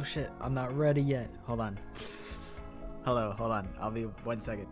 shit, I'm not ready yet. Hold on. Hello, hold on. I'll be 1 second.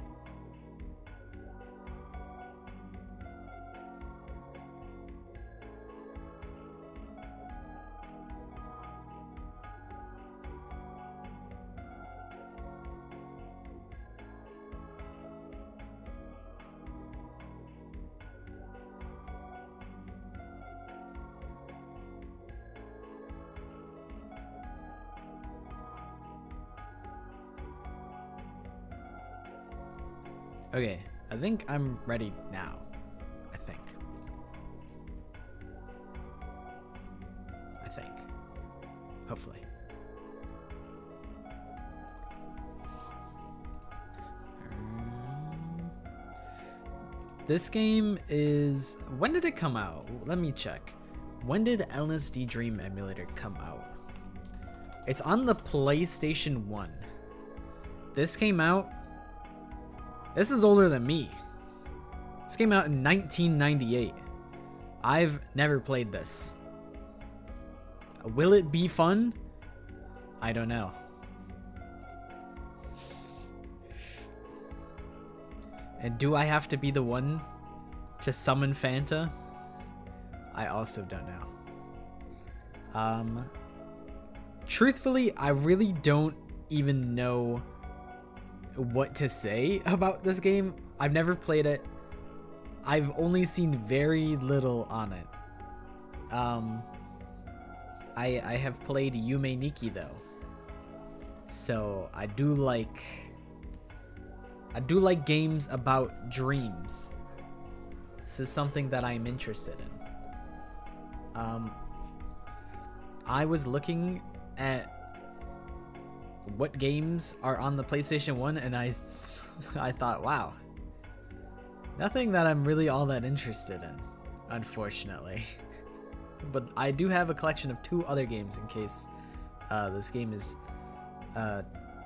Okay, I think I'm ready now. I think. Hopefully. This game is... When did it come out? Let me check. When did LSD Dream Emulator come out? It's on the PlayStation 1. This came out... This is older than me. This came out in 1998. I've never played this. Will it be fun? I don't know. And do I have to be the one to summon Fanta? I also don't know. Truthfully, I really don't even know what to say about this game. I've never played it. I've only seen very little on it. I have played Yume Nikki though, so I do like games about dreams. This is something that I'm interested in. I was looking at what games are on the PlayStation 1 and I thought, wow, nothing that I'm really all that interested in, unfortunately. But I do have a collection of 2 other games in case this game is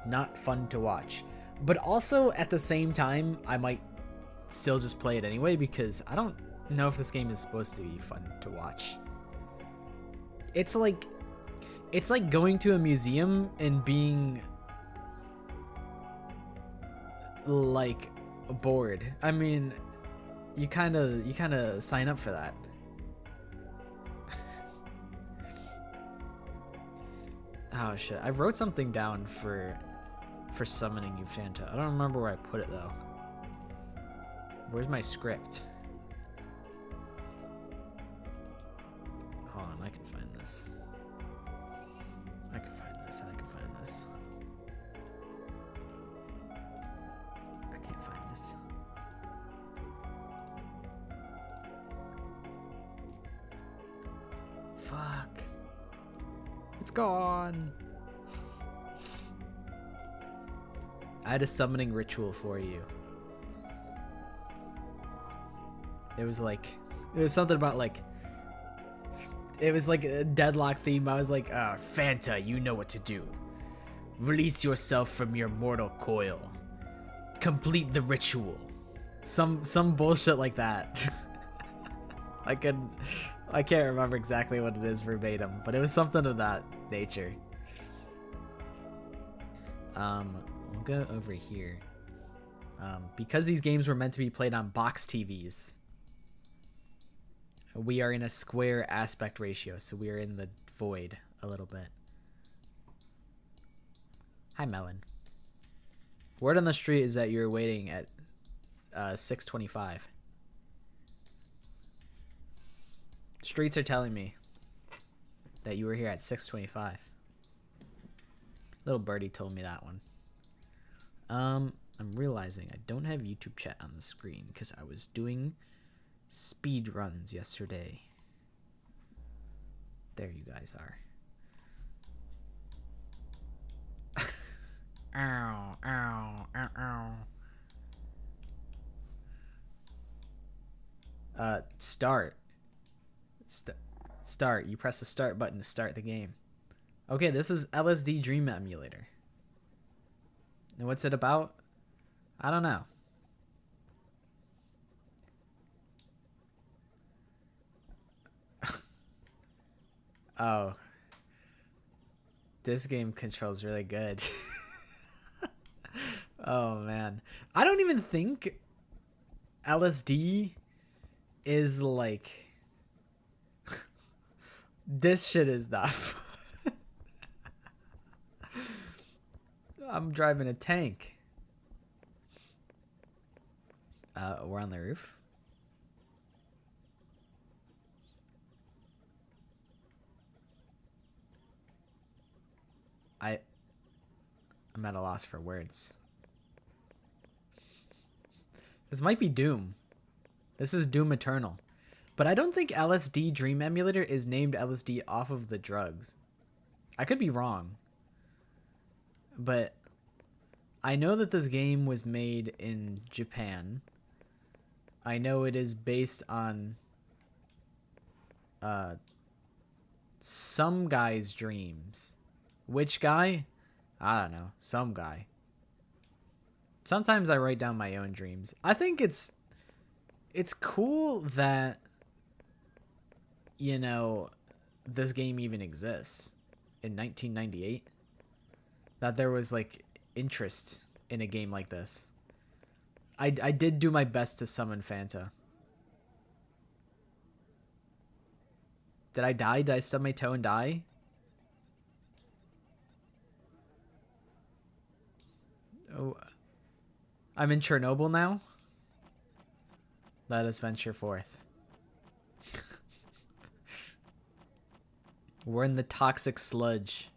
not fun to watch. But also at the same time, I might still just play it anyway because I don't know if this game is supposed to be fun to watch. It's like going to a museum and being like bored. I mean, you kind of sign up for that. Oh shit, I wrote something down for summoning you, Fanta. I don't remember where I put it though. Where's my script? Hold on, I can find this. I can find this. I can't find this. Fuck. It's gone. I had a summoning ritual for you. It was something about like, it was like a deadlock theme. I was like, Fanta, you know what to do. Release yourself from your mortal coil. Complete the ritual. Some bullshit like that. I can't remember exactly what it is verbatim, but it was something of that nature. We'll go over here. Because these games were meant to be played on box TVs, we are in a square aspect ratio, so we are in the void a little bit. Hi, Melon. Word on the street is that you're waiting at 6:25. Streets are telling me that you were here at 6:25. Little birdie told me that one. I'm realizing I don't have YouTube chat on the screen because I was doing speed runs yesterday. There you guys are. Ow, ow, ow, ow. Start. Start. You press the start button to start the game. Okay, this is LSD Dream Emulator. And what's it about? I don't know. Oh. This game controls really good. Oh man, I don't even think LSD is like this shit is not fun. I'm driving a tank. We're on the roof. I'm at a loss for words. This might be Doom. This is Doom Eternal. But I don't think LSD Dream Emulator is named LSD off of the drugs. I could be wrong. But I know that this game was made in Japan. I know it is based on some guy's dreams. Which guy? I don't know. Some guy. Sometimes I write down my own dreams. I think it's cool that, you know, this game even exists in 1998. That there was like interest in a game like this. I did do my best to summon Fanta. Did I die? Did I stub my toe and die? Oh, I'm in Chernobyl now. Let us venture forth. We're in the toxic sludge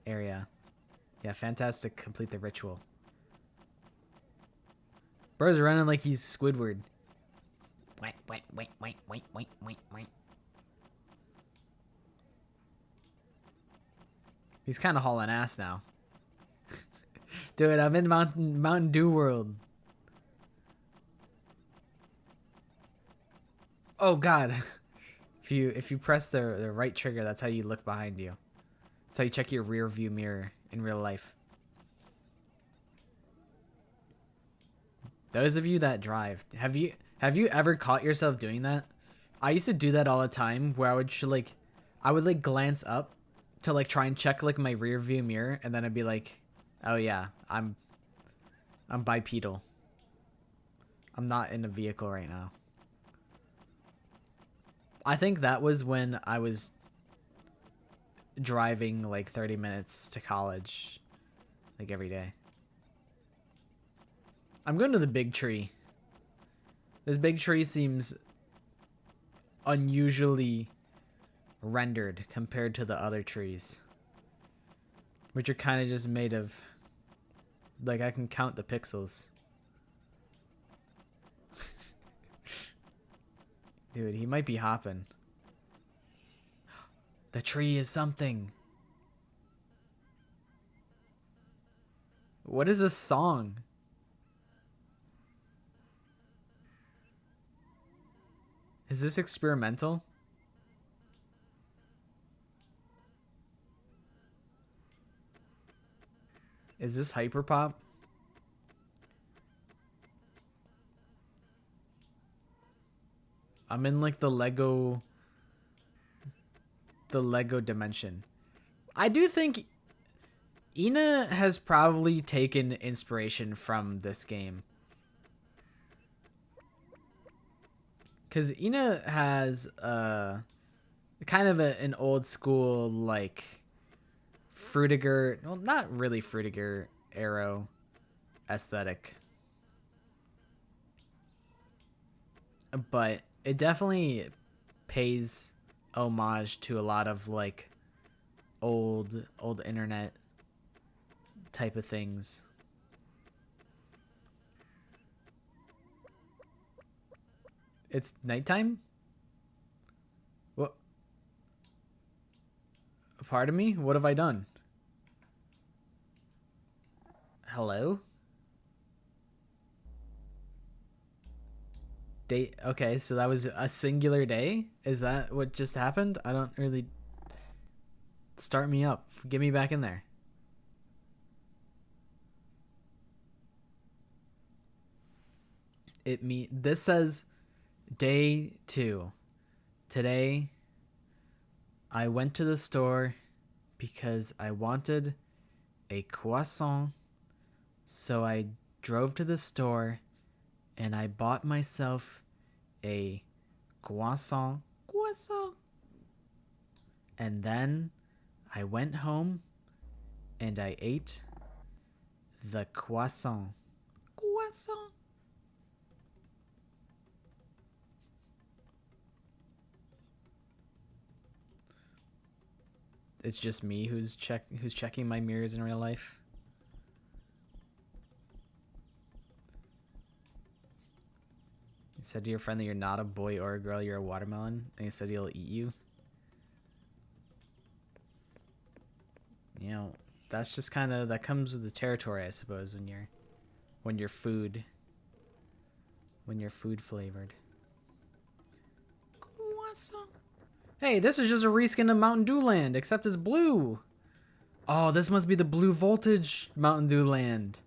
area. Yeah, fantastic. Complete the ritual. Bro's running like he's Squidward. Wait. He's kind of hauling ass now. Dude, I'm in Mountain Dew world. Oh god. If you press the right trigger, that's how you look behind you. That's how you check your rear view mirror in real life. Those of you that drive, have you ever caught yourself doing that? I used to do that all the time, where I would glance up to like try and check like my rear view mirror, and then I'd be like, oh yeah, I'm bipedal. I'm not in a vehicle right now. I think that was when I was driving like 30 minutes to college, like every day. I'm going to the big tree. This big tree seems unusually rendered compared to the other trees, which are kind of just made of, like, I can count the pixels. Dude, he might be hopping. The tree is something. What is this song? Is this experimental? Is this hyperpop? I'm in like the Lego dimension. I do think Ina has probably taken inspiration from this game. Because Ina has kind of an old school, like, Frutiger, well, not really Frutiger Arrow aesthetic. But it definitely pays homage to a lot of, like, old internet type of things. It's nighttime? What? Pardon me? What have I done? Hello? Day. Okay, so that was a singular day? Is that what just happened? I don't really... Start me up. Get me back in there. This says day 2. Today, I went to the store because I wanted a croissant. So I drove to the store and I bought myself a croissant. And then I went home and I ate the croissant. It's just me who's checking my mirrors in real life. You said to your friend that you're not a boy or a girl, you're a watermelon, and he said he'll eat you. You know, that's just kind of, that comes with the territory, I suppose, when you're food flavored. Hey, this is just a reskin of Mountain Dew Land, except it's blue. Oh, this must be the Blue Voltage Mountain Dew Land.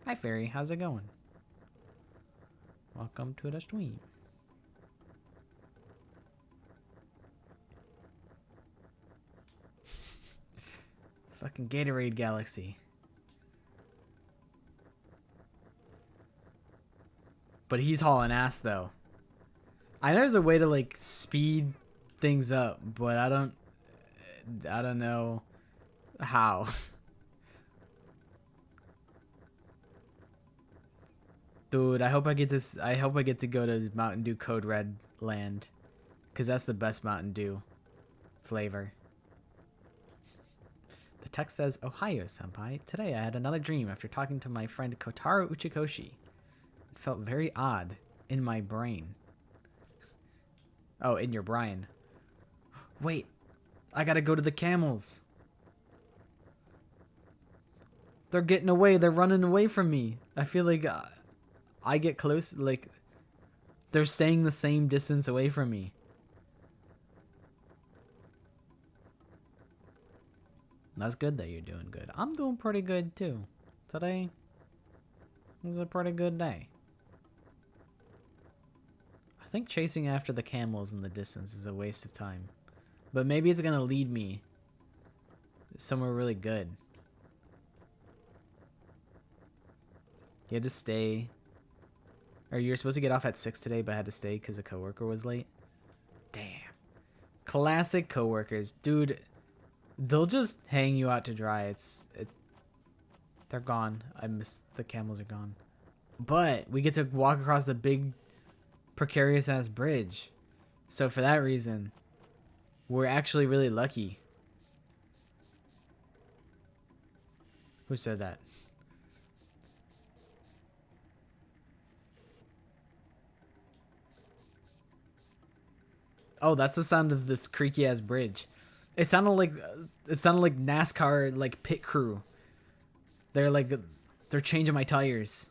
Hi, Fairy. How's it going? Welcome to the stream. Fucking Gatorade Galaxy. But he's hauling ass, though. I know there's a way to, like, speed things up, but I don't know how. Dude, I hope I get to go to Mountain Dew Code Red Land, cuz that's the best Mountain Dew flavor. The text says, "Ohio senpai, today I had another dream after talking to my friend Kotaro Uchikoshi. It felt very odd in my brain." Oh, in your brain. Wait, I gotta go to the camels. They're getting away. They're running away from me. I feel like I get close. Like, they're staying the same distance away from me. That's good that you're doing good. I'm doing pretty good too. Today was a pretty good day. I think chasing after the camels in the distance is a waste of time. But maybe it's gonna lead me somewhere really good. You had to stay. Or you're supposed to get off at 6 today, but had to stay because a coworker was late. Damn. Classic coworkers. Dude, they'll just hang you out to dry. They're gone. The camels are gone. But we get to walk across the big precarious ass bridge. So for that reason, we're actually really lucky. Who said that? Oh, that's the sound of this creaky ass bridge. It sounded like NASCAR, like, pit crew. They're changing my tires.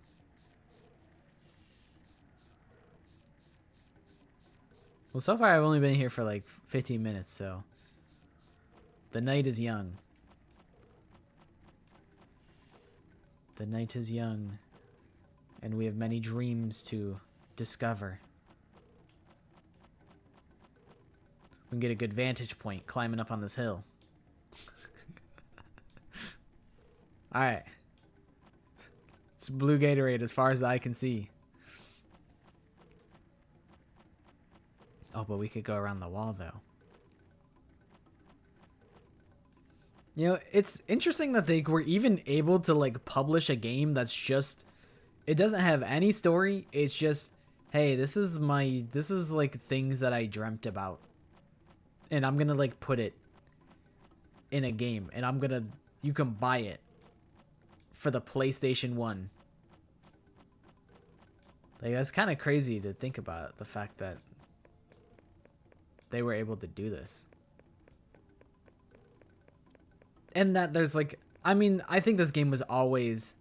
Well, so far I've only been here for like 15 minutes, so the night is young. The night is young, and we have many dreams to discover. We can get a good vantage point climbing up on this hill. Alright. It's blue Gatorade as far as the eye can see. Oh, but we could go around the wall, though. You know, it's interesting that they were even able to, like, publish a game that's just... It doesn't have any story. It's just, hey, this is, like, things that I dreamt about. And I'm gonna, like, put it in a game. And you can buy it for the PlayStation 1. Like, that's kind of crazy to think about, the fact that they were able to do this. And that there's, like, I mean, I think this game was always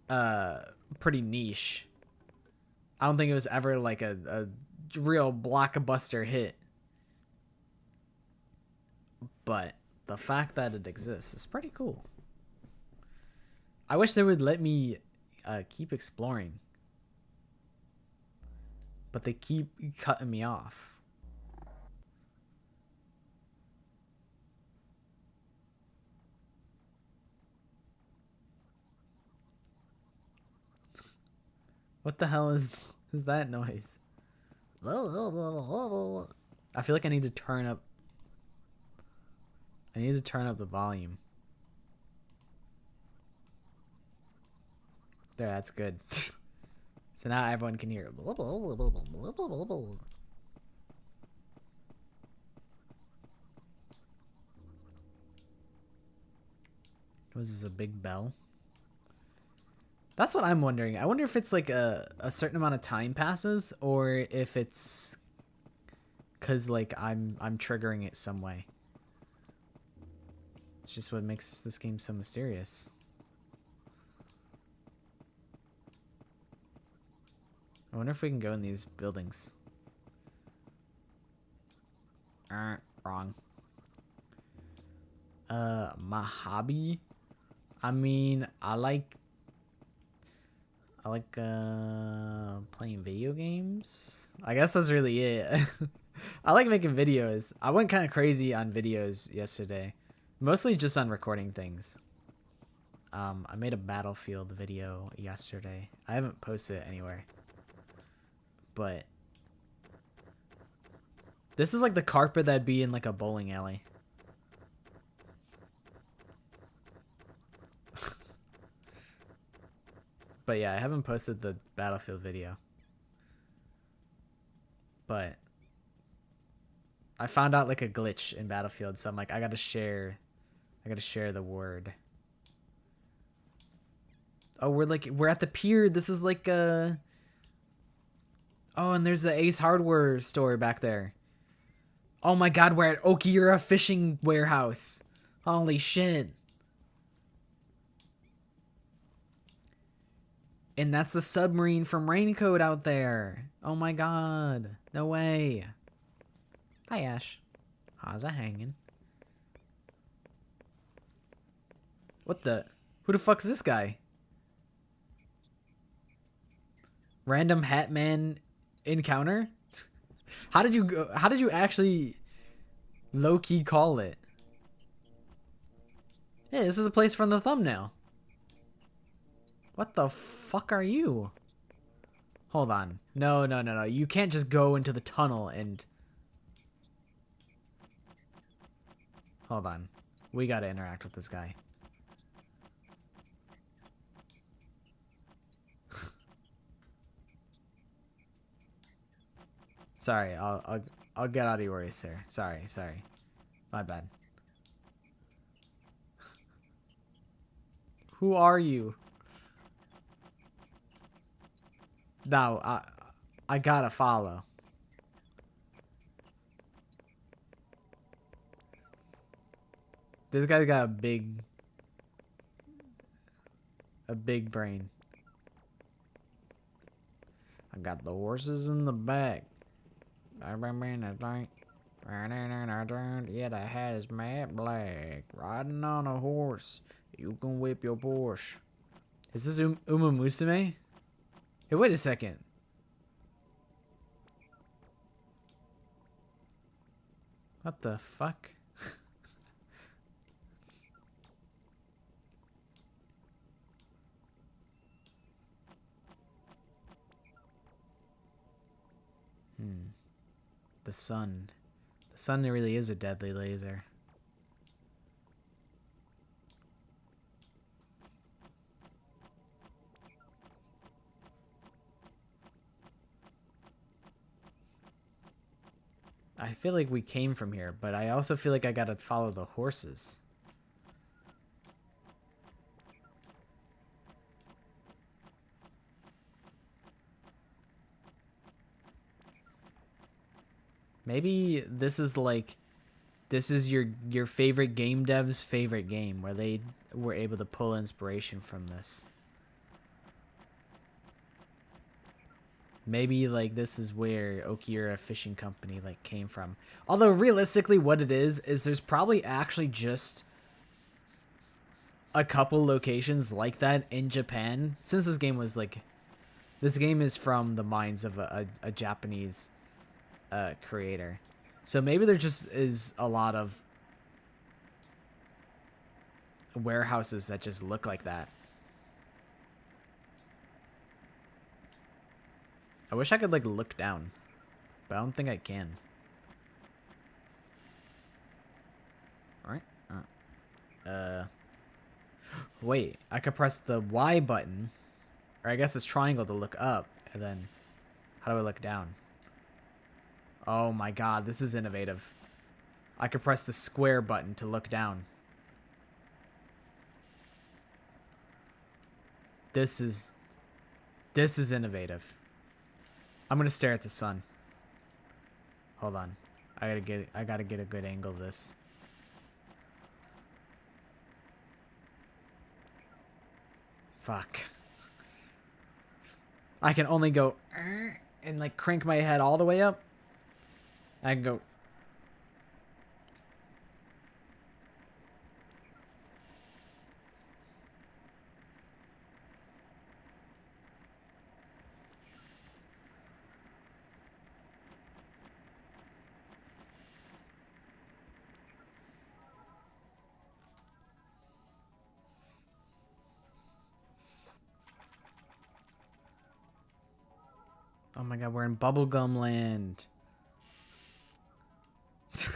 pretty niche. I don't think it was ever, like, a real blockbuster hit. But the fact that it exists is pretty cool. I wish they would let me keep exploring. But they keep cutting me off. What the hell is that noise? I feel like I need to turn up. I need to turn up the volume. There, that's good. So now everyone can hear. Was this a big bell? That's what I'm wondering. I wonder if it's like a certain amount of time passes, or if it's because like I'm triggering it some way. It's just what makes this game so mysterious. I wonder if we can go in these buildings. Wrong. My hobby? I mean, I like playing video games. I guess that's really it. I like making videos. I went kind of crazy on videos yesterday. Mostly just on recording things. I made a Battlefield video yesterday. I haven't posted it anywhere. But this is like the carpet that'd be in like a bowling alley. But yeah, I haven't posted the Battlefield video. But I found out like a glitch in Battlefield, so I'm like, I gotta share the word. Oh, we're at the pier. This is like oh, and there's the Ace Hardware store back there. Oh my god, we're at Okira Fishing Warehouse. Holy shit. And that's the submarine from Raincoat out there. Oh my god. No way. Hi, Ash. How's it hanging? What the? Who the fuck is this guy? Random hat man encounter? How did you actually low-key call it? Hey, this is a place from the thumbnail. What the fuck are you? Hold on. No. You can't just go into the tunnel and... Hold on. We gotta interact with this guy. Sorry, I'll get out of your way, sir. Sorry. My bad. Who are you? No, I gotta follow. This guy's got a big brain. I got the horses in the back. Yeah, the hat is matte black. Riding on a horse. You can whip your Porsche. Is this Uma Musume? Hey, wait a second. What the fuck? The sun. The sun really is a deadly laser. I feel like we came from here, but I also feel like I gotta follow the horses. Maybe this is like, this is your favorite game dev's favorite game, where they were able to pull inspiration from this. Maybe like this is where Okira Fishing Company like came from. Although realistically what it is there's probably actually just a couple locations like that in Japan, since this game was like, this game is from the minds of a Japanese creator. So maybe there just is a lot of warehouses that just look like that. I wish I could like look down, but I don't think I can. All right. Wait, I could press the Y button, or I guess it's triangle to look up, and then how do I look down? Oh my god, this is innovative. I could press the square button to look down. This is innovative. I'm gonna stare at the sun. Hold on. I gotta get a good angle of this. Fuck. I can only go and like crank my head all the way up. I can go. Oh my god, we're in bubblegum land. This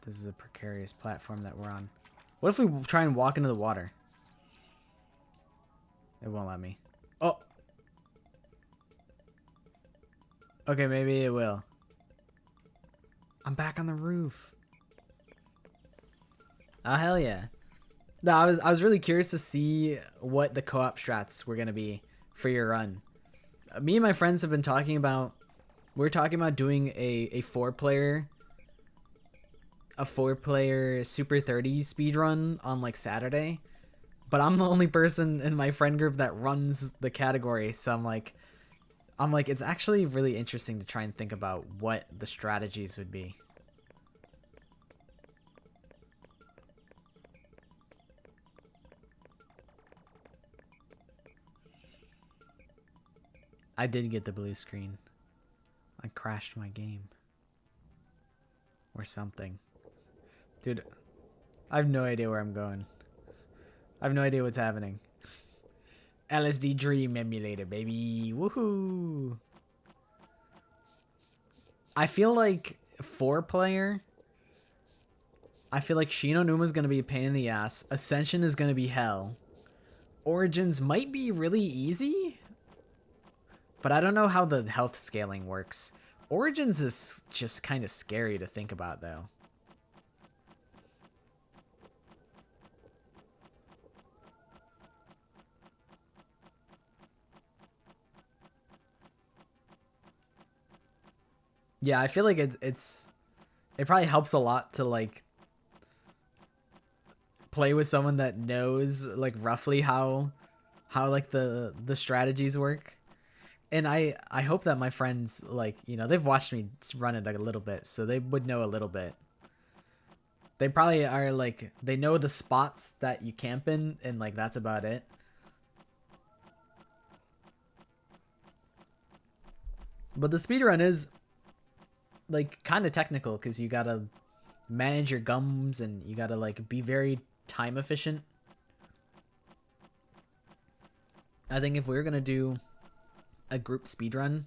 is a precarious platform that we're on. What if we try and walk into the water? It won't let me. Oh! Okay, maybe it will. I'm back on the roof. Oh, hell yeah. No, I was really curious to see what the co-op strats were going to be for your run. Me and my friends have been talking about... We're talking about doing a four-player Super 30 speed run on like Saturday, but I'm the only person in my friend group that runs the category, so I'm like it's actually really interesting to try and think about what the strategies would be. I did get the blue screen. I crashed my game or something. Dude, I have no idea where I'm going. I have no idea what's happening. LSD Dream Emulator, baby. Woohoo! I feel like 4-player... I feel like Shino Numa's going to be a pain in the ass. Ascension is going to be hell. Origins might be really easy. But I don't know how the health scaling works. Origins is just kind of scary to think about, though. Yeah, I feel like it probably helps a lot to like play with someone that knows like roughly how like the strategies work. And I hope that my friends, like, you know, they've watched me run it like a little bit, so they would know a little bit. They probably are like, they know the spots that you camp in, and like that's about it. But the speedrun is like kind of technical because you gotta manage your gums and you gotta like be very time efficient. I think if we were gonna do a group speedrun,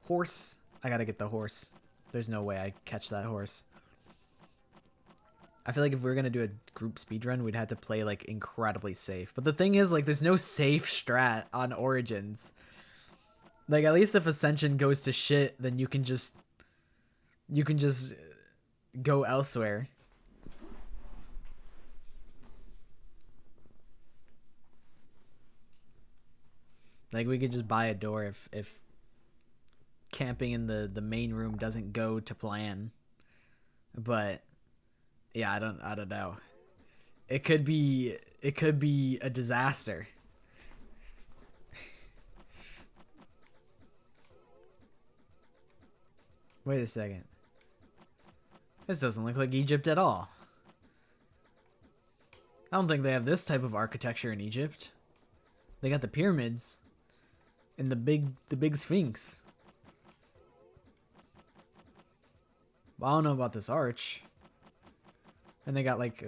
horse, I gotta get the horse. There's no way I catch that horse. I feel like if we were gonna do a group speedrun, we'd have to play like incredibly safe. But the thing is, like, there's no safe strat on Origins. Like, at least if Ascension goes to shit, then you can just go elsewhere. Like, we could just buy a door if camping in the main room doesn't go to plan. But yeah, I don't know. It could be a disaster. Wait a second. This doesn't look like Egypt at all. I don't think they have this type of architecture in Egypt. They got the pyramids and the big Sphinx. Well, I don't know about this arch. And they got like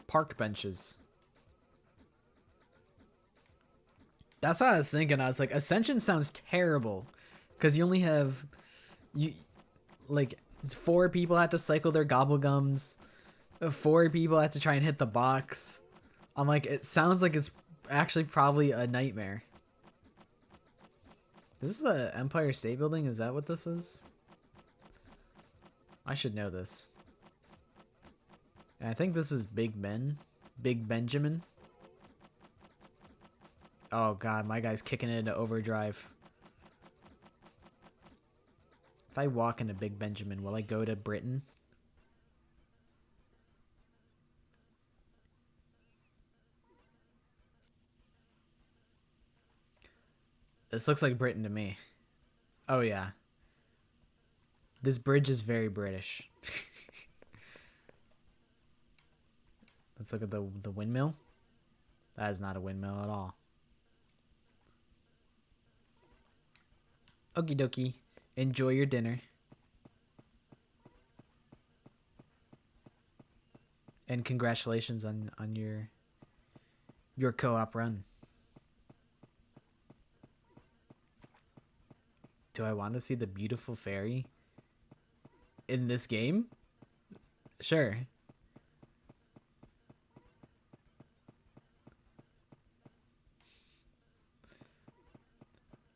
park benches. That's what I was thinking. I was like, Ascension sounds terrible, because you only have you like 4 people have to cycle their gobblegums. 4 people have to try and hit the box. I'm like, it sounds like it's actually probably a nightmare. This is the Empire State Building? Is that what this is? I should know this. And I think this is Big Ben. Big Benjamin. Oh god, my guy's kicking it into overdrive. If I walk into Big Benjamin, will I go to Britain? This looks like Britain to me. Oh yeah. This bridge is very British. Let's look at the windmill. That is not a windmill at all. Okie dokie. Enjoy your dinner. And congratulations on your co-op run. Do I want to see the beautiful fairy in this game? Sure.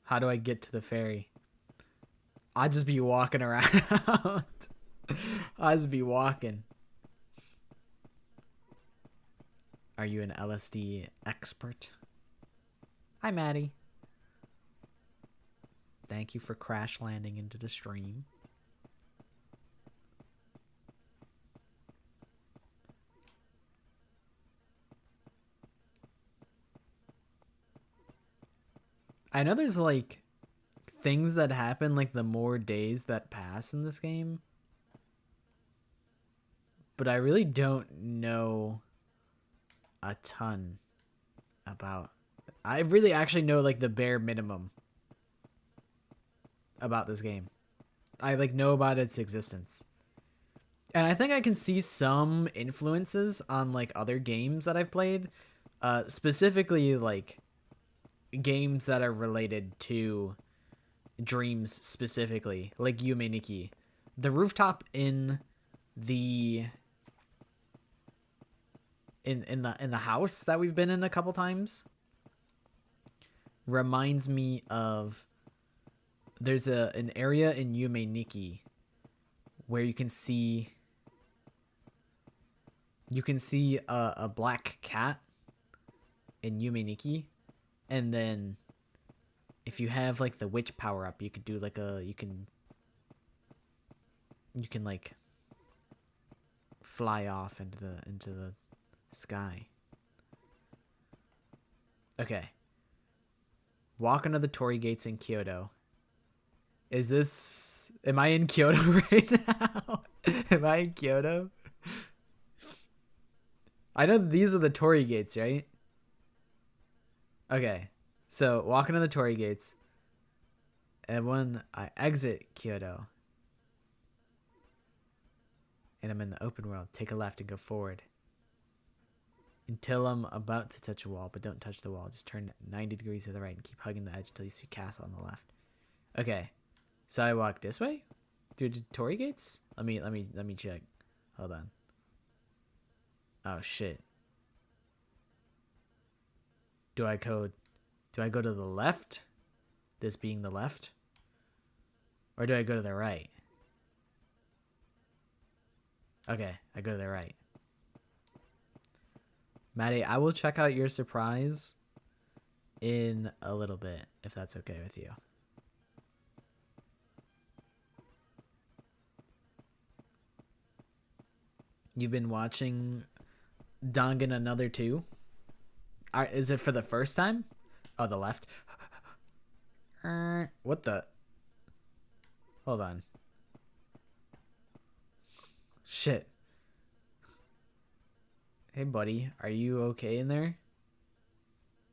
How do I get to the ferry? I'll just be walking around. I'll just be walking. Are you an LSD expert? Hi, Maddie. Thank you for crash landing into the stream. I know there's like things that happen like the more days that pass in this game, but I really don't know a ton about. I really actually know like the bare minimum about this game. I like know about its existence. And I think I can see some influences on like other games that I've played, specifically like games that are related to dreams specifically, like Yume Nikki. The rooftop in the in the house that we've been in a couple times reminds me of there's an area in Yume Nikki where you can see a black cat in Yume Nikki, and then if you have like the witch power up, you could do like you can like fly off into the sky. Okay. Walk under the torii gates in Kyoto. Am I in Kyoto right now? Am I in Kyoto? I know these are the torii gates, right? Okay. So, walk into the torii gates. And when I exit Kyoto, and I'm in the open world, take a left and go forward. Until I'm about to touch a wall, but don't touch the wall. Just turn 90 degrees to the right and keep hugging the edge until you see castle on the left. Okay. So I walk this way? Through the torii gates? Let me check. Hold on. Oh shit. Do I go to the left? This being the left? Or do I go to the right? Okay, I go to the right. Maddie, I will check out your surprise in a little bit, if that's okay with you. You've been watching Dangan Another 2? Is it for the first time? Oh, the left. What the? Hold on. Shit. Hey, buddy. Are you okay in there?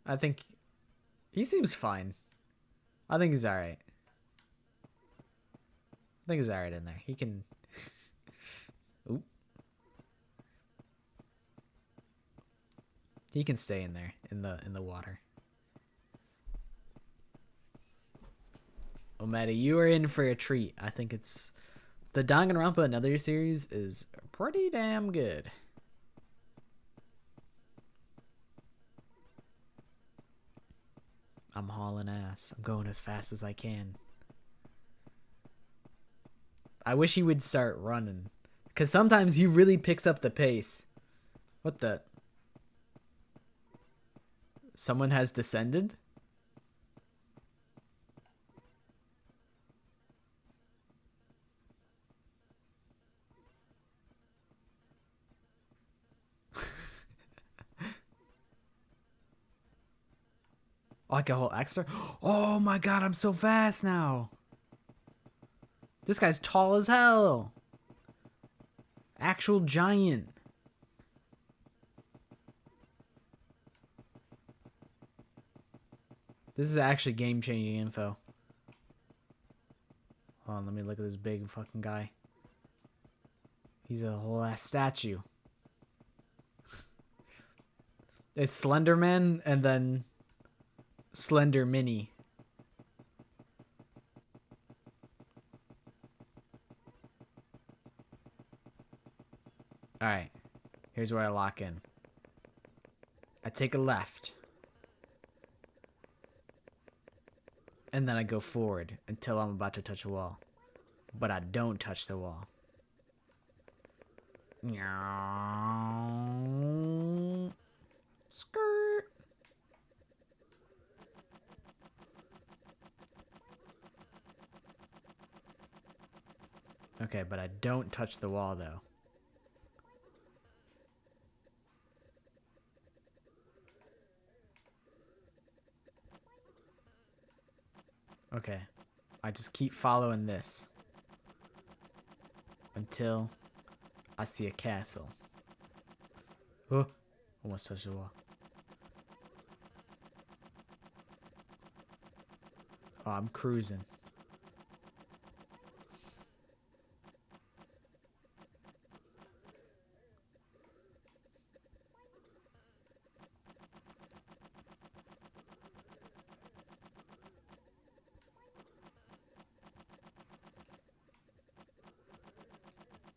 I think he seems fine. I think he's alright. I think he's alright in there. He can... Oop. He can stay in there, in the water. Omega, you are in for a treat. I think it's the Danganronpa Another series is pretty damn good. I'm hauling ass. I'm going as fast as I can. I wish he would start running, because sometimes he really picks up the pace. What the? Someone has descended? Like a whole extra? Oh my god, I'm so fast now. This guy's tall as hell. Actual giant. This is actually game-changing info. Hold on, let me look at this big fucking guy. He's a whole ass statue. It's Slenderman and then Slender Mini. Alright. Here's where I lock in. I take a left. And then I go forward until I'm about to touch a wall. But I don't touch the wall. Skirt. Okay, but I don't touch the wall though. Okay. I just keep following this until I see a castle. Oh, almost touched the wall. Oh, I'm cruising.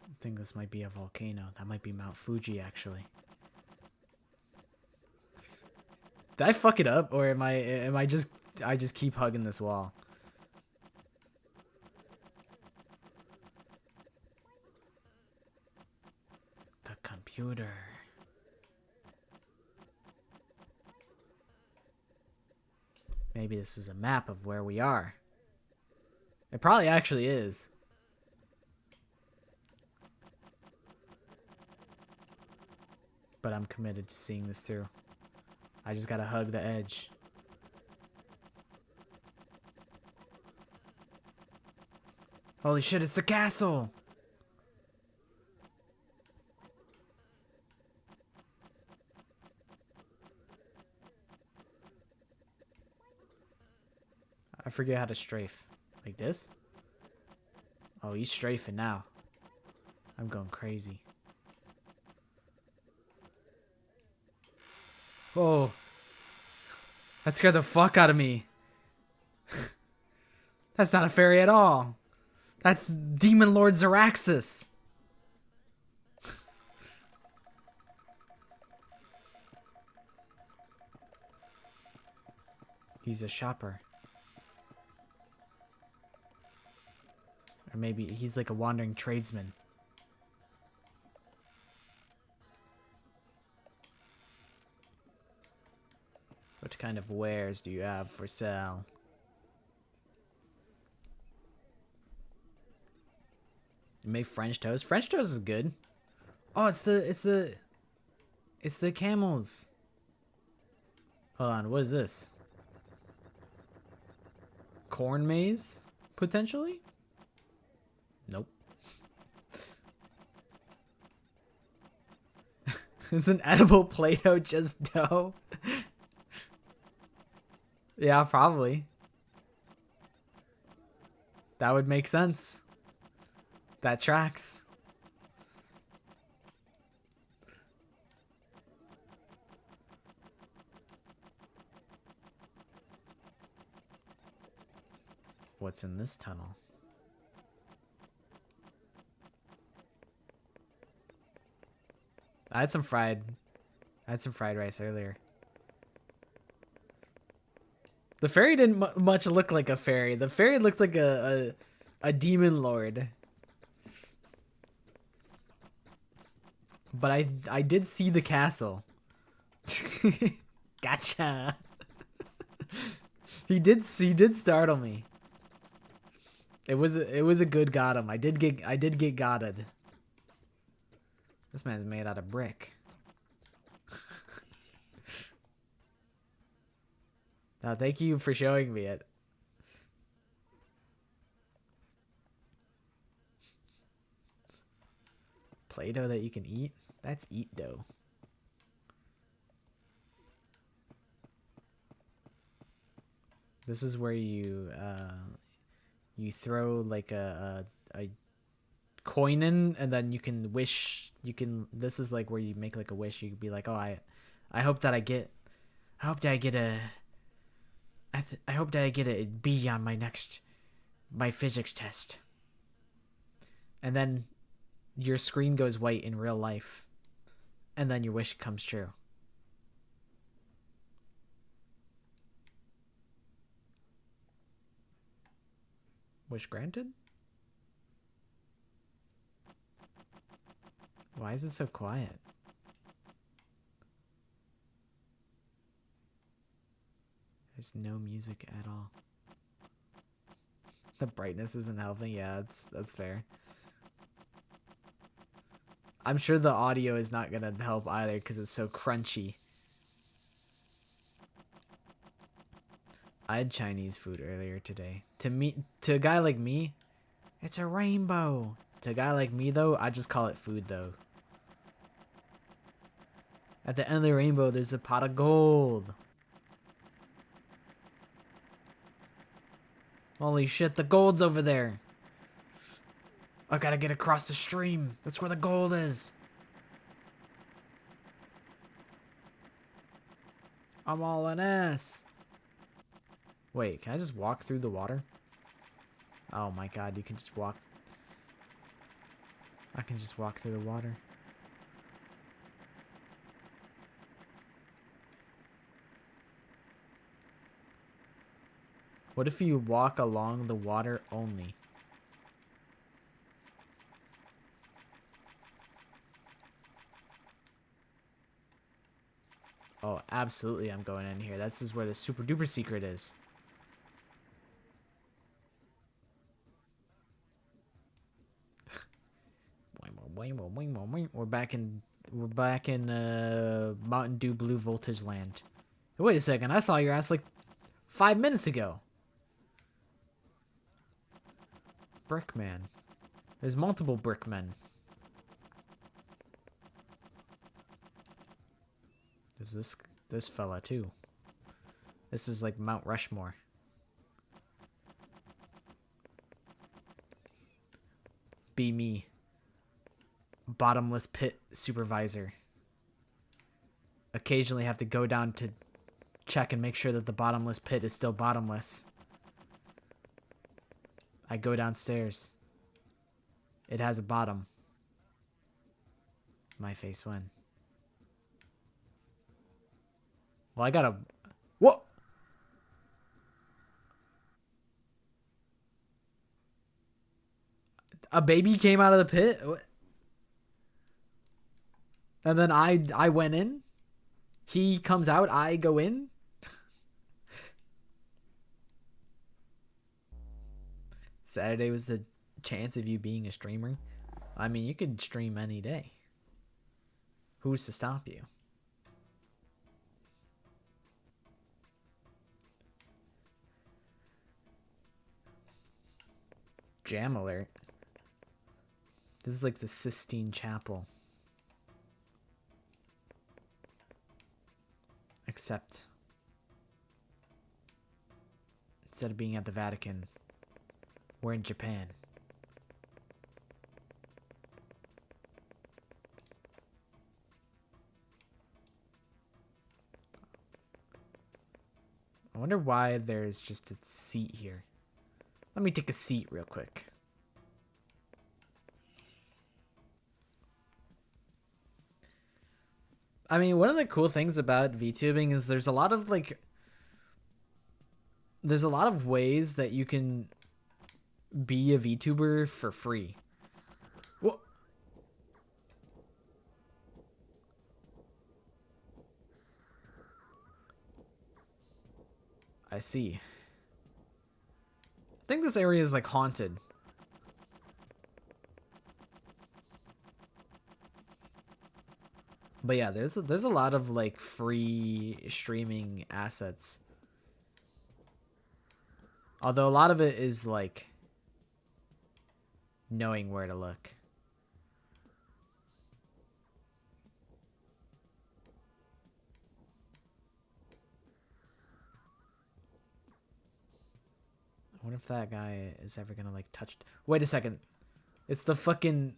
I think this might be a volcano. That might be Mount Fuji, actually. Did I fuck it up, or am I just keep hugging this wall? The computer. Maybe this is a map of where we are. It probably actually is. But I'm committed to seeing this through. I just gotta hug the edge. Holy shit, it's the castle! I forget how to strafe. Like this? Oh, he's strafing now. I'm going crazy. Oh. That scared the fuck out of me. That's not a fairy at all. That's Demon Lord Zaraxus. He's a shopper. Or maybe he's like a wandering tradesman. What kind of wares do you have for sale? You made French toast. French toast is good. Oh, it's the camels. Hold on, what is this? Corn maze? Potentially? Nope. Is an edible Play-Doh just dough? Yeah, probably. That would make sense. That tracks. What's in this tunnel? I had some fried rice earlier. The fairy didn't much look like a fairy. The fairy looked like a demon lord. But I did see the castle. Gotcha. He did startle me. It was a good got him. I did get gotted. This man's made out of brick. Now, thank you for showing me it. Play-Doh that you can eat? That's eat dough. This is where you throw like a coin in, and then you can wish. This is like where you make like a wish. You could be like, oh, I hope that I get a B on my physics test. And then your screen goes white in real life, and then your wish comes true. Wish granted? Why is it so quiet? There's no music at all. The brightness isn't helping. Yeah, that's fair. I'm sure the audio is not gonna help either because it's so crunchy. I had Chinese food earlier today. To a guy like me, it's a rainbow. To a guy like me though, I just call it food though. At the end of the rainbow, there's a pot of gold. Holy shit, the gold's over there. I gotta get across the stream. That's where the gold is. I'm all an ass. Wait, can I just walk through the water? Oh my god, you can just walk. I can just walk through the water. What if you walk along the water only? Oh, absolutely I'm going in here. This is where the super duper secret is. We're back in Mountain Dew Blue Voltage land. Wait a second, I saw your ass like 5 minutes ago. Brickman. There's multiple Brickmen. There's this fella too. This is like Mount Rushmore. Be me. Bottomless pit supervisor. Occasionally have to go down to check and make sure that the bottomless pit is still bottomless. I go downstairs. It has a bottom. My face when. Well, I gotta... What? A baby came out of the pit? And then I went in? He comes out, I go in? Saturday was the chance of you being a streamer. I mean, you could stream any day. Who's to stop you? Jam alert. This is like the Sistine Chapel. Except instead of being at the Vatican, we're in Japan. I wonder why there's just a seat here. Let me take a seat real quick. I mean, one of the cool things about VTubing is there's a lot of ways that you can be a VTuber for free. What? I see. I think this area is like haunted. But yeah, there's a lot of like free streaming assets. Although a lot of it is like knowing where to look. I wonder if that guy is ever gonna like touch. Wait a second. It's the fucking.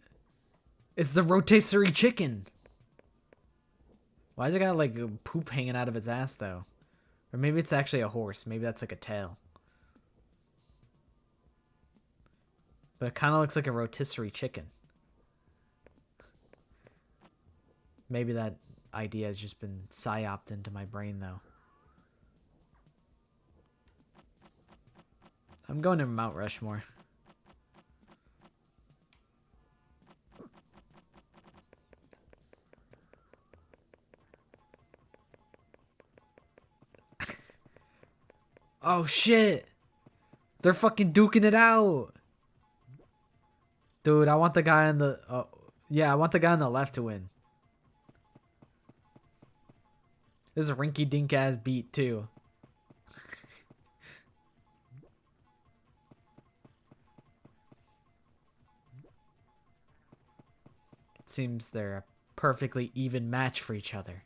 It's the rotisserie chicken. Why is it got like poop hanging out of its ass though? Or maybe it's actually a horse. Maybe that's like a tail. But it kind of looks like a rotisserie chicken. Maybe that idea has just been psyoped into my brain though. I'm going to Mount Rushmore. Oh shit! They're fucking duking it out! Dude, I want the guy on the... yeah, I want the guy on the left to win. This is a rinky-dink ass beat too. Seems they're a perfectly even match for each other.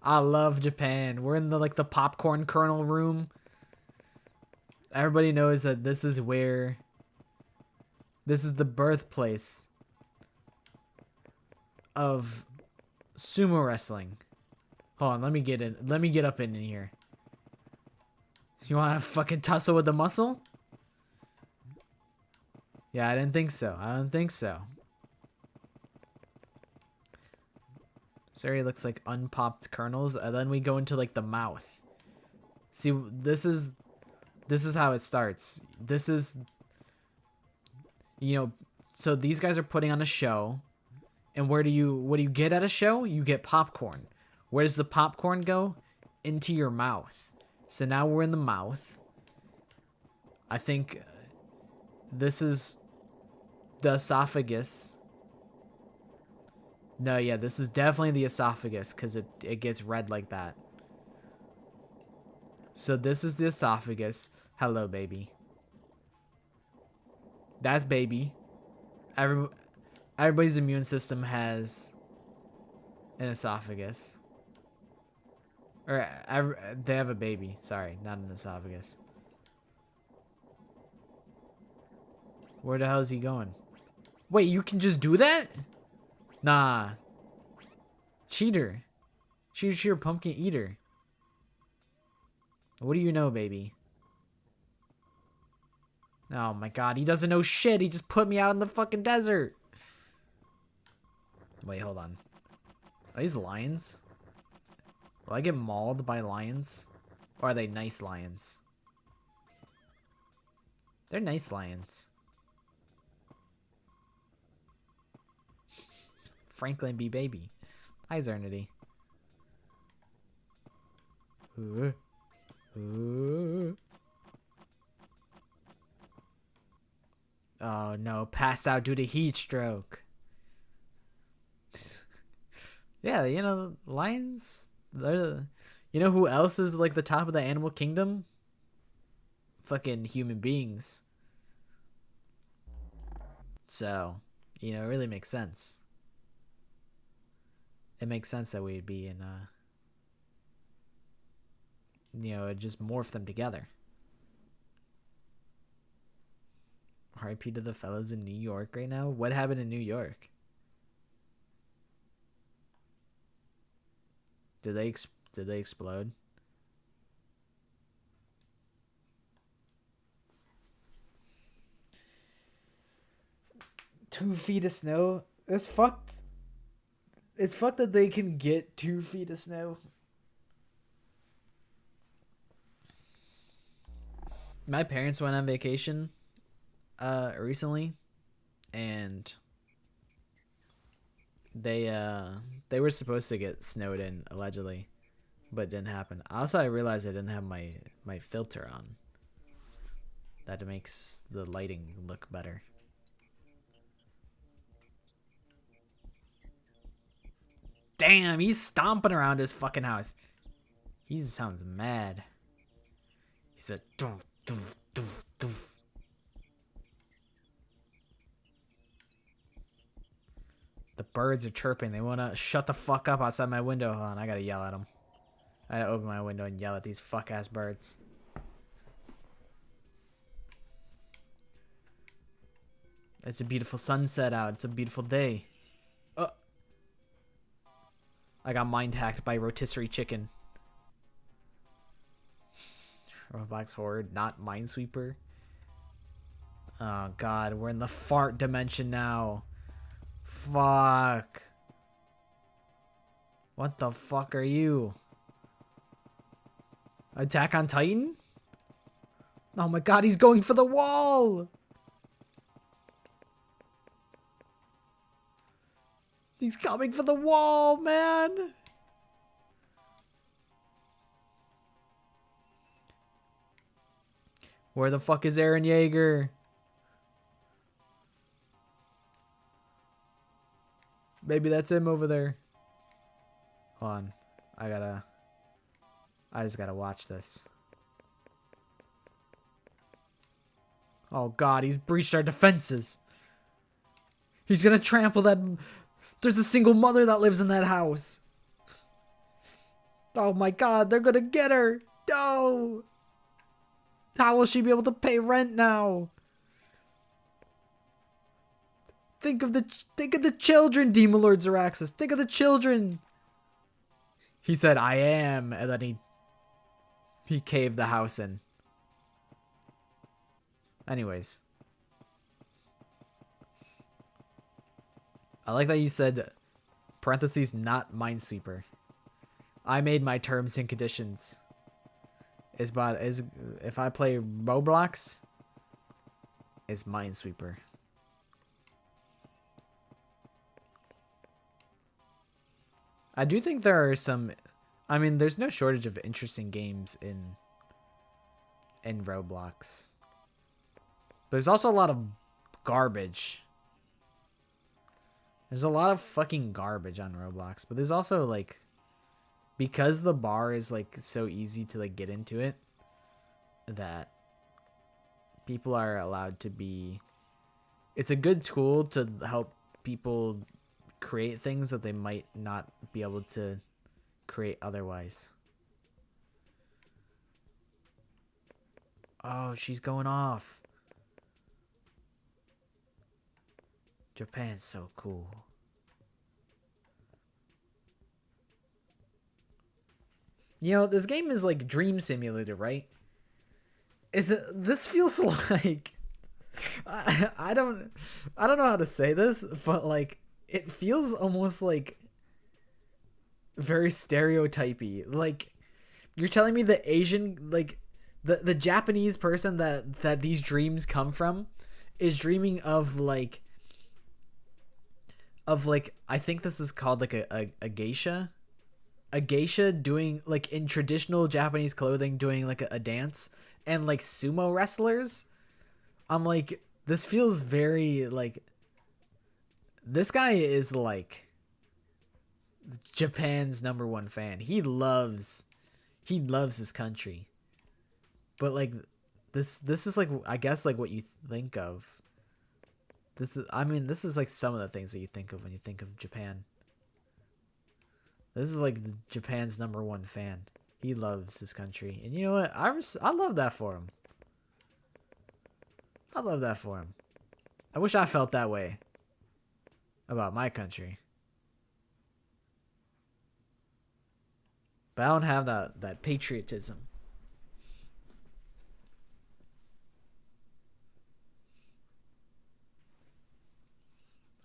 I love Japan. We're in the popcorn kernel room. Everybody knows that this is the birthplace of sumo wrestling. Hold on, let me get in. Let me get up in here. You want to fucking tussle with the muscle? Yeah, I didn't think so. I don't think so. This area looks like unpopped kernels, and then we go into like the mouth. See, this is how it starts. This is, so these guys are putting on a show, and what do you get at a show? You get popcorn. Where does the popcorn go? Into your mouth. So now we're in the mouth. I think this is the esophagus. No, yeah, this is definitely the esophagus because it gets red like that. So this is the esophagus. Hello, baby. That's baby. Everybody's immune system has an esophagus. Or they have a baby. Sorry, not an esophagus. Where the hell is he going? Wait, you can just do that? Nah. Cheater. Cheater, pumpkin eater. What do you know, baby? Oh my god, he doesn't know shit. He just put me out in the fucking desert. Wait, hold on. Are these lions? Will I get mauled by lions? Or are they nice lions? They're nice lions. Franklin B. Baby. Hi, Zernity. Oh no, pass out due to heat stroke. Yeah, lions, you know who else is like the top of the animal kingdom? Fucking human beings. So, it really makes sense. It makes sense that we'd be in just morph them together. RIP to the fellas in New York right now. What happened in New York? Did they explode? 2 feet of snow. It's fucked. It's fucked that they can get 2 feet of snow. My parents went on vacation recently, and they were supposed to get snowed in allegedly, but it didn't happen. Also, I realized I didn't have my filter on. That makes the lighting look better. Damn, he's stomping around his fucking house. He sounds mad. He said, doof, doof, doof, doof. The birds are chirping. They want to shut the fuck up outside my window. Hold on, I gotta yell at them. I gotta open my window and yell at these fuck ass birds. It's a beautiful sunset out. It's a beautiful day. I got mind hacked by rotisserie chicken. Roblox Horde, not Minesweeper. Oh god, we're in the fart dimension now. Fuck. What the fuck are you? Attack on Titan? Oh my god, he's going for the wall! He's coming for the wall, man! Where the fuck is Eren Yeager? Maybe that's him over there. Hold on. I just gotta watch this. Oh god, he's breached our defenses. He's gonna trample that. There's a single mother that lives in that house. Oh my god, they're gonna get her. No. How will she be able to pay rent now? Think of the children, Demon Lord Zaraxis. Think of the children. He said, I am, and then he caved the house in. Anyways. I like that you said, parentheses, not Minesweeper. I made my terms and conditions. If I play Roblox, is Minesweeper. I do think there are some. I mean, there's no shortage of interesting games in Roblox. There's also a lot of garbage. There's a lot of fucking garbage on Roblox, but there's also like, because the bar is like so easy to like get into it, that people are allowed to be. It's a good tool to help people create things that they might not be able to create otherwise. Oh, she's going off. Japan's so cool. You know, this game is like Dream Simulator, right? This feels like I don't know how to say this, but like it feels almost like very stereotypy. Like you're telling me the Asian, like the Japanese person that these dreams come from is dreaming of like I think this is called like a geisha. A geisha doing like in traditional Japanese clothing doing like a dance, and like sumo wrestlers. I'm like, this feels very like, this guy is like Japan's #1 fan. He loves his country. But like this is like, I guess like what you think of. This is like some of the things that you think of when you think of Japan. This is like Japan's #1 fan. He loves his country. And you know what? I love that for him. I love that for him. I wish I felt that way about my country. But I don't have that patriotism.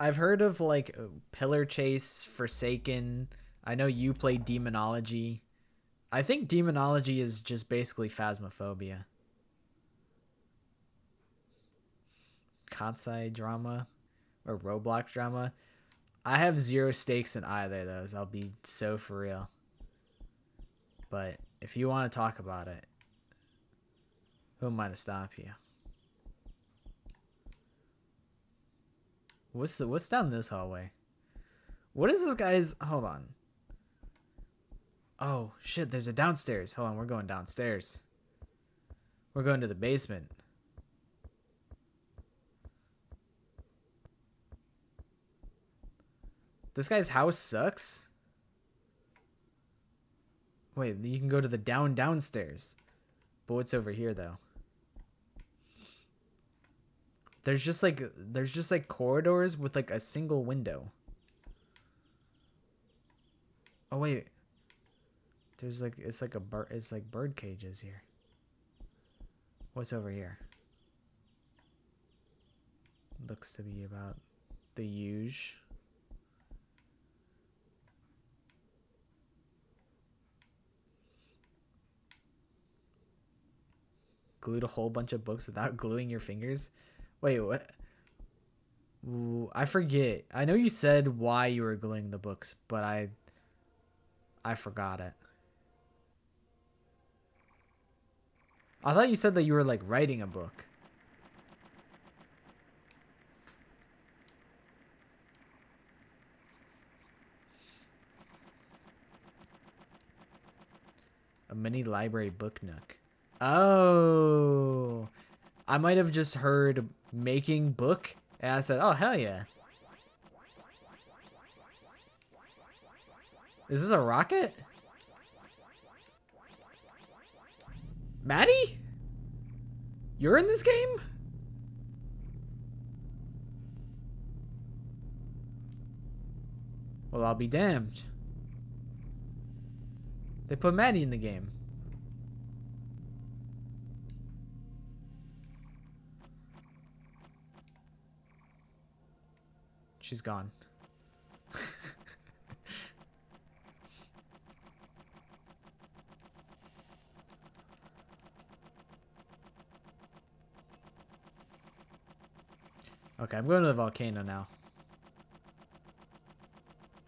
I've heard of like Pillar Chase, Forsaken. I know you played Demonology. I think Demonology is just basically Phasmophobia. Katsai drama or Roblox drama. I have zero stakes in either of those. I'll be so for real. But if you want to talk about it, who am I to stop you? What's down this hallway? What is this guy's? Hold on. Oh shit! There's a downstairs. Hold on, we're going downstairs. We're going to the basement. This guy's house sucks. Wait, you can go to the downstairs. But what's over here though? There's just like corridors with like a single window. Oh wait. There's like it's like bird cages here. What's over here? Looks to be about the huge. Glued a whole bunch of books without gluing your fingers? Wait, what? Ooh, I forget. I know you said why you were gluing the books, but I forgot it. I thought you said that you were like writing a book. A mini library book nook. Oh, I might have just heard making book and I said, oh, hell yeah. Is this a rocket? Maddie? You're in this game? Well, I'll be damned. They put Maddie in the game. She's gone. Okay, I'm going to the volcano now.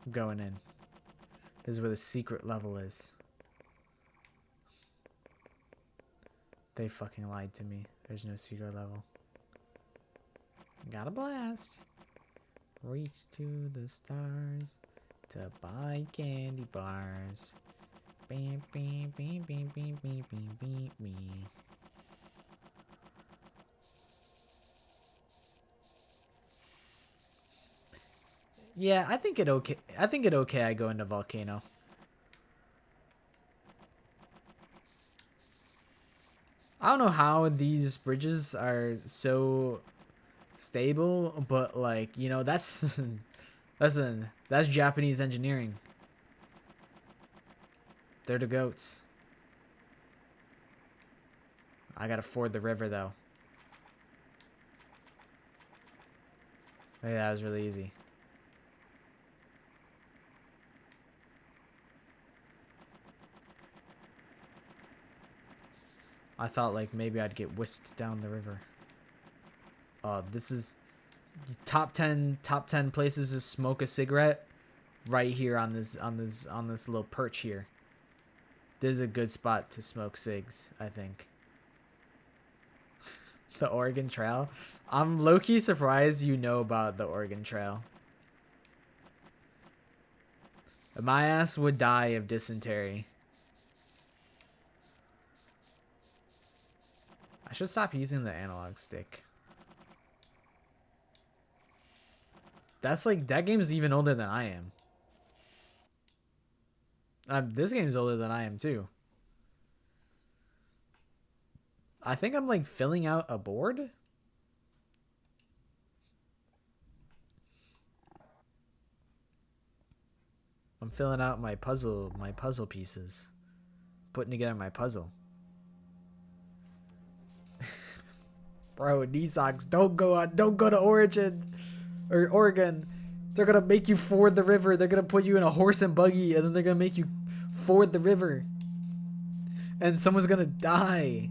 I'm going in. This is where the secret level is. They fucking lied to me. There's no secret level. Got a blast. Reach to the stars to buy candy bars. Bam, bam, bam, bam, bam, bam, bam, bam, bam. Yeah, I think it okay. I go into volcano. I don't know how these bridges are so stable, but like, you know, that's that's Japanese engineering. They're the goats. I gotta ford the river though. Hey, that was really easy. I thought like maybe I'd get whisked down the river. This is top 10 places to smoke a cigarette right here on this little perch here. This is a good spot to smoke cigs, I think. The Oregon Trail. I'm low-key surprised you know about the Oregon Trail. My ass would die of dysentery. I should stop using the analog stick. That's like, that game's even older than I am. This game's older than I am too. I think I'm like filling out a board. I'm filling out my puzzle pieces. Putting together my puzzle. Bro, knee socks, don't go to Origin. or Oregon. They're gonna make you ford the river. They're gonna put you in a horse and buggy, and then they're gonna make you ford the river. And someone's gonna die.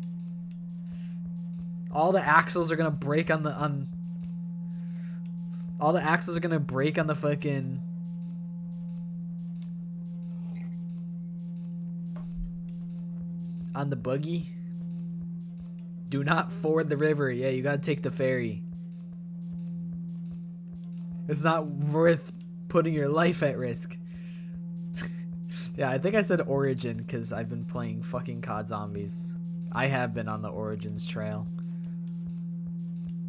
All the axles are gonna break on the all the axles are gonna break on the fucking on the buggy. Do not ford the river. Yeah, you gotta take the ferry. It's not worth putting your life at risk. Yeah, I think I said Origin because I've been playing fucking COD Zombies. I have been on the Origins trail.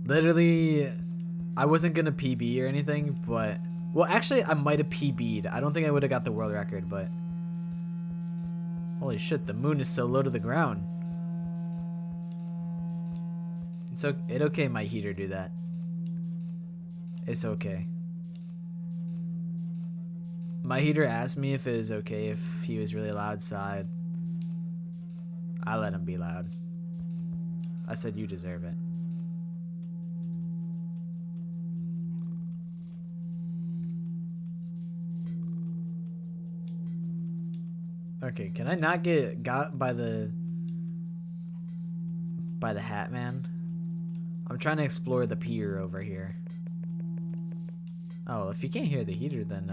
Literally, I wasn't gonna PB or anything, but... Well, actually, I might have PB'd. I don't think I would have got the world record, but... Holy shit, the moon is so low to the ground. It's okay, my heater do that. It's okay. My heater asked me if it was okay if he was really loud outside. I let him be loud. I said, you deserve it. Okay, can I not get got by the hat man? I'm trying to explore the pier over here. Oh, if you can't hear the heater, then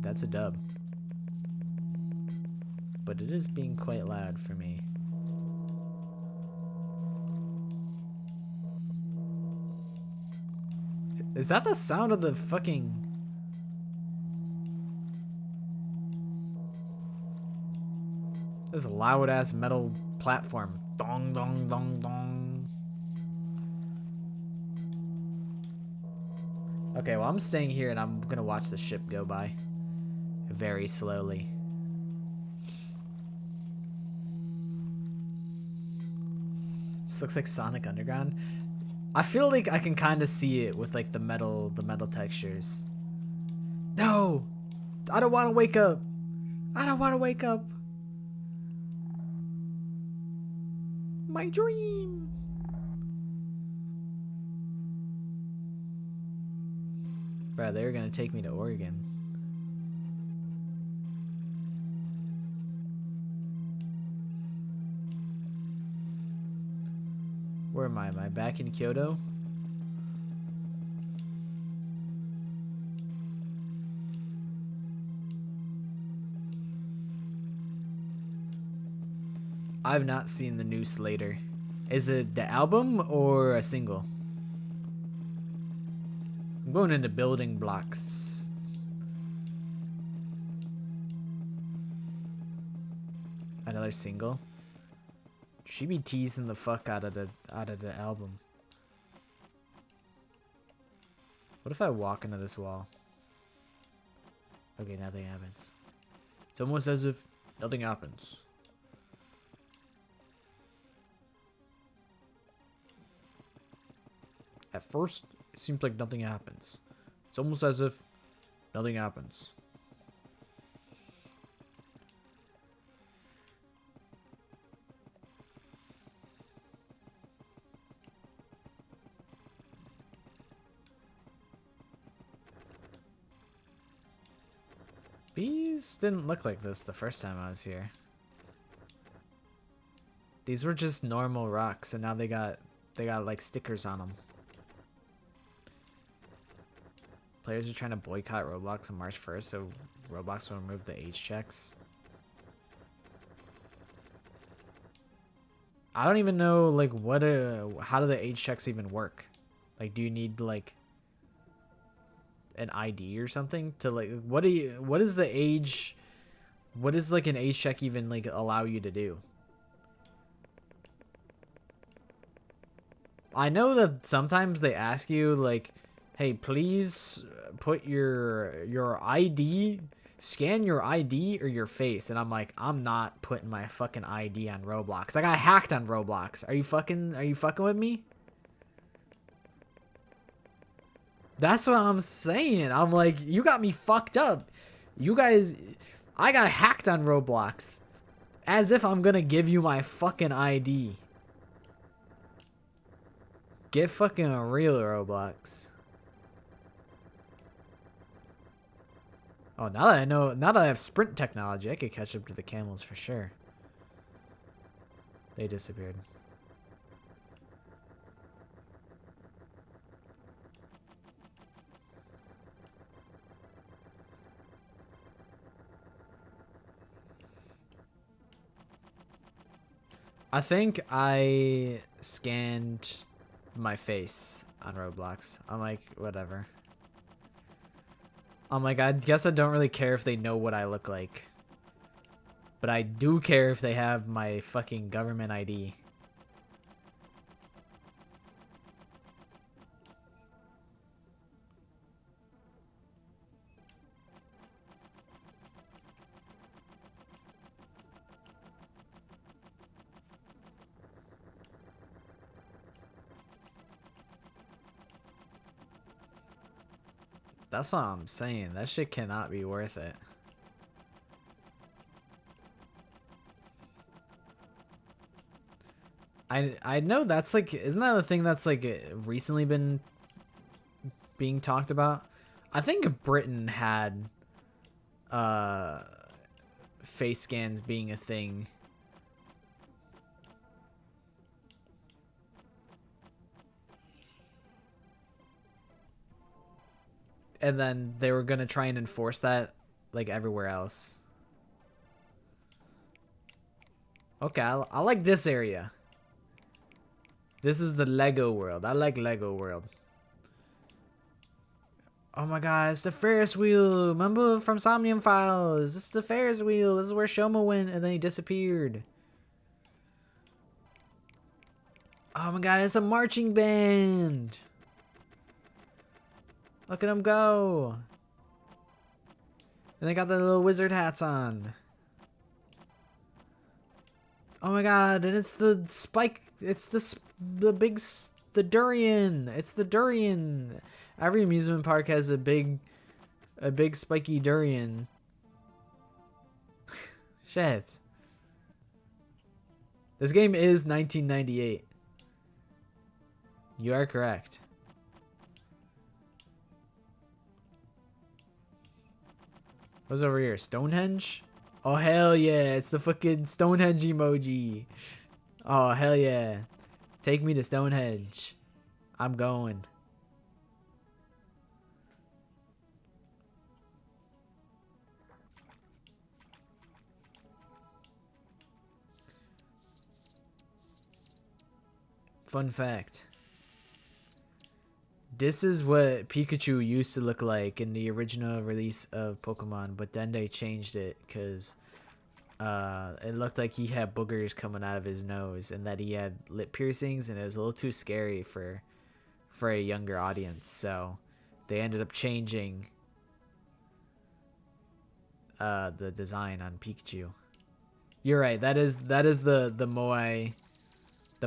that's a dub. But it is being quite loud for me. Is that the sound of the fucking... This loud ass metal platform. Dong dong dong dong. Okay, well I'm staying here and I'm gonna watch the ship go by. Very slowly. This looks like Sonic Underground. I feel like I can kind of see it with like the metal textures. No! I don't want to wake up! I don't want to wake up! My dream! Bro, they were gonna take me to Oregon. Where am I? Am I back in Kyoto? I've not seen the new Slater. Is it the album or a single? I'm going into building blocks. Another single. She be teasing the fuck out of the album. What if I walk into this wall? Okay, nothing happens. It's almost as if nothing happens. At first, it seems like nothing happens. It's almost as if nothing happens. These didn't look like this the first time I was here. These were just normal rocks, and now they got like stickers on them. Players are trying to boycott Roblox on March 1st, so Roblox will remove the age checks. I don't even know like how do the age checks even work? Like, do you need like an ID or something to like what is the age? What does like an age check even like allow you to do? I know that sometimes they ask you like, hey, please put your ID, scan your ID or your face, and I'm like, I'm not putting my fucking ID on Roblox. I got hacked on Roblox. Are you fucking with me? That's what I'm saying. I'm like, you got me fucked up. You guys, I got hacked on Roblox. As if I'm gonna give you my fucking ID. Get fucking real, Roblox. Oh, now that I know, now that I have sprint technology, I could catch up to the camels for sure. They disappeared. I think I scanned my face on Roblox. I'm like, whatever. I'm like, I guess I don't really care if they know what I look like. But I do care if they have my fucking government ID. That's what I'm saying. That shit cannot be worth it. I know that's like, isn't that a thing that's like recently been being talked about? I think Britain had face scans being a thing. And then they were gonna try and enforce that like everywhere else. Okay, I like this area. This is the Lego world. I like Lego world. Oh my god, it's the Ferris wheel. Remember from Somnium Files? This is the Ferris wheel. This is where Shoma went and then he disappeared. Oh my god, it's a marching band. Look at them go. And they got their little wizard hats on. Oh my god, and it's the spike. It's the durian. It's the durian. Every amusement park has a big spiky durian. Shit. This game is 1998. You are correct. What's over here? Stonehenge? Oh, hell yeah. It's the fucking Stonehenge emoji. Oh, hell yeah. Take me to Stonehenge. I'm going. Fun fact. This is what Pikachu used to look like in the original release of Pokemon, but then they changed it because it looked like he had boogers coming out of his nose and that he had lip piercings, and it was a little too scary for a younger audience. So they ended up changing the design on Pikachu. You're right. That is the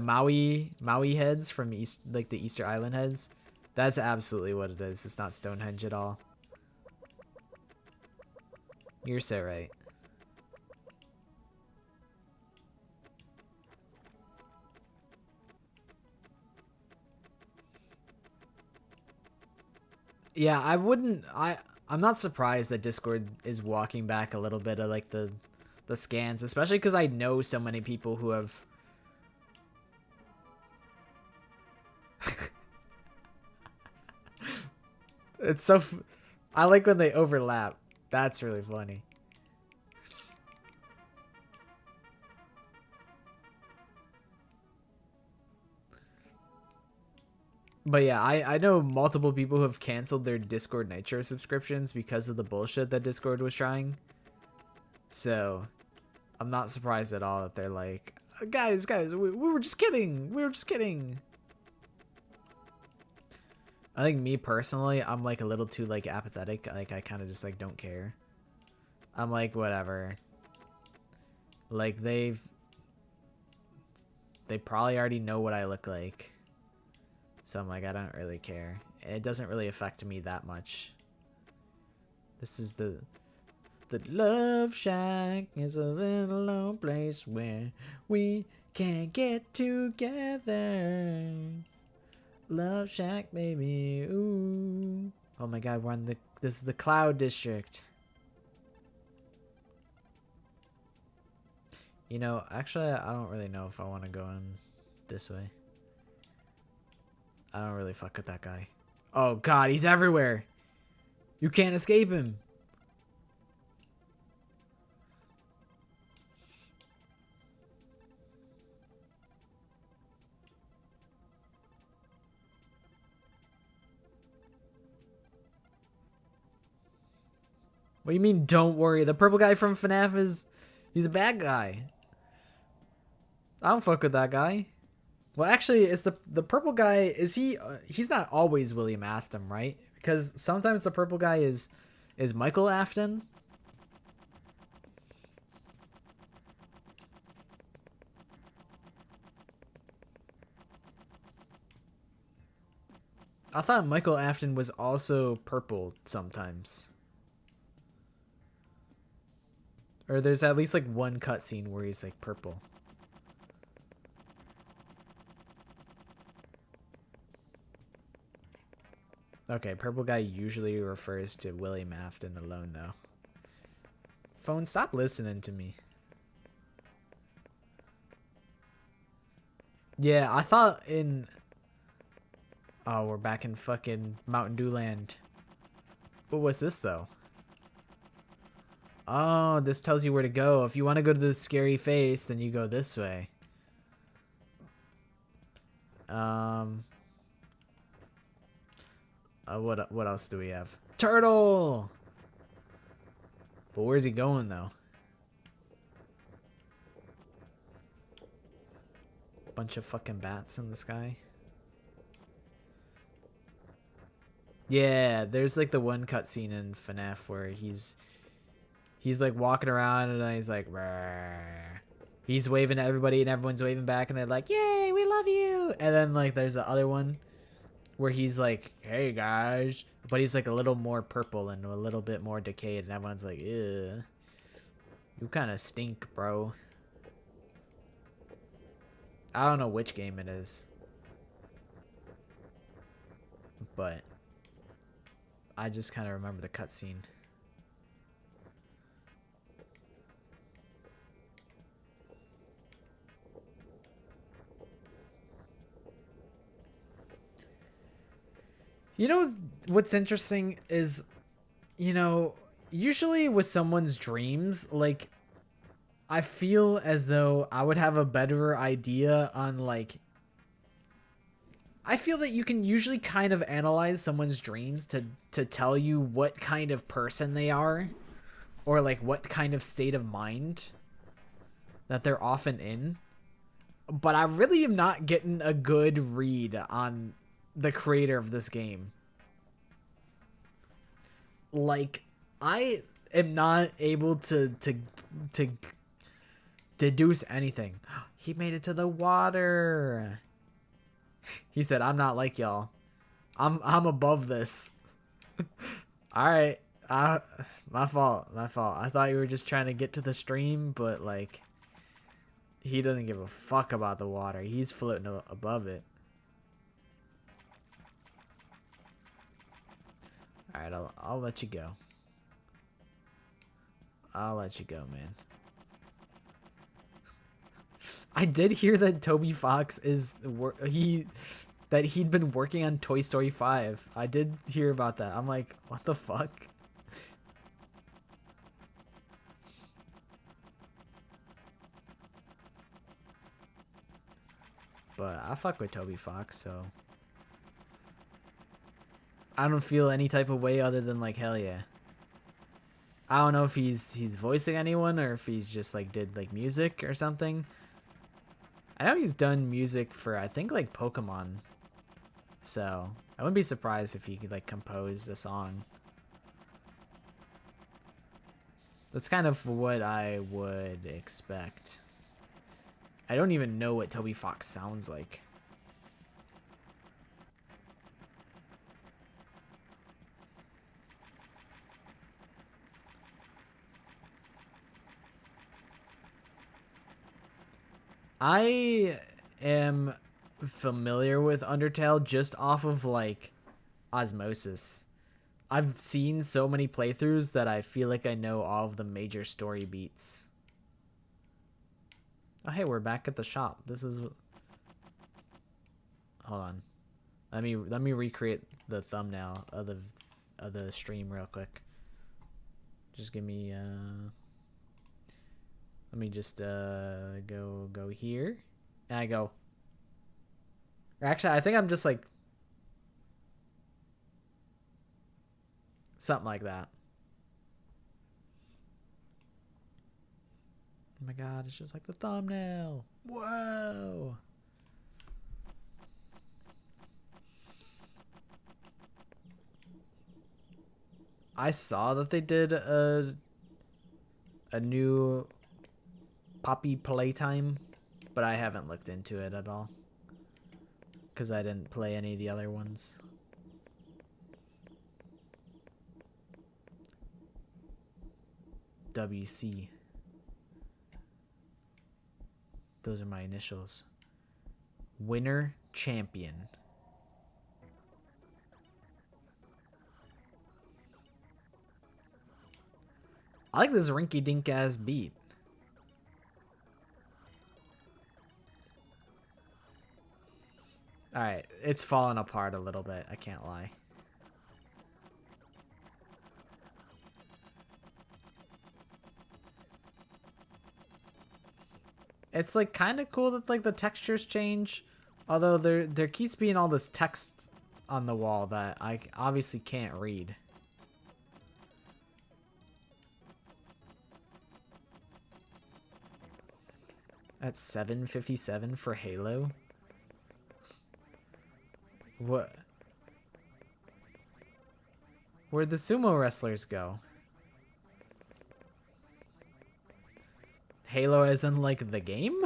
Maui heads from East, like the Easter Island heads. That's absolutely what it is. It's not Stonehenge at all. You're so right. Yeah, I'm not surprised that Discord is walking back a little bit of like the scans, especially because I know so many people who have it's so I like when they overlap. That's really funny. But yeah, I know multiple people who have canceled their Discord Nitro subscriptions because of the bullshit that Discord was trying. So, I'm not surprised at all that they're like, guys, we were just kidding. We were just kidding. I think me personally, I'm like a little too like apathetic. Like I kind of just like don't care. I'm like whatever. Like they probably already know what I look like. So I'm like, I don't really care. It doesn't really affect me that much. This is the Love Shack is a little lone place where we can get together. Love Shack, baby. Ooh. Oh my god, this is the Cloud District. You know, actually, I don't really know if I want to go in this way. I don't really fuck with that guy. Oh, God, he's everywhere. You can't escape him. What do you mean, don't worry? The purple guy from FNAF is... He's a bad guy. I don't fuck with that guy. Well, actually, is the purple guy... Is he... he's not always William Afton, right? Because sometimes the purple guy is Michael Afton. I thought Michael Afton was also purple sometimes. Or there's at least like one cutscene where he's like purple. Okay, purple guy usually refers to William Afton alone though. Phone, stop listening to me. Yeah, I thought in... Oh, we're back in fucking Mountain Dew Land. But what's this though? Oh, this tells you where to go. If you want to go to the scary face, then you go this way. What else do we have? Turtle! But where's he going though? Bunch of fucking bats in the sky. Yeah, there's like the one cutscene in FNAF where he's like walking around and then he's like, "Rrr." He's waving at everybody and everyone's waving back and they're like, "Yay, we love you!" And then like there's the other one where he's like, "Hey guys," but he's like a little more purple and a little bit more decayed and everyone's like, "Ew, you kind of stink, bro." I don't know which game it is, but I just kind of remember the cutscene. You know what's interesting is, you know, usually with someone's dreams, like, I feel as though I would have a better idea on, like, I feel that you can usually kind of analyze someone's dreams to tell you what kind of person they are, or, like, what kind of state of mind that they're often in. But I really am not getting a good read on the creator of this game. Like, I am not able to deduce anything. He made it to the water. He said, "I'm not like y'all. I'm above this." All right. My fault. I thought you were just trying to get to the stream, but like, he doesn't give a fuck about the water. He's floating above it. All right, I'll let you go. I'll let you go, man. I did hear that Toby Fox that he'd been working on Toy Story 5. I did hear about that. I'm like, what the fuck? But I fuck with Toby Fox, so I don't feel any type of way other than like, hell yeah. I don't know if he's voicing anyone or if he's just like did like music or something. I know he's done music for, I think, like Pokemon. So I wouldn't be surprised if he could like compose a song. That's kind of what I would expect. I don't even know what Toby Fox sounds like. I am familiar with Undertale just off of like osmosis. I've seen so many playthroughs that I feel like I know all of the major story beats. Oh, hey, we're back at the shop. This is... Hold on. Let me recreate the thumbnail of the stream real quick. Just give me let me just go here. And I go. Actually, I think I'm just like something like that. Oh my god, it's just like the thumbnail. Whoa. I saw that they did a new Poppy playtime, but I haven't looked into it at all because I didn't play any of the other ones. WC. Those are my initials. Winner champion. I like this rinky-dink ass beat. Alright, it's falling apart a little bit, I can't lie. It's like kind of cool that like the textures change, although there keeps being all this text on the wall that I obviously can't read. At 757 for Halo? What? Where'd the sumo wrestlers go? Halo as in like the game?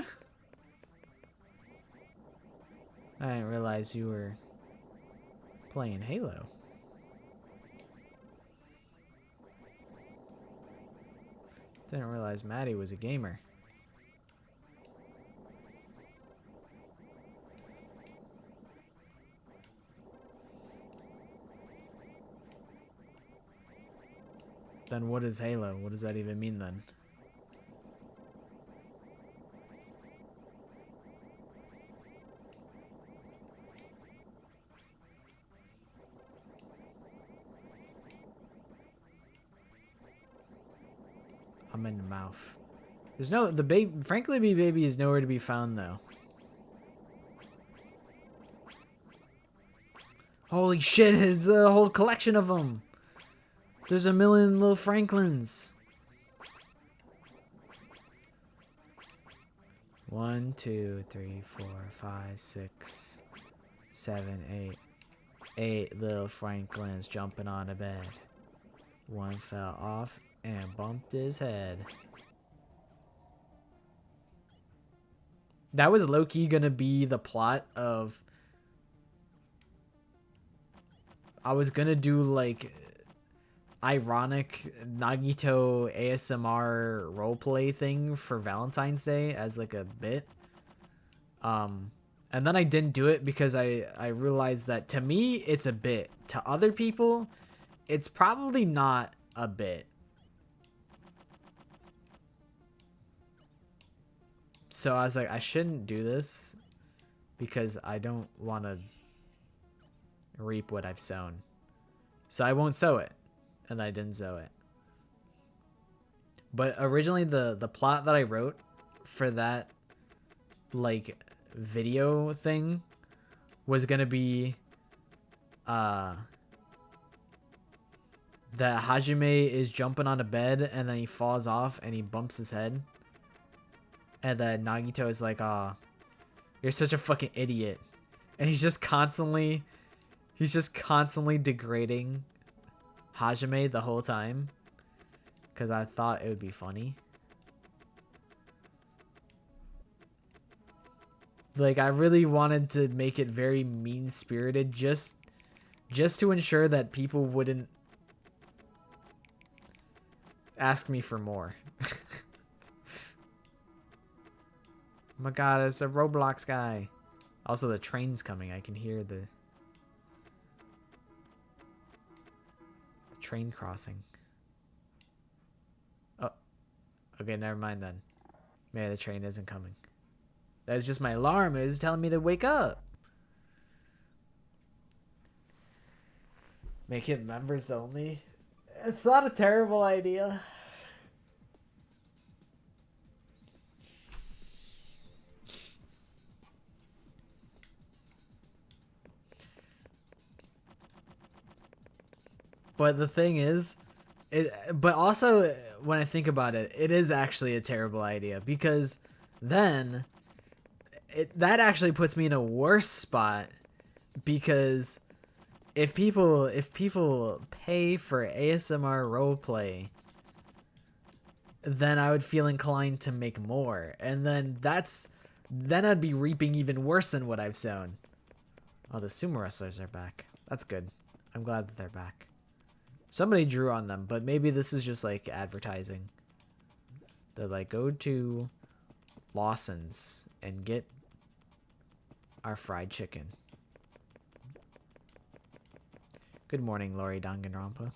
I didn't realize you were playing Halo. Didn't realize Maddie was a gamer. Then what is Halo? What does that even mean then? I'm in the mouth. There's no the baby. Frankly, baby is nowhere to be found though. Holy shit! It's a whole collection of them. There's a million little Franklins. 1, 2, 3, 4, 5, 6, 7, 8. 8 little Franklins jumping on a bed. One fell off and bumped his head. That was low-key gonna be the plot of... I was gonna do like ironic Nagito ASMR roleplay thing for Valentine's Day as like a bit. And then I didn't do it because I realized that to me it's a bit. To other people, it's probably not a bit. So I was like, I shouldn't do this because I don't want to reap what I've sown. So I won't sow it. And I didn't sow it. But originally the plot that I wrote for that like video thing was gonna be that Hajime is jumping on a bed and then he falls off and he bumps his head. And then Nagito is like, "Ah, you're such a fucking idiot." And he's just constantly degrading Hajime the whole time because I thought it would be funny. Like, I really wanted to make it very mean-spirited just to ensure that people wouldn't ask me for more. Oh my god, it's a Roblox guy. Also, the train's coming. I can hear the train crossing. Oh, okay, never mind then. Maybe the train isn't coming. That's just my alarm. It was telling me to wake up. Make it members only. It's not a terrible idea. But the thing is, but also when I think about it, it is actually a terrible idea because then that actually puts me in a worse spot because if people pay for ASMR roleplay, then I would feel inclined to make more, and then I'd be reaping even worse than what I've sown. Oh, the sumo wrestlers are back. That's good. I'm glad that they're back. Somebody drew on them, but maybe this is just like advertising. They're like, go to Lawson's and get our fried chicken. Good morning, Lori Danganronpa.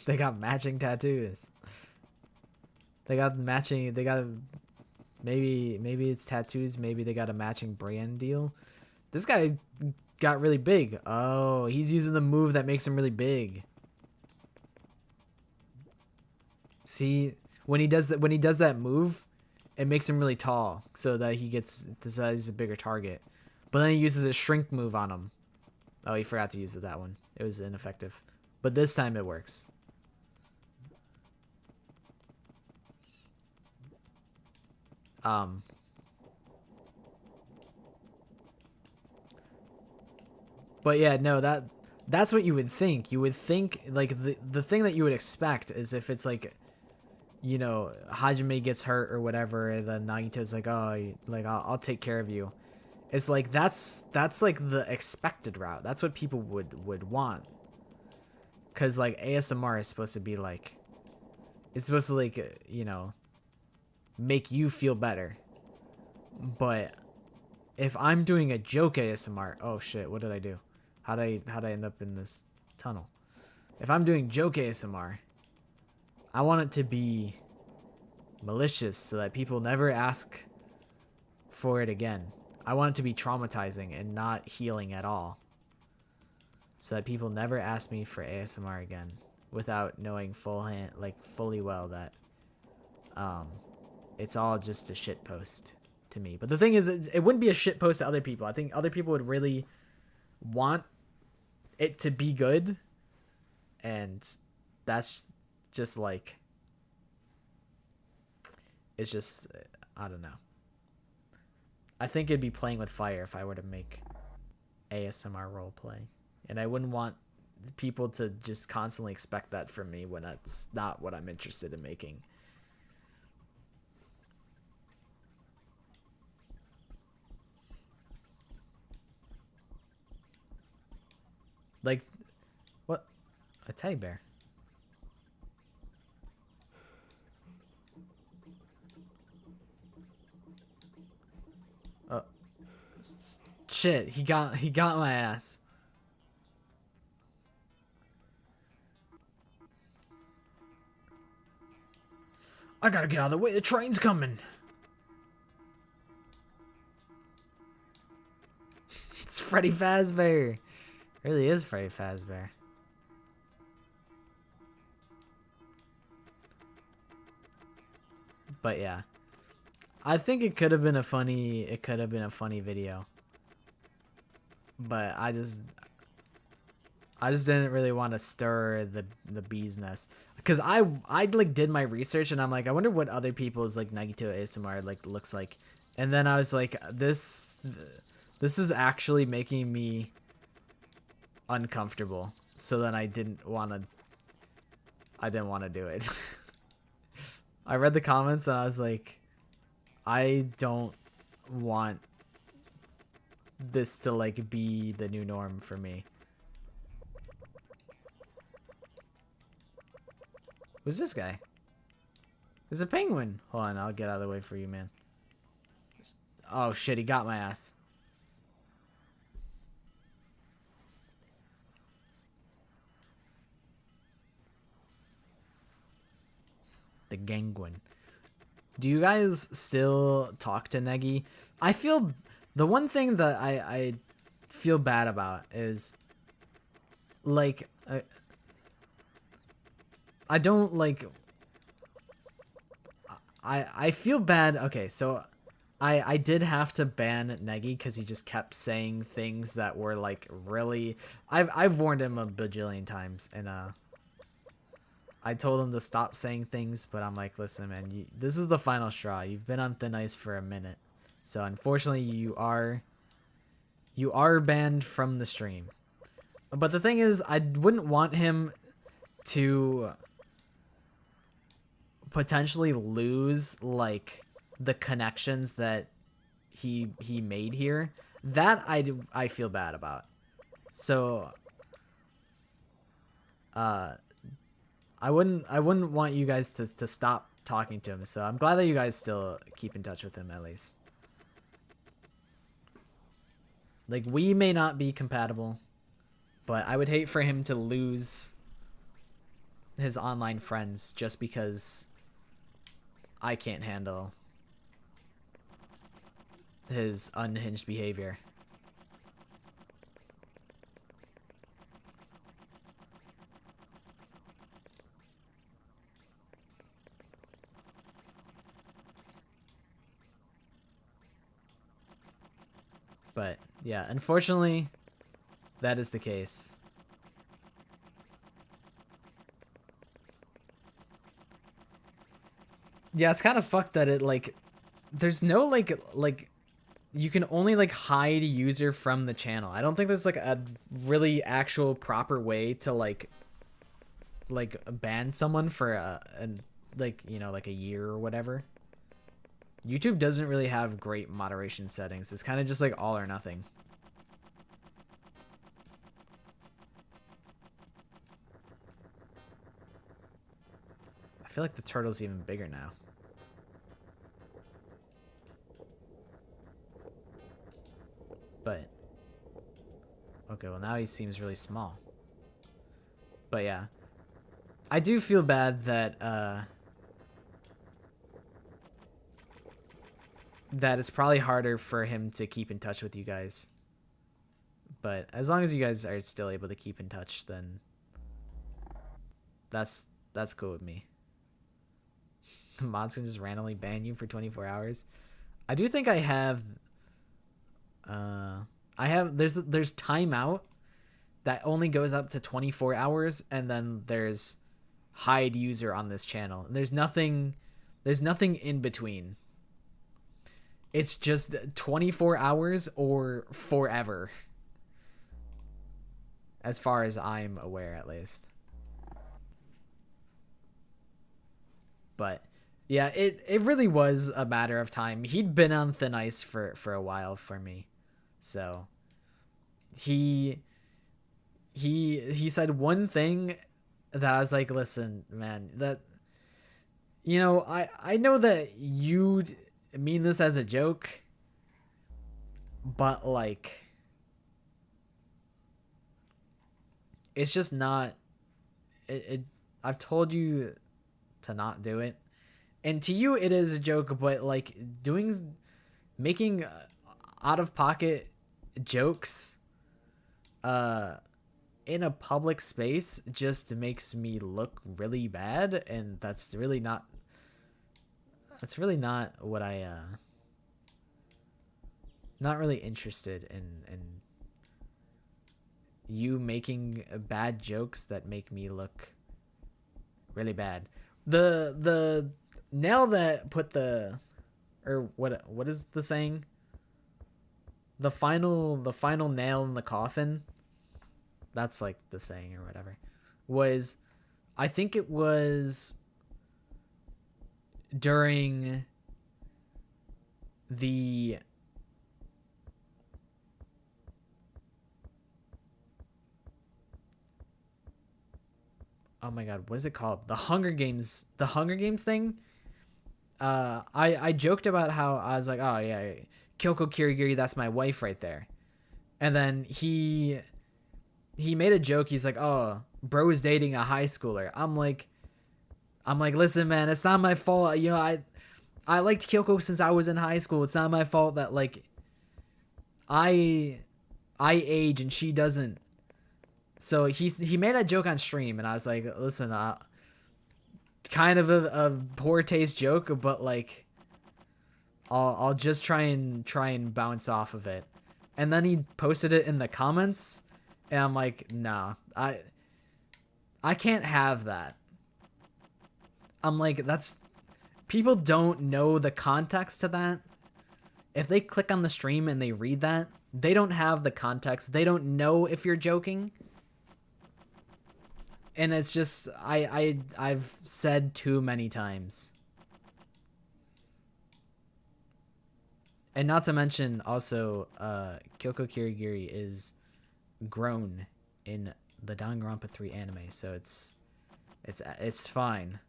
They got matching tattoos. They got maybe it's tattoos, maybe they got a matching brand deal. This guy got really big. Oh, he's using the move that makes him really big. See, when he does that move, it makes him really tall so that he gets the size a bigger target. But then he uses a shrink move on him. Oh, he forgot to use that one. It was ineffective. But this time it works. But yeah, no, that's what you would think. You would think like the thing that you would expect is if it's like, you know, Hajime gets hurt or whatever, and then Nagito's like, oh, like I'll take care of you. It's like that's like the expected route. That's what people would want. Cause like ASMR is supposed to be like, it's supposed to like, you know, make you feel better. But if I'm doing a joke ASMR, oh shit, what did I do? How'd I end up in this tunnel? If I'm doing joke ASMR, I want it to be malicious so that people never ask for it again. I want it to be traumatizing and not healing at all. So that people never ask me for ASMR again without knowing fully well that it's all just a shit post to me. But the thing is, it wouldn't be a shit post to other people. I think other people would really want it to be good, and that's just like, it's just, I don't know. I think it'd be playing with fire if I were to make ASMR roleplay, and I wouldn't want people to just constantly expect that from me when that's not what I'm interested in making. Like, what? A teddy bear. Oh. Shit, he got my ass. I gotta get out of the way, the train's coming. It's Freddy Fazbear. It really is Freddy Fazbear. But yeah, I think it could have been a funny video. But I just didn't really want to stir the bee's nest, because I like did my research and I'm like, I wonder what other people's like Nagito ASMR like looks like, and then I was like, this is actually making me uncomfortable. So then I didn't want to do it. I read the comments and I was like, I don't want this to like be the new norm for me. Who's this guy? There's a penguin. Hold on, I'll get out of the way for you, man. Oh shit, he got my ass. The Gangwin. Do you guys still talk to Negi? I feel the one thing that I feel bad about is like I don't like I feel bad. Okay, so I did have to ban Negi because he just kept saying things that were like really. I've warned him a bajillion times, and I told him to stop saying things, but I'm like, listen, man, this is the final straw. You've been on thin ice for a minute, so unfortunately, you are banned from the stream. But the thing is, I wouldn't want him to potentially lose like the connections that he made here. That I feel bad about. So I wouldn't want you guys to stop talking to him. So I'm glad that you guys still keep in touch with him at least. Like, we may not be compatible, but I would hate for him to lose his online friends just because I can't handle his unhinged behavior. But yeah, unfortunately, that is the case. Yeah, it's kind of fucked that it like there's no like you can only like hide a user from the channel. I don't think there's like a really actual proper way to like ban someone for like, you know, like a year or whatever. YouTube doesn't really have great moderation settings. It's kind of just like all or nothing. I feel like the turtle's even bigger now. But okay, well now he seems really small. But yeah, I do feel bad that that it's probably harder for him to keep in touch with you guys. But as long as you guys are still able to keep in touch, then that's cool with me. The mods can just randomly ban you for 24 hours. I do think I have there's timeout that only goes up to 24 hours, and then there's hide user on this channel. And there's nothing in between. It's just 24 hours or forever. As far as I'm aware, at least. But yeah, it really was a matter of time. He'd been on thin ice for a while for me. So he said one thing that I was like, listen, man, that, you know, I know that you mean this as a joke, but like it's just not I've told you to not do it, and to you it is a joke, but like making out of pocket jokes in a public space just makes me look really bad, and that's really not what I not really interested in you making bad jokes that make me look really bad. The nail that put the, or what is the saying? The final nail in the coffin. That's like the saying or whatever. Was, I think it was during the oh my god, what is it called? The Hunger Games thing. I joked about how I was like, oh yeah, Kyoko Kirigiri, that's my wife right there. And then he made a joke. He's like, oh, bro is dating a high schooler. I'm like, I'm like, listen, man, it's not my fault. You know, I liked Kyoko since I was in high school. It's not my fault that like I I age and she doesn't. So he made that joke on stream, and I was like, listen, kind of a poor taste joke, but like I'll just try and bounce off of it. And then he posted it in the comments, and I'm like, nah, I can't have that. I'm like, that's people don't know the context to that. If they click on the stream and they read that, they don't have the context. They don't know if you're joking. And it's just I've said too many times. And not to mention also Kyoko Kirigiri is grown in the Danganronpa 3 anime, so it's fine.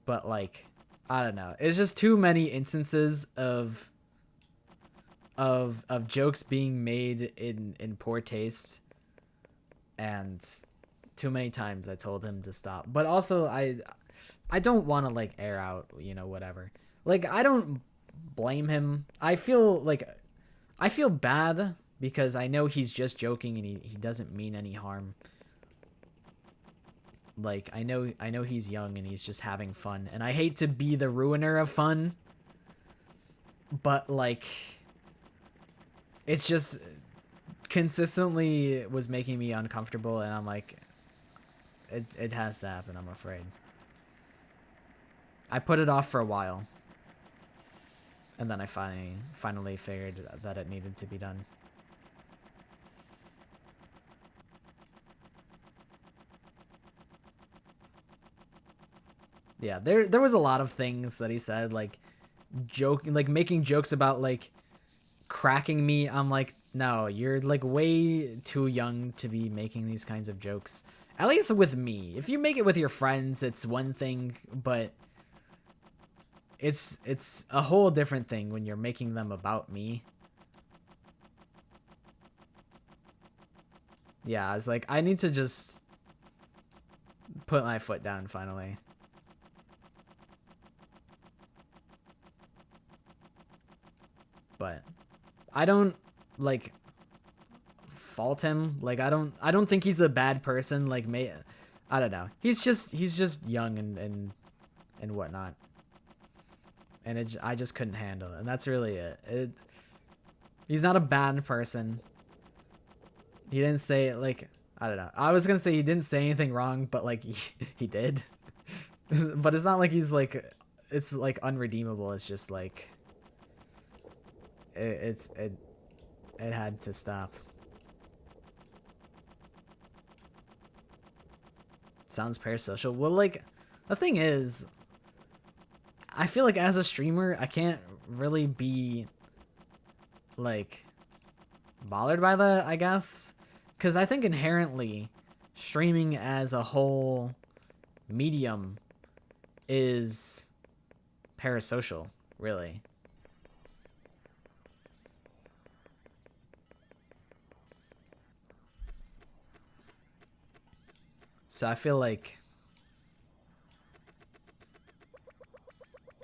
But like, I don't know. It's just too many instances of jokes being made in poor taste, and too many times I told him to stop. But also I don't want to like air out, you know, whatever. Like I don't blame him. I feel bad because I know he's just joking and he doesn't mean any harm. Like I know he's young and he's just having fun, and I hate to be the ruiner of fun, but like it's just consistently was making me uncomfortable, and I'm like, it has to happen, I'm afraid. I put it off for a while, and then I finally figured that it needed to be done. Yeah, there was a lot of things that he said, like joking, like making jokes about like cracking me. I'm like, no, you're like way too young to be making these kinds of jokes. At least with me. If you make it with your friends, it's one thing, but it's a whole different thing when you're making them about me. Yeah, I was like, I need to just put my foot down finally. But I don't like fault him. Like I don't think he's a bad person. Like I don't know. He's just young and whatnot. And I just couldn't handle it. And that's really it. He's not a bad person. He didn't say like, I don't know. I was gonna say he didn't say anything wrong, but like he did. But it's not like he's like, it's like unredeemable. It's just like it had to stop. Sounds parasocial. Well, like the thing is, I feel like as a streamer, I can't really be like bothered by that, I guess, because I think inherently streaming as a whole medium is parasocial, really. So I feel like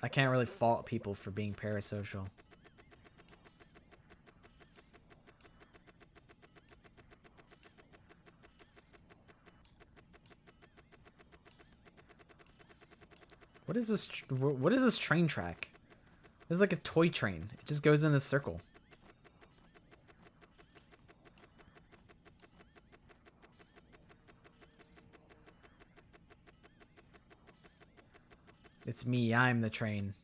I can't really fault people for being parasocial. What is this? What is this train track? This is like a toy train. It just goes in a circle. It's me. I'm the train.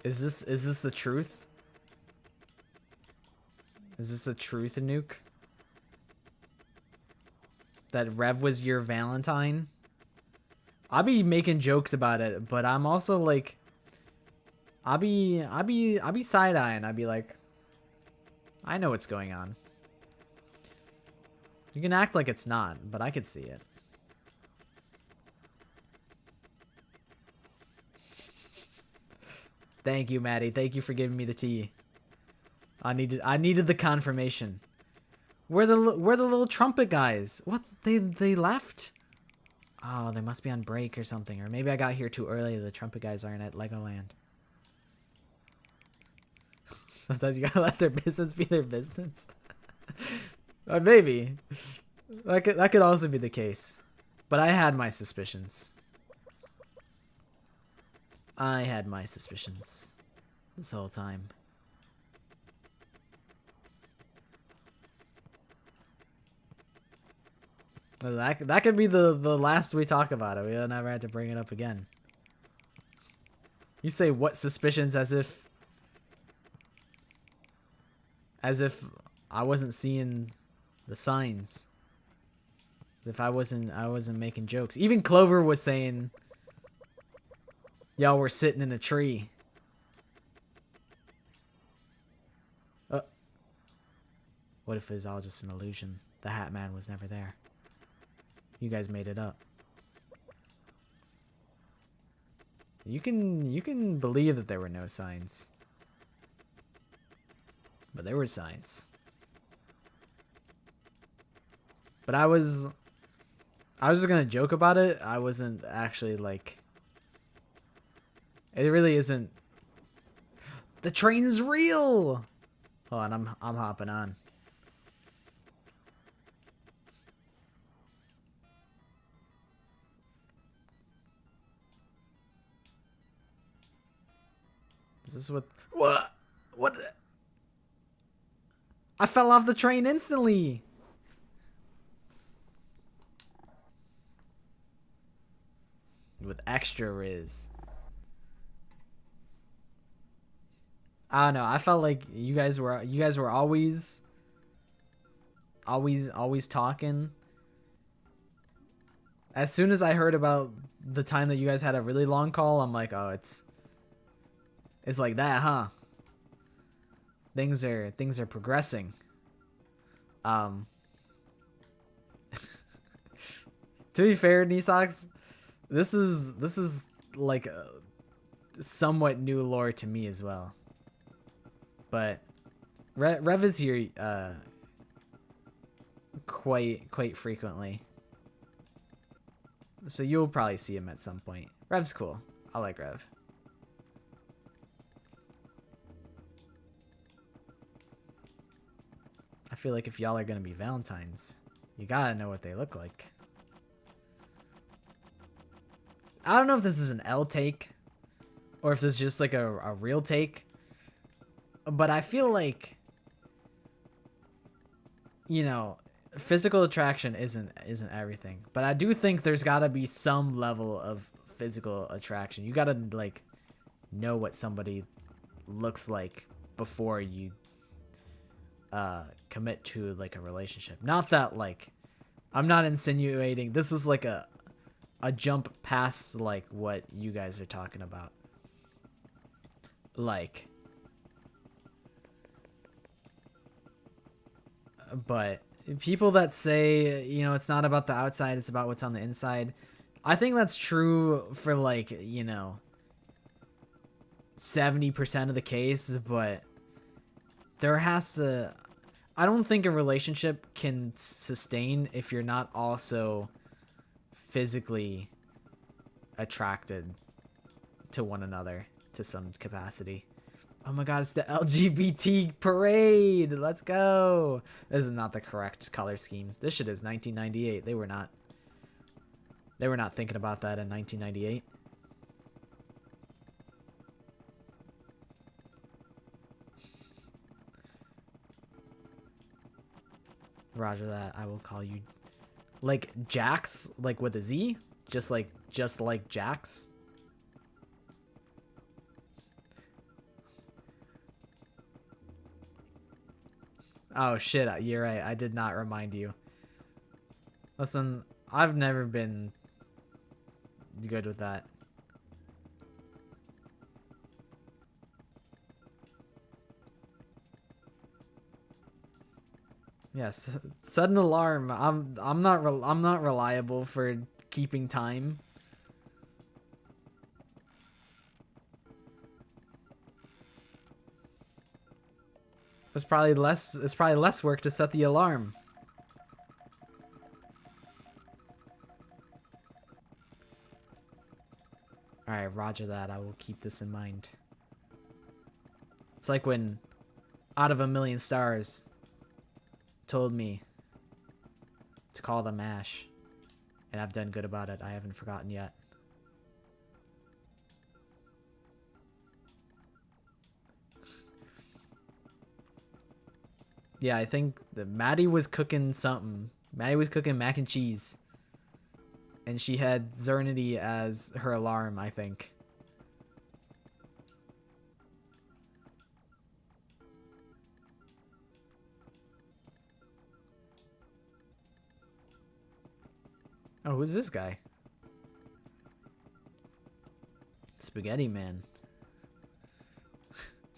Is this the truth? Is this the truth, Nuke? That Rev was your Valentine? I'll be making jokes about it, but I'm also like, I'll be side-eyeing. I'll be like, I know what's going on. You can act like it's not, but I could see it. Thank you, Maddie. Thank you for giving me the tea. I needed the confirmation. Where the little trumpet guys? What? They left? Oh, they must be on break or something. Or maybe I got here too early. The trumpet guys aren't at Legoland. Sometimes you gotta let their business be their business. Maybe. That could also be the case. But I had my suspicions. I had my suspicions this whole time. That could be the last we talk about it. We'll never have to bring it up again. You say what suspicions as if I wasn't seeing the signs. As if I wasn't making jokes. Even Clover was saying y'all were sitting in a tree. What if it's all just an illusion? The Hat Man was never there. You guys made it up. You can believe that there were no signs. But there were signs. But I was just gonna joke about it. I wasn't actually like... It really isn't... The train's real! Hold on, I'm hopping on. Is this what... What? I fell off the train instantly! With extra riz. I don't know. I felt like you guys were always talking. As soon as I heard about the time that you guys had a really long call, I'm like, oh, it's like that, huh? Things are progressing. To be fair, Nisox, this is like a somewhat new lore to me as well. But Rev is here quite frequently, so you'll probably see him at some point. Rev's cool. I like Rev. I feel like if y'all are gonna be Valentines, you gotta know what they look like. I don't know if this is an L take or if this is just like a real take. But I feel like, you know, physical attraction isn't everything. But I do think there's got to be some level of physical attraction. You got to like know what somebody looks like before you commit to like a relationship. Not that like I'm not insinuating this is like a jump past like what you guys are talking about. Like, but people that say, you know, it's not about the outside, it's about what's on the inside. I think that's true for like, you know, 70% of the case, but there has to... I don't think a relationship can sustain if you're not also physically attracted to one another to some capacity. Oh my god, it's the LGBT parade! Let's go! This is not the correct color scheme. This shit is 1998. They were not thinking about that in 1998. Roger that. I will call you like Jax, like with a Z, just like Jax. Oh shit, you're right. I did not remind you. Listen, I've never been good with that. Yes, sudden alarm. I'm not reliable for keeping time. It's probably less work to set the alarm. Alright, roger that. I will keep this in mind. It's like when Out of a Million Stars told me to call them Ash. And I've done good about it. I haven't forgotten yet. Yeah, I think that Maddie was cooking something. Maddie was cooking mac and cheese. And she had Zernity as her alarm, I think. Oh, who's this guy? Spaghetti Man.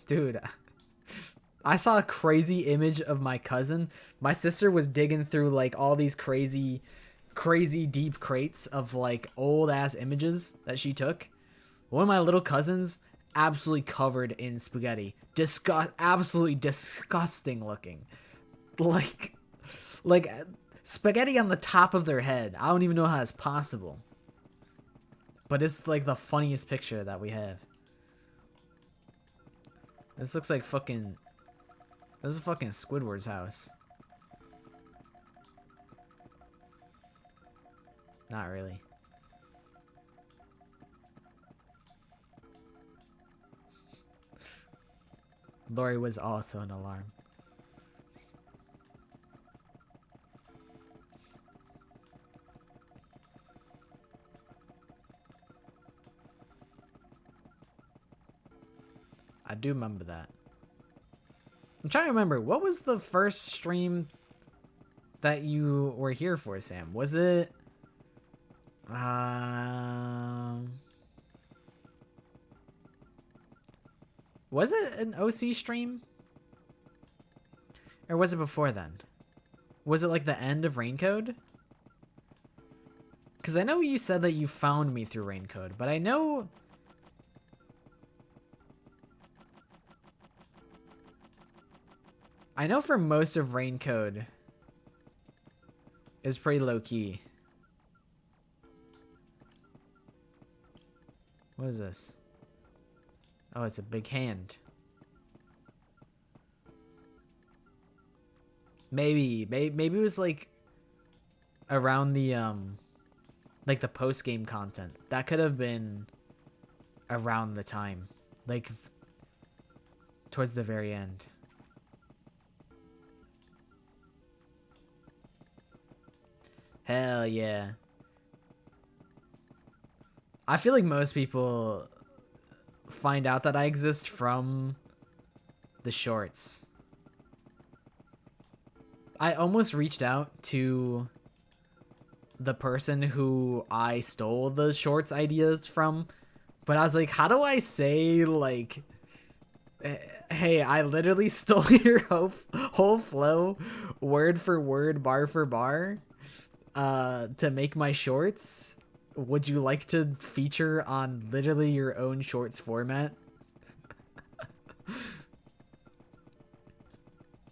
Dude, I saw a crazy image of my cousin. My sister was digging through like all these crazy deep crates of like old ass images that she took. One of my little cousins absolutely covered in spaghetti. Absolutely disgusting looking. Like spaghetti on the top of their head. I don't even know how that's possible. But it's like the funniest picture that we have. This looks like fucking... This is fucking Squidward's house. Not really. Lori was also an alarm. I do remember that. I'm trying to remember, what was the first stream that you were here for, Sam? Was it... was it an OC stream? Or was it before then? Was it like the end of Raincode? Because I know you said that you found me through Raincode, but I know... I know for most of Raincode is pretty low-key. What is this? Oh, it's a big hand. Maybe it was like around the like the post-game content. That could have been around the time, like towards the very end. Hell yeah. I feel like most people find out that I exist from the shorts. I almost reached out to the person who I stole the shorts ideas from, but I was like, how do I say, like, hey, I literally stole your whole flow, word for word, bar for bar, to make my shorts? Would you like to feature on literally your own shorts format?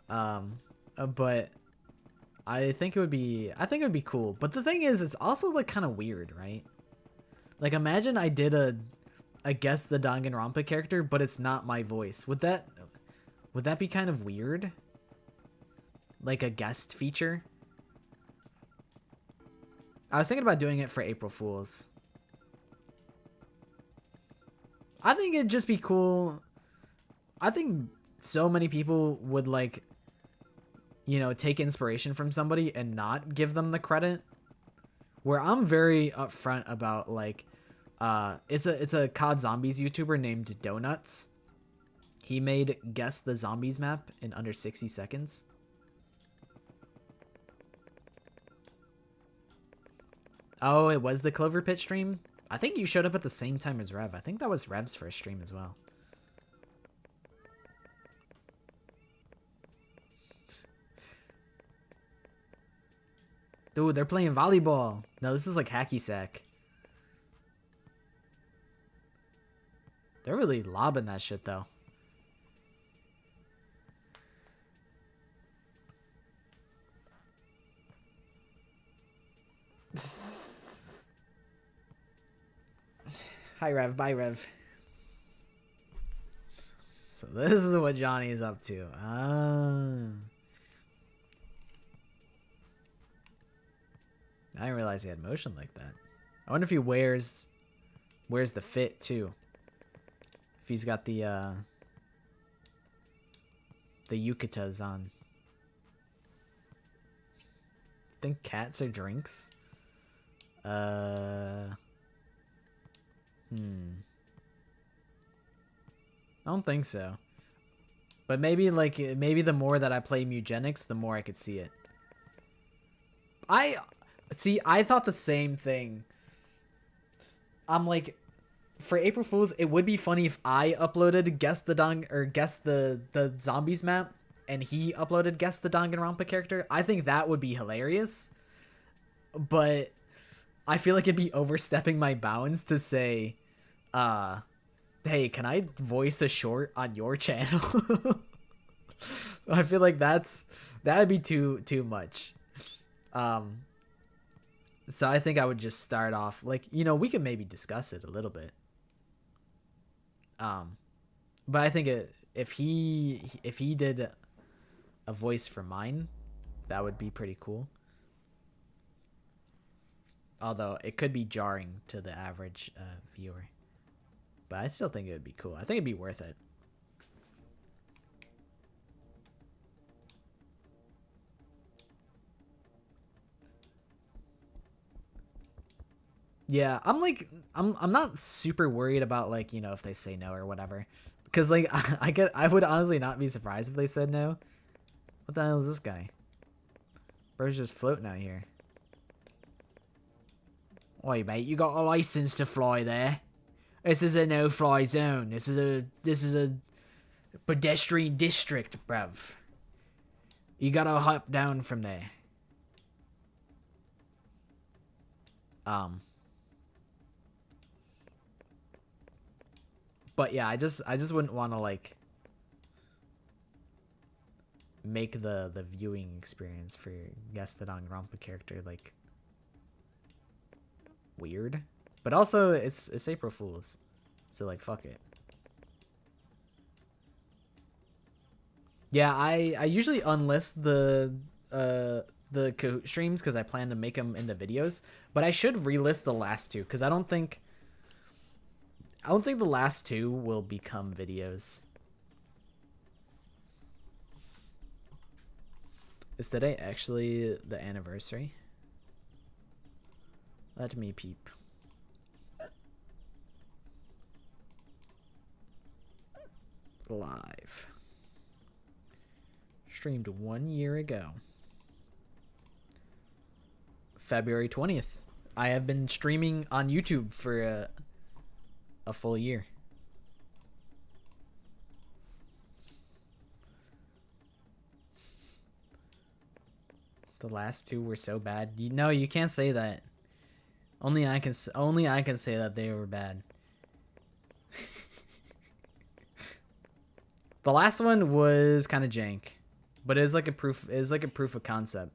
But I think it would be cool. But the thing is, it's also like kind of weird, right? Like, imagine I did a guess the Danganronpa character, but it's not my voice. Would that be kind of weird? Like a guest feature? I was thinking about doing it for April Fools. I think it'd just be cool. I think so many people would, like, you know, take inspiration from somebody and not give them the credit. Where I'm very upfront about, like, it's a COD Zombies YouTuber named Donuts. He made Guess the Zombies map in under 60 seconds. Oh, it was the Clover Pit stream? I think you showed up at the same time as Rev. I think that was Rev's first stream as well. Dude, they're playing volleyball. No, this is like hacky sack. They're really lobbing that shit, though. Hi, Rev. Bye, Rev. So this is what Johnny is up to. I didn't realize he had motion like that. I wonder if he wears the fit too. If he's got the yukatas on. Think cats are drinks? I don't think so. But maybe the more that I play Mugenics, the more I could see it. I thought the same thing. I'm like, for April Fools, it would be funny if I uploaded Guess the Zombies map and he uploaded Guess the Danganronpa character. I think that would be hilarious. But I feel like it'd be overstepping my bounds to say, hey, can I voice a short on your channel? I feel like that'd be too much. So I think I would just start off we could maybe discuss it a little bit. But I think if he did a voice for mine, that would be pretty cool. Although it could be jarring to the average viewer. But I still think it would be cool. I think it'd be worth it. Yeah, I'm not super worried about if they say no or whatever. Cuz I would honestly not be surprised if they said no. What the hell is this guy? Bro's just floating out here. Oi, mate, you got a license to fly there? This is a no-fly zone. This is a pedestrian district, bruv. You gotta hop down from there. But yeah, I just wouldn't want to make the viewing experience for Guess the Danganronpa character weird. But also it's April Fools. So fuck it. Yeah, I usually unlist the Kahoot streams because I plan to make them into videos, but I should relist the last two because I don't think the last two will become videos. Is today actually the anniversary? Let me peep. Live. Streamed 1 year ago. February 20th. I have been streaming on YouTube for a full year. The last two were so bad. No, you can't say that. Only I can say that they were bad. The last one was kind of jank, but it was like a proof of concept.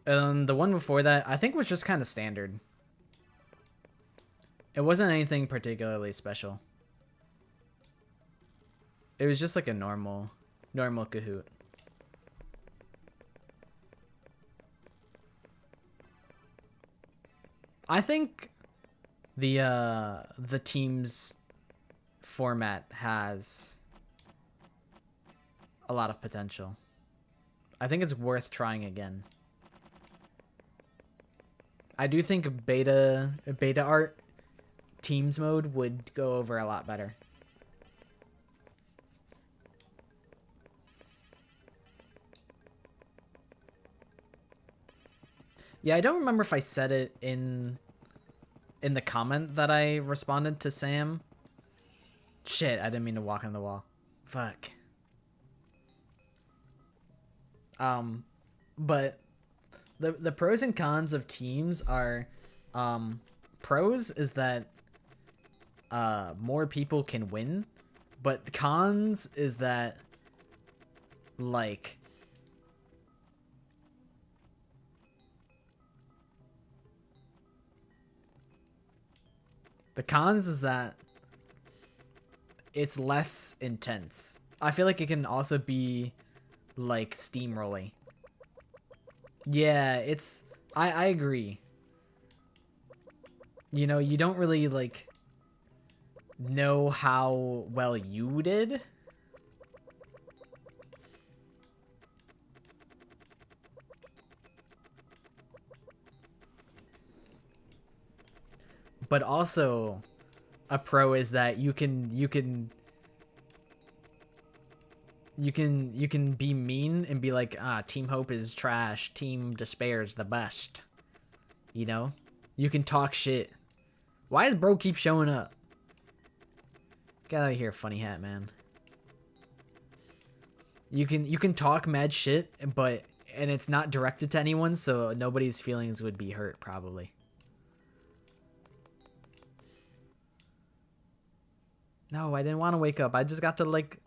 The one before that, I think, was just kind of standard. It wasn't anything particularly special. It was just like a normal Kahoot. I think the teams format has a lot of potential. I think it's worth trying again. I do think beta art teams mode would go over a lot better. Yeah, I don't remember if I said it in the comment that I responded to Sam. Shit, I didn't mean to walk on the wall. Fuck. But the pros and cons of teams are, pros is that more people can win, but cons is that The cons is that it's less intense. I feel like it can also be like steamrolling. Yeah, it's I agree. You know, you don't really like know how well you did. But also a pro is that you can be mean and be like, ah, Team Hope is trash, Team Despair is the best. You know? You can talk shit. Why does bro keep showing up? Get out of here, funny hat man. You can talk mad shit, and it's not directed to anyone, so nobody's feelings would be hurt probably. No, I didn't want to wake up. I just got to like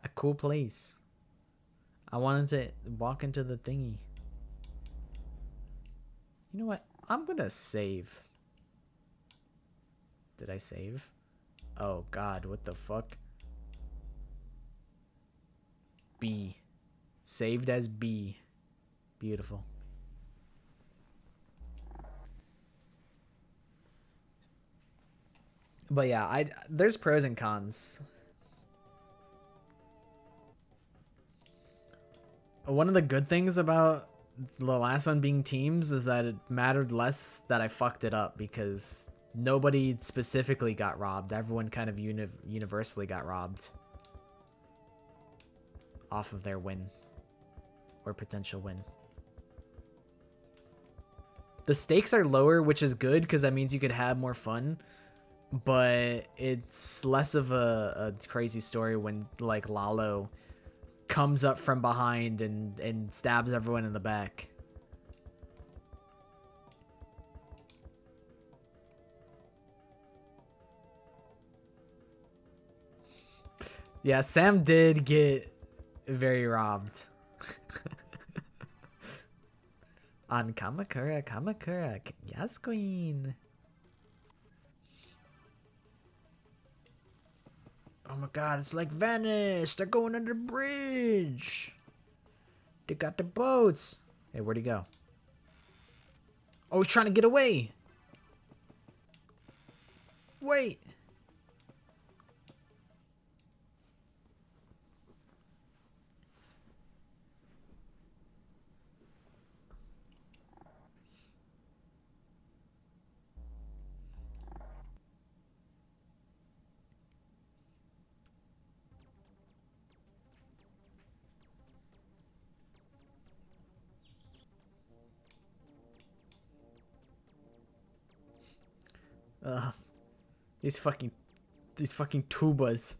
a cool place. I wanted to walk into the thingy. You know what? I'm gonna save. Did I save? Oh god, what the fuck? B. Saved as B. Beautiful. But yeah, there's pros and cons. One of the good things about the last one being teams is that it mattered less that I fucked it up, because nobody specifically got robbed. Everyone kind of universally got robbed off of their win or potential win. The stakes are lower, which is good because that means you could have more fun, but it's less of a crazy story when like Lalo comes up from behind and stabs everyone in the back. Yeah, Sam did get very robbed. On Kamakura, yes, queen. Oh my god, it's like Venice. They're going under the bridge. They got the boats. Hey, where'd he go? Oh, he's trying to get away. Wait. Ugh. These fucking tubas.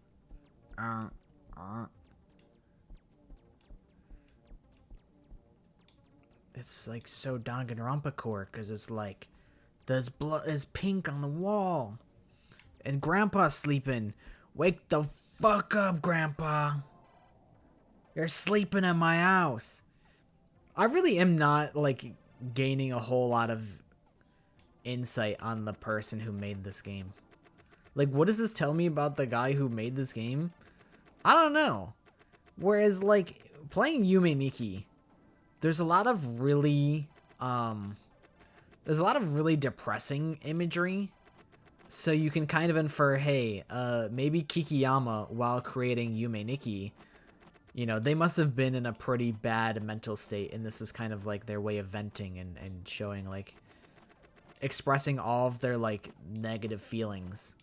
It's like so Danganronpa core because it's like there's blood is pink on the wall. And Grandpa's sleeping. Wake the fuck up, Grandpa. You're sleeping in my house. I really am not like gaining a whole lot of insight on the person who made this game. Like, what does this tell me about the guy who made this game? I don't know. Whereas, like, playing Yume Nikki, there's a lot of really depressing imagery. So you can kind of infer, hey, maybe Kikiyama, while creating Yume Nikki, you know, they must have been in a pretty bad mental state, and this is kind of like their way of venting and showing, like, expressing all of their, like, negative feelings.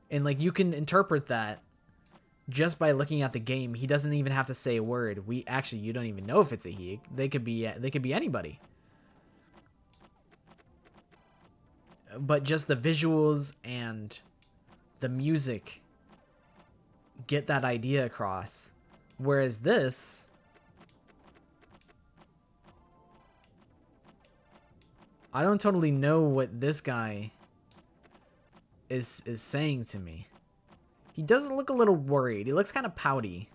And, like, you can interpret that just by looking at the game. He doesn't even have to say a word. You don't even know if it's a he. They could be anybody. But just the visuals and the music get that idea across. Whereas this, I don't totally know what this guy is saying to me. He doesn't look a little worried. He looks kind of pouty.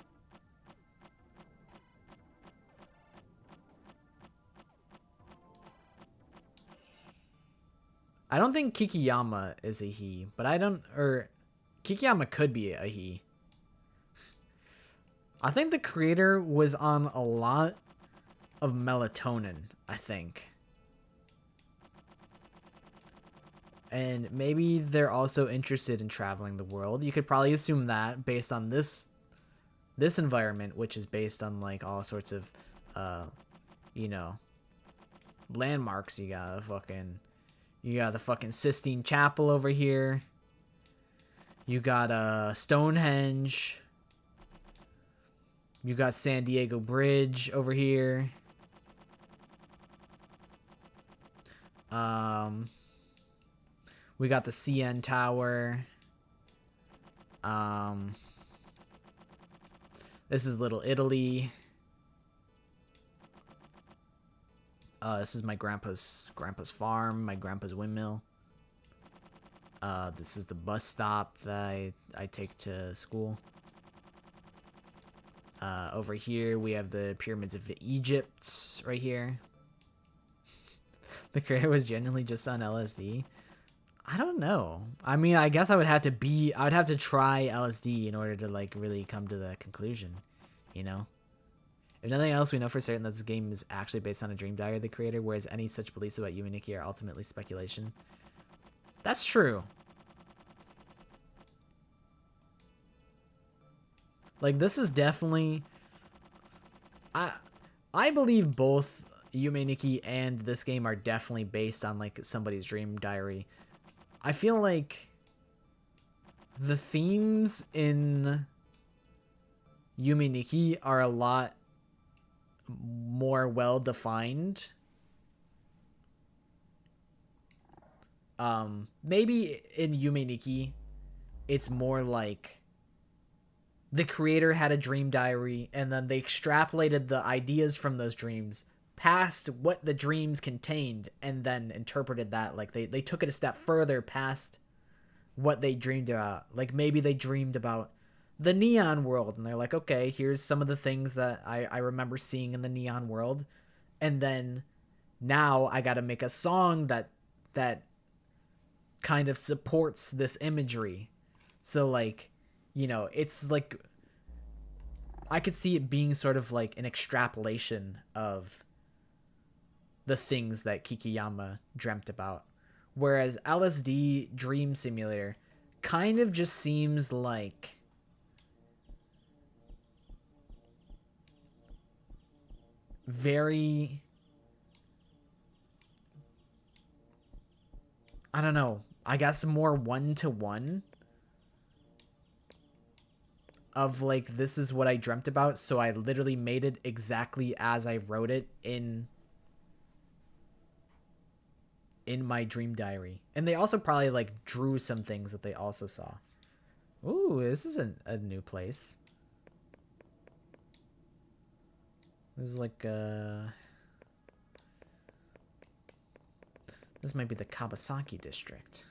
I don't think Kikiyama is a he, but I don't, or Kikiyama could be a he. I think the creator was on a lot of melatonin, I think. And maybe they're also interested in traveling the world. You could probably assume that based on this environment, which is based on like all sorts of you know, landmarks. You got the fucking Sistine Chapel over here. You got Stonehenge. You got San Diego Bridge over here. We got the CN Tower. This is Little Italy. This is my grandpa's farm, my grandpa's windmill. This is the bus stop that I take to school. Over here we have the pyramids of Egypt right here. The creator was genuinely just on LSD. I don't know. I mean, I guess I would have to try LSD in order to like really come to the conclusion, you know? If nothing else, we know for certain that this game is actually based on a dream diary of the creator, whereas any such beliefs about you and Nikki are ultimately speculation. That's true. Like, this is definitely... I believe both Yume Nikki and this game are definitely based on, like, somebody's dream diary. I feel like the themes in Yume Nikki are a lot more well-defined. Maybe in Yume Nikki, it's more like the creator had a dream diary and then they extrapolated the ideas from those dreams past what the dreams contained and then interpreted that. Like they took it a step further past what they dreamed about. Like maybe they dreamed about the neon world and they're like, okay, here's some of the things that I remember seeing in the neon world, and then now I gotta make a song that kind of supports this imagery. So like, you know, it's like I could see it being sort of like an extrapolation of the things that Kikiyama dreamt about, whereas LSD Dream Simulator kind of just seems like very, I don't know, I guess more one-to-one of like, this is what I dreamt about, so I literally made it exactly as I wrote it in my dream diary. And they also probably like drew some things that they also saw. Ooh, this is a new place. This is like this might be the Kawasaki district.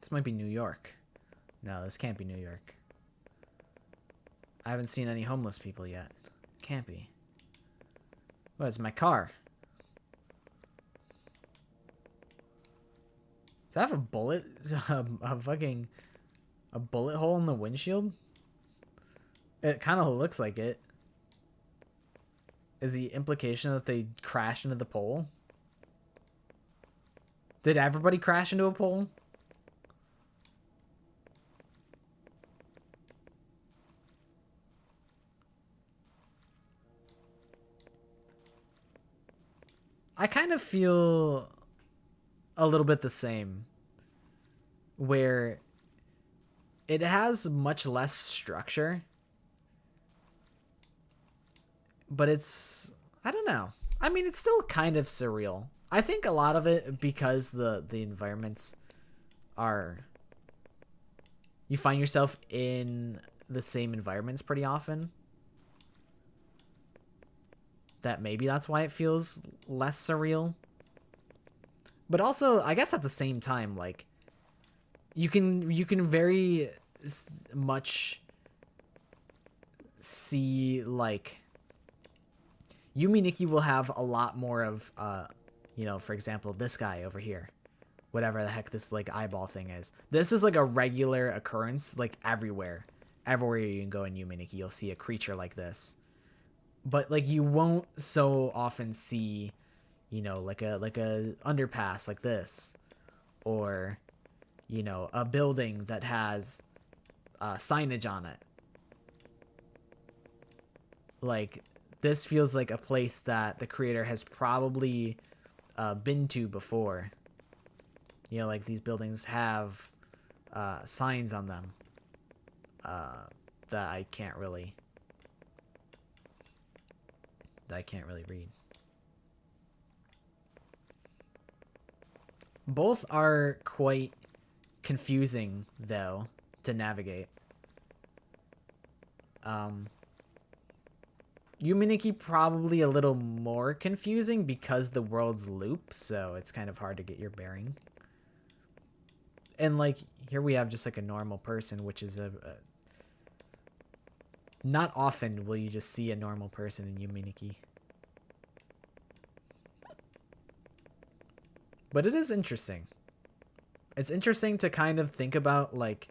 This might be New York. No, this can't be New York. I haven't seen any homeless people yet. Can't be. What, it's my car. Does that have a bullet? A bullet hole in the windshield? It kind of looks like it. Is the implication that they crashed into the pole? Did everybody crash into a pole? I kind of feel a little bit the same, where it has much less structure, but it's, I don't know. I mean, it's still kind of surreal. I think a lot of it because the environments are, you find yourself in the same environments pretty often, that maybe that's why it feels less surreal. But also, I guess at the same time, like, you can very much see like Yumi Nikki will have a lot more of you know, for example, this guy over here, whatever the heck this like eyeball thing is. This is like a regular occurrence, like everywhere you can go in Yumi Nikki, you'll see a creature like this. But like you won't so often see, you know, like a underpass like this, or you know, a building that has signage on it. Like, this feels like a place that the creator has probably been to before. You know, like these buildings have signs on them that I can't really read. Both are quite confusing, though, to navigate. Yumi Nikki probably a little more confusing because the world's loop, so it's kind of hard to get your bearing. And like here we have just like a normal person, which is a not often will you just see a normal person in Yumi Nikki. But it is interesting. It's interesting to kind of think about like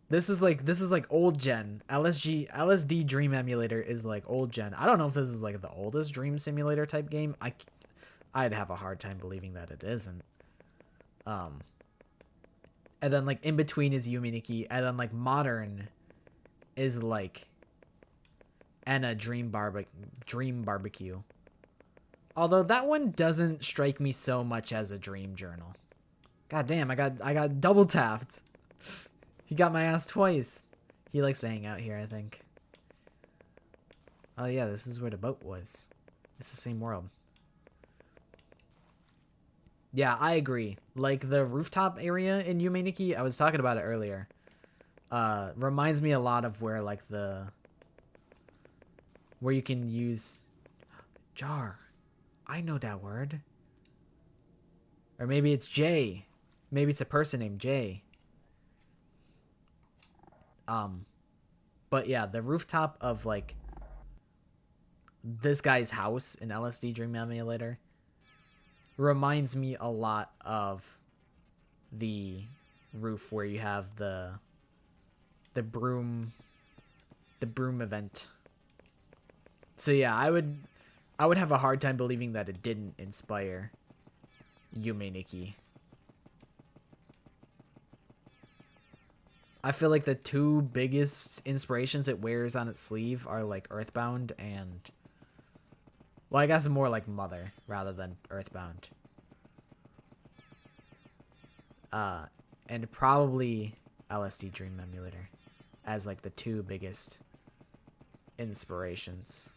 this is like old gen. LSD Dream Emulator is like old gen. I don't know if this is like the oldest Dream Simulator type game. I'd have a hard time believing that it isn't. And then like in between is Yumi Nikki, and then like modern is like Anna Dream Barbecue. Although that one doesn't strike me so much as a dream journal. God damn, I got double tapped. He got my ass twice. He likes to hang out here, I think. Oh yeah, this is where the boat was. It's the same world. Yeah, I agree. Like the rooftop area in Yumi Nikki, I was talking about it earlier. Reminds me a lot of where like where you can use jar. I know that word. Or maybe it's Jay. Maybe it's a person named Jay. But yeah, the rooftop of like this guy's house in LSD Dream Emulator reminds me a lot of the roof where you have the broom event. So yeah, I would have a hard time believing that it didn't inspire Yumi Nikki. I feel like the two biggest inspirations it wears on its sleeve are like Earthbound and, well, I guess more like Mother rather than Earthbound. And probably LSD Dream Emulator as like the two biggest inspirations.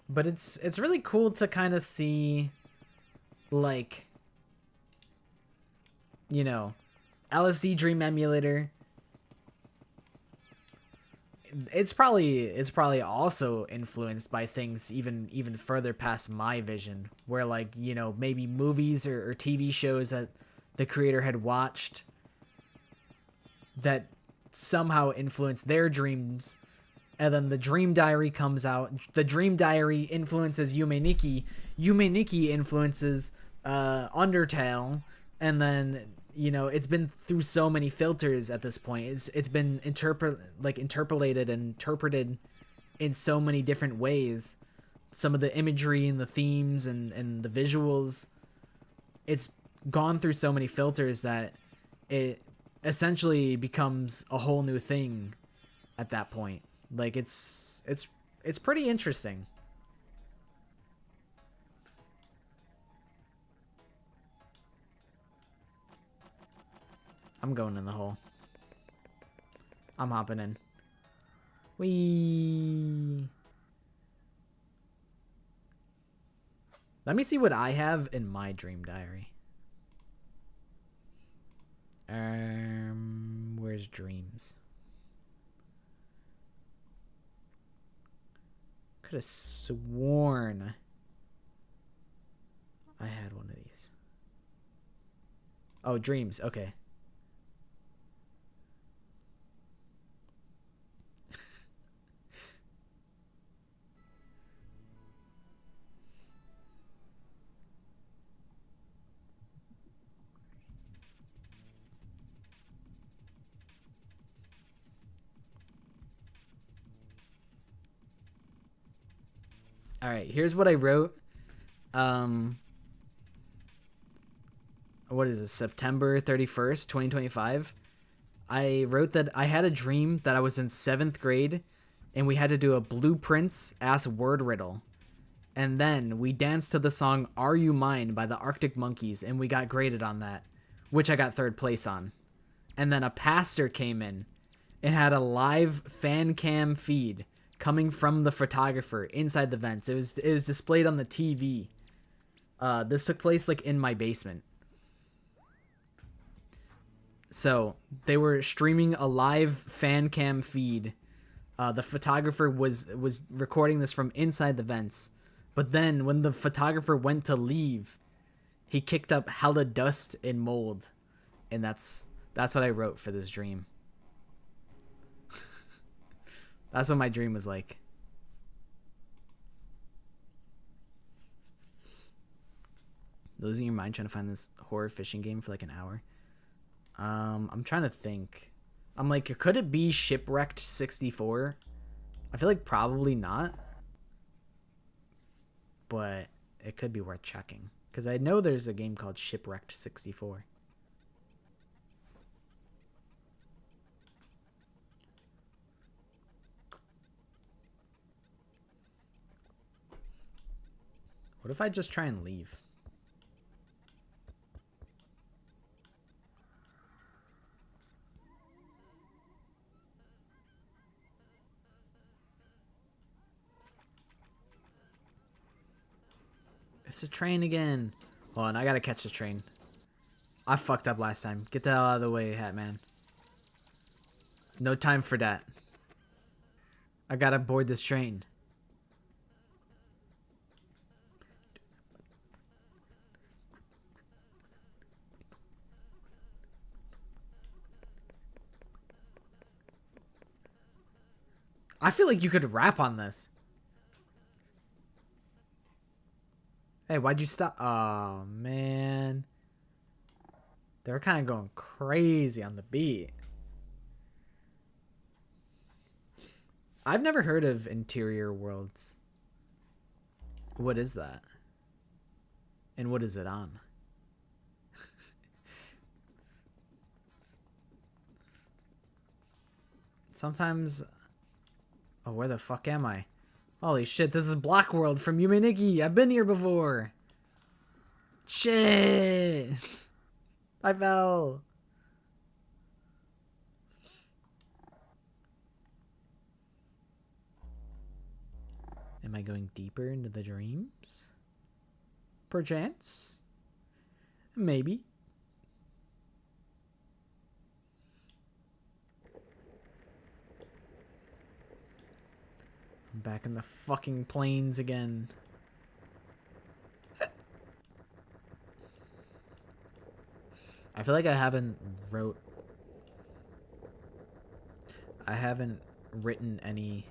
But it's really cool to kind of see, like, you know, LSD Dream Emulator. It's probably also influenced by things even further past my vision, where like, you know, maybe movies or TV shows that the creator had watched that somehow influenced their dreams. And then the Dream Diary comes out. The Dream Diary influences Yume Nikki. Yume Nikki influences Undertale. And then, you know, it's been through so many filters at this point. It's been interpolated and interpreted in so many different ways. Some of the imagery and the themes and the visuals. It's gone through so many filters that it essentially becomes a whole new thing at that point. Like it's pretty interesting. I'm going in the hole. I'm hopping in. Whee! Let me see what I have in my dream diary. Where's dreams? could have sworn I had one of these. Oh, dreams. Okay. All right, here's what I wrote. What is this? September 31st, 2025. I wrote that I had a dream that I was in 7th grade and we had to do a blueprints ass word riddle. And then we danced to the song Are You Mine by the Arctic Monkeys and we got graded on that, which I got 3rd place on. And then a pastor came in and had a live fan cam feed coming from the photographer inside the vents. It was displayed on the TV. This took place like in my basement. So they were streaming a live fan cam feed. The photographer was recording this from inside the vents. But then when the photographer went to leave, he kicked up hella dust and mold. And that's what I wrote for this dream. That's what my dream was like. Losing your mind trying to find this horror fishing game for like an hour. I'm trying to think. I'm like, could it be Shipwrecked 64? I feel like probably not. But it could be worth checking. Because I know there's a game called Shipwrecked 64. What if I just try and leave? It's a train again. Hold on, I gotta catch the train. I fucked up last time. Get the hell out of the way, Hatman. No time for that. I gotta board this train. I feel like you could rap on this. Hey, why'd you stop? Oh, man. They're kind of going crazy on the beat. I've never heard of Interior Worlds. What is that? And what is it on? Sometimes... Oh, where the fuck am I? Holy shit, this is Block World from Yume Nikki. I've been here before. Shit. I fell. Am I going deeper into the dreams? Perchance? Maybe. I'm back in the fucking plains again. I feel like I haven't written any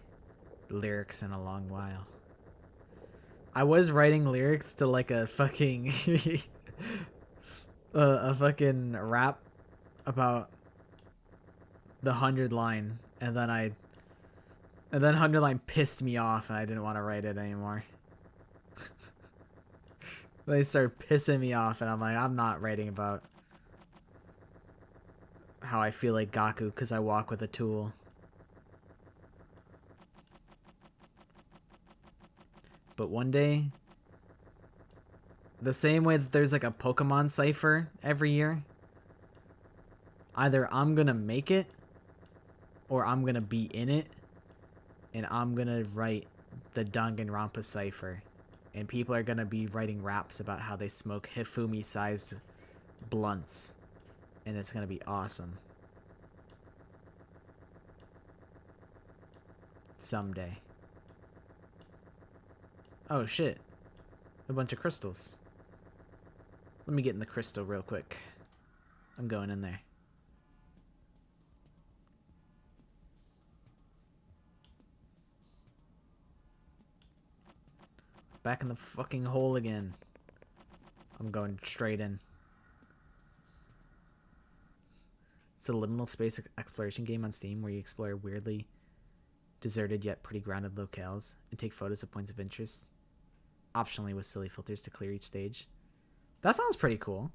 lyrics in a long while. I was writing lyrics to like a fucking a fucking rap about the 100 line, and then 100 line pissed me off and I didn't want to write it anymore. They started pissing me off and I'm like, I'm not writing about how I feel like Gaku because I walk with a tool. But one day, the same way that there's like a Pokemon cipher every year, either I'm gonna make it or I'm gonna be in it. And I'm gonna write the Danganronpa cipher. And people are gonna be writing raps about how they smoke Hifumi-sized blunts. And it's gonna be awesome. Someday. Oh shit. A bunch of crystals. Let me get in the crystal real quick. I'm going in there. Back in the fucking hole again. I'm going straight in. It's a liminal space exploration game on Steam where you explore weirdly deserted yet pretty grounded locales and take photos of points of interest, optionally with silly filters to clear each stage. That sounds pretty cool.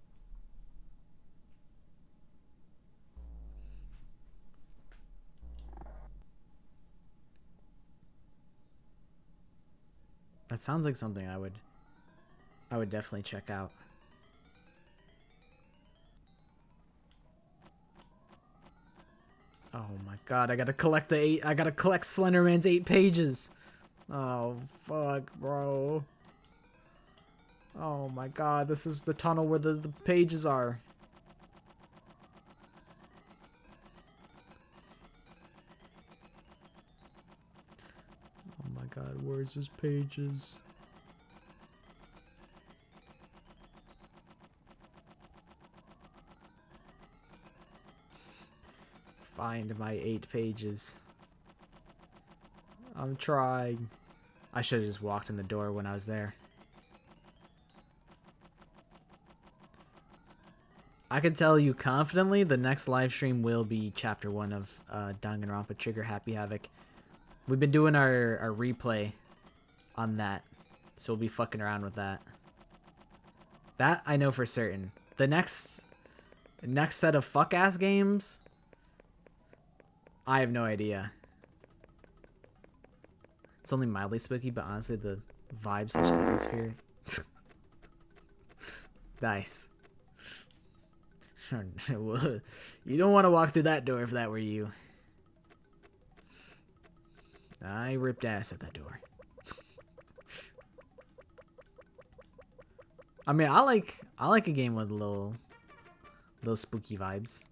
That sounds like something I would definitely check out. Oh my god, I gotta collect Slenderman's 8 pages. Oh fuck, bro. Oh my god, this is the tunnel where the pages are. Oh my god, where's his pages? Find my 8 pages. I'm trying. I should have just walked in the door when I was there. I can tell you confidently the next live stream will be chapter 1 of Danganronpa Trigger Happy Havoc. We've been doing our replay on that, so we'll be fucking around with that. That I know for certain. The next set of fuck-ass games, I have no idea. It's only mildly spooky, but honestly, the vibes such atmosphere. Nice. You don't want to walk through that door if that were you. I ripped ass at that door. I mean, I like a game with little spooky vibes.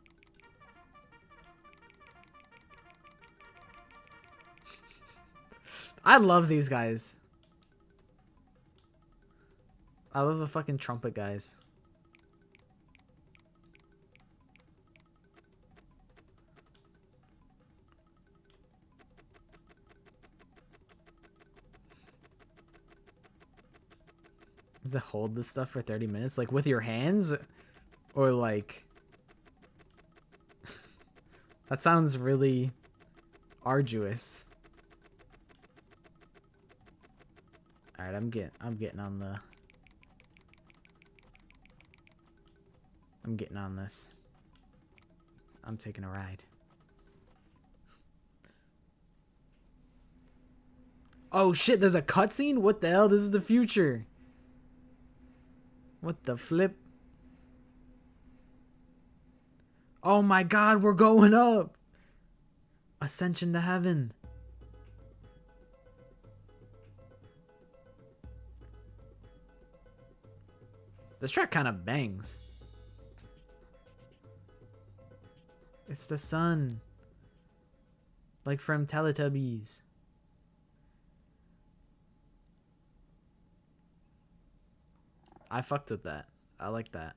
I love these guys. I love the fucking trumpet guys. To hold this stuff for 30 minutes, like with your hands, or like that sounds really arduous. All right, I'm getting on this. I'm taking a ride. Oh shit, there's a cutscene? What the hell? This is the future. What the flip? Oh my god, we're going up! Ascension to heaven. This track kind of bangs. It's the sun. Like from Teletubbies. I fucked with that. I like that.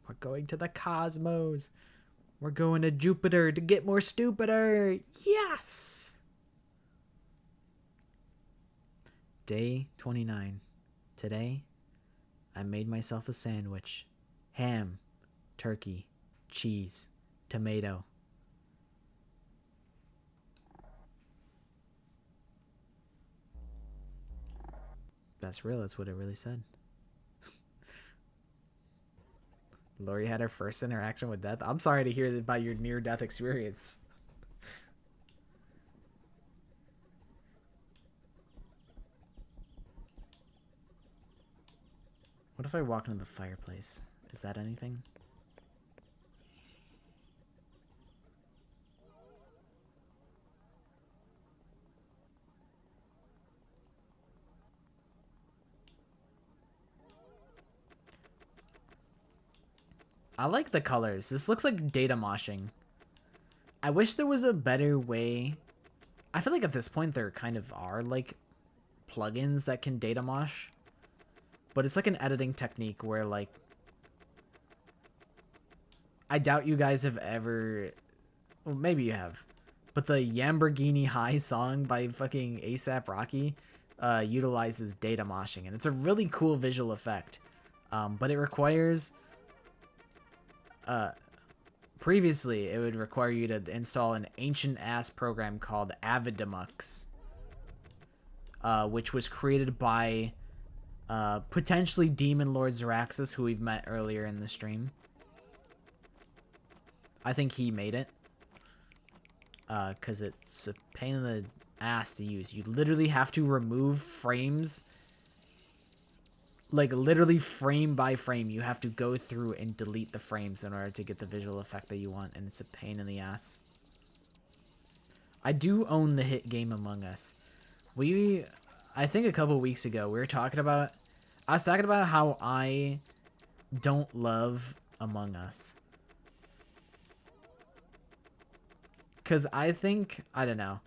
We're going to the cosmos. We're going to Jupiter to get more stupider. Yes! Day 29. Today, I made myself a sandwich. Ham, turkey, cheese, tomato. That's real. That's what it really said. Lori had her first interaction with death. I'm sorry to hear about your near-death experience. What if I walk into the fireplace? Is that anything? I like the colors. This looks like data moshing. I wish there was a better way. I feel like at this point there kind of are like plugins that can data mosh, but it's like an editing technique where like I doubt you guys have ever, well, maybe you have, but the Lamborghini High song by fucking A$AP Rocky utilizes data moshing, and it's a really cool visual effect, but it requires previously it would require you to install an ancient ass program called Avidemux, which was created by potentially Demon Lord Zaraxis, who we've met earlier in the stream. I think he made it because it's a pain in the ass to use. You literally have to remove frames, like literally frame by frame. You have to go through and delete the frames in order to get the visual effect that you want, and it's a pain in the ass. I do own the hit game Among Us. I think a couple weeks ago we were talking about, I was talking about how I don't love Among Us. Because I think, I don't know.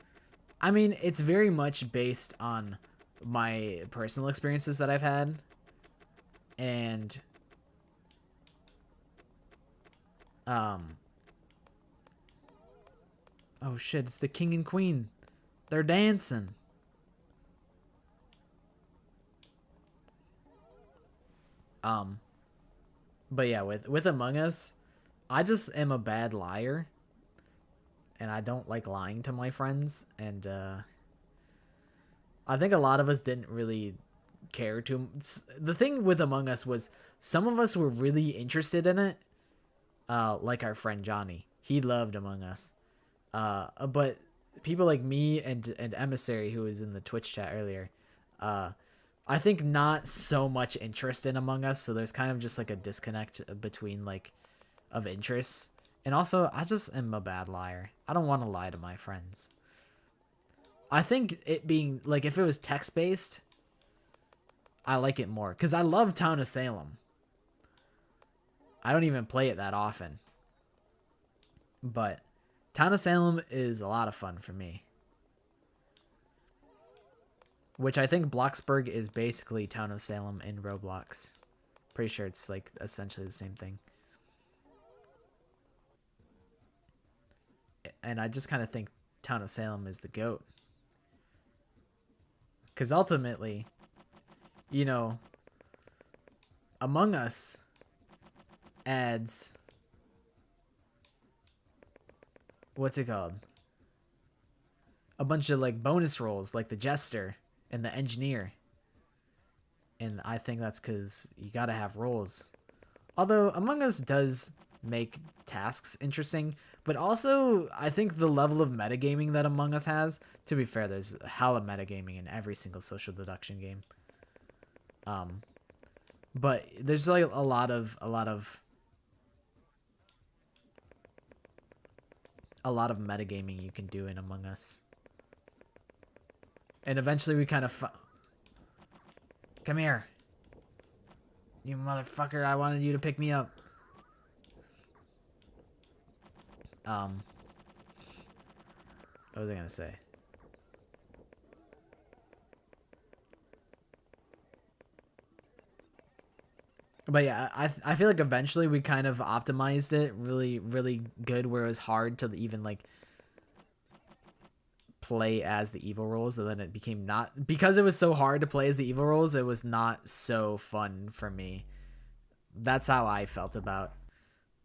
I mean, it's very much based on my personal experiences that I've had. And, oh shit, it's the king and queen. They're dancing. But yeah, with Among Us, I just am a bad liar. And I don't like lying to my friends, and I think a lot of us didn't really care to. The thing with Among Us was some of us were really interested in it, like our friend Johnny. He loved Among Us, but people like me and Emissary, who was in the Twitch chat earlier, I think not so much interest in Among Us. So there's kind of just like a disconnect between like of interests. And also, I just am a bad liar. I don't want to lie to my friends. I think it being, like, if it was text-based, I like it more. Because I love Town of Salem. I don't even play it that often. But Town of Salem is a lot of fun for me. Which I think Bloxburg is basically Town of Salem in Roblox. Pretty sure it's, like, essentially the same thing. And I just kind of think Town of Salem is the GOAT. Because ultimately, you know, Among Us adds, what's it called? A bunch of like bonus roles, like the Jester and the Engineer. And I think that's because you gotta have roles. Although Among Us does make tasks interesting, but also I think the level of metagaming that Among Us has, to be fair, there's hella metagaming in every single social deduction game. But there's like a lot of metagaming you can do in Among Us. And eventually we kind of come here, you motherfucker, I wanted you to pick me up. What was I gonna say? But yeah, I feel like eventually we kind of optimized it really, really good, where it was hard to even like play as the evil roles, and then it became not, because it was so hard to play as the evil roles, it was not so fun for me. That's how I felt about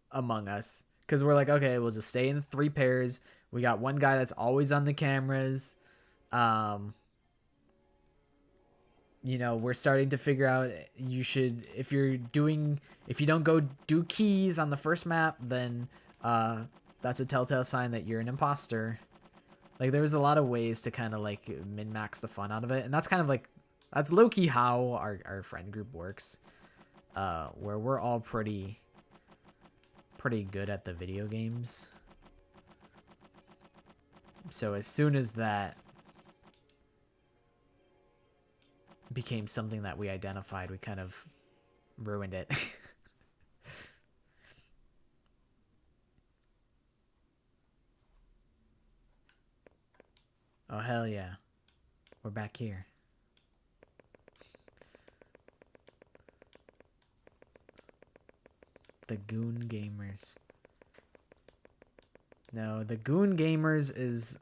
Among Us. Because we're like, okay, we'll just stay in 3 pairs. We got one guy that's always on the cameras. You know, we're starting to figure out you should, if you don't go do keys on the first map, then that's a telltale sign that you're an imposter. Like, there was a lot of ways to kind of like min-max the fun out of it. And that's kind of like, that's low-key how our friend group works. Where we're all pretty good at the video games. So as soon as that became something that we identified, we kind of ruined it. Oh, hell yeah. We're back here. The Goon Gamers. No, the Goon Gamers is...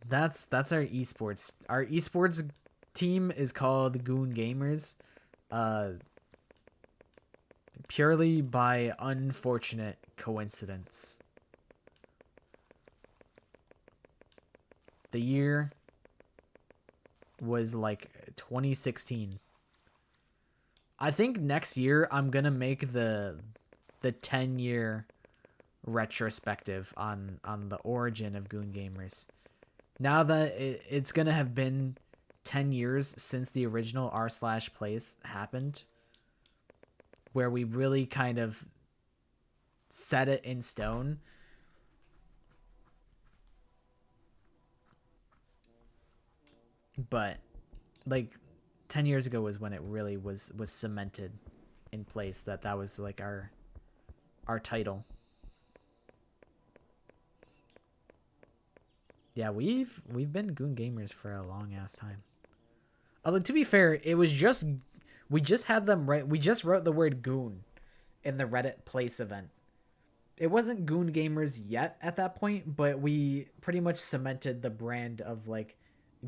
That's our esports. Our esports team is called Goon Gamers. Purely by unfortunate coincidence. The year was like 2016. I think next year I'm gonna make the 10-year retrospective on the origin of Goon Gamers. Now that it's gonna have been 10 years since the original r/plays happened, where we really kind of set it in stone. But like 10 years ago was when it really was cemented in place that was like our title. Yeah, we've been Goon Gamers for a long ass time. Although to be fair, it was just we just had them right. We just wrote the word goon in the Reddit place event. It wasn't Goon Gamers yet at that point, but we pretty much cemented the brand of like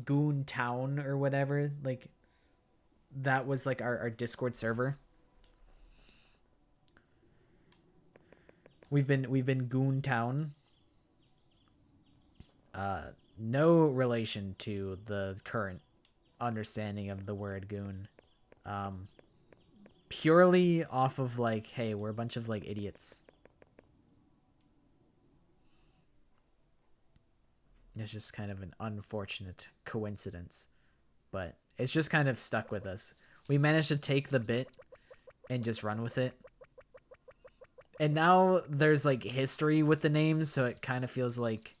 Goon Town or whatever. Like that was like our Discord server. We've been Goon Town. No relation to the current understanding of the word goon. Purely off of like, hey, we're a bunch of like idiots. It's just kind of an unfortunate coincidence, but it's just kind of stuck with us. We managed to take the bit and just run with it. And now there's like history with the names, so it kind of feels like...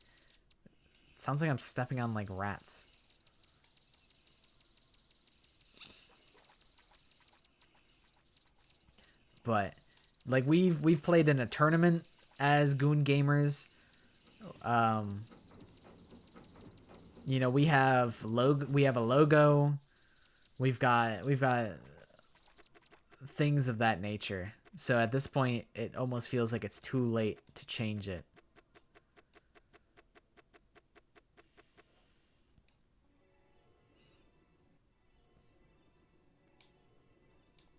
It sounds like I'm stepping on like rats. But like we've played in a tournament as Goon Gamers. You know, we have a logo. We've got things of that nature. So at this point, it almost feels like it's too late to change it.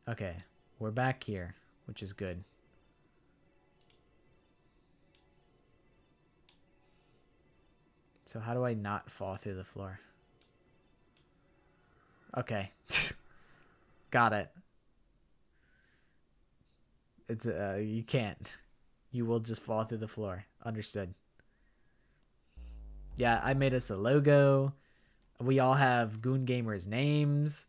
Okay, we're back here, which is good. So how do I not fall through the floor? Okay. Got it. It's you can't. You will just fall through the floor. Understood. Yeah, I made us a logo. We all have Goon Gamers names.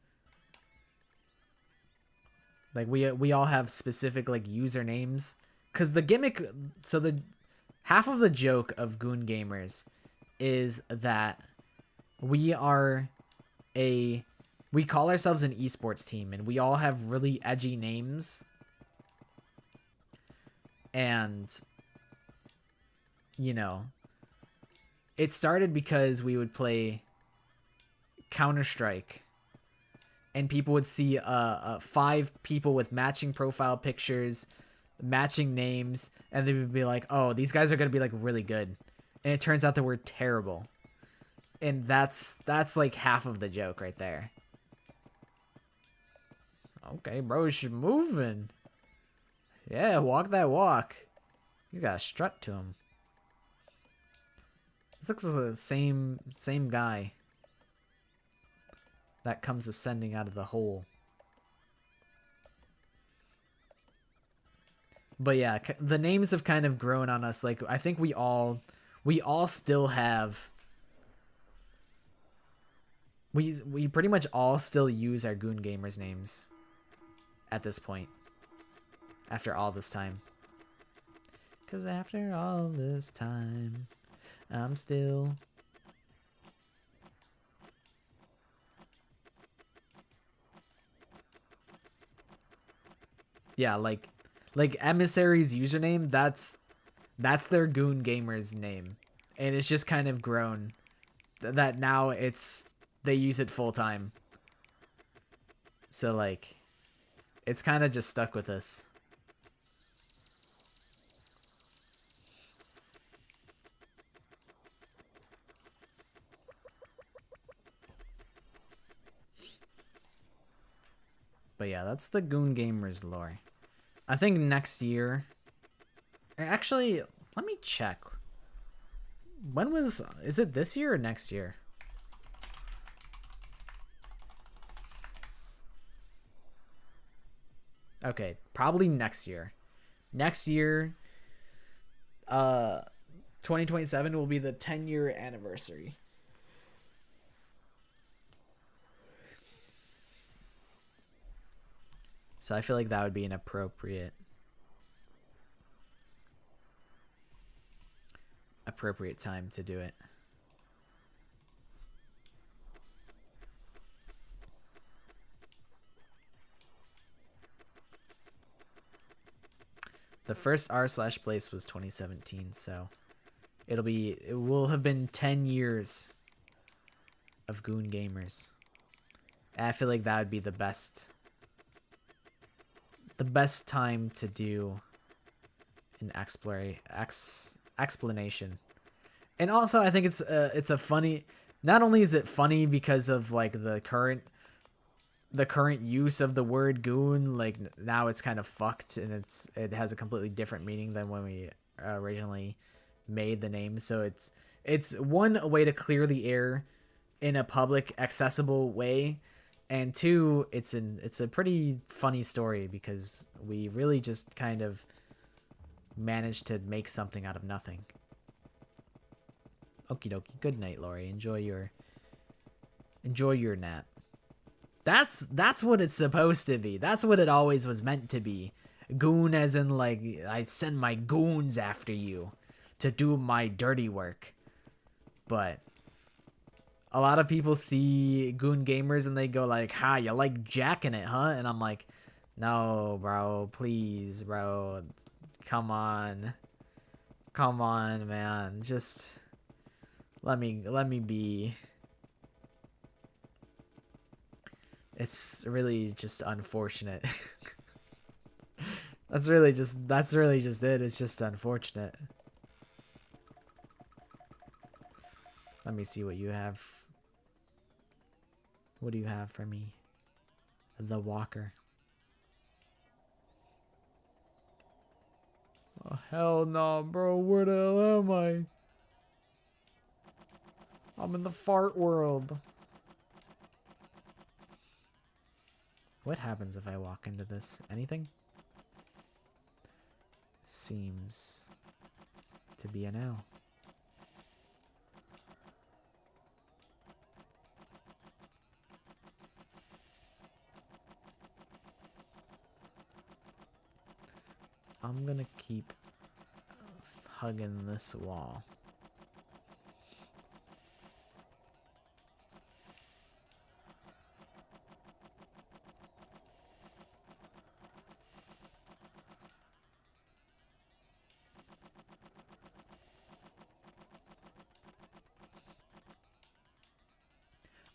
Like we all have specific like usernames, cuz the gimmick, so the half of the joke of Goon Gamers is that we call ourselves an esports team, and we all have really edgy names. And you know, it started because we would play Counter-Strike, and people would see 5 people with matching profile pictures, matching names, and they would be like, "Oh, these guys are gonna be like really good," and it turns out that we're terrible. And that's like half of the joke right there. Okay, bro, she's moving. Yeah, walk that walk. He's got a strut to him. This looks like the same guy that comes ascending out of the hole. But yeah, the names have kind of grown on us. Like, I think we all still have... We pretty much all still use our Goon Gamers names at this point. After all this time. Because after all this time, I'm still... Yeah, like Emissary's username, that's their Goon Gamers name. And it's just kind of grown that now they use it full time. So like, it's kind of just stuck with us. But yeah, that's the Goon Gamers lore. I think next year... Actually, let me check. When was... Is it this year or next year? Okay, probably next year. Next year, 2027 will be the 10-year anniversary. So I feel like that would be an appropriate time to do it. The first r/place was 2017, so it will have been 10 years of Goon Gamers. And I feel like that would be the best time to do an explanation. And also I think it's a funny, not only is it funny because of like the current use of the word goon, like now it's kind of fucked and it has a completely different meaning than when we originally made the name. So it's one, a way to clear the air in a public accessible way, and two, it's a pretty funny story because we really just kind of managed to make something out of nothing. Okie dokie. Good night, Lori. Enjoy your nap. That's what it's supposed to be. That's what it always was meant to be. Goon as in like, I send my goons after you to do my dirty work. But a lot of people see Goon Gamers and they go like, ha, you like jacking it, huh? And I'm like, no, bro, please, bro. Come on, man. Just let me be. It's really just unfortunate. That's really just it. It's just unfortunate. Let me see what you have. What do you have for me? The Walker. Oh, hell no, bro. Where the hell am I? I'm in the fart world. What happens if I walk into this? Anything? Seems to be a no. I'm gonna keep hugging this wall.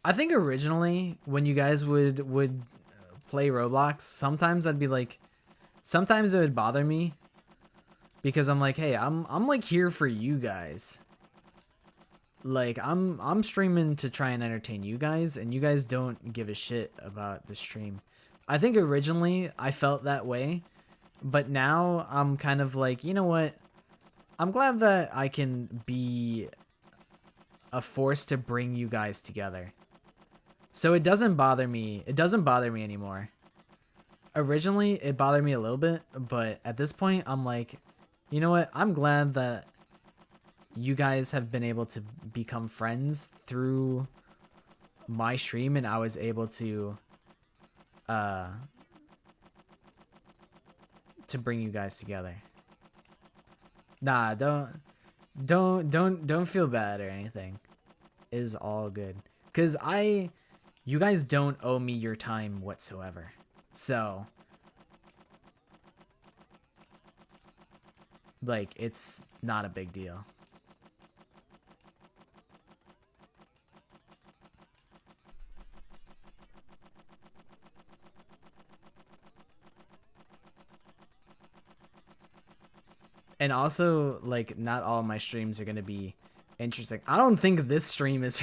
I think originally when you guys would play Roblox, sometimes I'd be like, sometimes it would bother me because I'm like, hey, I'm like here for you guys. Like I'm streaming to try and entertain you guys, and you guys don't give a shit about the stream. I think originally I felt that way, but now I'm kind of like, you know what? I'm glad that I can be a force to bring you guys together. So it doesn't bother me. It doesn't bother me anymore. Originally, it bothered me a little bit, but at this point, I'm like, you know what? I'm glad that you guys have been able to become friends through my stream, and I was able to bring you guys together. Nah, don't feel bad or anything. It is all good. 'Cause you guys don't owe me your time whatsoever. So, like, it's not a big deal. And also, like, not all my streams are gonna be interesting. I don't think this stream is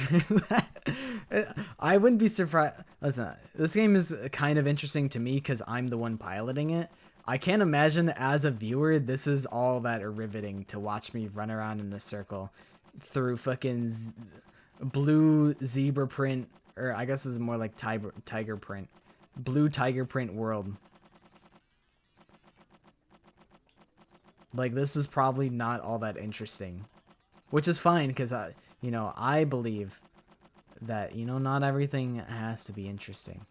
I wouldn't be surprised. Listen, this game is kind of interesting to me because I'm the one piloting it. I can't imagine as a viewer this is all that riveting to watch me run around in a circle through fucking blue zebra print, or I guess this is more like tiger print, blue tiger print world. Like, this is probably not all that interesting, which is fine because I believe that, not everything has to be interesting.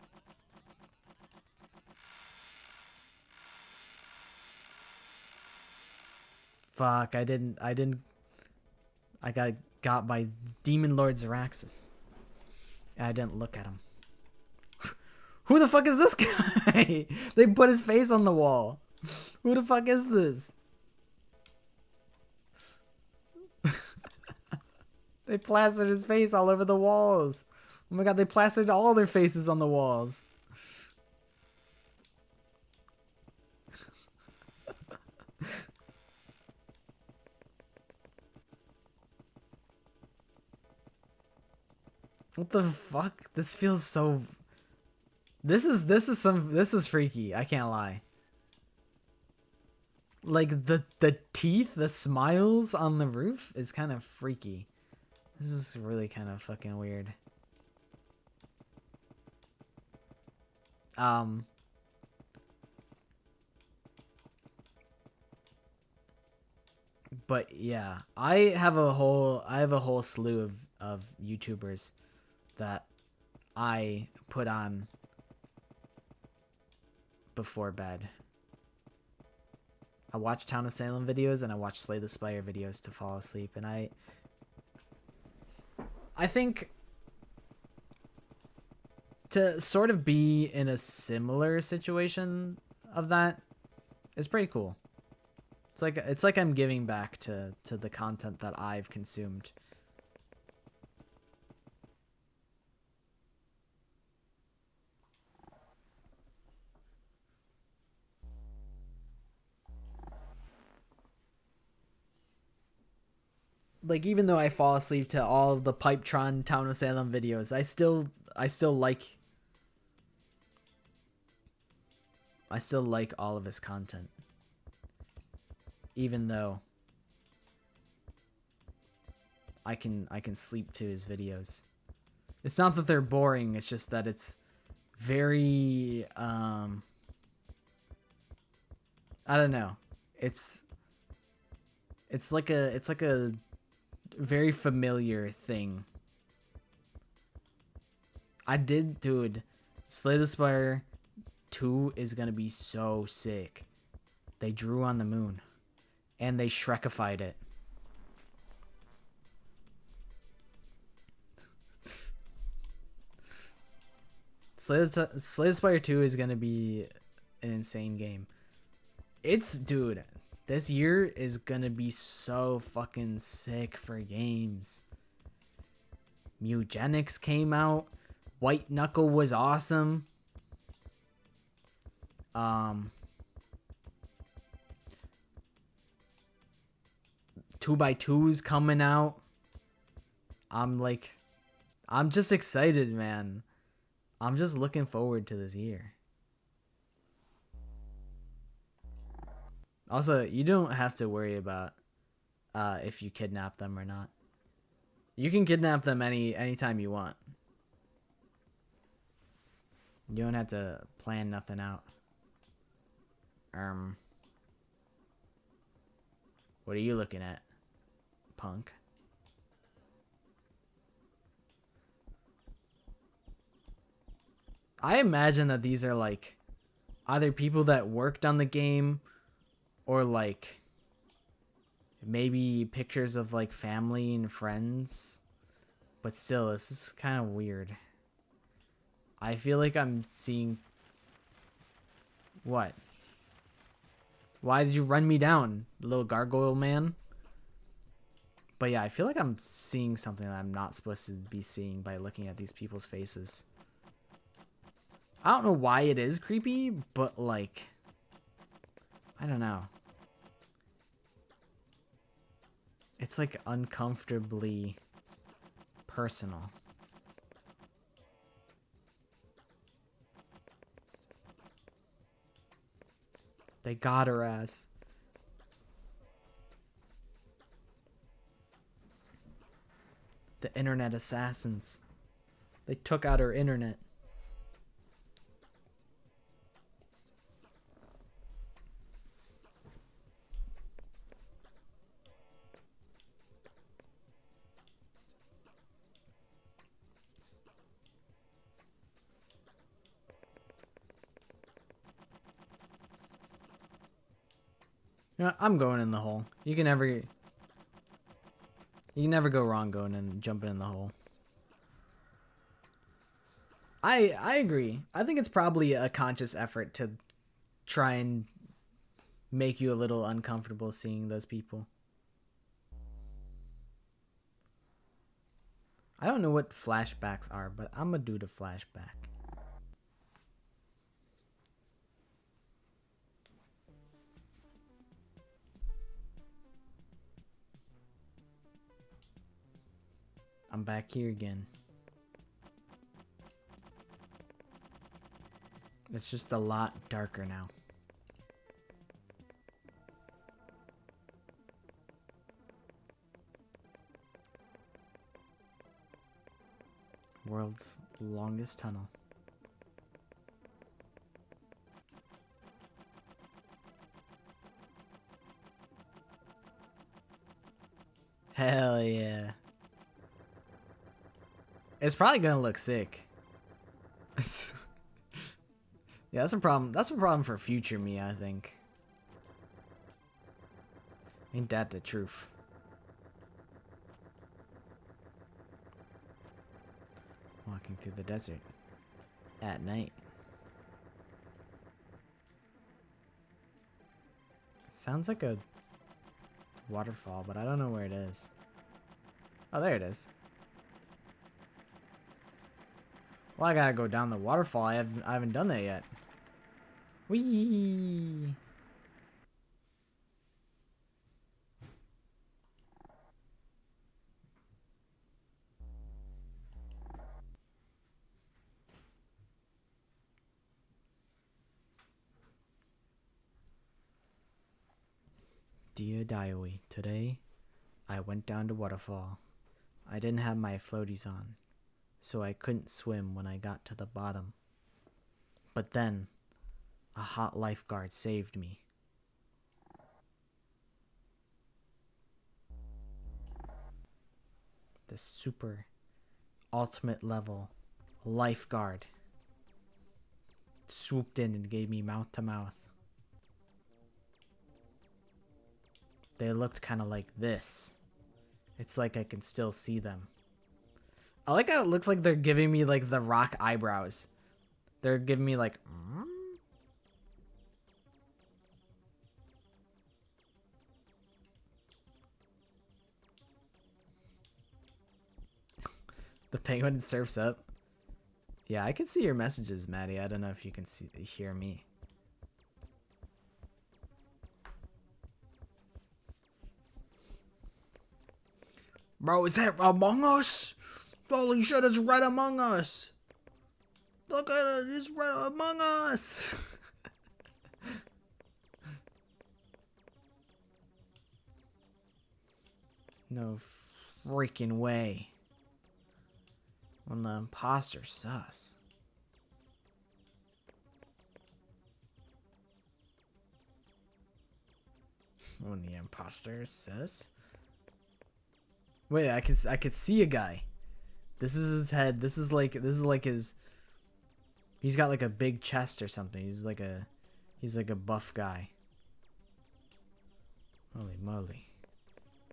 Fuck, I got by Demon Lord Zaraxis. I didn't look at him. Who the fuck is this guy? They put his face on the wall. Who the fuck is this? They plastered his face all over the walls. Oh my god, they plastered all their faces on the walls. What the fuck? This feels so... This is freaky, I can't lie. Like, the teeth, the smiles on the roof is kind of freaky. This is really kind of fucking weird. But yeah, I have a whole slew of YouTubers that I put on before bed. I watch Town of Salem videos and I watch Slay the Spire videos to fall asleep, and I think to sort of be in a similar situation of that is pretty cool. It's like I'm giving back to the content that I've consumed. Like, even though I fall asleep to all of the Pipetron Town of Salem videos, I still like all of his content. Even though I can sleep to his videos. It's not that they're boring, it's just that it's very I don't know. It's like a very familiar thing. Dude, Slay the Spire 2 is gonna be so sick. They drew on the moon. And they Shrekified it. Slay the Spire 2 is gonna be an insane game. Dude, this year is gonna be so fucking sick for games. Mugenics came out. White Knuckle was awesome. 2x2's coming out. I'm just excited, man. I'm just looking forward to this year. Also, you don't have to worry about if you kidnap them or not. You can kidnap them anytime you want. You don't have to plan nothing out. What are you looking at, punk? I imagine that these are like either people that worked on the game or like maybe pictures of like family and friends. But still, this is kind of weird. I feel like I'm seeing... What? Why did you run me down, little gargoyle man? But yeah, I feel like I'm seeing something that I'm not supposed to be seeing by looking at these people's faces. I don't know why it is creepy, but like... I don't know. It's like uncomfortably personal. They got her ass. The internet assassins. They took out her internet. You know, I'm going in the hole. You can never go wrong going and jumping in the hole. I agree. I think it's probably a conscious effort to try and make you a little uncomfortable seeing those people. I don't know what flashbacks are, but I'm gonna do the flashback. I'm back here again. It's just a lot darker now. World's longest tunnel. Hell yeah. It's probably gonna look sick. Yeah, that's a problem. That's a problem for future me, I think. Ain't that the truth? Walking through the desert at night. Sounds like a waterfall, but I don't know where it is. Oh, there it is. Well, I gotta go down the waterfall. I haven't done that yet. Whee! Dear diary, today I went down the waterfall. I didn't have my floaties on, so I couldn't swim when I got to the bottom. But then, a hot lifeguard saved me. The super ultimate level lifeguard swooped in and gave me mouth to mouth. They looked kind of like this. It's like I can still see them. I like how it looks like they're giving me like the Rock eyebrows. They're giving me like... The penguin surfs up. Yeah, I can see your messages, Maddie. I don't know if you can hear me. Bro, is that Among Us? Holy shit, it's right Among Us. Look at it, it's right Among Us. No freaking way. When the imposter sus. When the imposter sus? Wait, I could see a guy. This is his head. This is like his. He's got like a big chest or something. He's like a buff guy. Holy moly.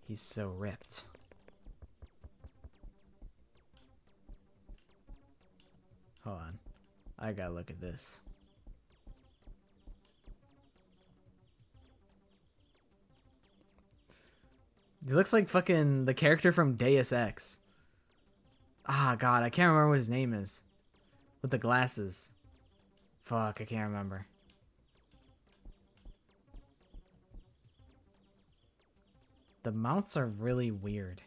He's so ripped. Hold on. I gotta look at this. He looks like fucking the character from Deus Ex. Ah, God, I can't remember what his name is. With the glasses. Fuck, I can't remember. The mounts are really weird.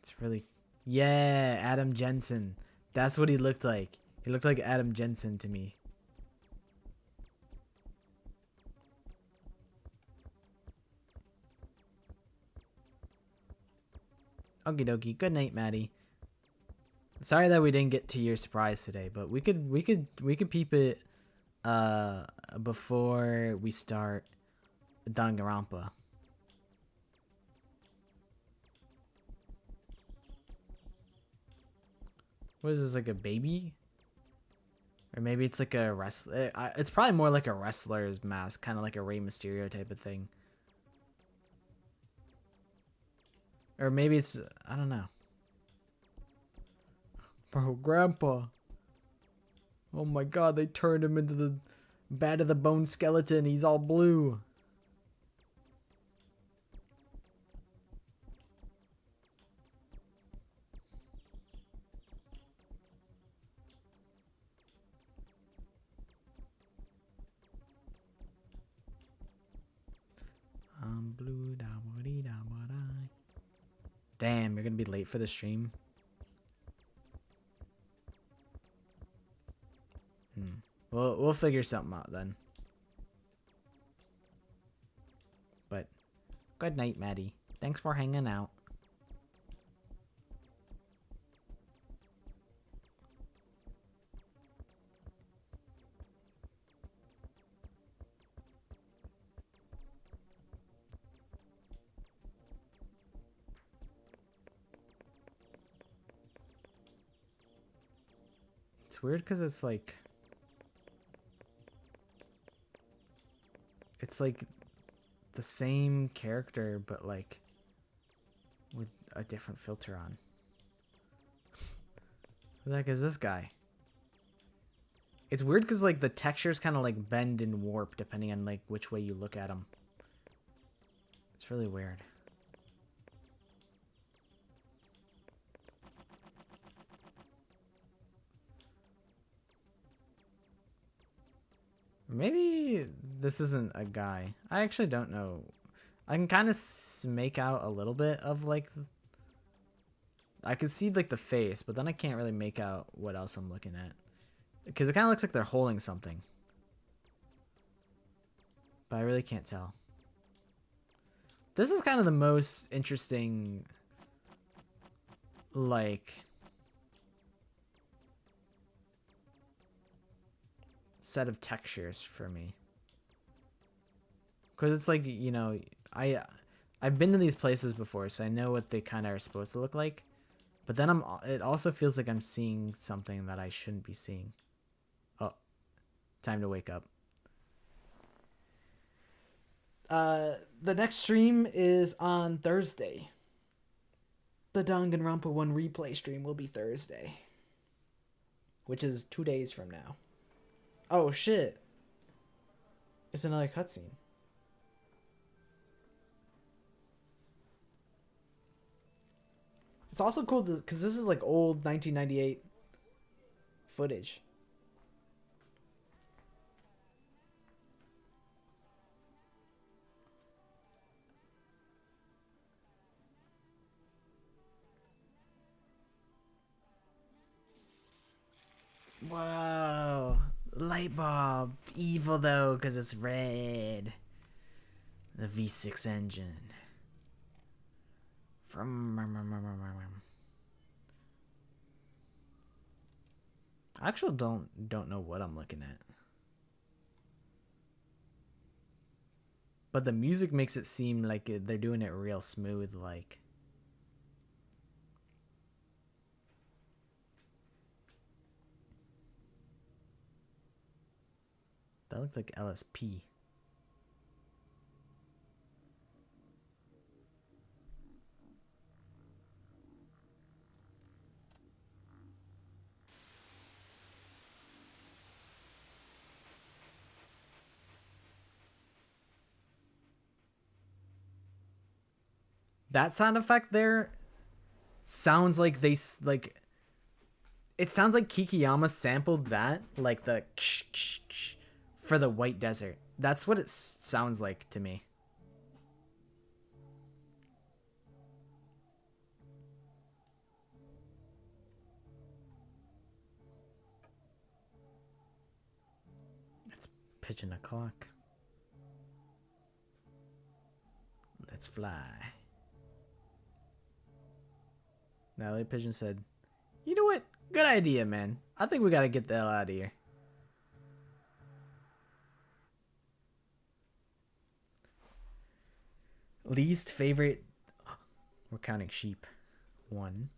It's really... Yeah, Adam Jensen. That's what he looked like. He looked like Adam Jensen to me. Okie dokie. Good night, Maddie. Sorry that we didn't get to your surprise today, but we could peep it before we start Danganronpa. What is this, like a baby? Or maybe it's like a wrestler. It's probably more like a wrestler's mask, kind of like a Rey Mysterio type of thing. Or maybe it's, I don't know. Bro, Grandpa. Oh my god, they turned him into the Bad of the Bone skeleton. He's all blue. I'm blue. Damn, you're gonna be late for the stream. We'll figure something out then. But good night, Maddie. Thanks for hanging out. It's weird because it's like the same character but like with a different filter on. Who the heck is this guy? It's weird because like the textures kind of like bend and warp depending on like which way you look at them. It's really weird. Maybe this isn't a guy. I actually don't know. I can kind of make out a little bit of like... I can see like the face, but then I can't really make out what else I'm looking at. Because it kind of looks like they're holding something. But I really can't tell. This is kind of the most interesting... like... set of textures for me, because it's like, you know, I've been to these places before, so I know what they kind of are supposed to look like, but then it also feels like I'm seeing something that I shouldn't be seeing. Oh, time to wake up. The next stream is on Thursday. The Danganronpa 1 replay stream will be Thursday, which is 2 days from now. Oh shit. It's another cutscene. It's also cool because this is like old 1998 footage. Wow. Light bulb. Evil though, because it's red. The V6 engine. I actually don't know what I'm looking at. But the music makes it seem like they're doing it real smooth, like. That looked like LSP. That sound effect there sounds like they like. It sounds like Kikiyama sampled that, like the ksh, ksh, ksh, for the White Desert. That's what it sounds like to me. pigeon o'clock. Let's fly. Natalie Pigeon said, "You know what? Good idea, man. I think we gotta get the hell out of here." Least favorite. We're counting sheep. 1,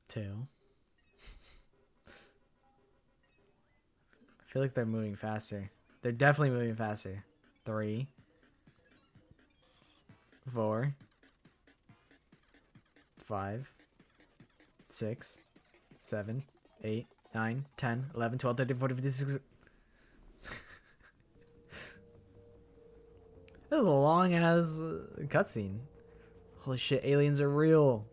2. I feel like they're moving faster. They're definitely moving faster. 3, 4, 5, 6, 7, 8, 9, 10, 11, 12, 13, 14, 15, 16. This is a long ass cutscene. Holy shit, aliens are real.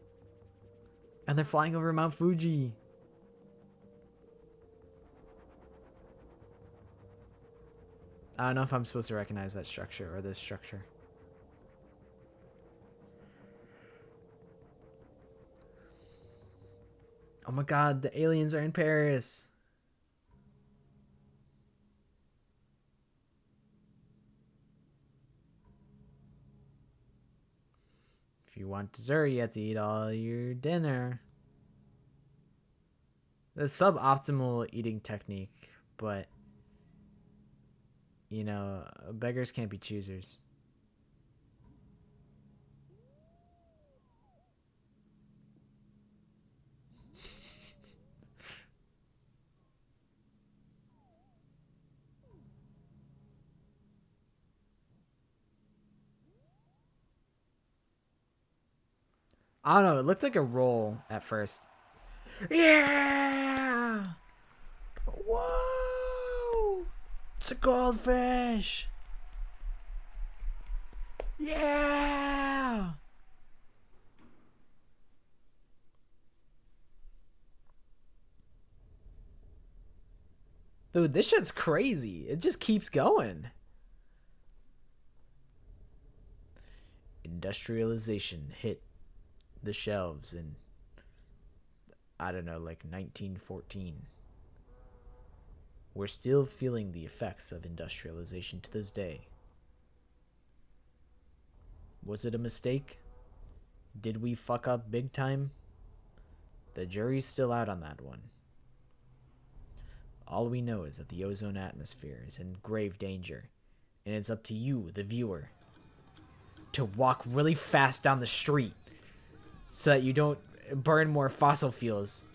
And they're flying over Mount Fuji. I don't know if I'm supposed to recognize that structure or this structure. Oh my god, the aliens are in Paris. If you want dessert, you have to eat all your dinner. The suboptimal eating technique, but you know, beggars can't be choosers. I don't know, it looked like a roll at first. Yeah! Whoa! It's a goldfish! Yeah! Dude, this shit's crazy. It just keeps going. Industrialization hit the shelves in, I don't know, like 1914. We're still feeling the effects of industrialization to this day. Was it a mistake? Did we fuck up big time? The jury's still out on that one. All we know is that the ozone atmosphere is in grave danger, and it's up to you, the viewer, to walk really fast down the street so that you don't burn more fossil fuels.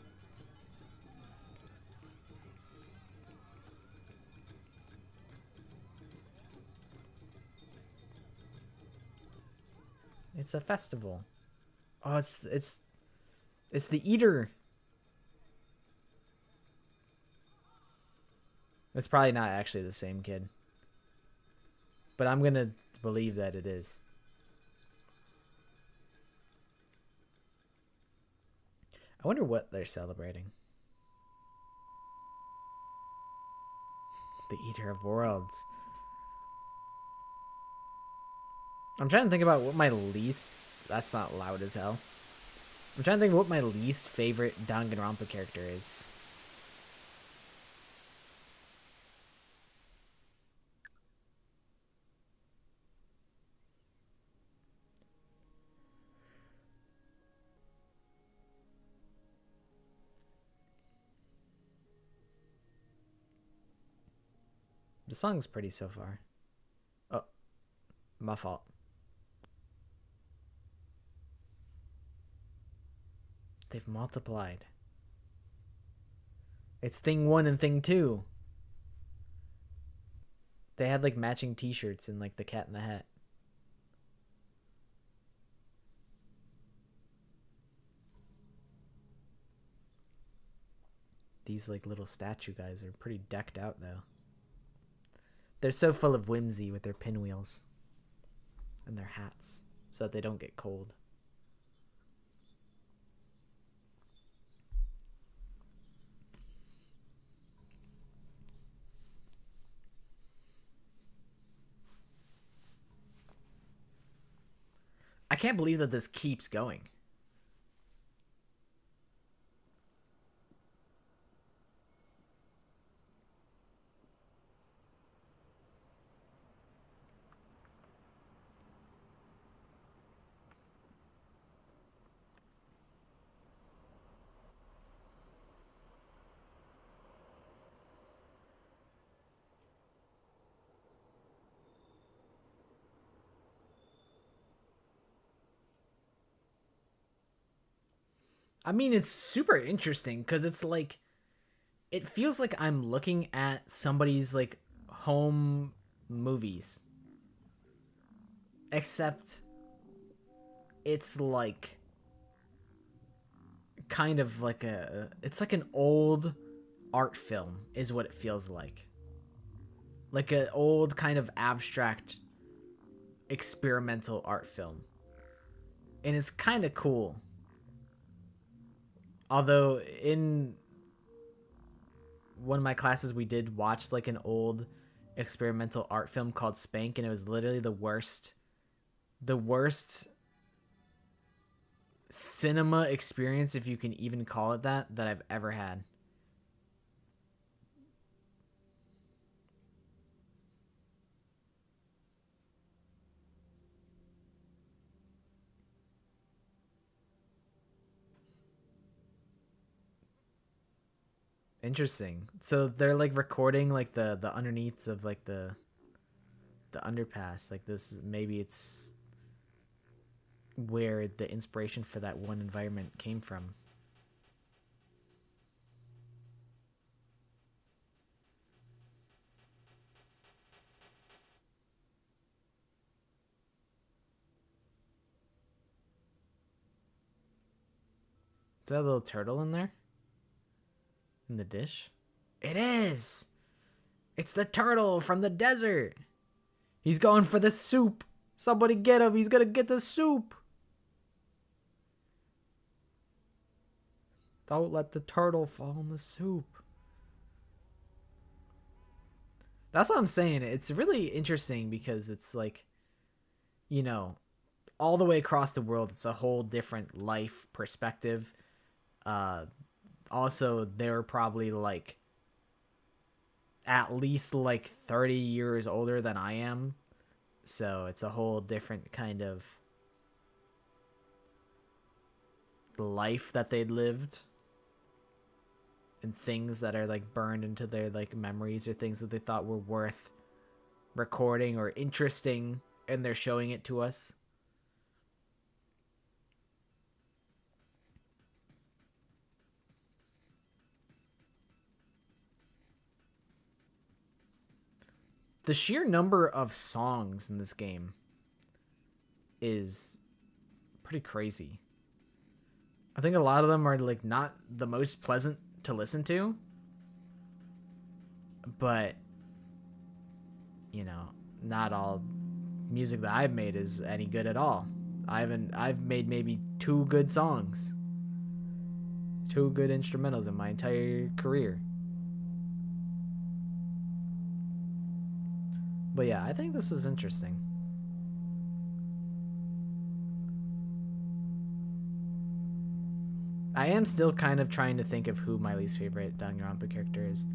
It's a festival. Oh, it's the eater. It's probably not actually the same kid, but I'm gonna believe that it is. I wonder what they're celebrating. The Eater of Worlds. I'm trying to think about what my least... That's not loud as hell. I'm trying to think of what my least favorite Danganronpa character is. The song's pretty so far. Oh, my fault. They've multiplied. It's thing 1 and thing 2. They had like matching t-shirts and like the Cat in the Hat. These like little statue guys are pretty decked out though. They're so full of whimsy with their pinwheels and their hats so that they don't get cold. I can't believe that this keeps going. I mean, it's super interesting because it's like, it feels like I'm looking at somebody's like home movies, except it's like kind of like it's like an old art film is what it feels like an old kind of abstract experimental art film, and it's kind of cool. Although in one of my classes we did watch like an old experimental art film called Spank, and it was literally the worst cinema experience, if you can even call it that I've ever had. Interesting. So they're like recording like the underneaths of like the underpass. Like this, maybe it's where the inspiration for that one environment came from. Is that a little turtle in there? In the dish? It is! It's the turtle from the desert! He's going for the soup! Somebody get him! He's gonna get the soup! Don't let the turtle fall in the soup. That's what I'm saying. It's really interesting because it's like, you know, all the way across the world, it's a whole different life perspective. Also, they're probably like at least like 30 years older than I am. So it's a whole different kind of life that they lived, and things that are like burned into their like memories, or things that they thought were worth recording or interesting, and they're showing it to us. The sheer number of songs in this game is pretty crazy. I think a lot of them are like not the most pleasant to listen to, but you know, not all music that I've made is any good at all. I've made maybe 2 good songs, 2 good instrumentals in my entire career. But yeah, I think this is interesting. I am still kind of trying to think of who my least favorite Danganronpa character is.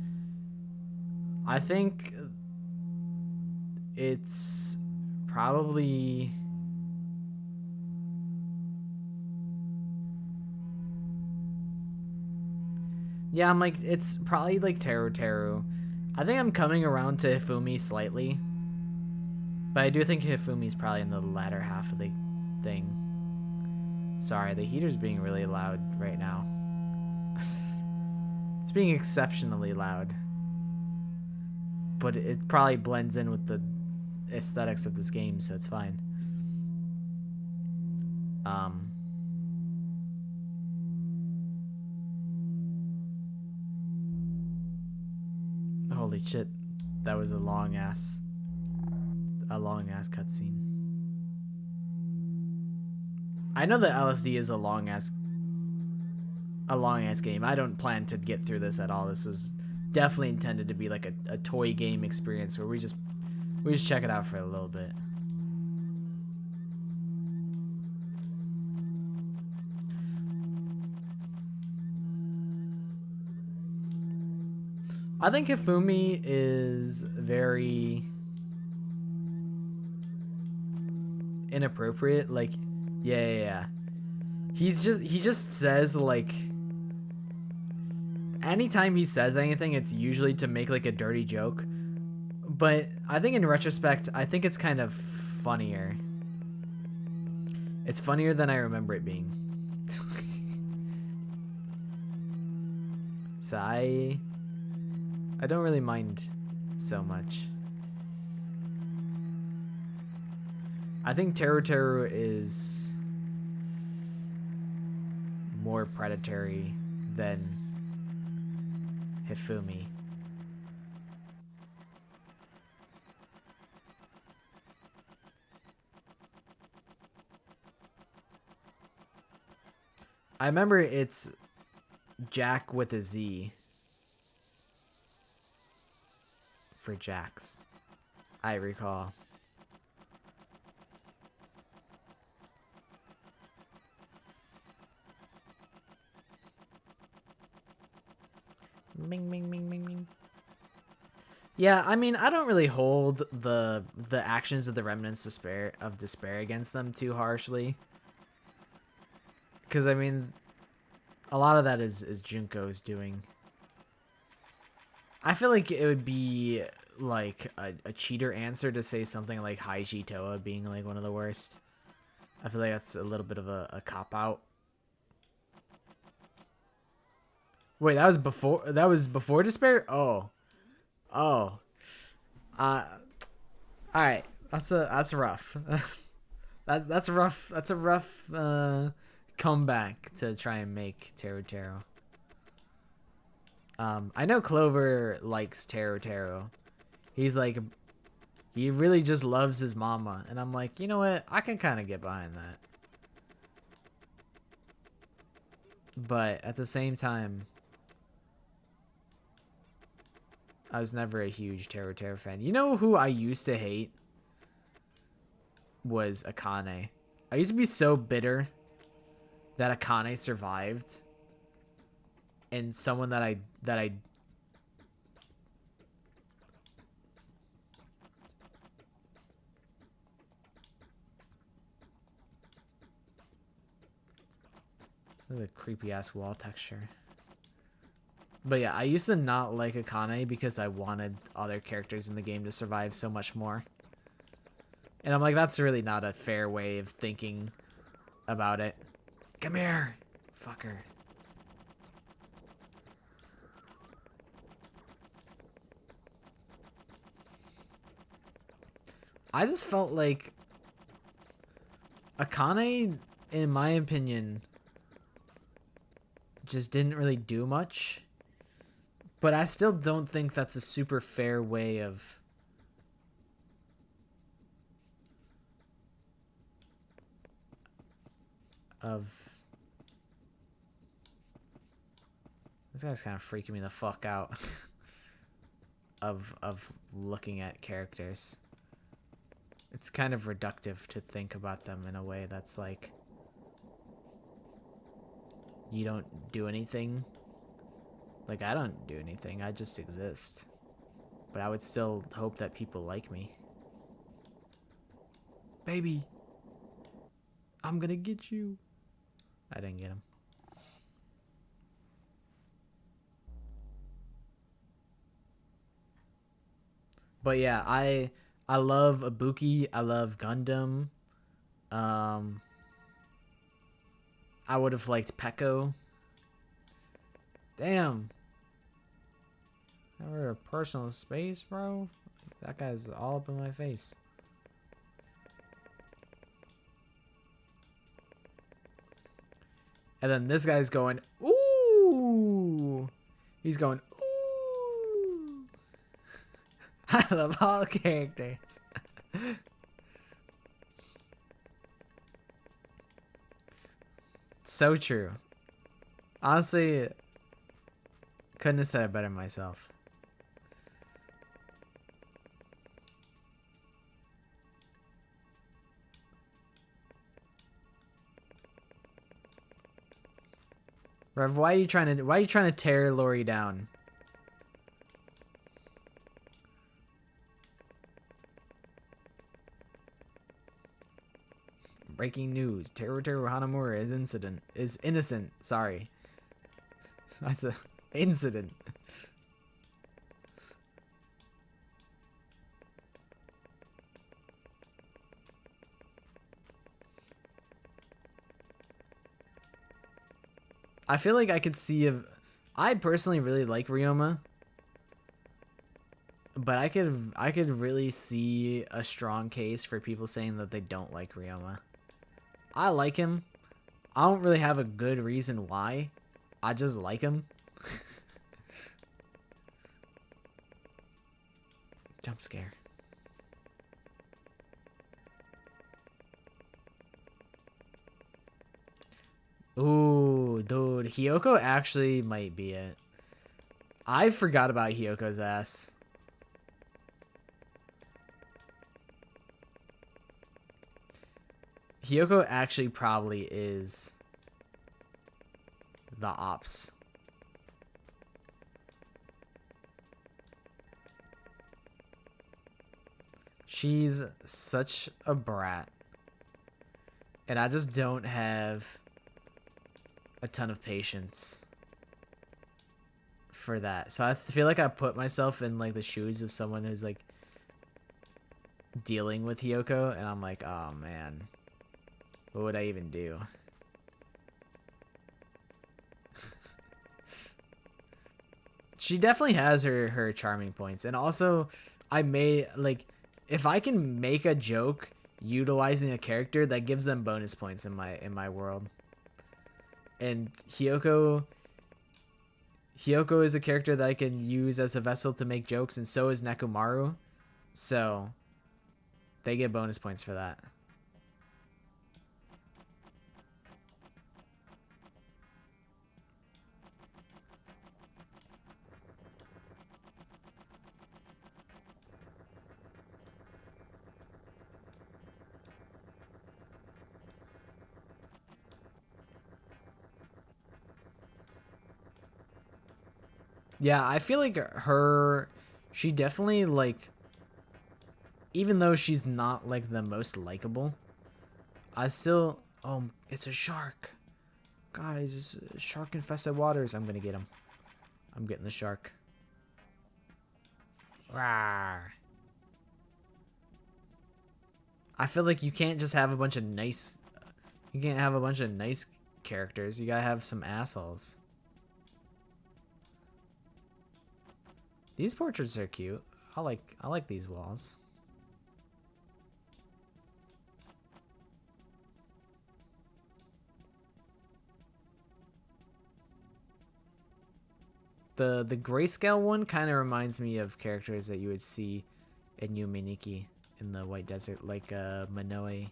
I think it's probably... Yeah, I'm like, it's probably like Teru Teru. I think I'm coming around to Hifumi slightly. But I do think Hifumi's probably in the latter half of the thing. Sorry, the heater's being really loud right now. It's being exceptionally loud. But it probably blends in with the aesthetics of this game, so it's fine. Holy shit. That was a long ass cutscene. I know that LSD is a long ass game. I don't plan to get through this at all. This is definitely intended to be like a toy game experience where we just check it out for a little bit. I think Hifumi is very inappropriate. Like, yeah. He just says like, anytime he says anything, it's usually to make like a dirty joke. But I think in retrospect, I think it's kind of funnier. It's funnier than I remember it being. So I don't really mind so much. I think Teru is more predatory than Hifumi. I remember it's Jack with a Z for Jax. I recall. Ming, ming, ming, ming, ming. Yeah, I mean, I don't really hold the actions of the remnants of despair against them too harshly. Because, I mean, a lot of that is Junko's doing. I feel like it would be, like, a cheater answer to say something like Haiji Toa being, like, one of the worst. I feel like that's a little bit of a cop-out. Wait, that was before despair? Oh. Oh. Alright. That's rough. That's rough. That's a rough comeback to try and make Teru. I know Clover likes Teru. He's like, he really just loves his mama, and I'm like, you know what? I can kind of get behind that. But at the same time, I was never a huge Teru fan. You know who I used to hate? Was Akane. I used to be so bitter that Akane survived. And someone that I Look at the creepy ass wall texture. But yeah, I used to not like Akane because I wanted other characters in the game to survive so much more. And I'm like, that's really not a fair way of thinking about it. Come here, fucker. I just felt like Akane, in my opinion, just didn't really do much. But I still don't think that's a super fair way of this guy's kind of freaking me the fuck out. of looking at characters. It's kind of reductive to think about them in a way that's like, you don't do anything. Like, I don't do anything, I just exist. But I would still hope that people like me. Baby, I'm gonna get you. I didn't get him. But yeah, I love Ibuki. I love Gundam. I would have liked Peko. Damn. Never a personal space, bro. That guy's all up in my face. And then this guy's going, ooh. He's going, ooh. I love all characters. So true. Honestly, couldn't have said it better myself. Rev, why are you trying to tear Lori down? Breaking news. Teru Hanamura is innocent. Sorry. That's a incident. I feel like I could see I personally really like Ryoma, but I could really see a strong case for people saying that they don't like Ryoma. I like him. I don't really have a good reason why. I just like him. Jump scare. Ooh, dude, Hiyoko actually might be it. I forgot about Hiyoko's ass. Hiyoko actually probably is the ops. She's such a brat. And I just don't have a ton of patience for that. So I feel like I put myself in like the shoes of someone who's like dealing with Hiyoko, and I'm like, oh man, what would I even do? She definitely has her charming points, and also I may like, if I can make a joke utilizing a character, that gives them bonus points in my world. And Hiyoko is a character that I can use as a vessel to make jokes, and so is Nekomaru. So they get bonus points for that. Yeah, I feel like she definitely, like, even though she's not like the most likable, I still, oh, it's a shark. Guys, it's shark infested waters. I'm gonna get him. I'm getting the shark. Rawr. I feel like you can't just have a bunch of nice, you can't have a bunch of nice characters. You gotta have some assholes. These portraits are cute. I like these walls. The grayscale one kind of reminds me of characters that you would see in Yumeniki in the White Desert, like Minoe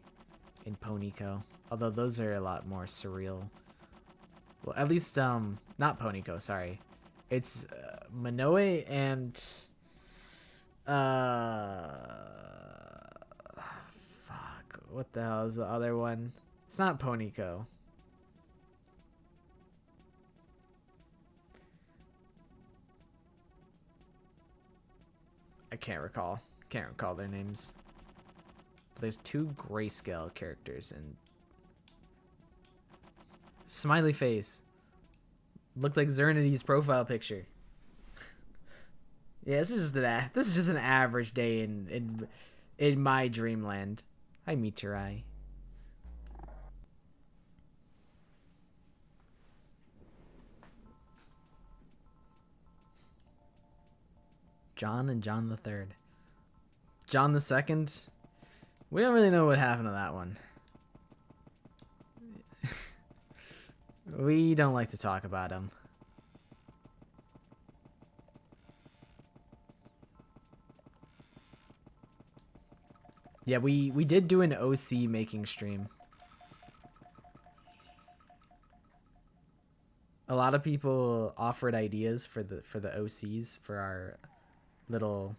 and Poniko. Although those are a lot more surreal. Well, at least not Poniko, sorry. It's Minoe and fuck, what the hell is the other one? It's not Poniko. I can't recall their names. But there's two grayscale characters and smiley face. Looked like Zernity's profile picture. Yeah, this is just an average day in my dreamland. Hi, Miturai. John and John the Third. John the Second. We don't really know what happened to that one. We don't like to talk about him. Yeah, we did do an OC making stream. A lot of people offered ideas for the OCs for our little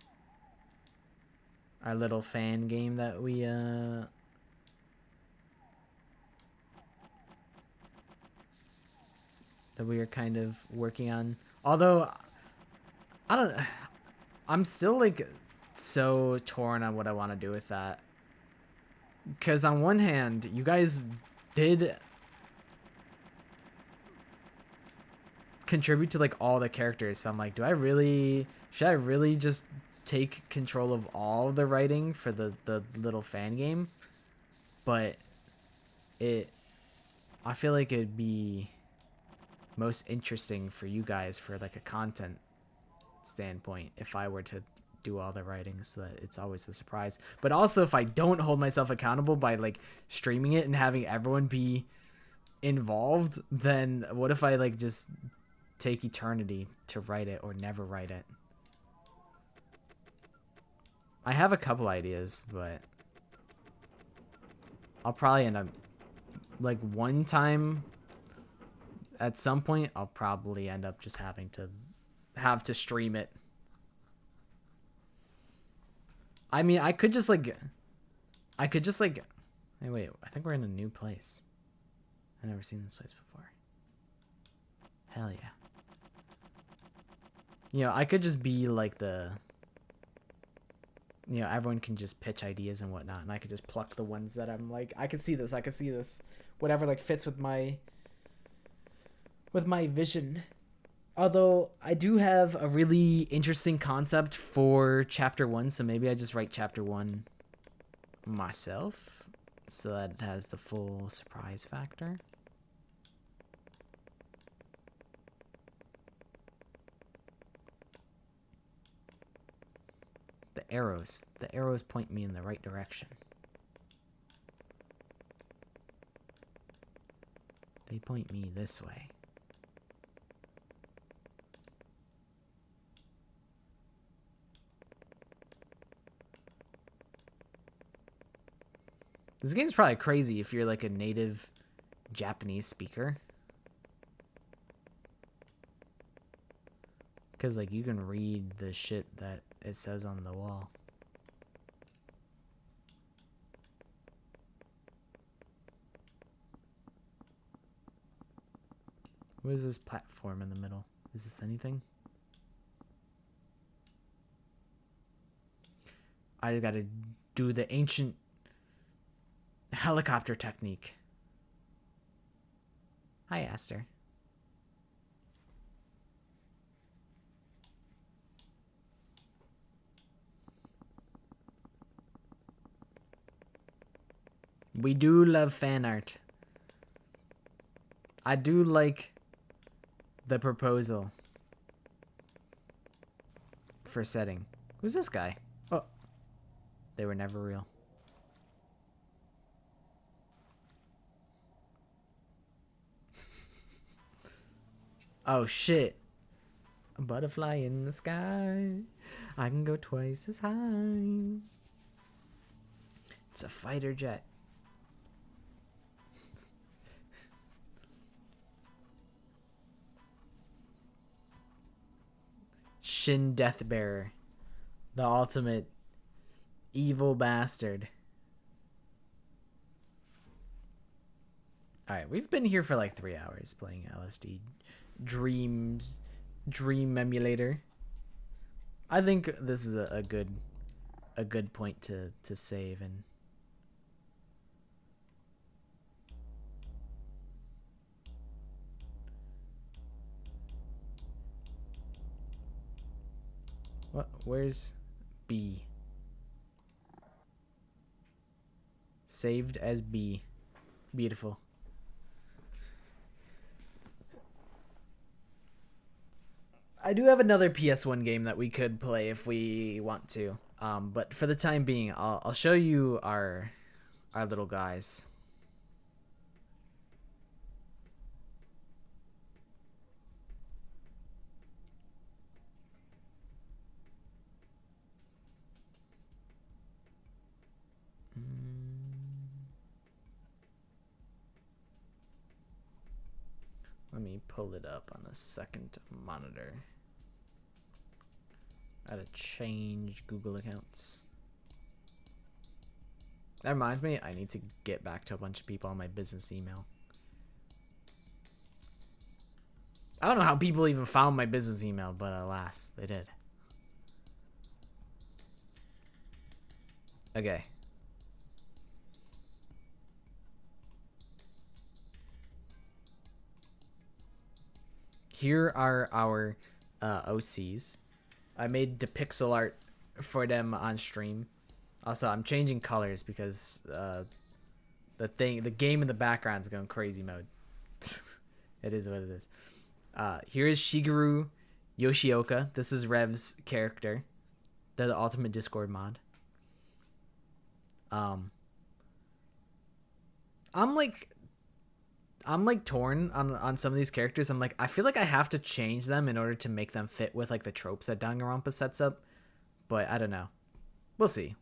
fan game that we are kind of working on. Although I'm still like so torn on what I want to do with that. Because on one hand, you guys did contribute to like all the characters, so I'm like, should I really just take control of all the writing for the little fan game? But I feel like it'd be most interesting for you guys for like a content standpoint if I were to do all the writing, so that it's always a surprise. But also if I don't hold myself accountable by like streaming it and having everyone be involved, then what if I like just take eternity to write it or never write it? I have a couple ideas, but I'll probably end up like one time at some point I'll probably end up just having to stream it. I mean, I could just like hey, wait, I think we're in a new place. I've never seen this place before. Hell yeah. You know, I could just be like the, you know, everyone can just pitch ideas and whatnot, and I could just pluck the ones that I'm like, I could see this, whatever like fits with my vision. Although I do have a really interesting concept for chapter 1, so maybe I just write chapter 1 myself so that it has the full surprise factor. The arrows point me in the right direction. They point me this way. This game's probably crazy if you're like a native Japanese speaker. Because like you can read the shit that it says on the wall. What is this platform in the middle? Is this anything? I just gotta do the ancient helicopter technique. Hi, Aster. We do love fan art. I do like the proposal for setting. Who's this guy? Oh, they were never real. Oh shit. A butterfly in the sky. I can go twice as high. It's a fighter jet. Shin Deathbearer. The ultimate evil bastard. Alright, we've been here for like 3 hours playing LSD Dream Emulator. I think this is a good point to save. And where's B? Saved as B. Beautiful. I do have another PS1 game that we could play if we want to. But for the time being, I'll show you our little guys. Let me pull it up on the second monitor. I gotta change Google accounts. That reminds me, I need to get back to a bunch of people on my business email. I don't know how people even found my business email, but alas, they did. Okay. Here are our OCs. I made the pixel art for them on stream. Also, I'm changing colors because the game in the background is going crazy mode. It is what it is. Here is Shigeru Yoshioka. This is Rev's character. They're the Ultimate Discord mod. I'm like torn on some of these characters. I'm like, I feel like I have to change them in order to make them fit with like the tropes that Danganronpa sets up, but I don't know. We'll see.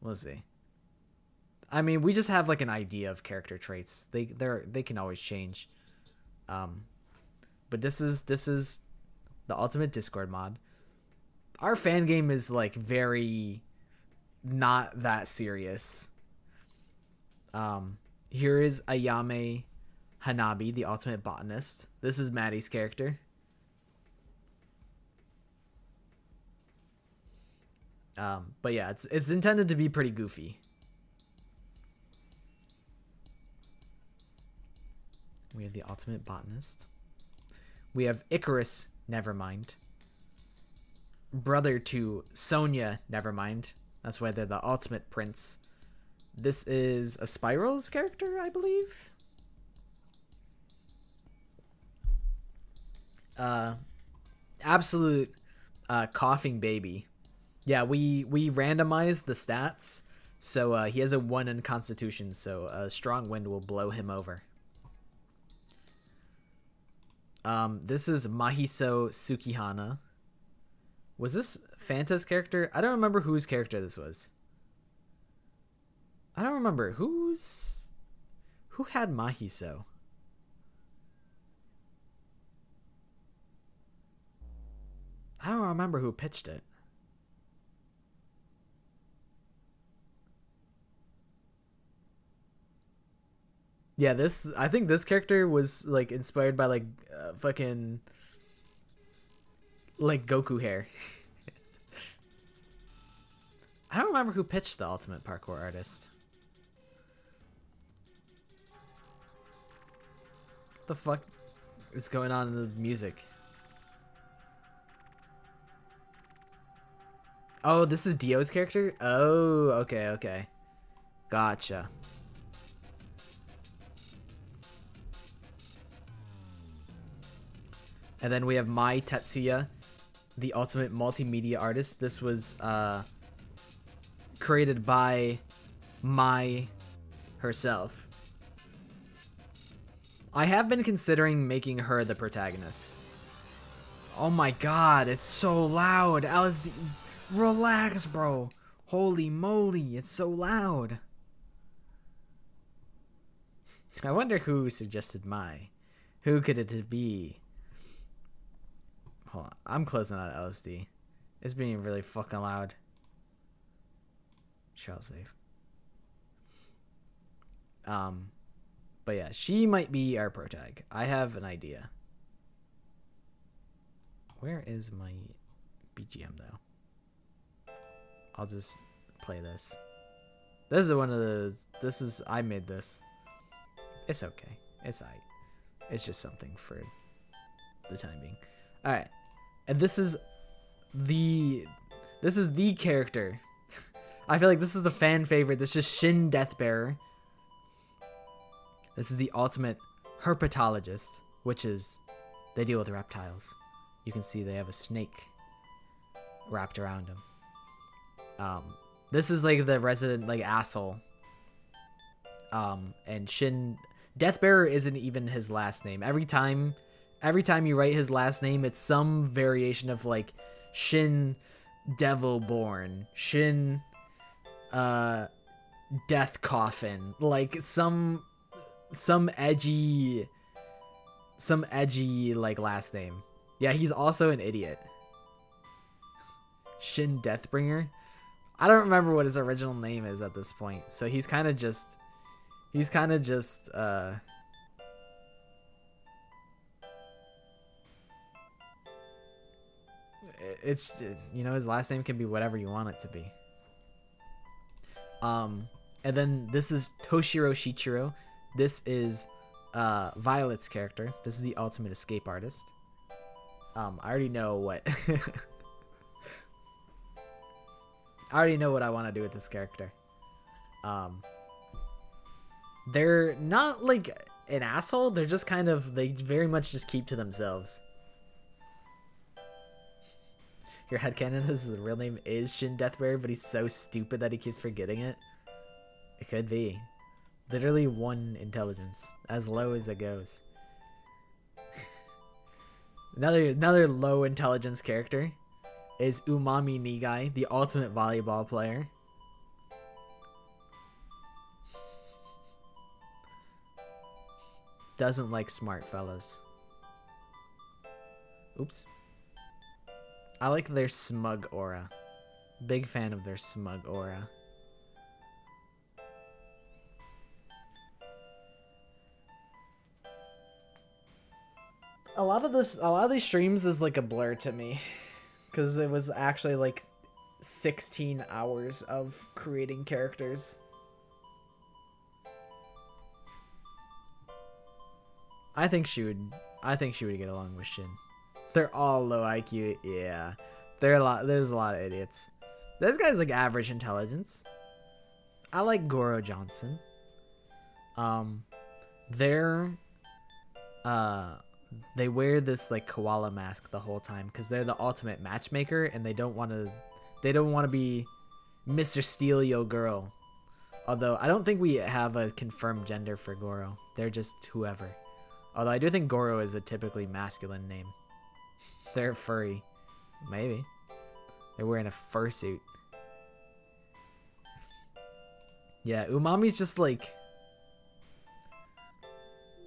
I mean, we just have like an idea of character traits. They can always change. But this is the Ultimate Discord mod. Our fan game is like very not that serious. Here is Ayame Hanabi, the Ultimate Botanist. This is Maddie's character. But yeah, it's intended to be pretty goofy. We have the Ultimate Botanist. We have Icarus, Nevermind. Brother to Sonia, Nevermind. That's why they're the Ultimate Prince. This is a Spiral's character, I believe. Absolute coughing baby. Yeah, we randomized the stats. So he has a 1 in Constitution, so a strong wind will blow him over. This is Mahiso Tsukihana. Was this Fanta's character? I don't remember whose character this was. I don't remember who had Mahiso. I don't remember who pitched it. Yeah, I think this character was like inspired by like fucking like Goku hair. I don't remember who pitched the Ultimate Parkour Artist. What the fuck is going on in the music? Oh, this is Dio's character? Oh, okay. Gotcha. And then we have Mai Tetsuya, the Ultimate Multimedia Artist. This was created by Mai herself. I have been considering making her the protagonist. Oh my god, it's so loud. LSD, relax, bro. Holy moly, it's so loud. I wonder who suggested Mai. Who could it be? Hold on, I'm closing out LSD. It's being really fucking loud. Shall save. But yeah, she might be our protag. I have an idea. Where is my BGM though? I'll just play this. This is one of the. I made this. It's okay. It's alright. It's just something for the time being. All right, and this is the character. I feel like this is the fan favorite. This is Shin Deathbearer. This is the Ultimate Herpetologist, which is they deal with reptiles. You can see they have a snake wrapped around them. This is like the resident like asshole. And Shin Deathbearer isn't even his last name. Every time you write his last name, it's some variation of like Shin Devilborn, Shin Death Coffin, like some edgy like last name. Yeah, he's also an idiot. Shin Deathbringer. I don't remember what his original name is at this point, so he's kind of just it's, you know, his last name can be whatever you want it to be. And then this is Toshiro Shichiro. This is Violet's character. This is the Ultimate Escape Artist. I already know what I want to do with this character. They're not like an asshole. They're just kind of, they very much just keep to themselves. your headcanon is his real name is Shin Deathbearer, but he's so stupid that he keeps forgetting it. It could be. Literally 1 intelligence, as low as it goes. Another low intelligence character is Umami Nigai, the ultimate volleyball player. Doesn't like smart fellas. Oops. I like their smug aura. Big fan of their smug aura. A lot of these streams is like a blur to me, because it was actually like 16 hours of creating characters. I think she would get along with Shin. They're all low IQ. Yeah, there's a lot of idiots. This guy's like average intelligence. I like Goro Johnson. They wear this like koala mask the whole time because they're the ultimate matchmaker, and they don't want to be Mr. Steal Yo Girl. Although I don't think we have a confirmed gender for Goro. They're just whoever. Although I do think Goro is a typically masculine name. They're furry. Maybe. They're wearing a fursuit. Yeah, Umami's just like...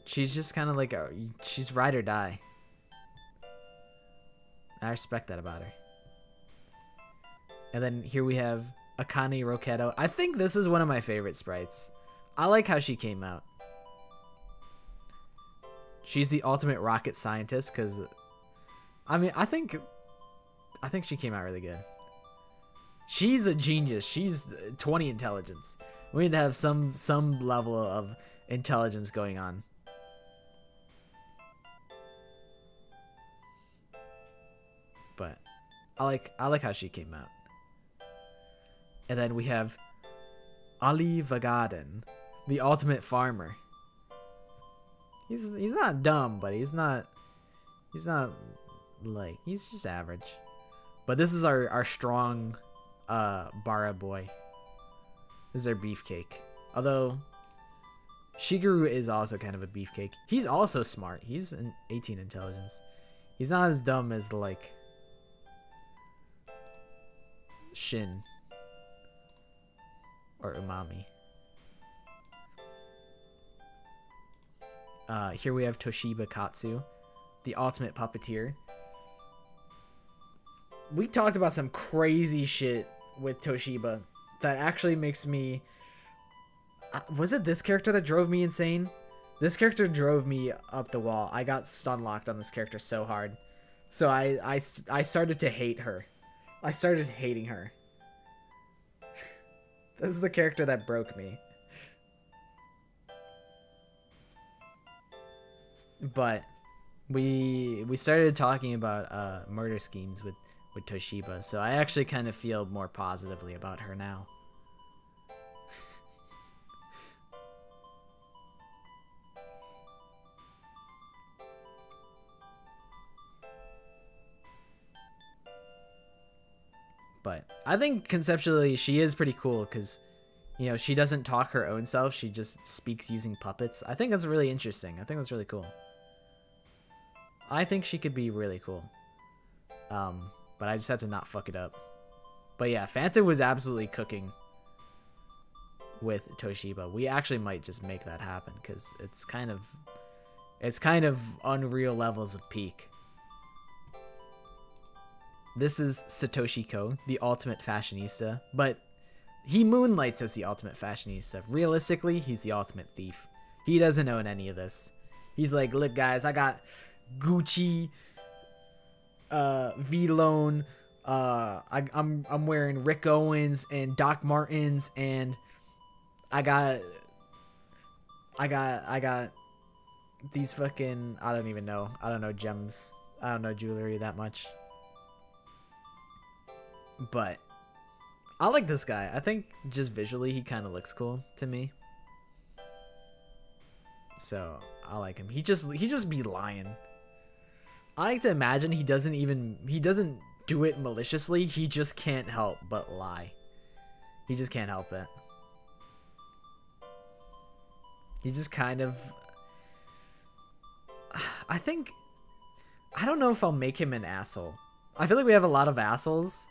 She's just kind of like... she's ride or die. I respect that about her. And then here we have Akane Roketo. I think this is one of my favorite sprites. I like how she came out. She's the ultimate rocket scientist because... I mean, I think she came out really good. She's a genius. She's 20 intelligence. We need to have some level of intelligence going on. But I like how she came out. And then we have Ali Vagaden, the ultimate farmer. He's not dumb, but he's not like, he's just average. But this is our strong Bara boy. This is our beefcake. Although Shigeru is also kind of a beefcake. He's also smart. He's an 18 intelligence. He's not as dumb as like Shin or Umami. Here we have Toshiba Katsu, the ultimate puppeteer. We talked about some crazy shit with Toshiba that actually makes me... was it this character that drove me insane? This character drove me up the wall. I got stun locked on this character so hard. So I started to hate her. I started hating her. This is the character that broke me. But we started talking about murder schemes with Toshiba, so I actually kind of feel more positively about her now. But I think conceptually she is pretty cool because, you know, she doesn't talk her own self. She just speaks using puppets. I think that's really interesting. I think that's really cool. I think she could be really cool. But I just had to not fuck it up. But yeah, Fanta was absolutely cooking with Toshiba. We actually might just make that happen because it's kind of unreal levels of peak. This is Satoshi Ko, the ultimate fashionista, but he moonlights as the ultimate fashionista. Realistically, he's the ultimate thief. He doesn't own any of this. He's like, look guys, I got Gucci, V-Lone, I'm wearing Rick Owens and Doc Martens, and I got these fucking, I don't know gems. I don't know jewelry that much. But I like this guy. I think just visually he kind of looks cool to me. So I like him. He just be lying. I like to imagine he doesn't do it maliciously. He just can't help but lie. He just can't help it. He just kind of... I don't know if I'll make him an asshole. I feel like we have a lot of assholes.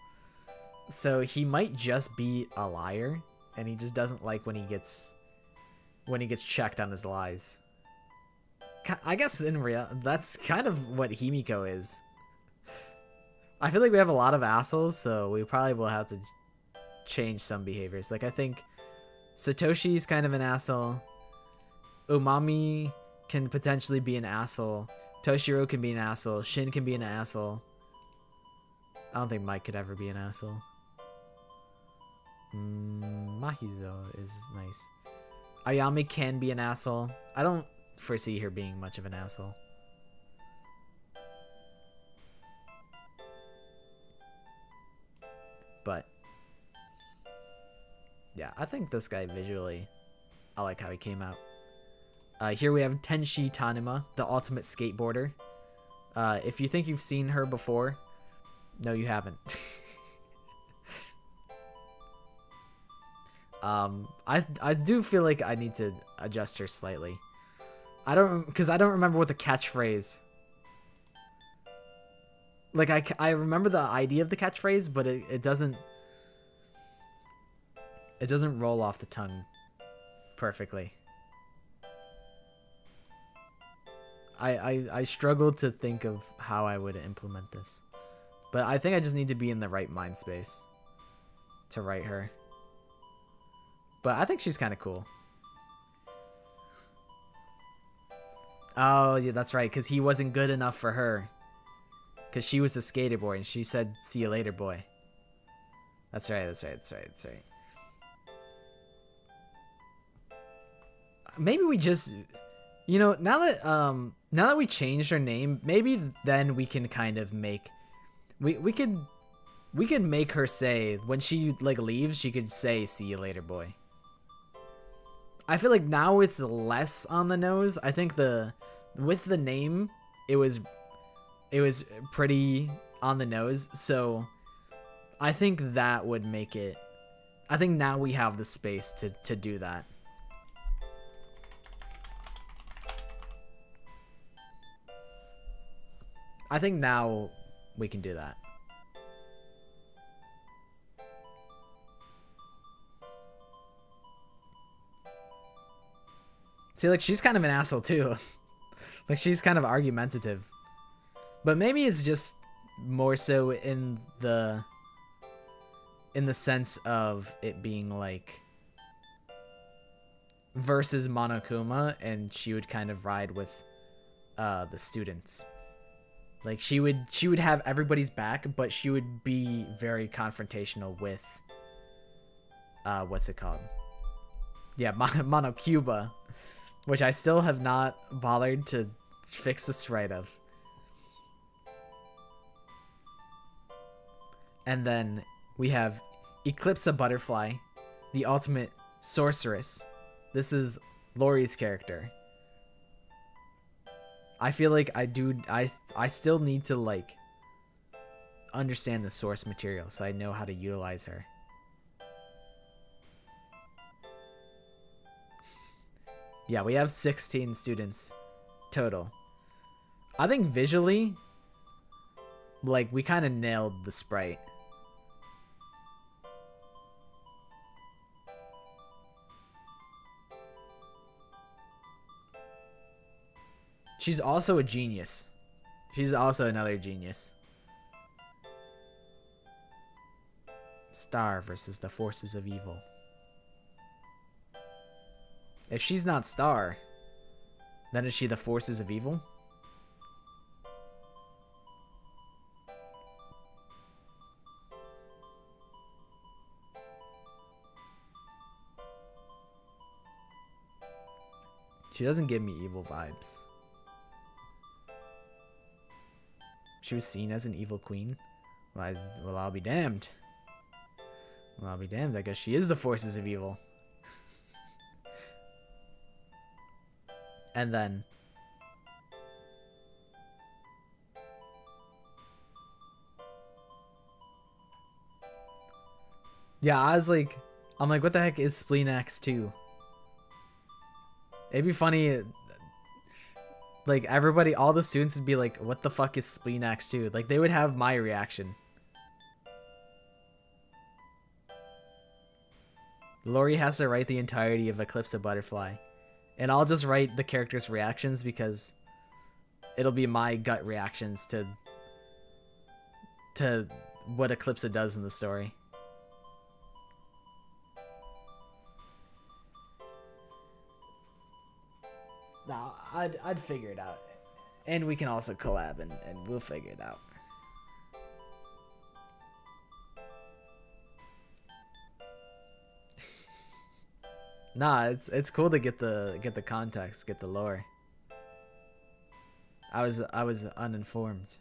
So he might just be a liar. And he just doesn't like when he gets checked on his lies. I guess in real, that's kind of what Himiko is. I feel like we have a lot of assholes, so we probably will have to change some behaviors. Like, I think Satoshi's kind of an asshole. Umami can potentially be an asshole. Toshiro can be an asshole. Shin can be an asshole. I don't think Mike could ever be an asshole. Mahizo is nice. Ayami can be an asshole. I don't foresee her being much of an asshole. But yeah, I think this guy visually, I like how he came out. Here we have Tenshi Tanima, the ultimate skateboarder. If you think you've seen her before, no, you haven't. I do feel like I need to adjust her slightly. Because I don't remember what the catchphrase. Like I remember the idea of the catchphrase, but it doesn't roll off the tongue perfectly. I struggled to think of how I would implement this. But I think I just need to be in the right mind space to write her. But I think she's kind of cool. Oh, yeah, that's right, because he wasn't good enough for her. Because she was a skater boy, and she said, "See you later, boy." That's right, that's right, that's right, that's right. Maybe we just... You know, now that we changed her name, maybe then we can kind of make... We could make her say, when she, like, leaves, she could say, "See you later, boy." I feel like now it's less on the nose. I think with the name, it was pretty on the nose. So I think that would make it. I think now we have the space to do that. I think now we can do that. See, like, she's kind of an asshole, too. Like, she's kind of argumentative. But maybe it's just more so in the sense of it being, like, versus Monokuma, and she would kind of ride with the students. Like, she would have everybody's back, but she would be very confrontational with, what's it called? Yeah, Monocuba. Which I still have not bothered to fix the sprite of. And then we have Eclipsa Butterfly, the ultimate sorceress. This is Lori's character. I feel like I still need to, like, understand the source material so I know how to utilize her. Yeah, we have 16 students total. I think visually, like, we kind of nailed the sprite. She's also a genius. She's also another genius. Star versus the forces of evil. If she's not Star, then is she the forces of evil? She doesn't give me evil vibes. She was seen as an evil queen. Well, I'll be damned. Well, I'll be damned. I guess she is the forces of evil. And then Yeah, I'm like, what the heck is Spleenax 2? It'd be funny, like, everybody, all the students would be like, what the fuck is Spleenax 2? Like, they would have my reaction. Lori has to write the entirety of Eclipse of Butterfly. And I'll just write the characters' reactions because it'll be my gut reactions to what Eclipse does in the story. No, I'd figure it out. And we can also collab and we'll figure it out. Nah, it's cool to get the context, get the lore. I was uninformed.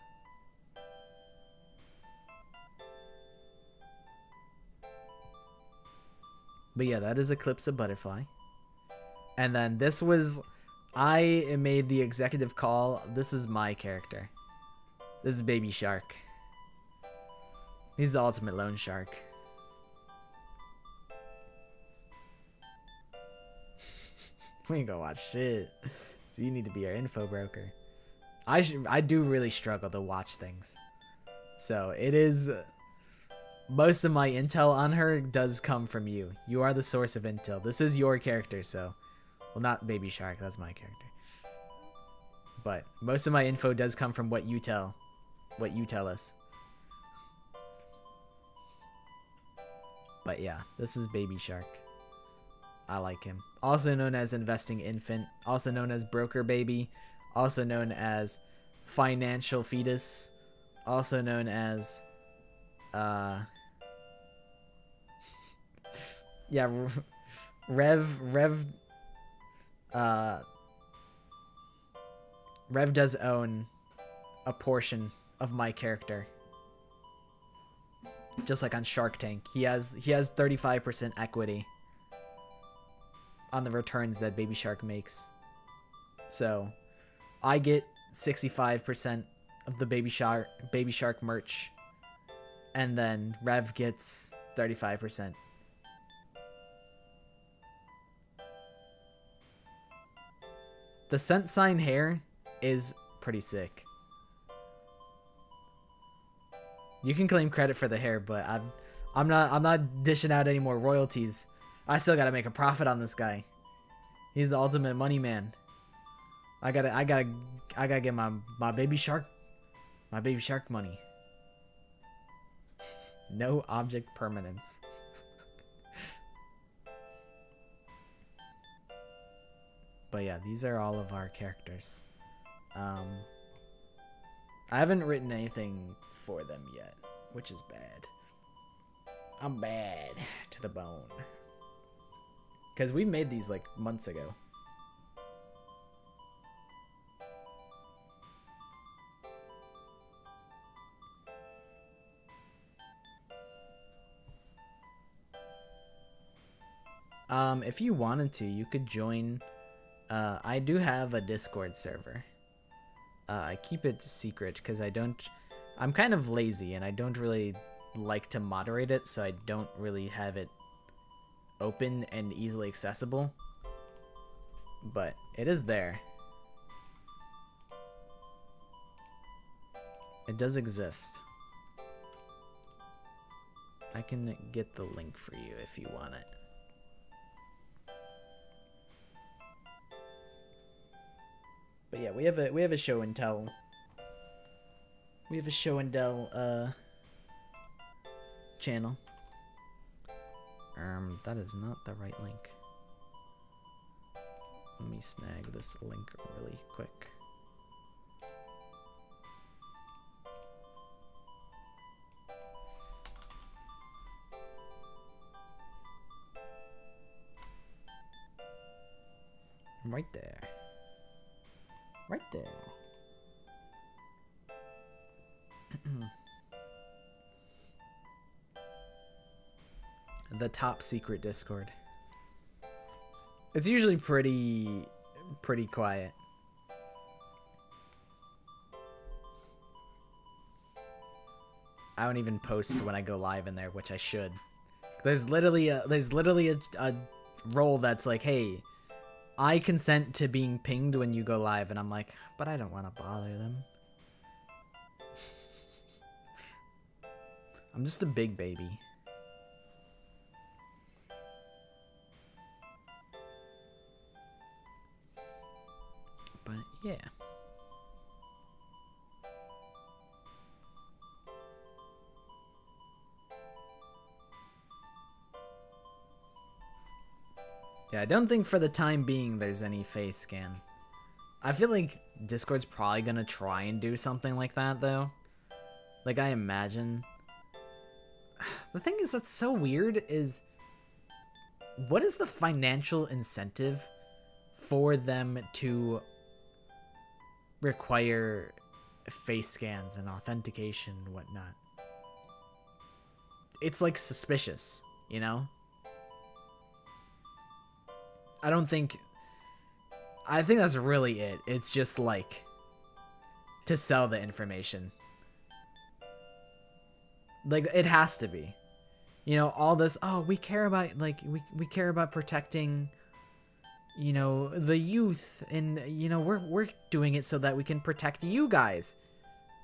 But yeah, that is Eclipse of Butterfly. And then this was, I made the executive call. This is my character. This is Baby Shark. He's the ultimate loan shark. We ain't gonna watch shit. So you need to be our info broker. I do really struggle to watch things. So it is, most of my intel on her does come from you. You are the source of intel. This is your character, so, well, not Baby Shark, that's my character. But most of my info does come from what you tell us. But yeah, this is Baby Shark. I like him. Also known as Investing Infant, also known as Broker Baby, also known as Financial Fetus, also known as yeah, Rev does own a portion of my character. Just like on Shark Tank. He has 35% equity on the returns that Baby Shark makes. So I get 65% of the Baby Shark merch, and then Rev gets 35%. The scent sign hair is pretty sick. You can claim credit for the hair, but I'm not dishing out any more royalties. I still gotta make a profit on this guy. He's the ultimate money man. I gotta get my baby shark money. No object permanence. But yeah, these are all of our characters. I haven't written anything for them yet, which is bad. I'm bad to the bone. Because we made these like months ago. If you wanted to, you could join. I do have a Discord server. I keep it secret because I'm kind of lazy and I don't really like to moderate it, so I don't really have it open and easily accessible. But it is there. It does exist. I can get the link for you if you want it. But yeah, we have a show and tell. We have a show and tell channel. That is not the right link. Let me snag this link really quick. Right there. Right there. The top secret Discord. It's usually pretty quiet. I don't even post when I go live in there, which I should. There's literally a role that's like, hey, I consent to being pinged when you go live, and I'm like, but I don't want to bother them. I'm just a big baby. But yeah. Yeah, I don't think for the time being there's any face scan. I feel like Discord's probably gonna try and do something like that, though. Like, I imagine. The thing is that's so weird is, what is the financial incentive for them to require face scans and authentication and whatnot? It's like suspicious, you know? I think that's really it. It's just like to sell the information. Like, it has to be. You know, all this, oh, we care about, like, we care about protecting, you know, the youth, and, you know, we're doing it so that we can protect you guys.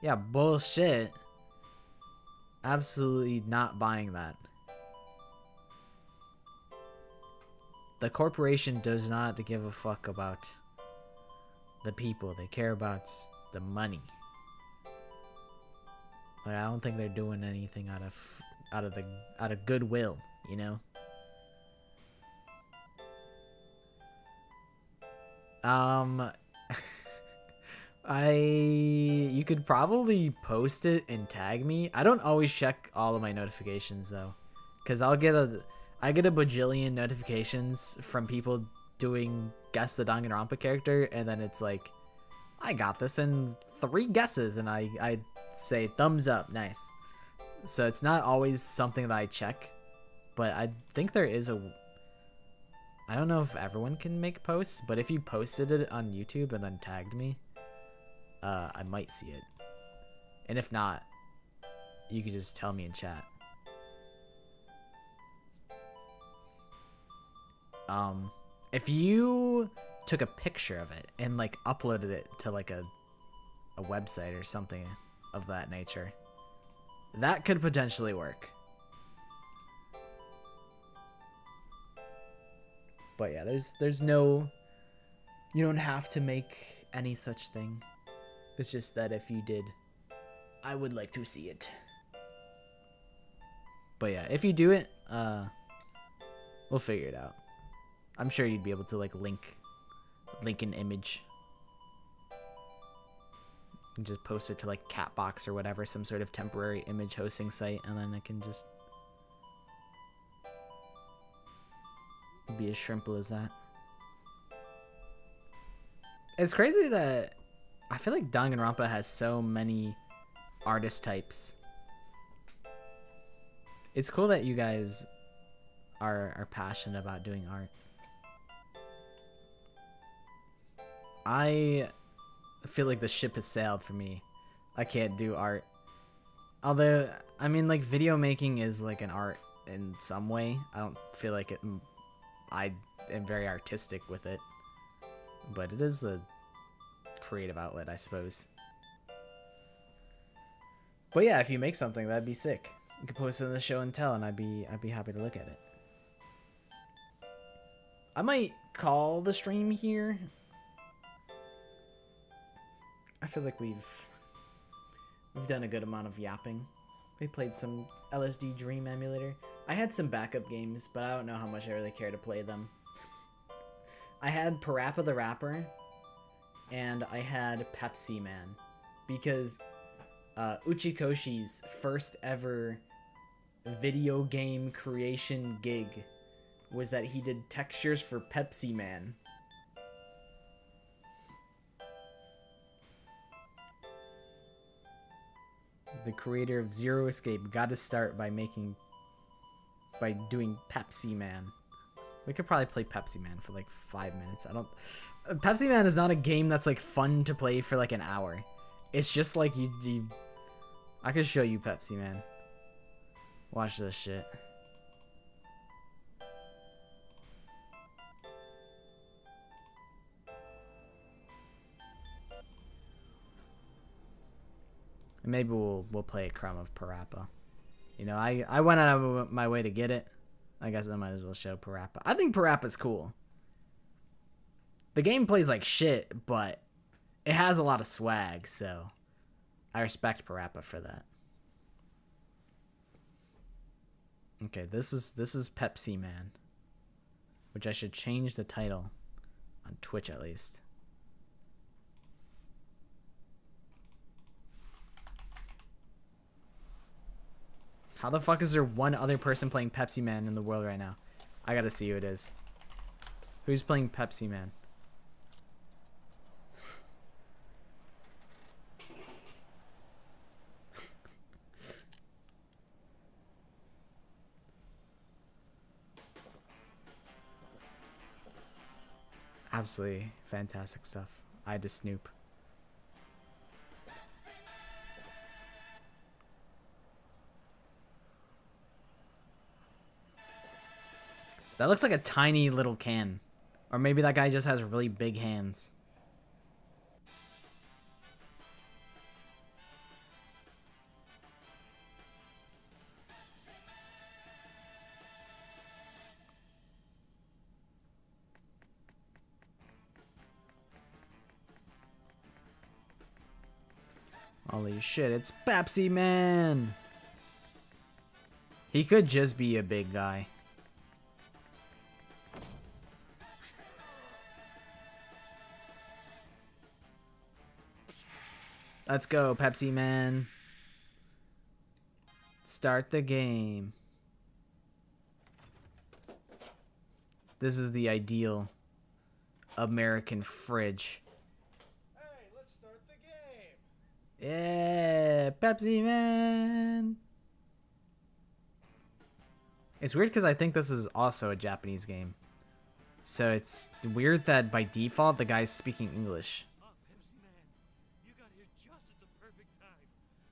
Yeah, bullshit. Absolutely not buying that. The corporation does not give a fuck about the people. They care about the money. Like, I don't think they're doing anything out of goodwill, you know. You could probably post it and tag me. I don't always check all of my notifications though, because I get a bajillion notifications from people doing guess the Danganronpa character, and then it's like, I got this in 3 guesses, and I say thumbs up, nice. So it's not always something that I check, but I think there is I don't know if everyone can make posts, but if you posted it on YouTube and then tagged me, I might see it. And if not, you could just tell me in chat. If you took a picture of it and like uploaded it to like a website or something of that nature, that could potentially work. But yeah, there's no, you don't have to make any such thing. It's just that if you did, I would like to see it. But yeah, if you do it, we'll figure it out. I'm sure you'd be able to like link an image and just post it to like Catbox or whatever, some sort of temporary image hosting site, and then it can just be as simple as that. It's crazy that I feel like Danganronpa has so many artist types. It's cool that you guys are passionate about doing art. I feel like the ship has sailed for me. I can't do art. Although, I mean, like, video making is like an art in some way. I don't feel like it. I am very artistic with it, but it is a creative outlet, I suppose. But yeah, if you make something, that'd be sick. You could post it in the show and tell, and I'd be happy to look at it. I might call the stream here. I feel like we've done a good amount of yapping. We played some LSD Dream Emulator. I had some backup games, but I don't know how much I really care to play them. I had Parappa the Rapper, and I had Pepsi Man, because Uchikoshi's first ever video game creation gig was that he did textures for Pepsi Man. The creator of Zero Escape got his start by doing Pepsi Man. We could probably play Pepsi Man for like 5 minutes. Pepsi Man is not a game that's like fun to play for like an hour. It's just like I could show you Pepsi Man. Watch this shit. maybe we'll play a crumb of Parappa. You know, I went out of my way to get it. I guess I might as well show Parappa. I think Parappa's cool. The game plays like shit, but it has a lot of swag, so I respect Parappa for that. Okay, this is Pepsi Man, which I should change the title on Twitch at least. How the fuck is there one other person playing Pepsi Man in the world right now? I gotta see who it is. Who's playing Pepsi Man? Absolutely fantastic stuff. I had to snoop. That looks like a tiny little can. Or maybe that guy just has really big hands. Holy shit, it's Pepsi Man! He could just be a big guy. Let's go, Pepsi Man. Start the game. This is the ideal American fridge. Hey, let's start the game. Yeah, Pepsi Man. It's weird because I think this is also a Japanese game. So it's weird that by default the guy's speaking English. Pepsi Man, you got here just at the perfect time.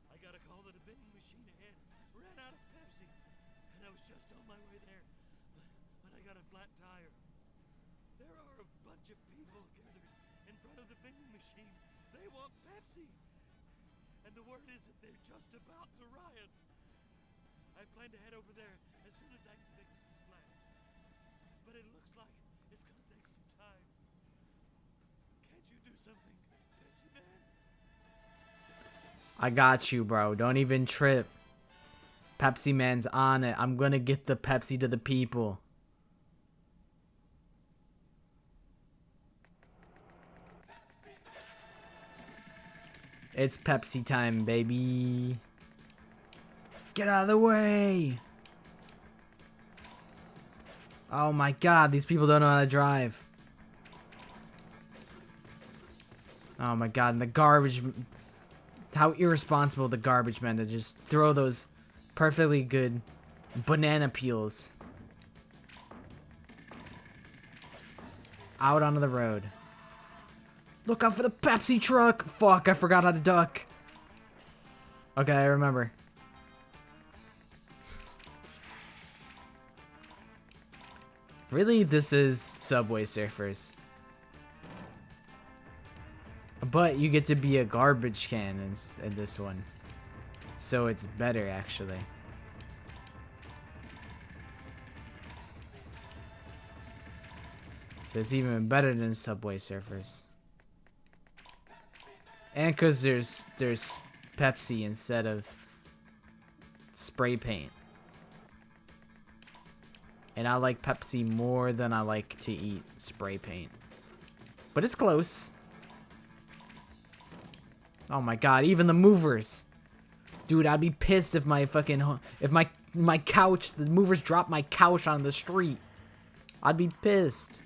I got a call that a vending machine ahead ran out of Pepsi, and I was just on my way there when I got a flat tire. There are a bunch of people gathered in front of the vending machine. They want Pepsi, and the word is that they're just about to riot. I plan to head over there as soon as I can fix this flat, but it looks like it's gonna take some time. Can't you do something, Pepsi Man? I got you, bro. Don't even trip. Pepsi Man's on it. I'm gonna get the Pepsi to the people. It's Pepsi time, baby. Get out of the way. Oh my god, these people don't know how to drive. Oh my god, and the garbage... How irresponsible the garbage men to just throw those perfectly good banana peels out onto the road. Look out for the Pepsi truck! Fuck, I forgot how to duck. Okay, I remember. Really, this is Subway Surfers. But you get to be a garbage can in this one. So it's better, actually. So it's even better than Subway Surfers. And because there's Pepsi instead of spray paint. And I like Pepsi more than I like to eat spray paint. But it's close. Oh my god, even the movers. Dude, I'd be pissed if my fucking... If my couch... The movers dropped my couch on the street. I'd be pissed.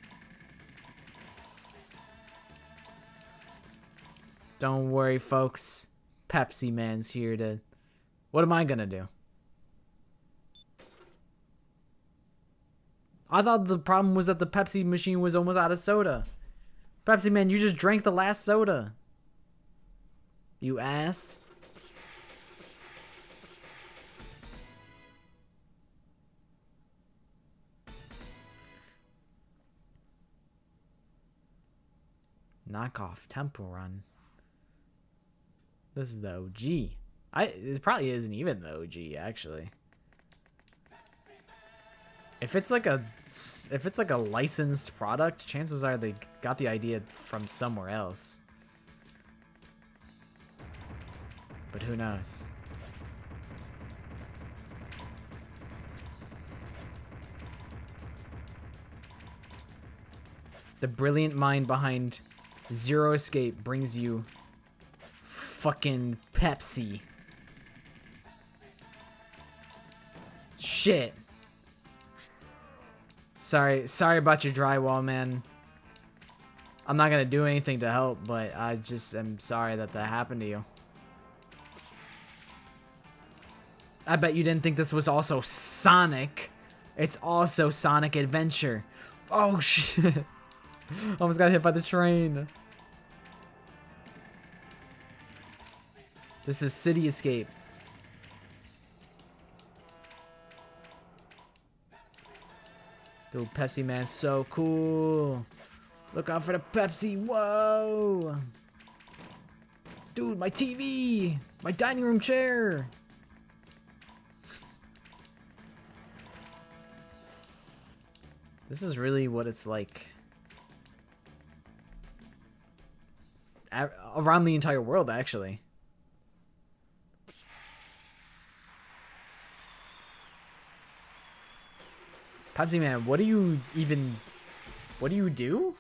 Don't worry, folks. Pepsi Man's here to... What am I gonna do? I thought the problem was that the Pepsi machine was almost out of soda. Pepsi Man, you just drank the last soda. You ass. Knockoff Temple Run. This is the OG. It probably isn't even the OG actually. If it's like a licensed product, chances are they got the idea from somewhere else. But who knows? The brilliant mind behind Zero Escape brings you fucking Pepsi. Shit. Sorry about your drywall, man. I'm not gonna do anything to help, but I just am sorry that happened to you. I bet you didn't think this was also Sonic. It's also Sonic Adventure. Oh shit. Almost got hit by the train. This is City Escape. Dude, Pepsi Man's so cool. Look out for the Pepsi. Whoa. Dude, my TV. My dining room chair. This is really what it's like around the entire world, actually. Pepsi Man, what do you do?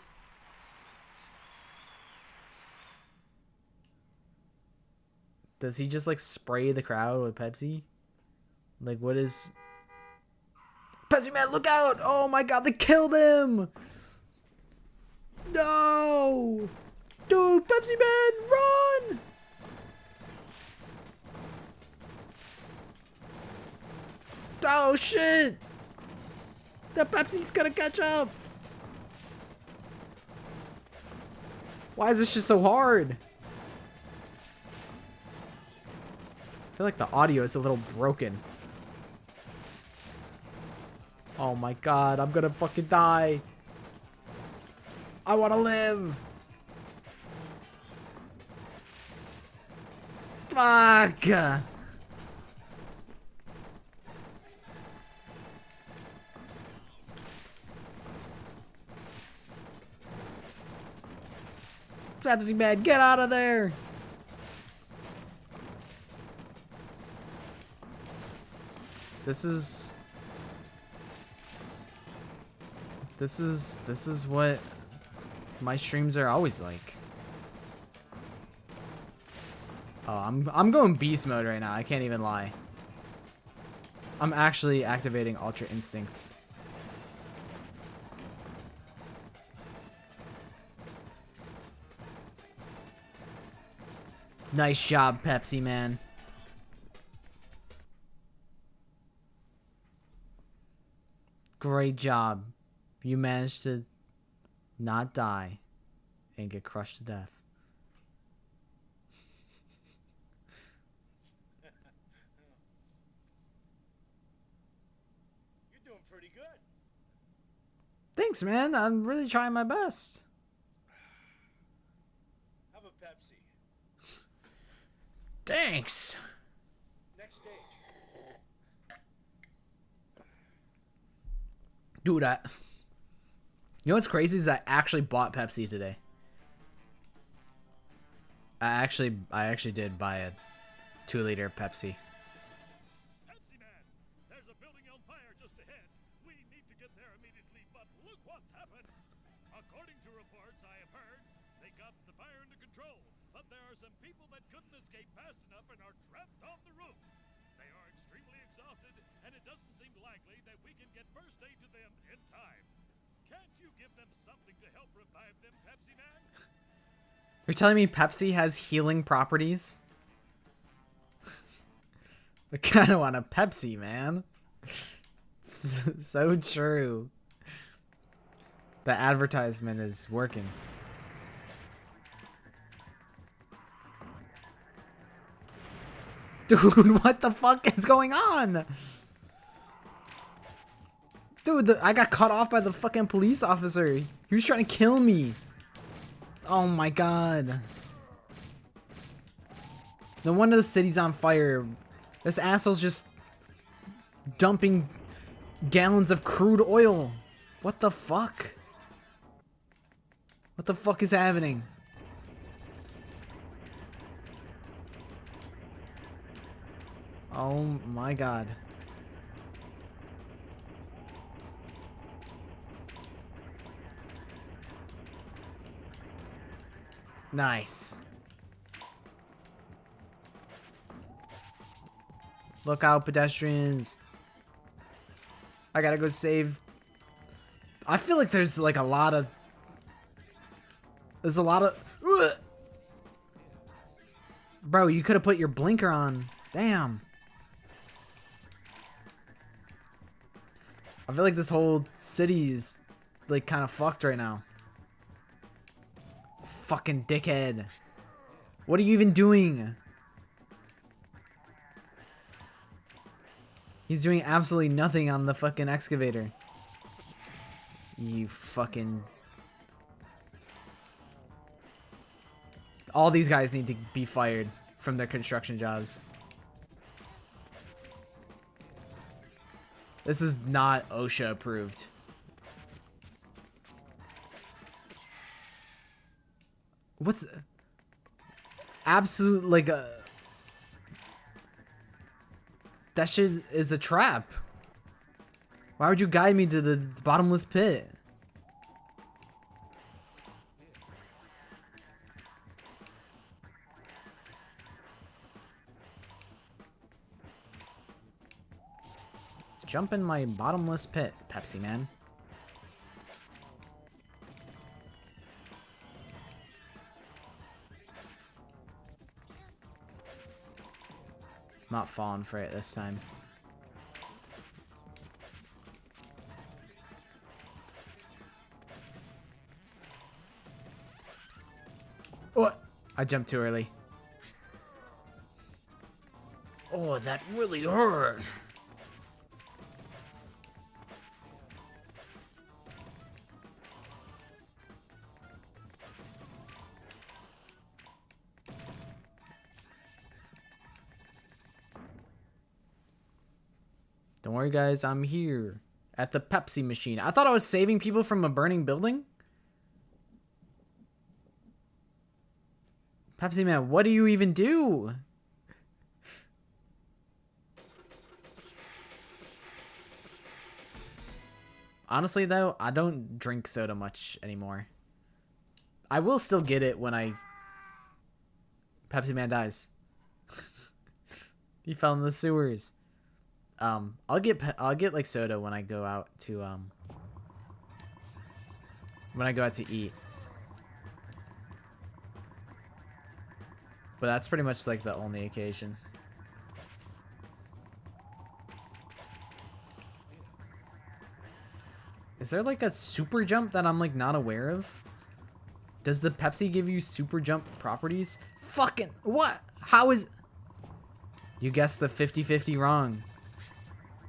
Does he just like spray the crowd with Pepsi? Like, what is... Pepsi Man, look out! Oh my god, they killed him! No! Dude, Pepsi Man, run! Oh shit! The Pepsi's gonna catch up! Why is this just so hard? I feel like the audio is a little broken. Oh my god, I'm gonna fucking die. I wanna live. Fuck. Pepsi Man, get out of there. This is what my streams are always like. Oh, I'm going beast mode right now. I can't even lie. I'm actually activating Ultra Instinct. Nice job, Pepsi Man. Great job. You managed to not die and get crushed to death. You're doing pretty good. Thanks, man. I'm really trying my best. Have a Pepsi. Thanks. Next stage. Dude, you know what's crazy is I actually bought Pepsi today. I actually did buy a 2-liter Pepsi. Pepsi Man, there's a building on fire just ahead. We need to get there immediately, but look what's happened. According to reports I have heard, they got the fire under control, but there are some people that couldn't escape fast enough and are trapped on the roof. They are extremely exhausted, and it doesn't seem likely that we can get first aid to them in time. Can't you give them something to help revive them, Pepsi Man? You're telling me Pepsi has healing properties? I kind of want a Pepsi, man. So true. The advertisement is working. Dude, what the fuck is going on? Dude, I got cut off by the fucking police officer. He was trying to kill me. Oh my god. No wonder the city's on fire. This asshole's just dumping gallons of crude oil. What the fuck? What the fuck is happening? Oh my god. Nice. Look out, pedestrians. I gotta go save. I feel like there's like a lot of. There's a lot of. Ugh. Bro, you could have put your blinker on. Damn. I feel like this whole city is like kind of fucked right now. Fucking dickhead. What are you even doing? He's doing absolutely nothing on the fucking excavator. You fucking... All these guys need to be fired from their construction jobs. This is not OSHA approved. What's... Absolute, like a... That shit is a trap. Why would you guide me to the bottomless pit? Jump in my bottomless pit, Pepsi Man. I'm not falling for it this time. What? I jumped too early. Oh, that really hurt. Don't worry, guys. I'm here at the Pepsi machine. I thought I was saving people from a burning building. Pepsi Man, what do you even do? Honestly, though, I don't drink soda much anymore. I will still get it when Pepsi Man dies. He fell in the sewers. I'll get like soda when I go out to eat. But that's pretty much like the only occasion. Is there like a super jump that I'm like not aware of? Does the Pepsi give you super jump properties? Fucking what? How is... You guessed the 50-50 wrong.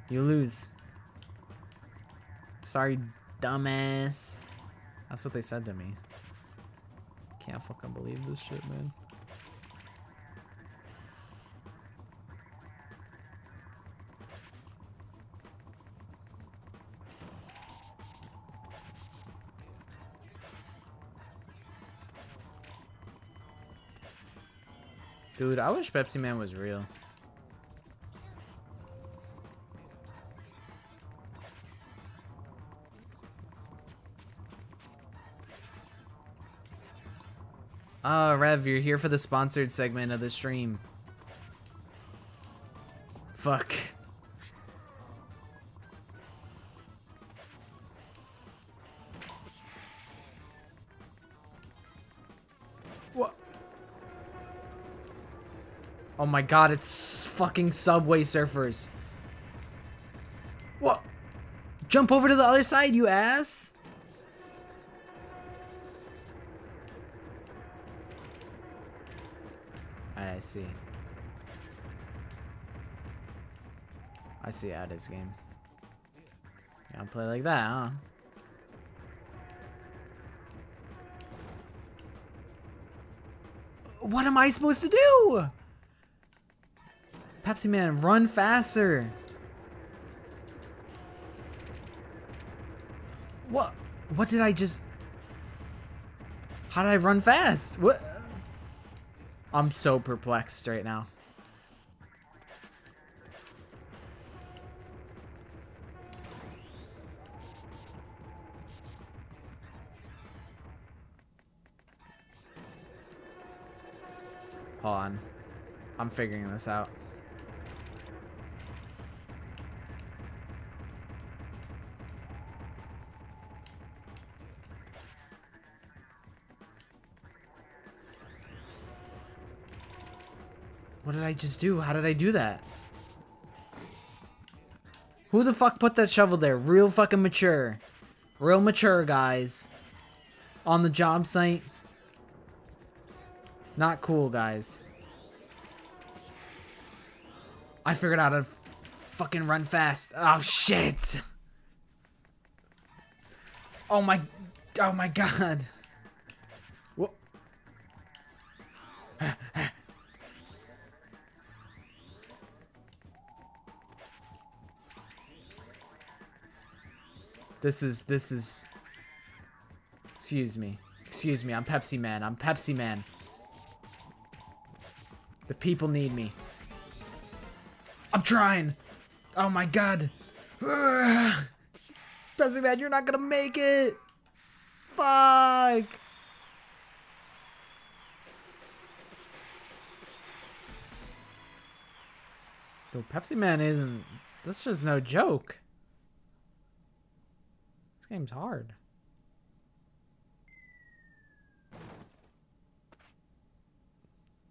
You lose. Sorry, dumbass. That's what they said to me. Can't fucking believe this shit, man. Dude, I wish Pepsi Man was real. Ah, Rev, you're here for the sponsored segment of the stream. Fuck. What? Oh my god, it's fucking Subway Surfers. What? Jump over to the other side, you ass! I see. I see how this game. Yeah, I'll play like that, huh? What am I supposed to do? Pepsi Man, run faster. What? What did I just... How did I run fast? What? I'm so perplexed right now. Hold on. I'm figuring this out. What did I just do? How did I do that? Who the fuck put that shovel there? Real fucking mature. Real mature, guys. On the job site. Not cool, guys. I figured out how to fucking run fast. Oh, shit. Oh my god. Whoa. This is Excuse me, I'm Pepsi Man. I'm Pepsi Man. The people need me. I'm trying. Oh my god. Pepsi Man, you're not gonna make it. Fuck. Yo, Pepsi Man isn't... This is no joke. This game's hard.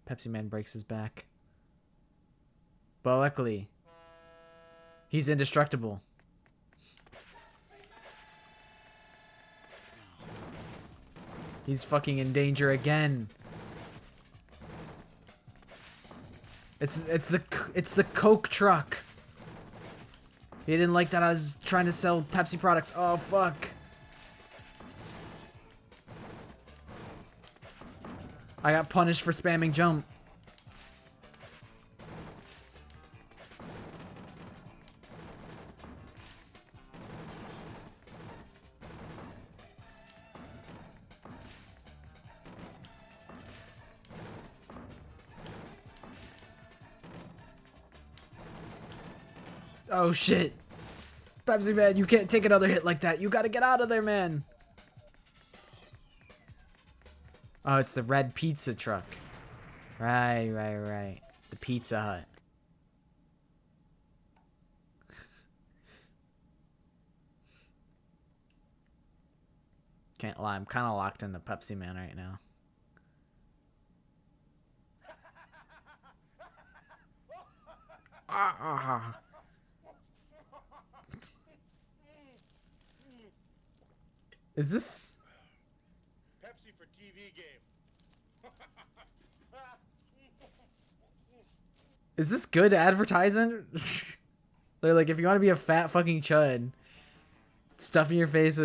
Pepsi Man breaks his back. But luckily, he's indestructible. He's fucking in danger again. It's the Coke truck. He didn't like that I was trying to sell Pepsi products. Oh fuck. I got punished for spamming jump. Oh shit. Pepsi Man, you can't take another hit like that. You gotta get out of there, man. Oh, it's the red pizza truck. Right. The Pizza Hut. Can't lie, I'm kind of locked into Pepsi Man right now. Is this... Pepsi for TV game. Is this good advertisement? They're like, if you want to be a fat fucking chud, stuffing your face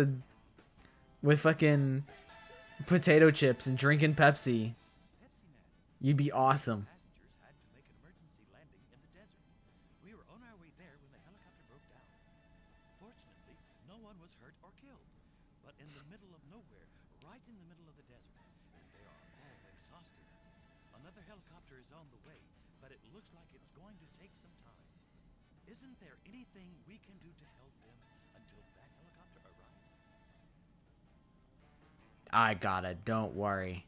with fucking potato chips and drinking Pepsi, you'd be awesome. Passengers had to make an emergency landing in the desert. We were on our way there when the helicopter broke down. Fortunately, no one was hurt or killed. But in the middle of nowhere, right in the middle of the desert, and they are all exhausted. Another helicopter is on the way, but it looks like it's going to take some time. Isn't there anything we can do to help them until that helicopter arrives? I got it, don't worry.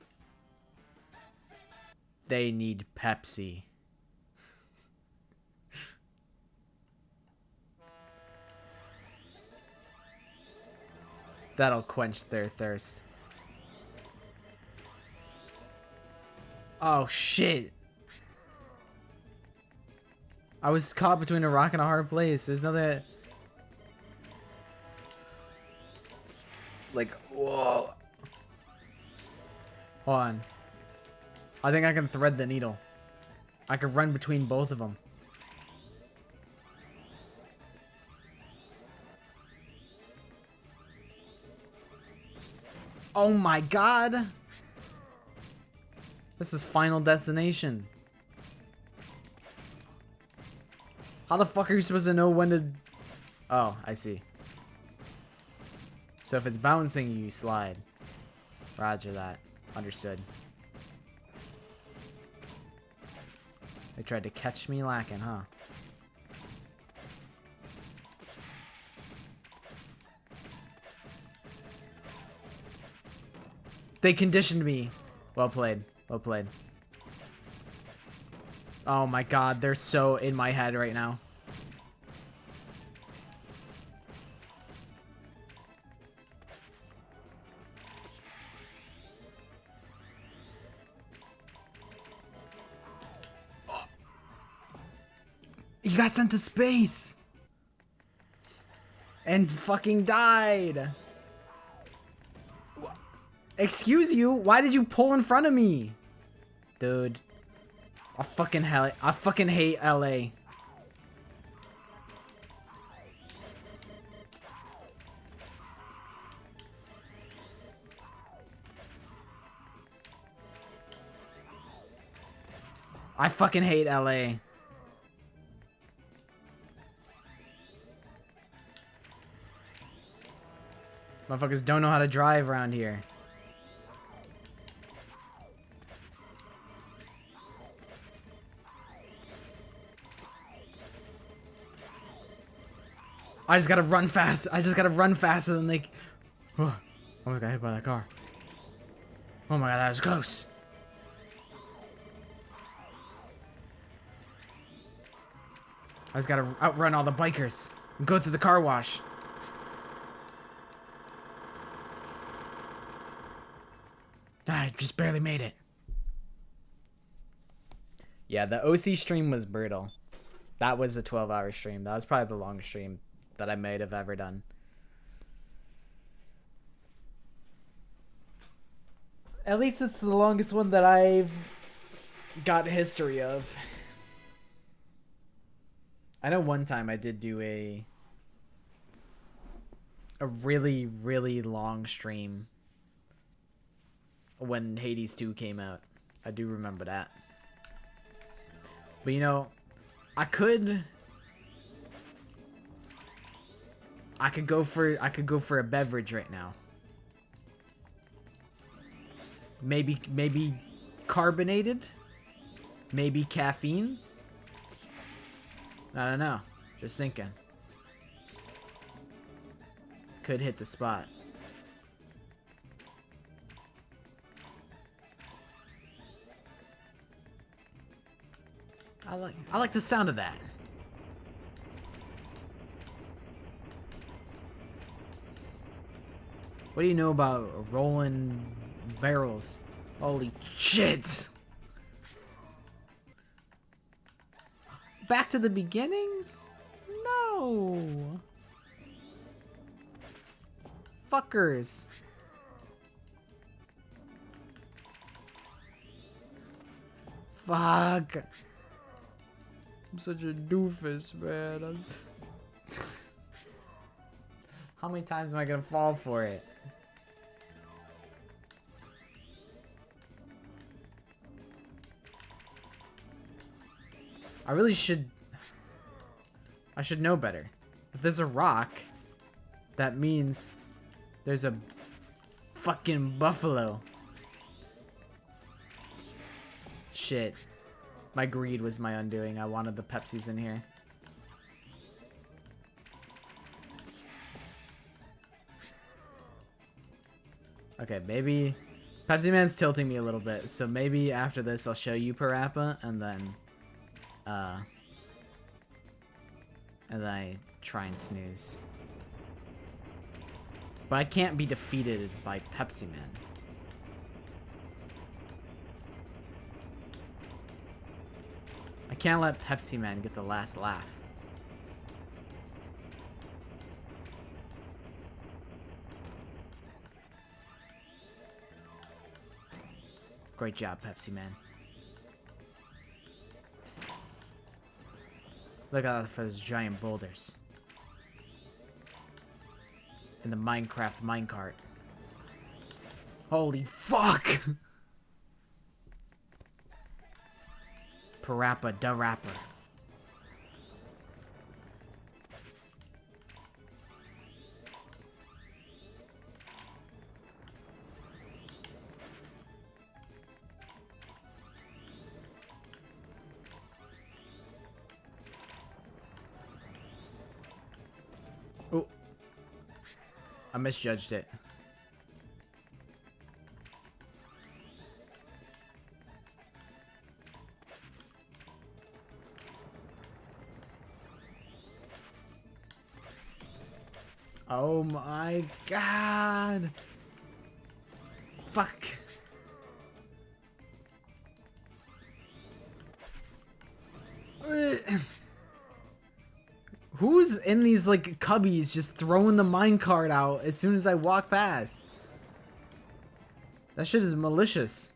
They need Pepsi. That'll quench their thirst. Oh shit. I was caught between a rock and a hard place. There's nothing... Like, whoa. Hold on. I think I can thread the needle. I can run between both of them. Oh my god! This is Final Destination. How the fuck are you supposed to know when to... Oh, I see. So if it's bouncing, you slide. Roger that. Understood. They tried to catch me lacking, huh? They conditioned me. Well played. Well played. Oh my god, they're so in my head right now. He got sent to space! And fucking died! Excuse you? Why did you pull in front of me? Dude. I fucking hate LA. I fucking hate LA. Motherfuckers don't know how to drive around here. I just gotta run fast. I just gotta run faster than they... Oh, I got hit by that car. Oh my god, that was close. I just gotta outrun all the bikers and go through the car wash. I just barely made it. Yeah, the OC stream was brutal. That was a 12-hour stream. That was probably the longest stream that I might have ever done. At least it's the longest one that I've got history of. I know one time I did do a really, really long stream when Hades 2 came out. I do remember that. But you know, I could go for a beverage right now. Maybe carbonated? Maybe caffeine? I don't know. Just thinking. Could hit the spot. I like the sound of that. What do you know about rolling barrels? Holy shit! Back to the beginning? No! Fuckers. Fuck. I'm such a doofus, man. How many times am I gonna fall for it? I should know better. If there's a rock, that means there's a fucking buffalo. Shit. My greed was my undoing. I wanted the Pepsis in here. Okay, maybe... Pepsi Man's tilting me a little bit, so maybe after this I'll show you Parappa, and then I try and snooze. But I can't be defeated by Pepsi Man. I can't let Pepsi Man get the last laugh. Great job, Pepsi Man. Look out for those giant boulders. In the Minecraft minecart. Holy fuck! Parappa da Rapper. I misjudged it. Oh my god. Fuck. Who's in these like cubbies just throwing the minecart out as soon as I walk past? That shit is malicious.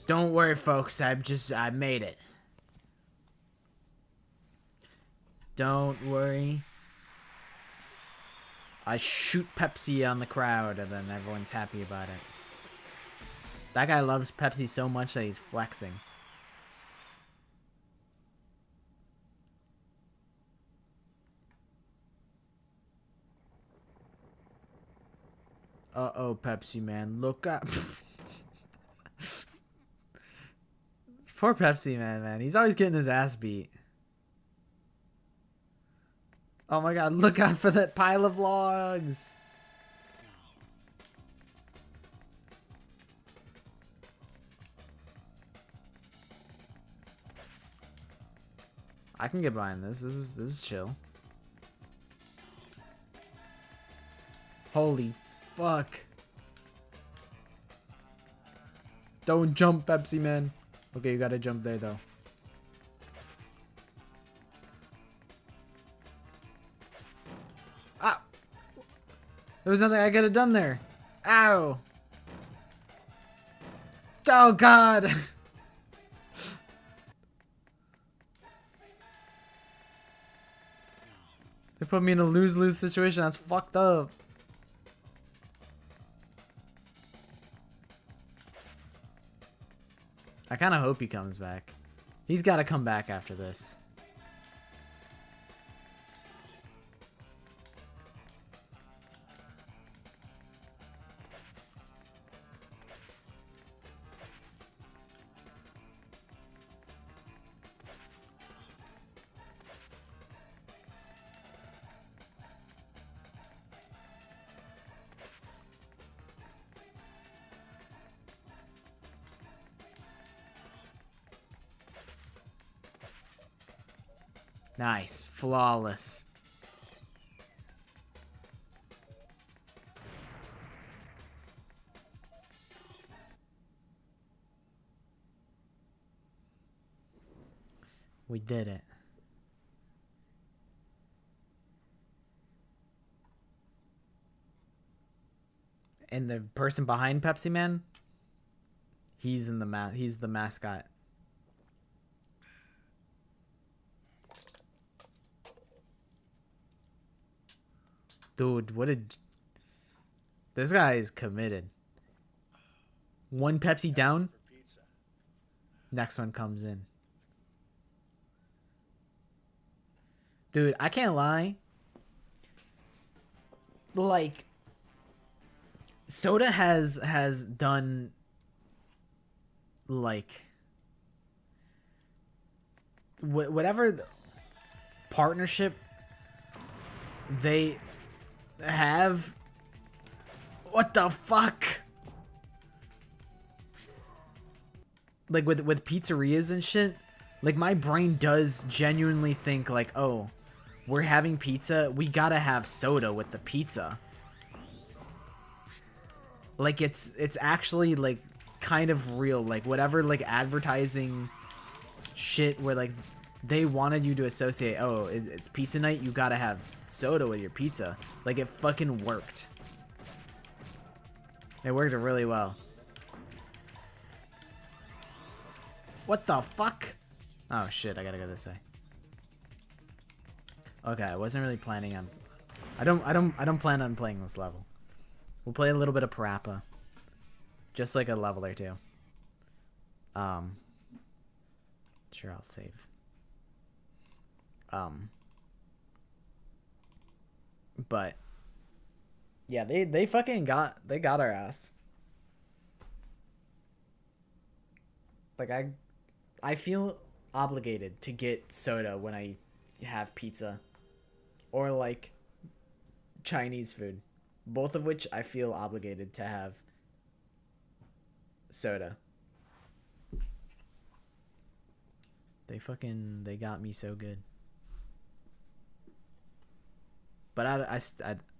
Don't worry, folks. I made it. Don't worry. I shoot Pepsi on the crowd and then everyone's happy about it. That guy loves Pepsi so much that he's flexing. Uh-oh, Pepsi man. Look up. Poor Pepsi man. He's always getting his ass beat. Oh my god, look out for that pile of logs. I can get behind this. This is chill. Holy fuck. Don't jump, Pepsi man. Okay, you gotta jump there though. Ah! There was nothing I could have done there. Ow! Oh god! They put me in a lose-lose situation. That's fucked up. I kind of hope he comes back. He's got to come back after this. Nice. Flawless. We did it. And the person behind Pepsi Man, he's in the he's the mascot. Dude, what a... This guy is committed. One Pepsi down. Next one comes in. Dude, I can't lie. Like, Soda has done, like, whatever partnership they have. What the fuck? Like with pizzerias and shit, like my brain does genuinely think like, oh, we're having pizza, we gotta have soda with the pizza. Like it's actually like kind of real, like whatever like advertising shit where like they wanted you to associate, oh, it's pizza night, you gotta have soda with your pizza. Like, it fucking worked. It worked really well. What the fuck? Oh shit, I gotta go this way. Okay, I wasn't really planning on... I don't plan on playing this level. We'll play a little bit of Parappa. Just like a level or two. Sure, I'll save. But yeah, they fucking got our ass. Like I feel obligated to get soda when I have pizza or like Chinese food. Both of which I feel obligated to have soda. They got me so good. But I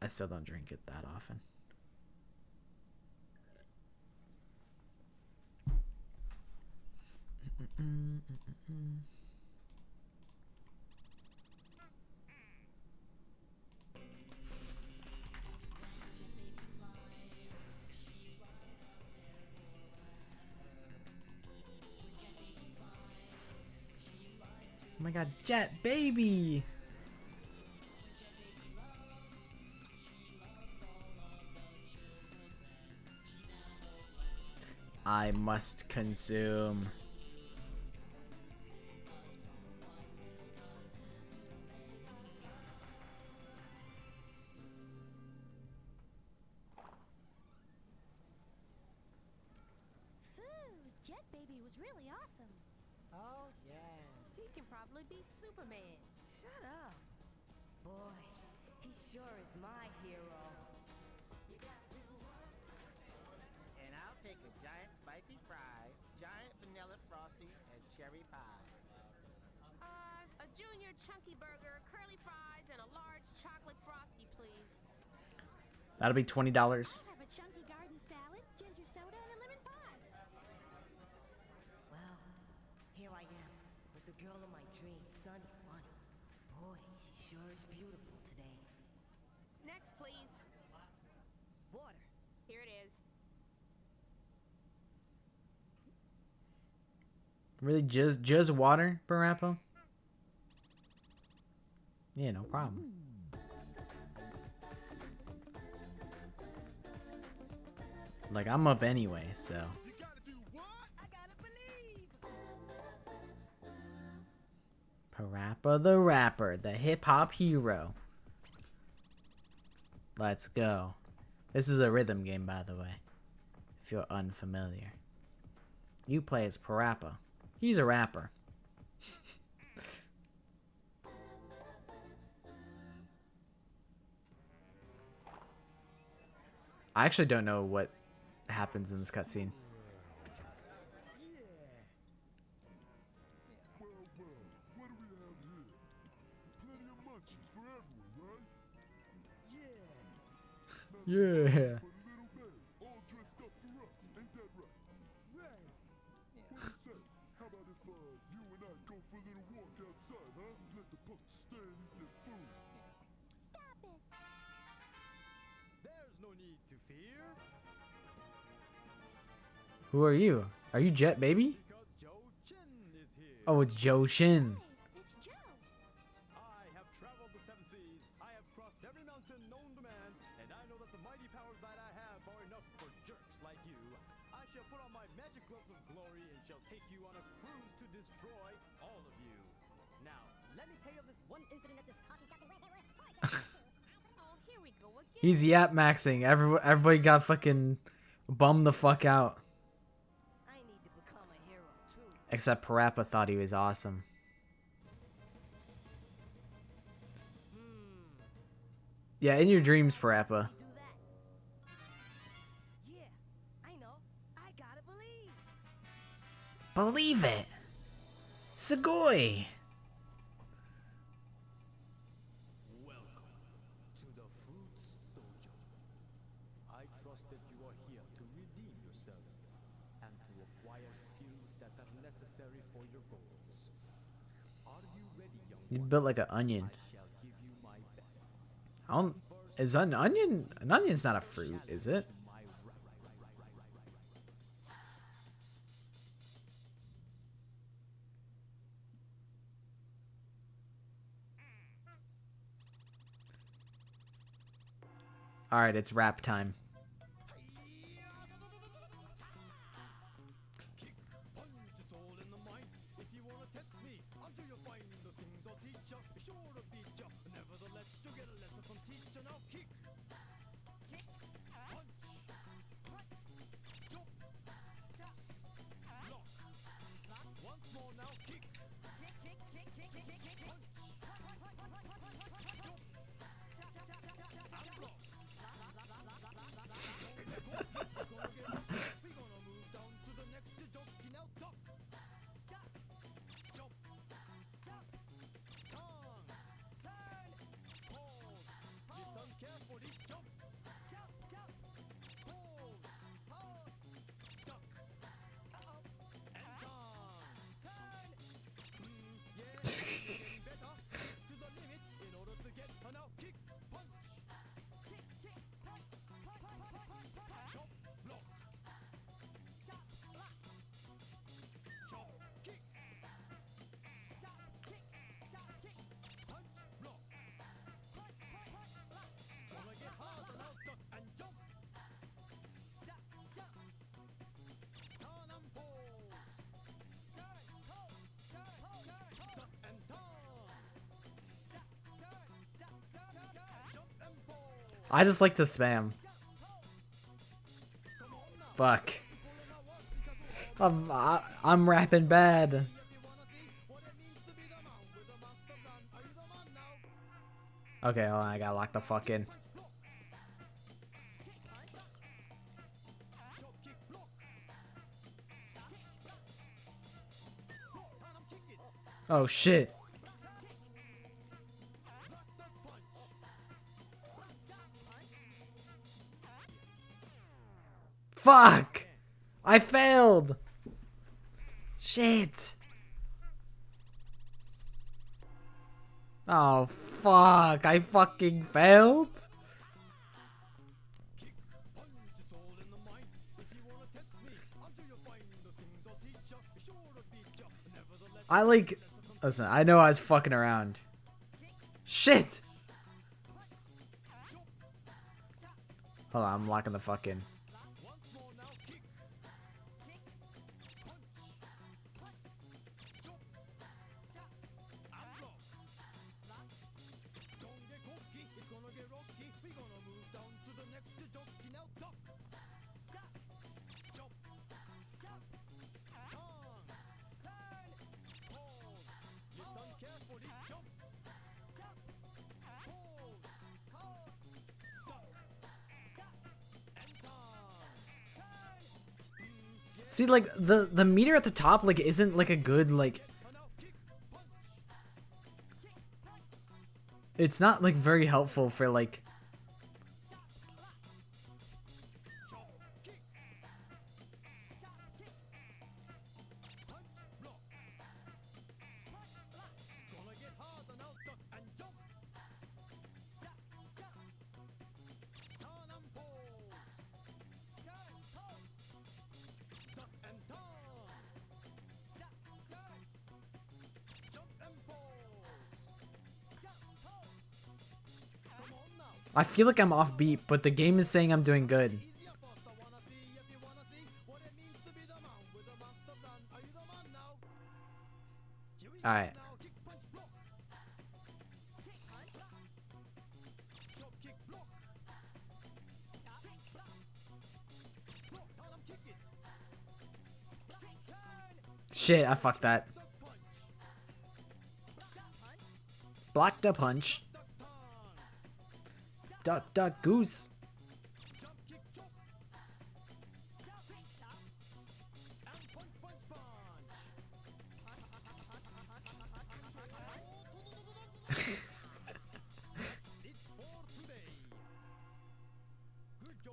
still don't drink it that often. Oh my god, Jet Baby! I must consume. Jet Baby was really awesome. Oh, yeah. He can probably beat Superman. Shut up. Boy, he sure is my hero. And I'll take a giant spicy fries, giant vanilla frosty, and cherry pie. A junior chunky burger, curly fries, and a large chocolate frosty, please. That'll be $20. I'll have a chunky garden salad, ginger soda, and a lemon pie. Well, here I am with the girl of my dreams, Sunny Funny. Boy, she sure is beautiful today. Next, please. Water. Here it is. Really, just water, Barappo? Yeah, no problem. Like, I'm up anyway, so. You gotta do what? I gotta believe. Parappa the Rapper, the hip-hop hero. Let's go. This is a rhythm game, by the way, if you're unfamiliar. You play as Parappa. He's a rapper. I actually don't know what happens in this cutscene. Well, what do we have here? Plenty of munchies for everyone, right? Yeah. For little man, all dressed up for us, ain't that right? Right. What do you say? How about if you and I go for a little walk outside, huh? Let the punks stay and eat their food. Stop it. There's no need to fear, Who are you? Are you Jet Baby? because Joe Chin is here. Oh, it's Joe Shin. Hey, it's Joe. I have traveled the seven seas, I have crossed every mountain known to man, and I know that the mighty powers that I have are enough for jerks like you. I shall put on my magic gloves of glory and shall take you on a cruise to destroy all of you. Now, let me tell you of this one incident at this coffee shop where there were Oh, here we go again. He's yap maxing. Everybody got fucking bummed the fuck out. I need to become a hero too. Except Parappa thought he was awesome. Yeah, in your dreams, Parappa. Do that. Yeah, I know. I gotta believe. Believe it. Sugoi. welcome to the Fruits Dojo. I trust that you are here to redeem yourself and to acquire skills that are necessary for your goals. Are you ready, young You one? built like an onion. I shall give you my best. I don't. Is an onion? An onion's not a fruit, is it? My All right, it's rap time. kick, punch, it's all in the mind. If you wanna test me, I'm sure you'll find the things I'll teach ya. Be sure to beat ya. Nevertheless, you'll get a lesson from teacher. Now kick, punch, jump, lock, I just like to spam. Fuck. I'm rapping bad. Okay, hold on, I gotta lock the fuck in. Oh shit. Fuck! I failed! Shit! Oh fuck, I fucking failed? I like... Listen, I know I was fucking around. Shit! Hold on, I'm locking the fuck in. See, like, the meter at the top, like, isn't, like, a good, like... It's not, like, very helpful for, like... I feel like I'm off beat, but the game is saying I'm doing good. Alright. Shit, I fucked that. Blocked a punch. Duck, duck, goose.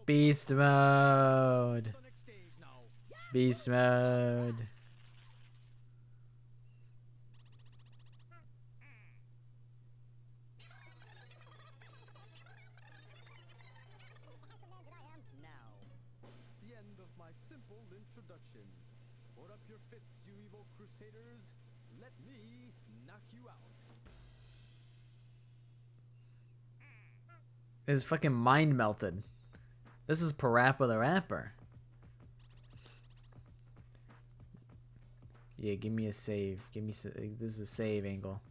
Beast mode. Beast mode. Introduction. Hold up your fists, you evil crusaders. Let me knock you out. His fucking mind melted. This is Parappa the Rapper. Yeah, give me a save. Give me this is a save angle.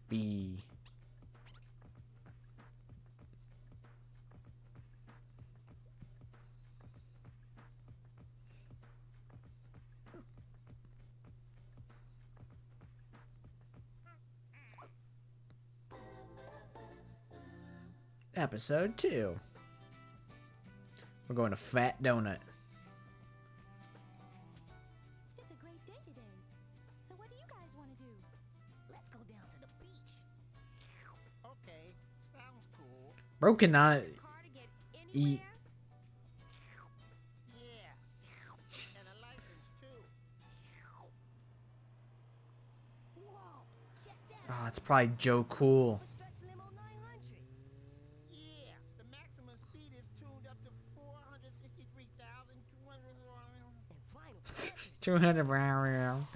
B. Episode 2. We're going to Fat Donut. It's a great day today. So what do you guys want to do? Let's go down to the beach. Okay, sounds cool. Bro cannot Car to get eat. anywhere? Yeah. And a license too. Whoa, check that Oh, it's probably Joe Cool. out. Stretch limo 900. Yeah, the maximum speed is tuned up to 463,200. And final touches. 200 round.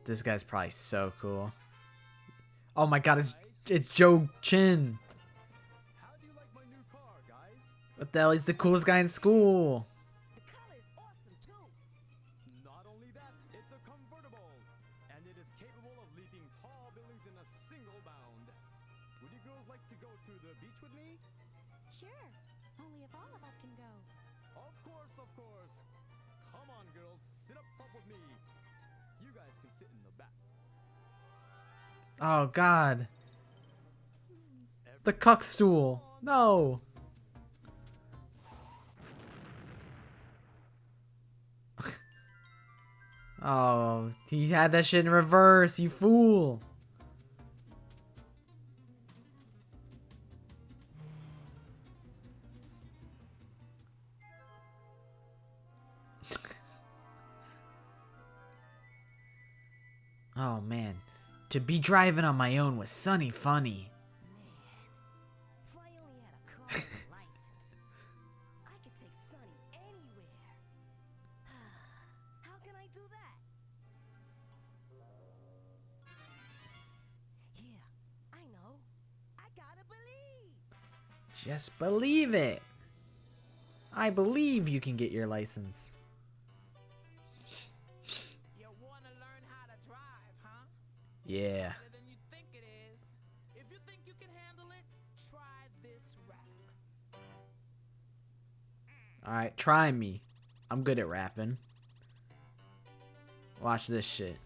This guy's probably so cool. Oh my god, it's Joe Chin. How do you like my new car, guys? What the hell? He's the coolest guy in school. It's a convertible, and it is capable of leaping tall buildings in a single bound. Would you girls like to go to the beach with me? Sure. Only if all of us can go. Of course, of course. Come on, girls, sit up front with me. You guys can sit in the back. Oh God. The cuck stool. No. Oh, he had that shit in reverse, you fool. Oh man, to be driving on my own was sunny funny. If I only had a car and a license, I could take Sonny anywhere. How can I do that? Yeah, I know. I gotta believe. Just believe it. I believe you can get your license. You want to learn how to drive, huh? Yeah. Better than you think it is. If you think you can handle it, try this rap. Alright, try me. I'm good at rapping. Watch this shit.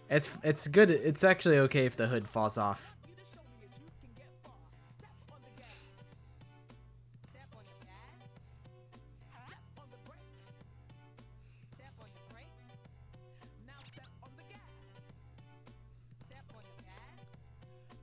It's good. It's actually okay if the hood falls off. You to show me if you can get far. Step on the gas. Step on the gas. Step on the brakes. Step on the brakes. Now step on the gas. Step on the gas.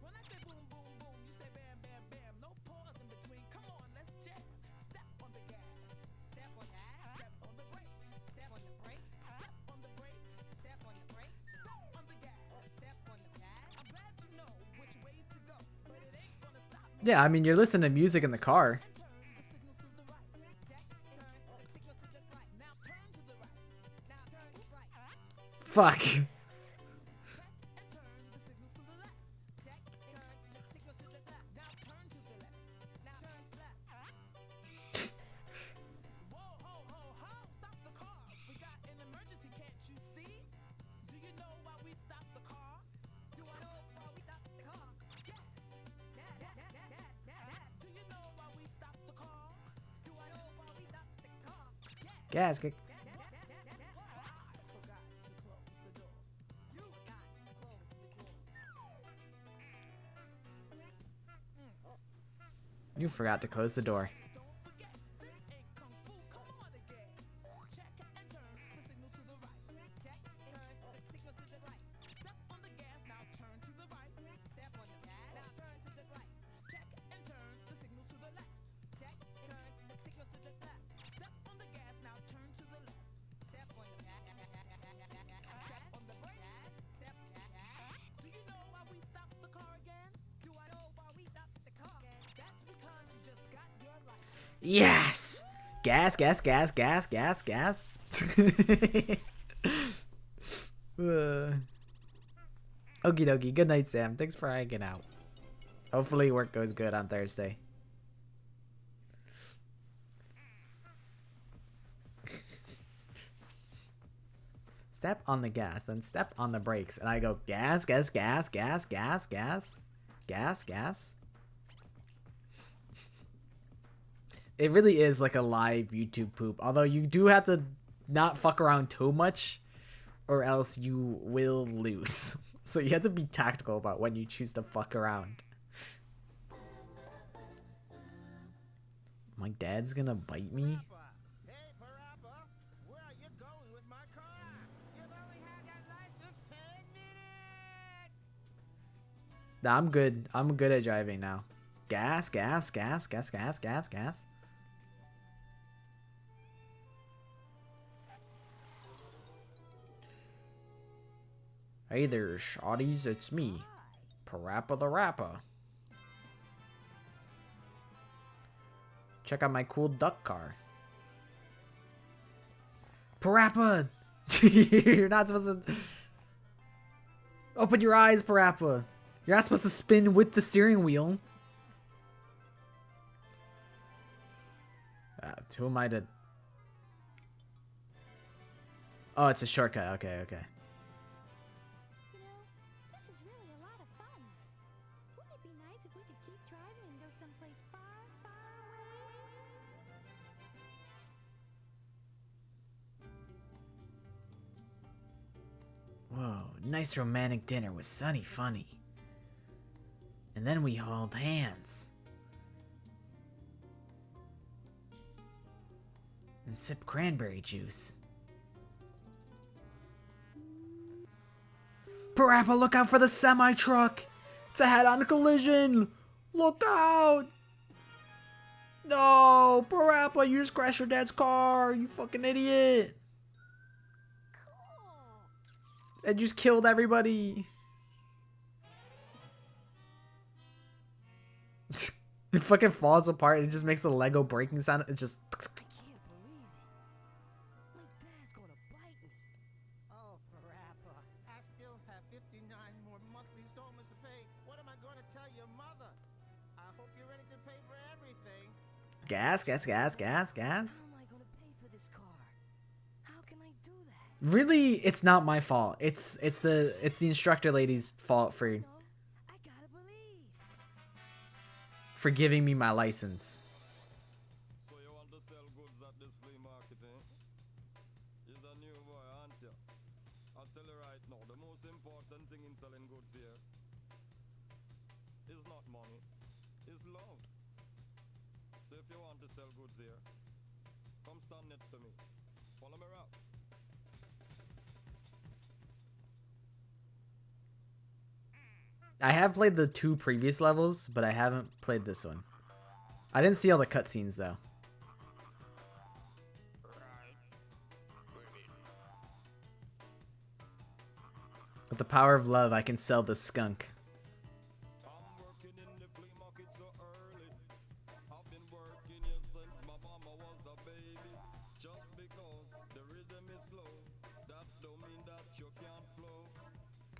When I say boom, boom, boom, you say bam, bam, bam. No pause in between. Come on, let's jam. Step on the gas. Step on gas. Step on the brakes. Step on the brakes. Step on the brakes. Step on the brakes. Step on the gas. Step on the gas. I'm glad you know which way to go, but it ain't gonna stop me. Yeah, I mean, you're listening to music in the car. And turn the signals to the right. Check. Turn. The signals to the right. Now turn to the right. Now turn right. Fuck. Check and turn the signals to the left. Check. Turn. The signals to the left. Now turn to the left. Now turn left. Whoa, ho, ho, ho! Stop the car! We got an emergency, can't you see? Do you know why we stopped the car? Do I know why we stopped the car? Yes. Do you know why we stopped the car? Do I know why we stopped the car? Gas. Kick. I forgot to close the door. You forgot to close the door. You forgot to close the door. Don't forget, this ain't kung fu. Come on again. Check and turn the signal to the right. Check. Turn. The signals to the right. Step on the gas, now turn to the right. Step on the gas. Now turn to the right. Check and turn the signal to the left. Check. Turn. The signals to the left. Step on the gas, now turn to the left. Step on the gas. Step on the brakes. Step gas. Do you know why we stopped the car again? Do I know why we stopped the car? That's because you just got your license. Yes. Gas. Okie dokie. Good night, Sam. Thanks for hanging out. Hopefully work goes good on Thursday. Step on the gas, then step on the brakes. And I go gas. It really is like a live YouTube poop. Although you do have to not fuck around too much or else you will lose. So you have to be tactical about when you choose to fuck around. My dad's gonna bite me? Parappa. Hey, Parappa, where are you going with my car? You've only had that license 10 minutes. Nah, I'm good. I'm good at driving now. Gas. Hey there, shawties, it's me, Parappa the Rapper. Check out my cool duck car. Parappa! You're not supposed to... Open your eyes, Parappa! You're not supposed to spin with the steering wheel. Who am I to... Oh, it's a shortcut. Okay, okay. You know, this is really a lot of fun. Wouldn't it be nice if we could keep driving and go someplace far, far away? Whoa, nice romantic dinner with Sunny Funny. And then we held hands. And sipped cranberry juice. Parappa, look out for the semi-truck! It's a head-on collision! Look out! No! Parappa, you just crashed your dad's car! You fucking idiot! Cool. And just killed everybody! It fucking falls apart. It just makes a Lego breaking sound. It just... I can't believe it. My dad's gonna bite me. Oh, Parappa, I still have 59 more monthly installments to pay. What am I going to tell your mother? I hope you're ready to pay for everything. Gas, gas, gas, gas, gas. How am I gonna pay for this car? How can I do that? Really, it's not my fault. It's the instructor lady's fault for No, I gotta believe. giving me my license. So you want to sell goods at this flea market, eh? You're a new boy, aren't you? I'll tell you right now, the most important thing in selling goods here is not money, it's love. So if you want to sell goods here, come stand next to me. Follow me around. I have played the 2 previous levels, but I haven't played this one. I didn't see all the cutscenes though. With the power of love, I can sell the skunk. I'm working in the flea market so early. I've been working here since my mama was a baby. Just because the rhythm is slow, that don't mean that you can't flow.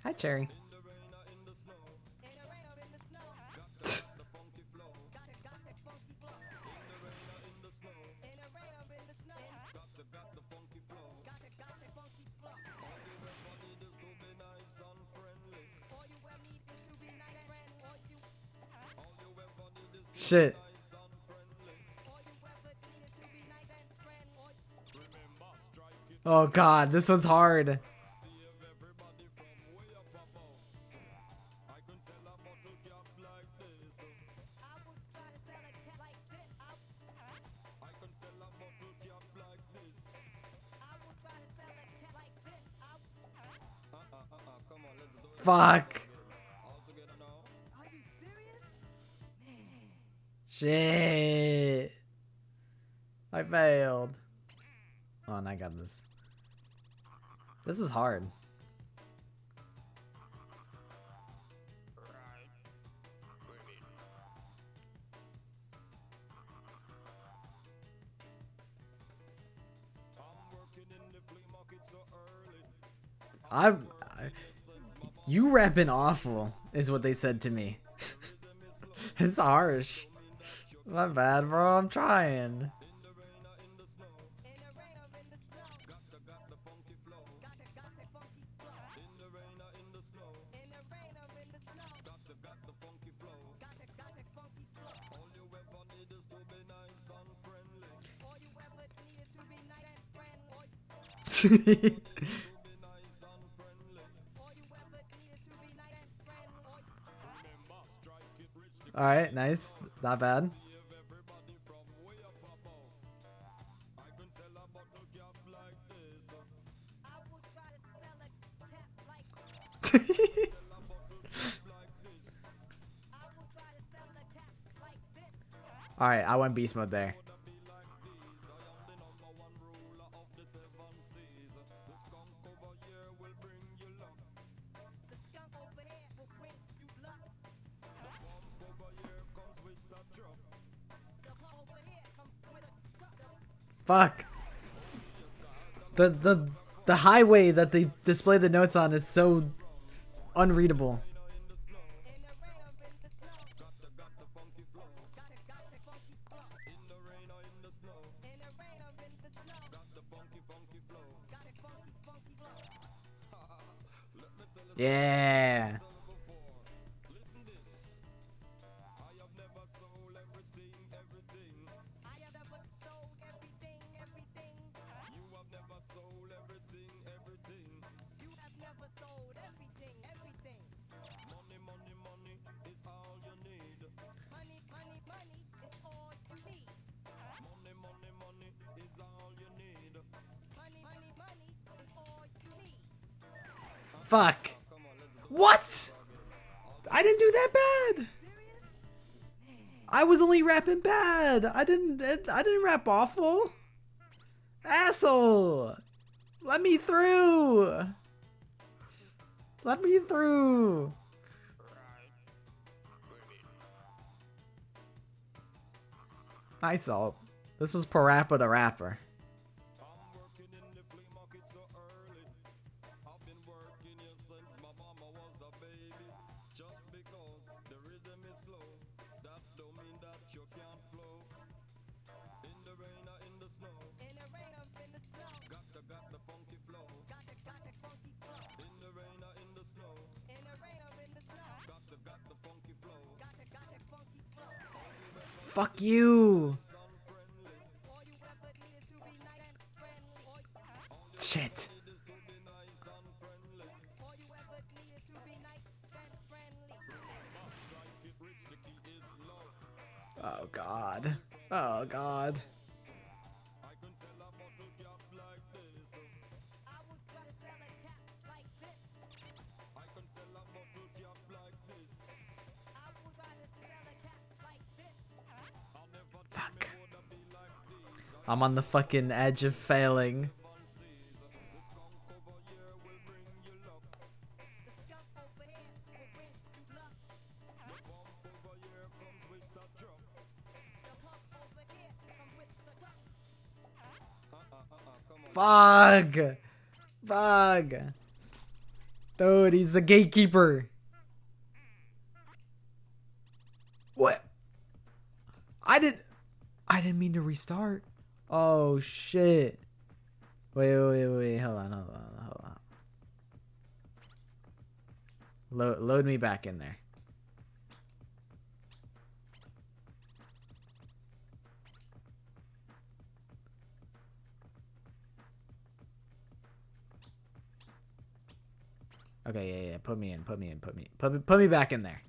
Hi, Cherry. In the rain or in the snow, In the rain or in the snow. got the funky flow. Got it funky flow. In the rain or in the snow, In the rain or in the snow. got the funky flow. Got it funky flow. All you ever need is to be nice and friendly. All you ever need is to be nice and friendly. All you ever need is to Shit. be nice and friendly. All you ever need is to be nice and friendly. Remember, strike it, Oh god, this one's hard. save everybody from way up above. I can sell a bottle cap like this. I would try to sell a cat like this. I can sell a bottle cap like this. I would try to sell a cat like this. Come on, let's do it. Fuck. All together now. Are you serious? Shit. I failed. Oh, and I got this. This is hard. I'm working in the flea market so early. You rapping awful, is what they said to me. It's harsh. My bad, bro. I'm trying. In the rain or in the snow, In the rain or in the snow. got the funky flow. Got it funky flow. In the rain or in the snow, In the rain or in the snow. got the funky flow. Got it funky flow. All you ever need is to be nice and friendly. All you ever need is to be nice and friendly. To be nice and friendly. All you ever need is to be nice and friendly. Remember, strike it rich to Alright, nice. Not bad. save everybody from way up above. I can sell a bottle cap like this. I would try to sell a cat like Sell a bottle cap like this. I would try to sell a cat like this. Alright, I went beast mode there. Would be like these. I am the number one ruler of the 7 seas. The skunk over here will bring you luck. The skunk over there will bring you luck. The pump over here comes with a truck. The pump over here comes with a truck. Fuck. The highway that they display the notes on is so unreadable. In the rain or in the snow. Got the funky flow. Got it funky flow. In the rain or in the snow. In the rain or in the snow. Got the funky flow. Got it funky Yeah. I have never sold everything, everything. You have never sold everything, everything. You have never sold everything, everything. Money, money, money is all you need. Money, money, money is all you need. Money, money, money is all you need. Money, money, money is all you need. Fuck. What? I didn't do that bad. I was only rapping bad. I didn't rap awful. Asshole. Let me through. Let me through. Hi, Salt. This is Parappa the Rapper. I'm working in the flea market so early. I've been working here since my mama was a baby. Just because the rhythm is slow, that don't mean that you can't flow. In the rain or in the snow. In the rain or in the snow. Got the funky flow. Got the funky flow. In the rain or in the snow. In the rain or in the snow. Got the funky flow. Got the funky flow. Fuck you. Shit. Oh god. Oh god. Fuck. I'm on the fucking edge of failing. Fuck! Fuck! Dude, he's the gatekeeper. What? I didn't mean to restart. Oh shit. Wait, hold on. Load me back in there. Okay, yeah. Put me back in there.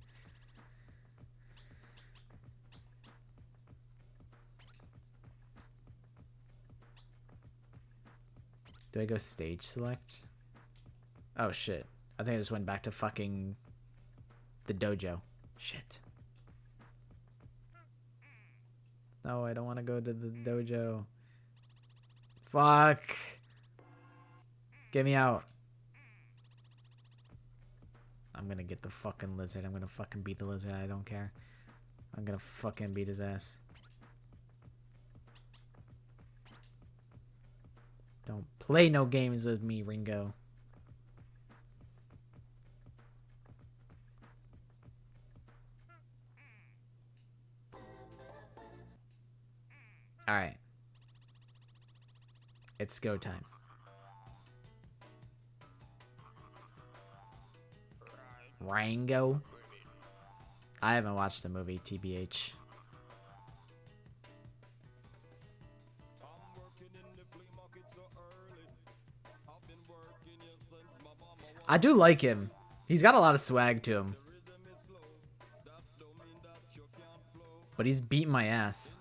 Do I go stage select? Oh shit. I think I just went back to fucking the dojo. Shit. No, I don't want to go to the dojo. Fuck. Get me out. I'm gonna get the fucking lizard. I'm gonna fucking beat the lizard. I don't care. I'm gonna fucking beat his ass. Don't play no games with me, Ringo. Alright. It's go time. Rango? I haven't watched the movie, TBH. I do like him. He's got a lot of swag to him. But he's beating my ass.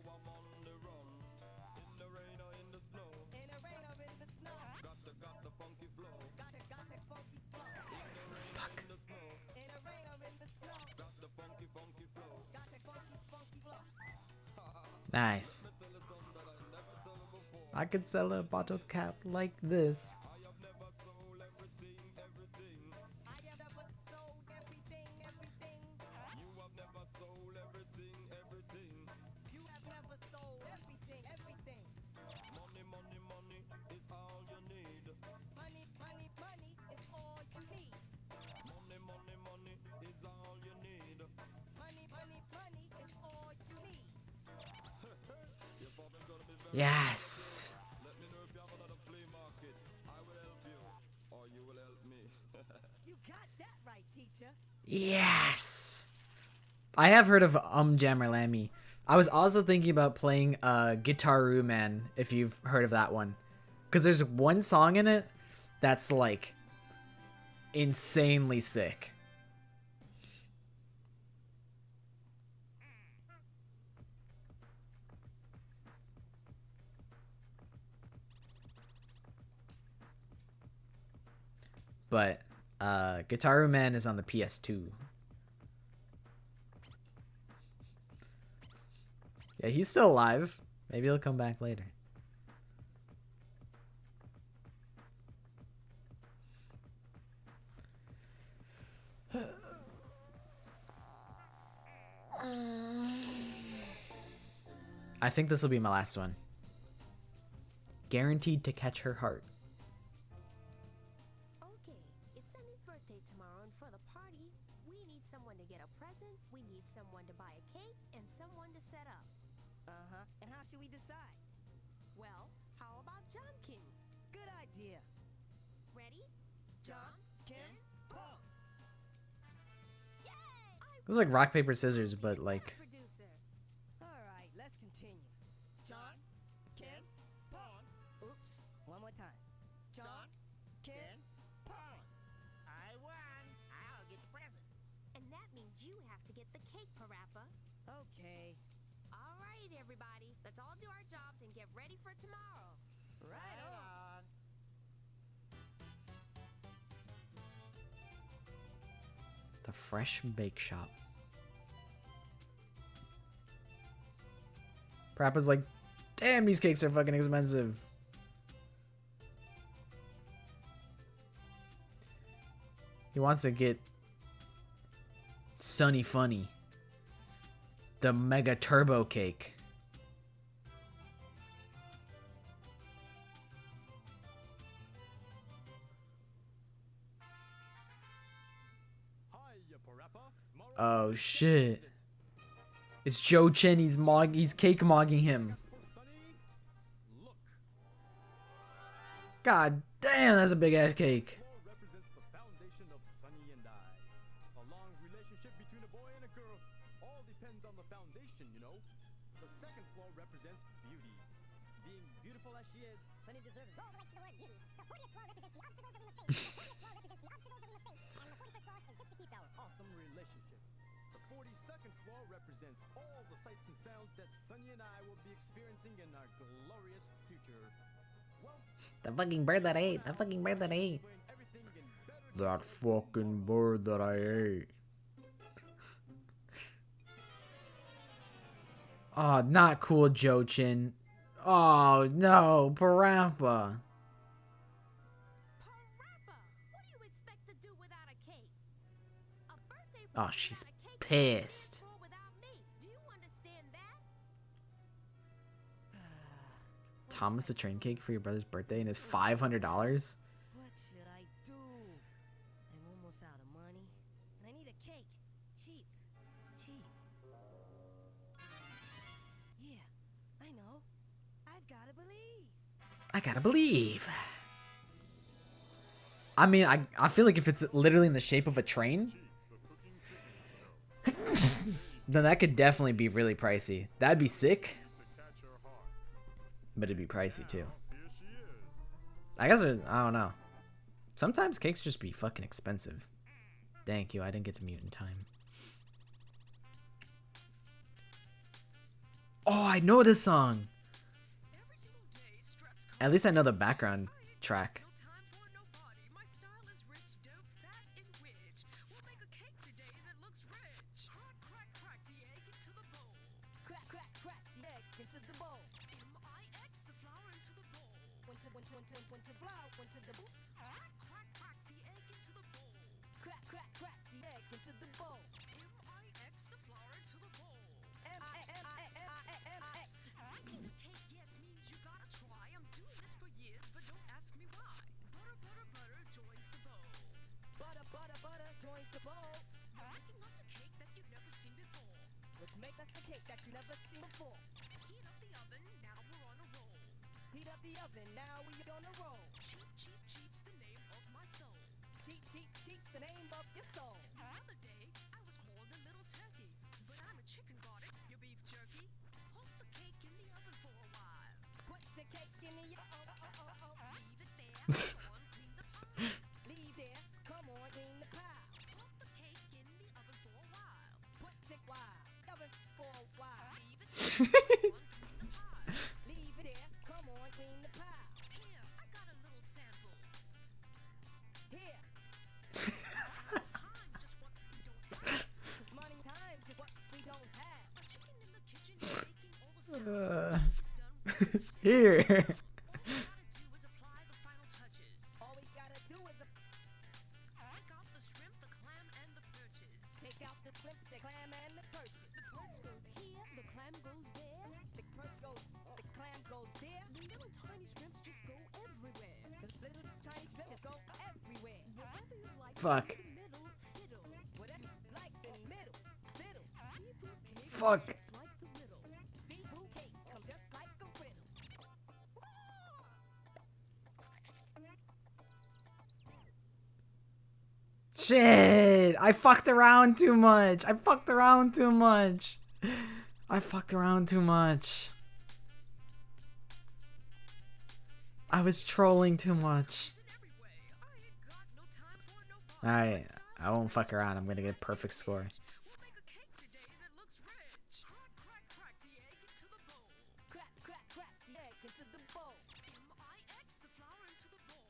I'm on the run. In the rain or in the snow. In the rain or in the snow. Got the funky flow. Got the funky flow. In the rain or in the snow. In the rain or in the snow. Got the funky flow. Got the funky flow. Nice. Tell you something that I never tell you before. I could sell a bottle cap like this. I have never sold everything. I have never sold everything. You have never sold everything. You have never sold everything. Money is all you need. Money is all you need. Money is all you need. Money is all you need. Your father's gonna be very. Yes. Let me know if you have another flea market. I will help you, or you will help me. You got that right, teacher. Yes. I have heard of Jammer Lammy. I was also thinking about playing Guitar Man, if you've heard of that one. Because there's one song in it that's like insanely sick. But Guitar Man is on the PS2. Yeah, he's still alive. Maybe he'll come back later. I think this will be my last one. Guaranteed to catch her heart. Okay, it's Sunny's birthday tomorrow, and for the party, we need someone to get a present, we need someone to buy a cake, and someone to set up. Uh-huh. And how should we decide? Well, how about Johnkin? Good idea. Ready? John, Kim, Paul. It was like rock, paper, scissors, but like... Producer. All right, let's continue. John, Kim, Paul. Oops, one more time. John, Kim, Paul. I won. I'll get the present. And that means you have to get the cake, Parappa. Okay. All right, everybody. Let's all do our jobs and get ready for tomorrow. Right on. The Fresh Bake Shop. Parappa's like, damn, these cakes are fucking expensive. He wants to get Sunny Funny. The Mega Turbo Cake. Hiya, Parappa. Oh shit. It's Joe Chen, he's cake mogging him. For Sunny, look. God damn, that's a big ass cake. Floor represents the foundation of Sunny and I. A long relationship between a boy and a girl all depends on the foundation, you know. The second floor represents beauty. Being beautiful as she is, Sunny deserves all the rights to the word beauty. The 40th floor represents the obstacles of the mistakes. The 40th floor represents the obstacles of the mistakes. And the 41st floor is just to keep our awesome relationship. The 42nd floor represents all the sights and sounds that Sunny and I will be experiencing in our glorious future. Well, The fucking bird that I ate. The fucking bird that I ate. explain everything in better That detail. fucking bird that I ate. Oh, not cool, Joe Chin. Oh, no, Parappa. Parappa, what do you expect to do without a cake? A birthday Oh, party she's without a cake is pissed. a without me. Do you understand that? Thomas the Train Cake for your brother's birthday and it's $500? What should I do? I'm almost out of money. And I need a cake. Cheap. Yeah, I know. I've got to believe. I gotta believe. I mean, I feel like if it's literally in the shape of a train, then that could definitely be really pricey. That'd be sick, but it'd be pricey too. I guess, I don't know. Sometimes cakes just be fucking expensive. Thank you, I didn't get to mute in time. Oh, I know this song. At least I know the background track. Crack, crack, crack the egg into the bowl. M-I-X, the flour into the bowl. Into flour, into the bowl. Crack, crack, crack the egg into the bowl. Crack, crack, crack the egg into the bowl. M-I-X, the flour into the bowl. M-I-M-I-M-I-M-I-X. Baking a cake, yes, means you gotta try. I'm doing this for years, but don't ask me why. Butter, butter, butter joins the bowl. Butter, butter, butter joins the bowl. You're making us a cake that you've never seen before. Let's make us a cake that you never seen before. Heat up the oven, now we're on a roll. Heat up the oven, now we're gonna roll. Cheap, cheap, cheap's the name of my soul. Cheap, cheap, cheap's the name of your soul. The other day, I was called a little turkey, but I'm a chicken, got it? Your beef jerky? Hold the cake in the oven for a while. Put the cake in the Leave it there, come on, clean the pie. Leave there, come on, clean the pie. Hold the cake in the oven for a while. Put the oven for a while. Leave it there, come on, clean the pie. Leave it there, come on, clean the pie. Here, I got a little sample. Here, Time, just what we don't have. 'cause money times is what we don't have. A chicken in the kitchen is making all the sound. It's done. Here. All we gotta do is apply the final touches. All we gotta do is Take out the shrimp, the clam, and the perches. take out the shrimp, the clam, and the perch. The perch goes here, the clam goes there. The perch goes, the clam goes there. The little tiny shrimps just go everywhere. The little tiny shrimp just go everywhere. Wherever you like, Fuck. in the middle, fiddle. Whatever you like in the middle, fiddle. Seafood cake Fuck. is just like the riddle. Seafood cake comes just like a riddle. Shit! I fucked around too much. I fucked around too much. I fucked around too much. I was trolling too much. In every way, I ain't got no time for nobody. Alright, I won't fuck around. I'm gonna get perfect score. We'll make a cake today that looks rich. Crack, crack, crack the egg into the bowl. Crack, crack, crack the egg into the bowl. M-I-X, the flour into the bowl.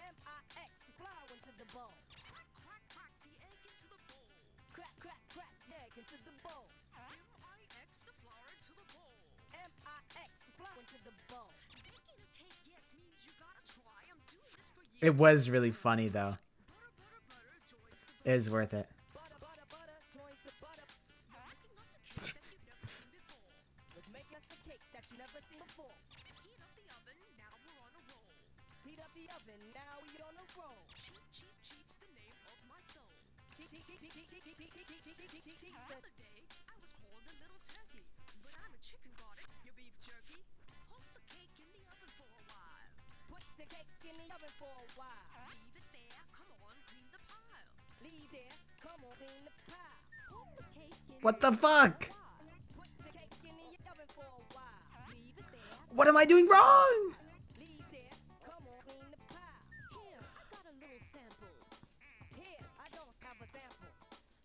M-I-X, the flour into the bowl. Crack, crack, crack the egg into the bowl. Crack, crack, crack the egg into the bowl. M-I-X, the flour into the bowl. M-I-X, the flour into the bowl. Baking a cake, yes, means you gotta try. I'm doing this for years. It was really funny though. Butter, butter, butter joins the It was worth it. Butter, butter, butter joins the butter. You're making us a cake that you've never seen before. Let's make us a cake that you never seen before. Heat up the oven, now we're on a roll. Heat up the oven, now we on a roll. Cheap, cheap, cheap's the name of my soul. Cheap, cheap, cheap, cheap, cheap, cheap, cheap, cheap, cheap, cheap, cheap, cheap. The other day, I was called a little turkey, but I'm a chicken, got it? Your beef jerky? Hold the cake in the oven for a while. Put the cake in the oven for a while. Leave it there, come on, clean the pile. Leave there, come on, clean the pie. Hold the cake in What the fuck? Put the cake in the oven for a while. Leave it there. What am I doing wrong? Leave there, come on, clean the pie. Here, I got a little sample. Here, I don't have a sample.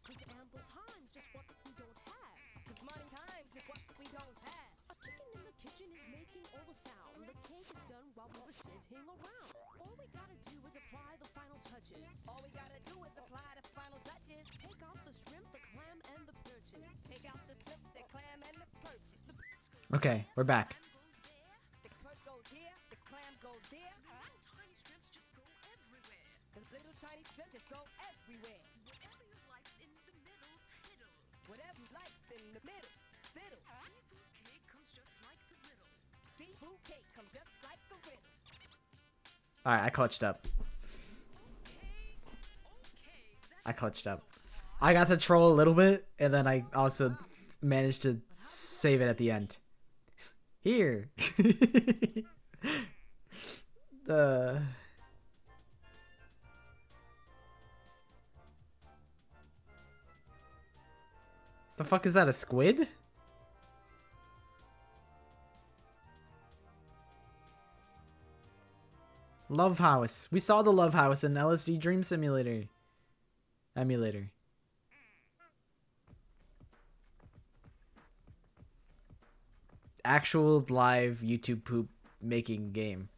'Cause ample time's just what we don't have. 'Cause money times is what we don't have. A chicken in the kitchen is making all the sound. The cake is done while we were sitting around. All we gotta do is apply the final touches. All we gotta do is apply the final touches. Take out the shrimp, the clam, and the perches. Take out the shrimp, the clam, and the perch. The perch goes Okay, there, we're back. the clam goes there. The perch goes here, the clam goes there. The little tiny shrimps just go everywhere. The little tiny shrimp just go everywhere. Whatever you likes in the middle, fiddle. Whatever you likes in the middle, fiddle. Seafood cake comes just like the riddle. Seafood cake comes just like a riddle. Alright, I clutched up. Okay, I clutched up. I got to troll a little bit, and then I also managed to save it at the end. Here. The fuck is that, a squid? Love House. We saw the Love House in LSD Dream Simulator. Emulator. actual live YouTube poop making game.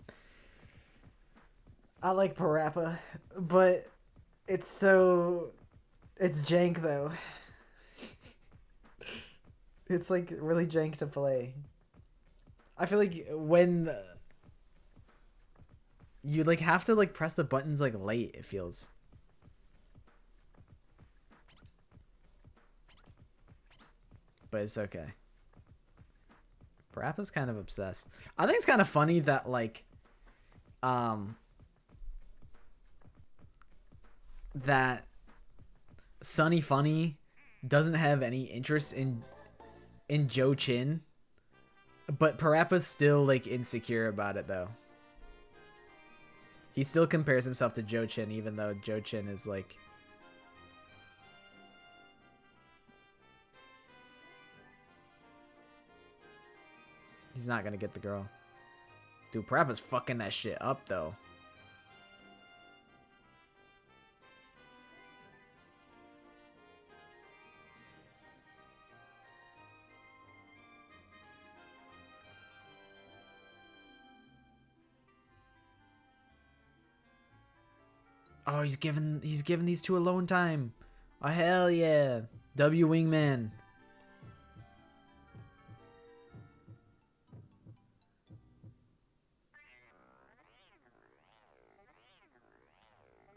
I like Parappa, but it's jank though. It's like really jank to play. I feel like when you like have to like press the buttons like late, it feels. But it's okay. Parappa's kind of obsessed. I think it's kind of funny that like that Sunny Funny doesn't have any interest in Joe Chin, but Parappa's still like insecure about it though. He still compares himself to Joe Chin even though Joe Chin is like he's not gonna get the girl. Dude, Parappa's fucking that shit up though. Oh, he's giving these two alone time. Oh hell yeah. W Wingman.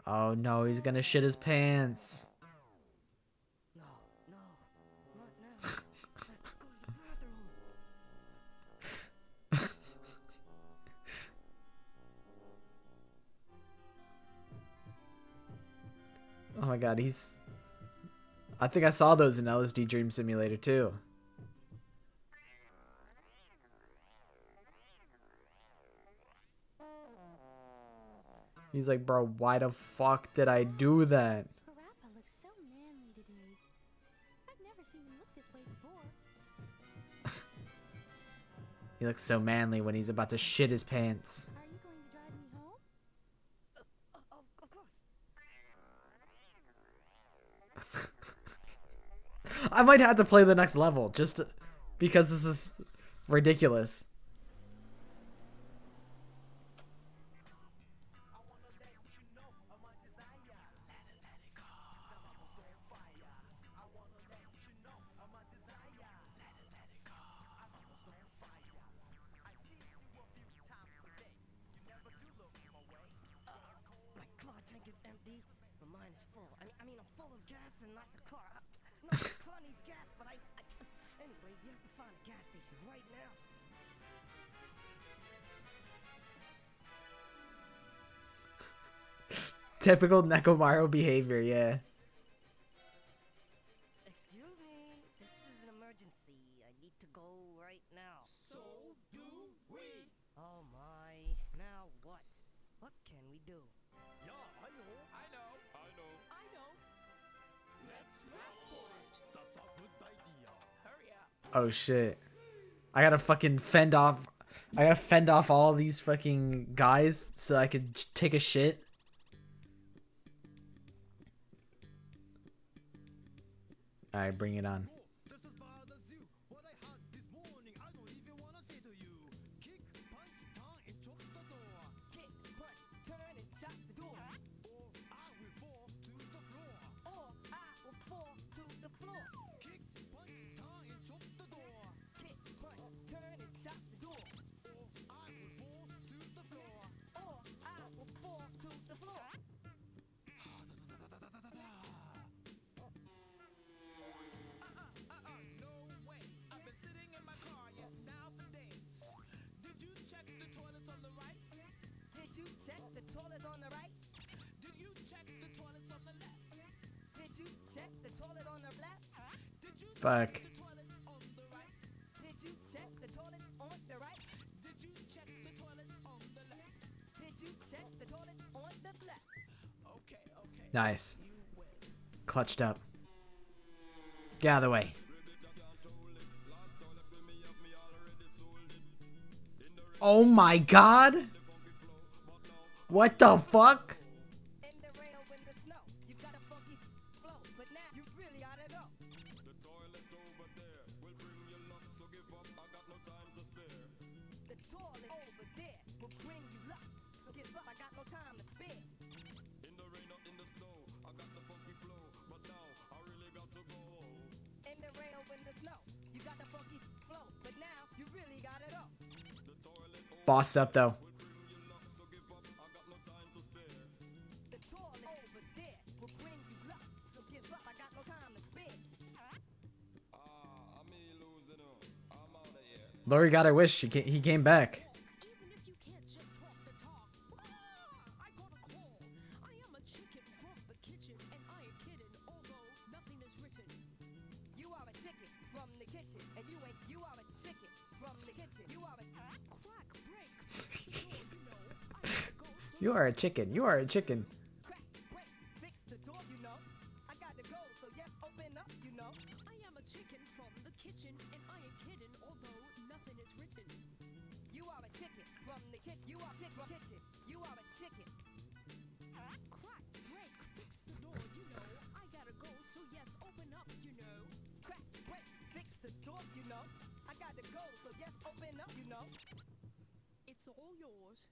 Oh no, he's gonna shit his pants. No, no, not now. Let's go to the bathroom. Oh my god, I think I saw those in LSD Dream Simulator too. He's like, bro, why the fuck did I do that? Parappa looks so manly today. I've never seen him look this way before. He looks so manly when he's about to shit his pants. Are you going to drive me home? Of course. I might have to play the next level just because this is ridiculous. My car tank is empty, but mine is full. I mean, I'm full of gas and not the car. No, the car needs gas, but anyway, we have to find a gas station right now. Typical Nekomaru behavior, yeah. Excuse me, this is an emergency. I need to go right now. So do we. Oh my, now what? What can we do? Yeah, I know. I know. I know. Let's rap for it. That's a good idea. Hurry up. Oh shit. I gotta fucking fend off all these fucking guys so I could take a shit. Alright, bring it on. Just as bad as you. What I had this morning, I don't even wanna say to you. Kick, punch, turn, and chop the door. Kick, punch, turn, and shut the door. Or I will fall to the floor. Or I will fall to the floor. Kick, punch, turn, and chop the door. Kick, punch, turn, and shut the door. Or I will fall to the floor. Or I will fall to the floor. No way. I've been sitting in my car, yes, now for days. Did you check the toilets on the right? Did you check the toilet on the right? Did you check the toilets on the left? Did you check the toilet on the left? Did you Fuck. check the toilets on the right? Did you check the toilet on the right? Did you check the toilets on the left? Did you check the toilet on the left? Okay, okay. Nice. You win. Clutched up. Get out of the way. Oh my god! What the fuck? In the rain or in the snow, you got a funky flow, but now you really ought to know. The toilet over there will bring you luck, so give up. I got no time to will bring you luck. So get up, I got no time to spare. In the rain or in the snow, I got the funky flow, but now I really got to go. In the rain or in the snow, you got the funky flow, but now you really got it up. The toilet Bossed up though. will bring you luck, so give up. I got no time to spare. The toilet over there will bring you luck. So give up, I got no time to spare. I'm me losing her. I'm out of here. Lori got her wish. He came back. Even if you can't just talk the talk. I got a call. I am a chicken from the kitchen, and I ain't kidding, although nothing is written. You are a chicken from the kitchen, and you ain't. You are a chicken from the kitchen. You are a Crack, break, fix the door, you know. I gotta go, so You are a chicken. You are a chicken. crack, break, fix the door, you know. I got to go, so yes, open up, you know. I am a chicken from the kitchen, and I ain't kidding, although nothing is written. You are a chicken from the kitchen. You are chicken from kitchen. You are a chicken. Crack, break, fix the door, you know. I gotta go, so yes, open up, you know. Crack, break, fix the door, you know. I got to go, so yes, open up, you know. It's all yours.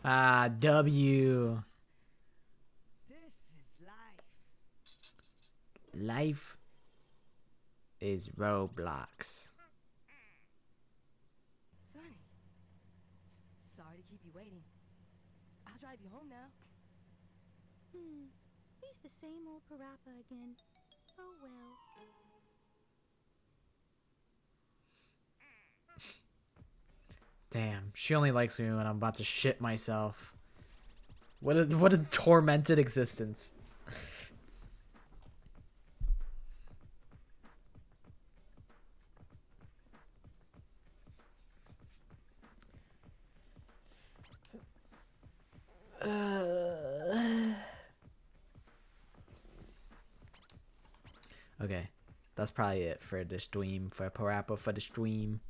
Ah, W. This is life. Life is Roblox. Sonny, sorry to keep you waiting. I'll drive you home now. He's the same old parappa again. Oh well. Damn, she only likes me when I'm about to shit myself. What a tormented existence. Okay, that's probably it for the stream, for Parappa for the stream.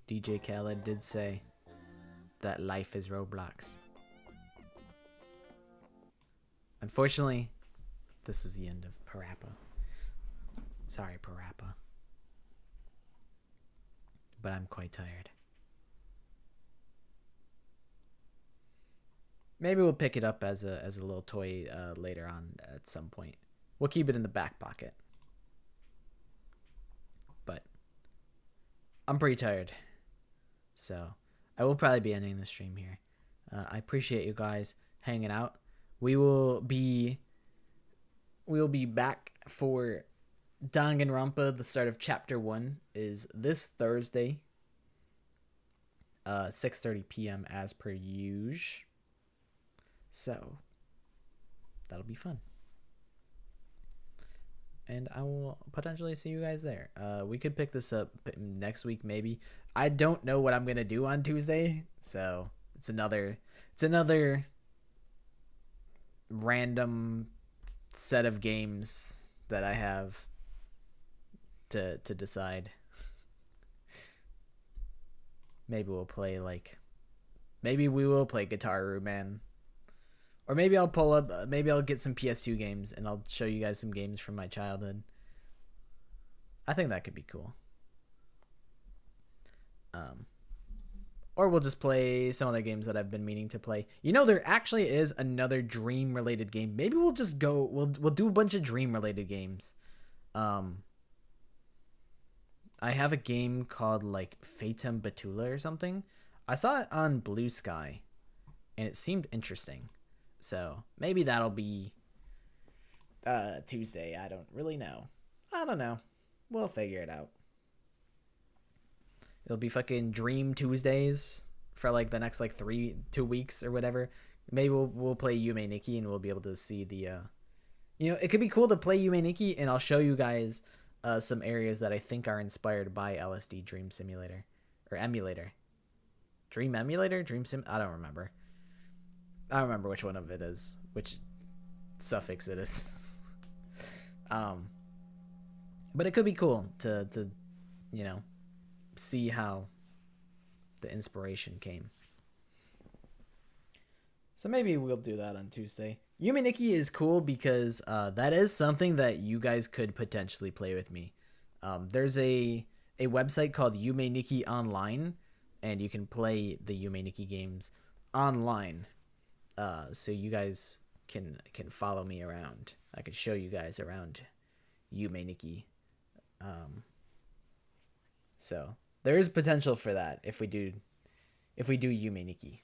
DJ Khaled did say that life is Roblox. Unfortunately, this is the end of Parappa. Sorry, Parappa. But I'm quite tired. Maybe we'll pick it up as a little toy later on at some point. We'll keep it in the back pocket. But I'm pretty tired. So I will probably be ending the stream here. I appreciate you guys hanging out. We will be back for Danganronpa. The start of chapter 1 is this Thursday, 6:30 p.m. as per usual. So that'll be fun. And I will potentially see you guys there. We could pick this up next week, maybe. I don't know what I'm gonna do on Tuesday, so it's another random set of games that I have to decide. Maybe we will play Guitar Man. Or maybe I'll pull up, maybe I'll get some PS2 games and I'll show you guys some games from my childhood. I think that could be cool. Or we'll just play some other games that I've been meaning to play. You know, there actually is another Dream related game. Maybe we'll just go, we'll do a bunch of Dream related games. I have a game called like Fatum Batula or something. I saw it on Blue Sky and it seemed interesting. So maybe that'll be Tuesday. I don't really know. I don't know. We'll figure it out. It'll be fucking Dream Tuesdays for like the next like 2 weeks or whatever. Maybe we'll play Yume Nikki and we'll be able to see the it could be cool to play Yume Nikki and I'll show you guys some areas that I think are inspired by LSD Dream Simulator or Emulator. Dream Emulator? Dream Sim? I don't remember. I don't remember which one of it is, which suffix it is. But it could be cool to see how the inspiration came. So maybe we'll do that on Tuesday. Yume Nikki is cool because that is something that you guys could potentially play with me. There's a website called Yume Nikki Online, and you can play the Yume Nikki games online. So you guys can follow me around. I could show you guys around Yume Nikki. So there is potential for that if we do Yume Nikki.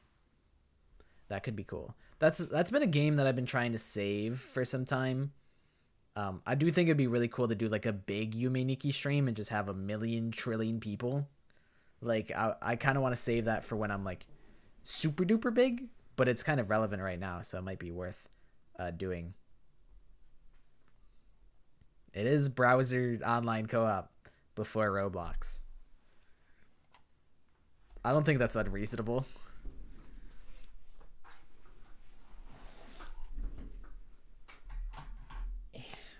That could be cool. That's been a game that I've been trying to save for some time. I do think it'd be really cool to do like a big Yume Nikki stream and just have 1,000,000,000,000,000,000 trillion people. Like I kind of want to save that for when I'm like super duper big, but it's kind of relevant right now, so it might be worth doing. It is browser online co-op before Roblox. I don't think that's unreasonable.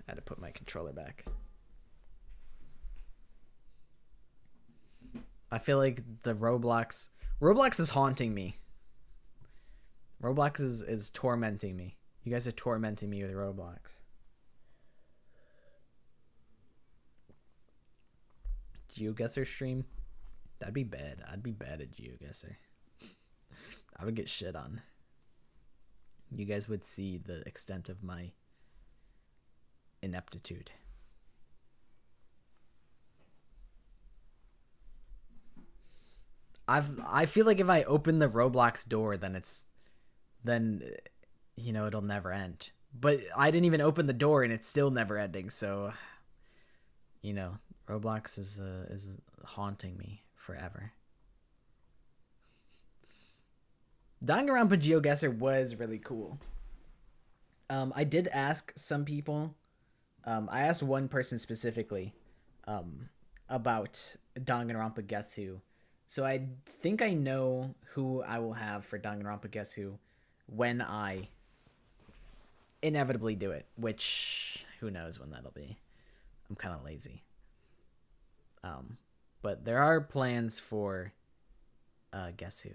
I had to put my controller back. I feel like the Roblox is haunting me. Roblox is tormenting me. You guys are tormenting me with Roblox. GeoGuessr stream? That'd be bad. I'd be bad at GeoGuessr. I would get shit on. You guys would see the extent of my ineptitude. I feel like if I open the Roblox door, then you know, it'll never end. But I didn't even open the door and it's still never ending, so you know, Roblox is haunting me forever. Danganronpa GeoGuessr was really cool. I did ask some people. I asked one person specifically about Danganronpa Guess Who. So I think I know who I will have for Danganronpa Guess Who when I inevitably do it, which who knows when that'll be. I'm kind of lazy. But there are plans for Guess Who,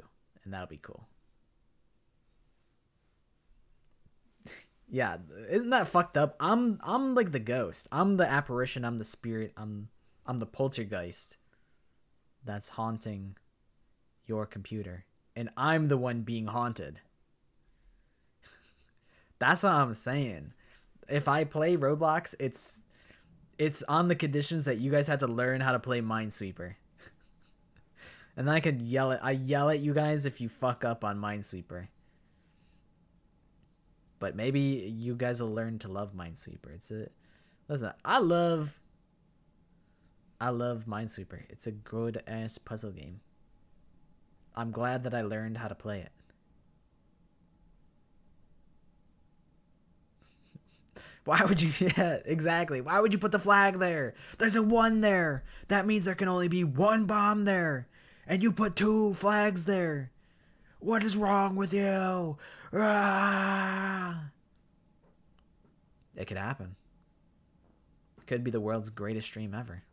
and that'll be cool. Yeah, isn't that fucked up? I'm like the ghost. I'm the apparition. I'm the spirit. I'm the poltergeist that's haunting your computer, and I'm the one being haunted. That's what I'm saying. If I play Roblox, it's on the conditions that you guys had to learn how to play Minesweeper. And then I yell at you guys if you fuck up on Minesweeper. But maybe you guys will learn to love Minesweeper. Listen, I love Minesweeper. It's a good ass puzzle game. I'm glad that I learned how to play it. Why would you? Yeah, exactly. Why would you put the flag there? There's a 1 there. That means there can only be 1 bomb there. And you put 2 flags there. What is wrong with you? Ah! It could happen. It could be the world's greatest stream ever.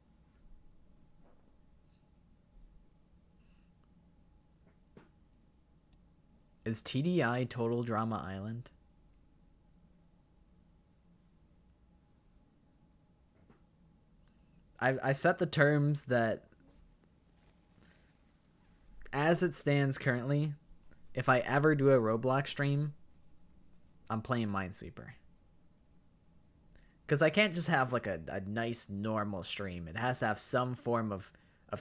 Is TDI Total Drama Island? I set the terms that, as it stands currently, if I ever do a Roblox stream, I'm playing Minesweeper. Because I can't just have like a nice normal stream. It has to have some form of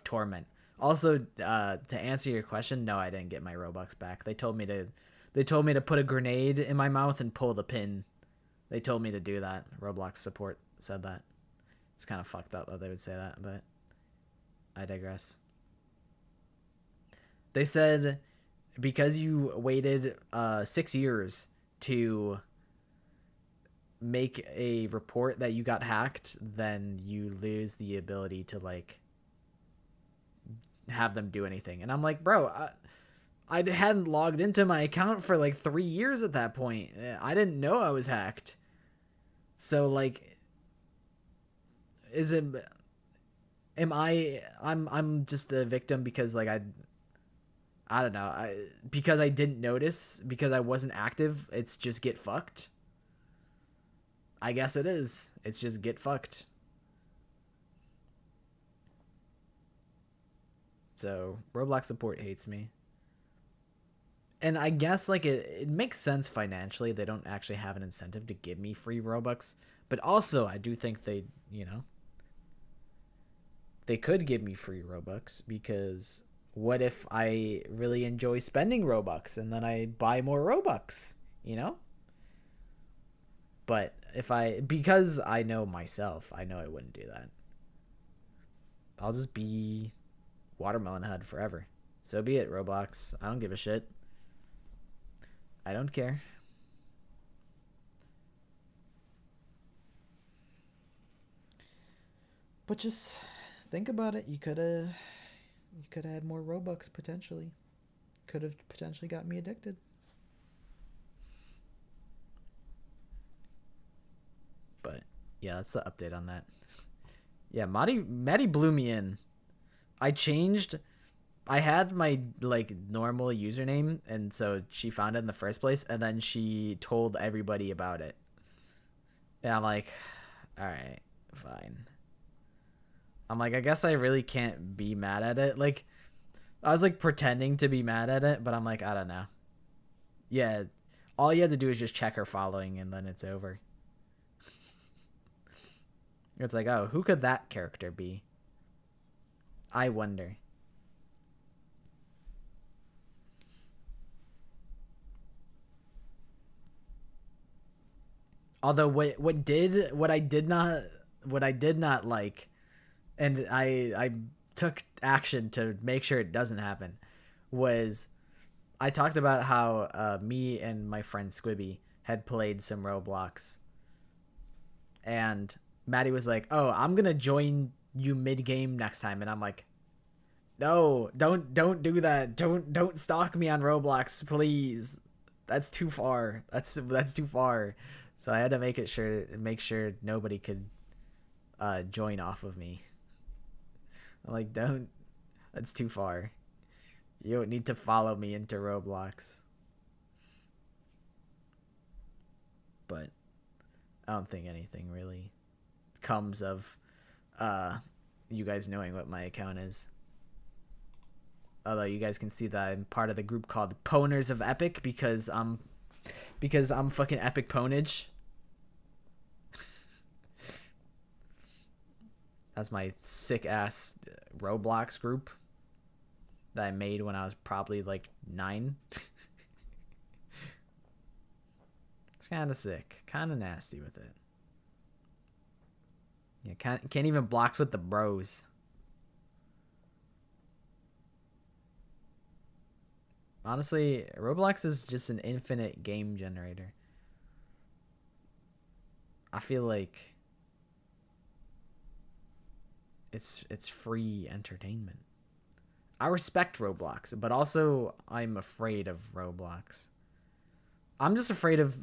torment. Also, to answer your question, no, I didn't get my Robux back. They told me to put a grenade in my mouth and pull the pin. They told me to do that. Roblox support said that. It's kind of fucked up that they would say that, but I digress. They said because you waited 6 years to make a report that you got hacked, then you lose the ability to like have them do anything. And I'm like, bro, I hadn't logged into my account for like 3 years at that point. I didn't know I was hacked. So like, I'm just a victim because like I don't know. Because I didn't notice, because I wasn't active, it's just get fucked. I guess it is. It's just get fucked. So Roblox support hates me. And I guess like it makes sense financially. They don't actually have an incentive to give me free Robux. But also I do think they, you know, they could give me free Robux, because what if I really enjoy spending Robux and then I buy more Robux, you know? But because I know myself, I know I wouldn't do that. I'll just be Watermelon Head forever. So be it, Roblox. I don't give a shit. I don't care. But just think about it. You could have had more Robux potentially. Could have potentially got me addicted. But yeah, that's the update on that. Yeah, Maddie blew me in. I had my like normal username, and so she found it in the first place, and then she told everybody about it. And I'm like, all right, fine. I'm like, I guess I really can't be mad at it. Like, I was like pretending to be mad at it, but I'm like, I don't know. Yeah, all you have to do is just check her following, and then it's over. It's like, oh, who could that character be? I wonder. Although what I did not like, and I took action to make sure it doesn't happen, was I talked about how me and my friend Squibby had played some Roblox, and Maddie was like, "Oh, I'm gonna join you mid game next time," and I'm like, "No, don't do that. Don't stalk me on Roblox, please. That's too far. That's too far." So I had to make sure nobody could join off of me. I'm like, don't. That's too far. You don't need to follow me into Roblox. But I don't think anything really comes of you guys knowing what my account is. Although you guys can see that I'm part of the group called Pwners of Epic, because I'm fucking epic ponage. That's my sick ass Roblox group that I made when I was probably like 9. It's kind of sick, kind of nasty with it. Yeah, can't even blocks with the bros. Honestly, Roblox is just an infinite game generator. I feel like it's free entertainment. I respect Roblox, but also I'm afraid of Roblox. I'm just afraid of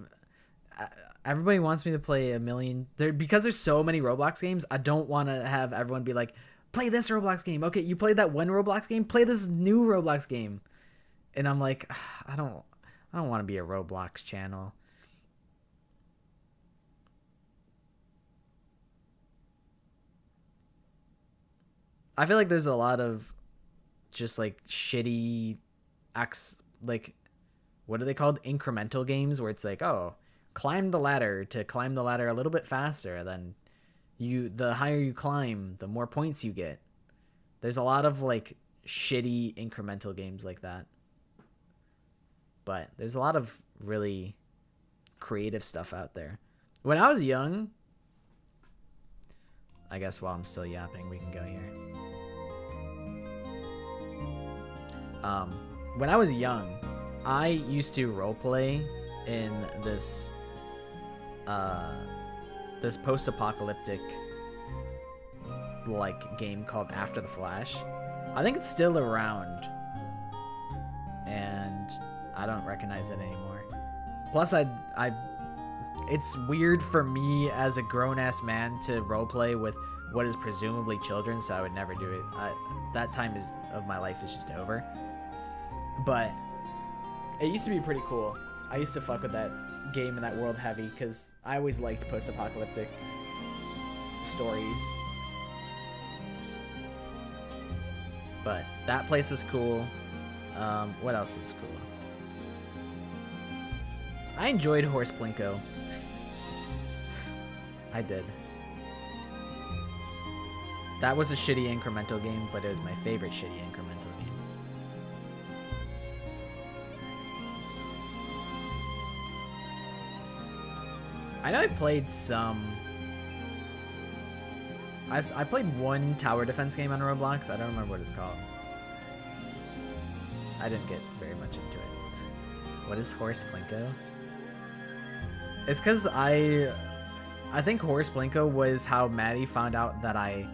everybody wants me to play a million because there's so many Roblox games. I don't want to have everyone be like, play this Roblox game. Okay, you played that one Roblox game, play this new Roblox game. And I'm like, I don't want to be a Roblox channel. I feel like there's a lot of just like shitty what are they called? Incremental games where it's like, oh, climb the ladder a little bit faster. Then the higher you climb, the more points you get. There's a lot of like shitty incremental games like that. But there's a lot of really creative stuff out there. When I was young, I guess while I'm still yapping, we can go here. When I was young, I used to roleplay in this post-apocalyptic like game called After the Flash. I think it's still around, and I don't recognize it anymore. Plus, it's weird for me as a grown-ass man to roleplay with what is presumably children, so I would never do it. That time of my life is just over. but it used to be pretty cool. I used to fuck with that game and that world heavy because I always liked post-apocalyptic stories. But that place was cool. What else was cool? I enjoyed Horse Plinko. I did. That was a shitty incremental game, but it was my favorite shitty incremental game. I know I played some... I played one tower defense game on Roblox. I don't remember what it's called. I didn't get very much into it. What is Horse Plinko? It's because I think Horse Plinko was how Maddie found out that I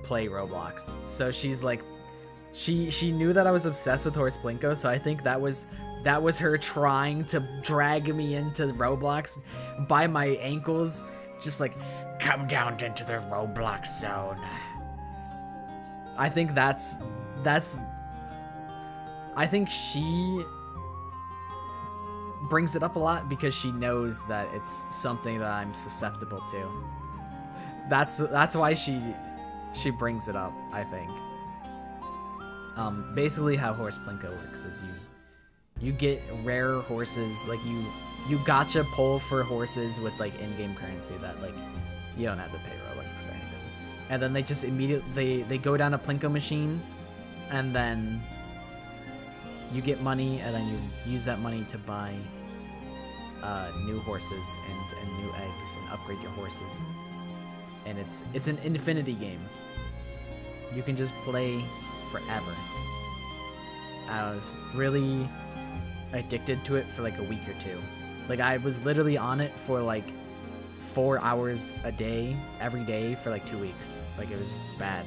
play Roblox. So she's like, she knew that I was obsessed with Horse Plinko. So I think that was her trying to drag me into Roblox by my ankles, just like, come down into the Roblox zone. I think I think she brings it up a lot because she knows that it's something that I'm susceptible to. That's why she brings it up, I think. Basically how Horse Plinko works is you get rare horses, like you gotcha pull for horses with like in-game currency that like you don't have to pay Robux or anything. And then they just immediately they go down a Plinko machine, and then you get money, and then you use that money to buy new horses and new eggs and upgrade your horses. And it's an infinity game. You can just play forever. I was really addicted to it for like a week or two. Like I was literally on it for like 4 hours a day, every day for like 2 weeks. Like it was bad.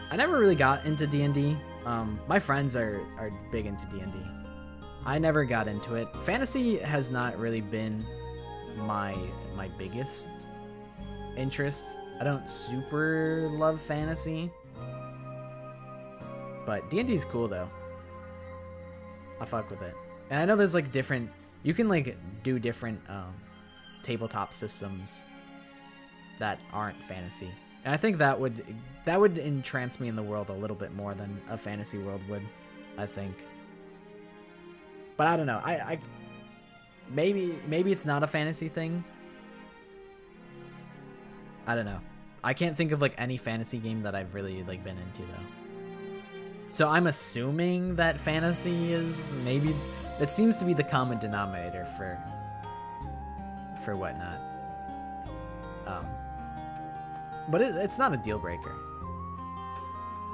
I never really got into D&D. My friends are big into D&D. I never got into it. Fantasy has not really been my biggest interest. I don't super love fantasy. But D&D is cool though. I fuck with it. And I know there's like different, you can like do different tabletop systems that aren't fantasy. And I think that would entrance me in the world a little bit more than a fantasy world would, I think. But I don't know. I maybe it's not a fantasy thing. I don't know. I can't think of like any fantasy game that I've really like been into though. So I'm assuming that fantasy is maybe, it seems to be the common denominator for whatnot. But it's not a deal breaker.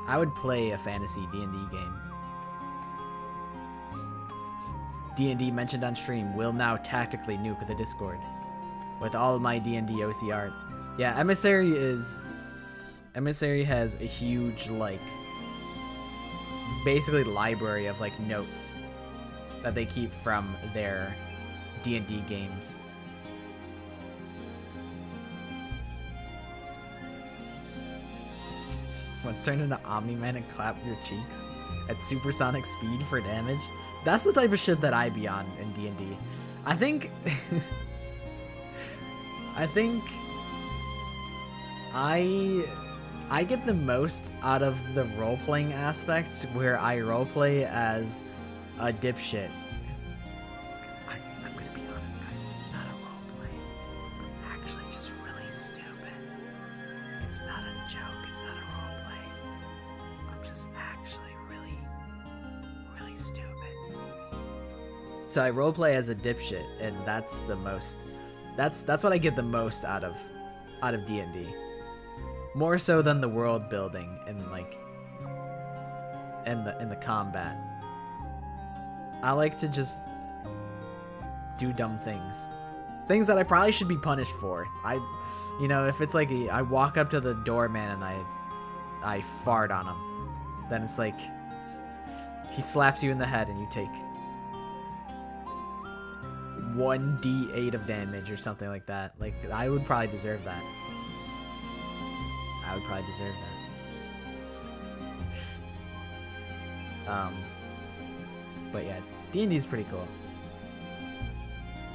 I would play a fantasy D&D game. D&D mentioned on stream will now tactically nuke the Discord with all of my D&D OC art. Yeah, Emissary has a huge like basically library of like notes that they keep from their D&D games. Once turn into Omni-Man and clap your cheeks at supersonic speed for damage. That's the type of shit that I be on in D&D. I think I get the most out of the role-playing aspect where I roleplay as a dipshit. I'm gonna be honest, guys. It's not a roleplay. I'm actually just really stupid. It's not a joke. It's not a roleplay. I'm just actually really, really stupid. So I roleplay as a dipshit, and that's the most. That's what I get the most out of D&D. More so than the world building and like and the combat. I like to just do dumb things. Things that I probably should be punished for. You know, if it's like I walk up to the doorman and I fart on him, then it's like he slaps you in the head and you take 1d8 of damage or something like that. Like I would probably deserve that. I would probably deserve that. But yeah, D&D is pretty cool.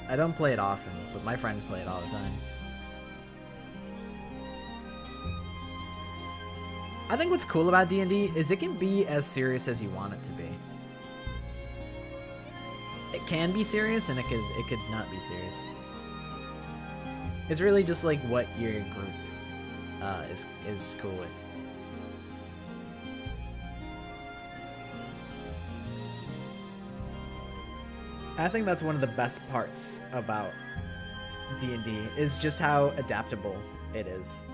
I don't play it often, but my friends play it all the time. I think what's cool about D&D is it can be as serious as you want it to be. It can be serious, and it could not be serious. It's really just like what your group is cool with. I think that's one of the best parts about D&D is just how adaptable it is.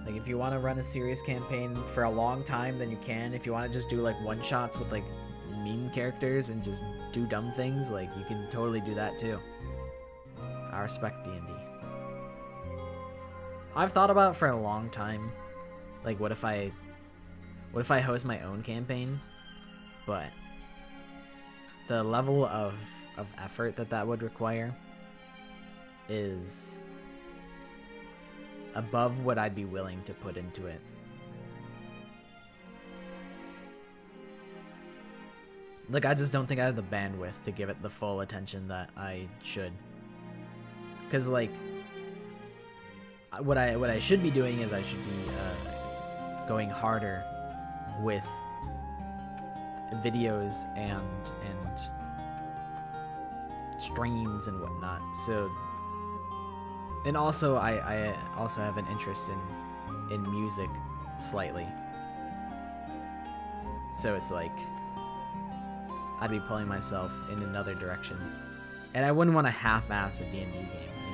Like, if you want to run a serious campaign for a long time, then you can. If you want to just do like one-shots with like meme characters and just do dumb things, like, you can totally do that too. I respect D&D. I've thought about for a long time, like, what if I host my own campaign? But the level of effort that would require is above what I'd be willing to put into it. Like, I just don't think I have the bandwidth to give it the full attention that I should. Because, like, what I should be doing is I should be going harder with videos and streams and whatnot. So, and also I also have an interest in music slightly. So it's like I'd be pulling myself in another direction, and I wouldn't want to half-ass a D&D game, you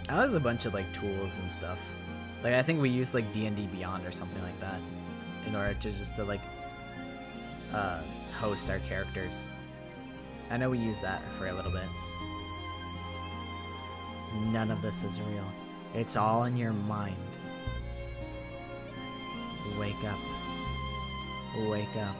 know. There's a bunch of like tools and stuff. Like, I think we used like D&D Beyond or something like that in order to just to like host our characters. I know we used that for a little bit. None of this is real. It's all in your mind. Wake up. Wake up.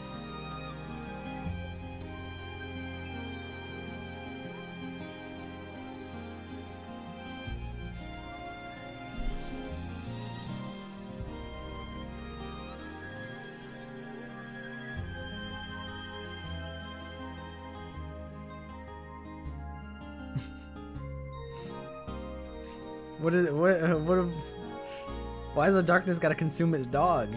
What is it? Why has the darkness gotta consume its dog?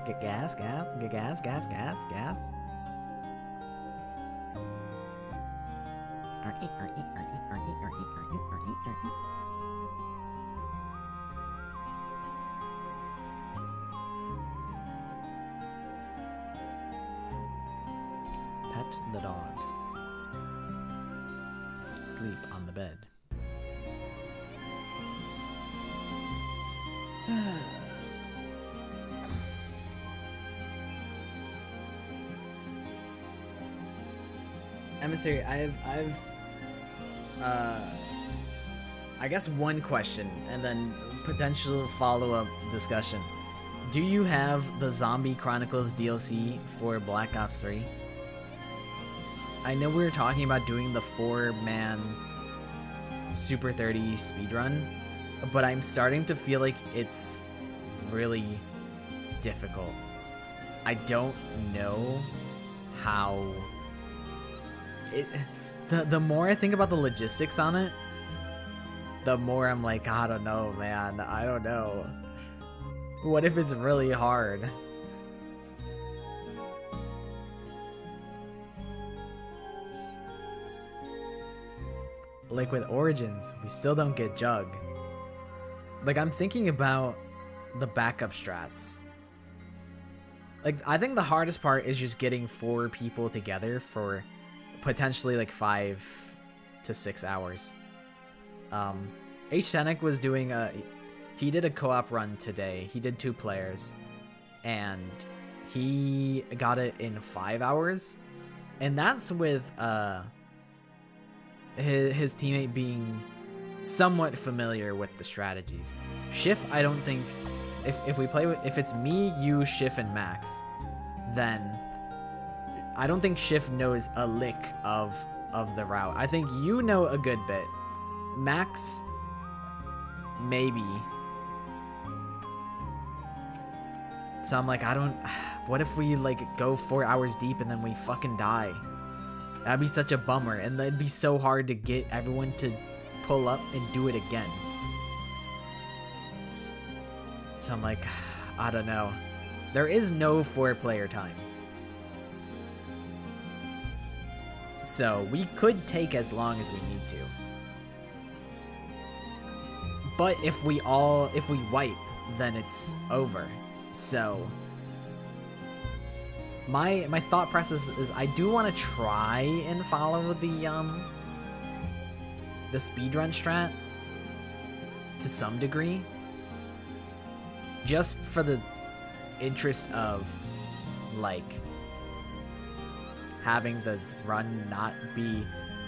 Get gas, gas, get gas, gas, gas, gas. Pet the dog. Sleep on the bed. Emissary, I guess one question and then potential follow-up discussion. Do you have the Zombie Chronicles DLC for Black Ops 3? I know we were talking about doing the 4-man Super 30 speedrun, but I'm starting to feel like it's really difficult. I don't know how... The more I think about the logistics on it, the more I'm like, I don't know, man. I don't know. What if it's really hard? Like with Origins, we still don't get Jug. Like, I'm thinking about the backup strats. Like, I think the hardest part is just getting 4 people together for potentially like 5 to 6 hours. H-Tenic was doing he did a co-op run today. He did 2 players, and he got it in 5 hours, and that's with his teammate being somewhat familiar with the strategies. Schiff, I don't think, if we play with, if it's me, you, Schiff, and Max, then I don't think Schiff knows a lick of of the route. I think you know a good bit. Max, maybe. So I'm like, I don't... What if we, like, go 4 hours deep and then we fucking die? That'd be such a bummer, and it'd be so hard to get everyone to pull up and do it again. So I'm like, I don't know. There is no 4-player time. So we could take as long as we need to. But if we wipe, then it's over. So my thought process is I do want to try and follow the speedrun strat to some degree, just for the interest of like having the run not be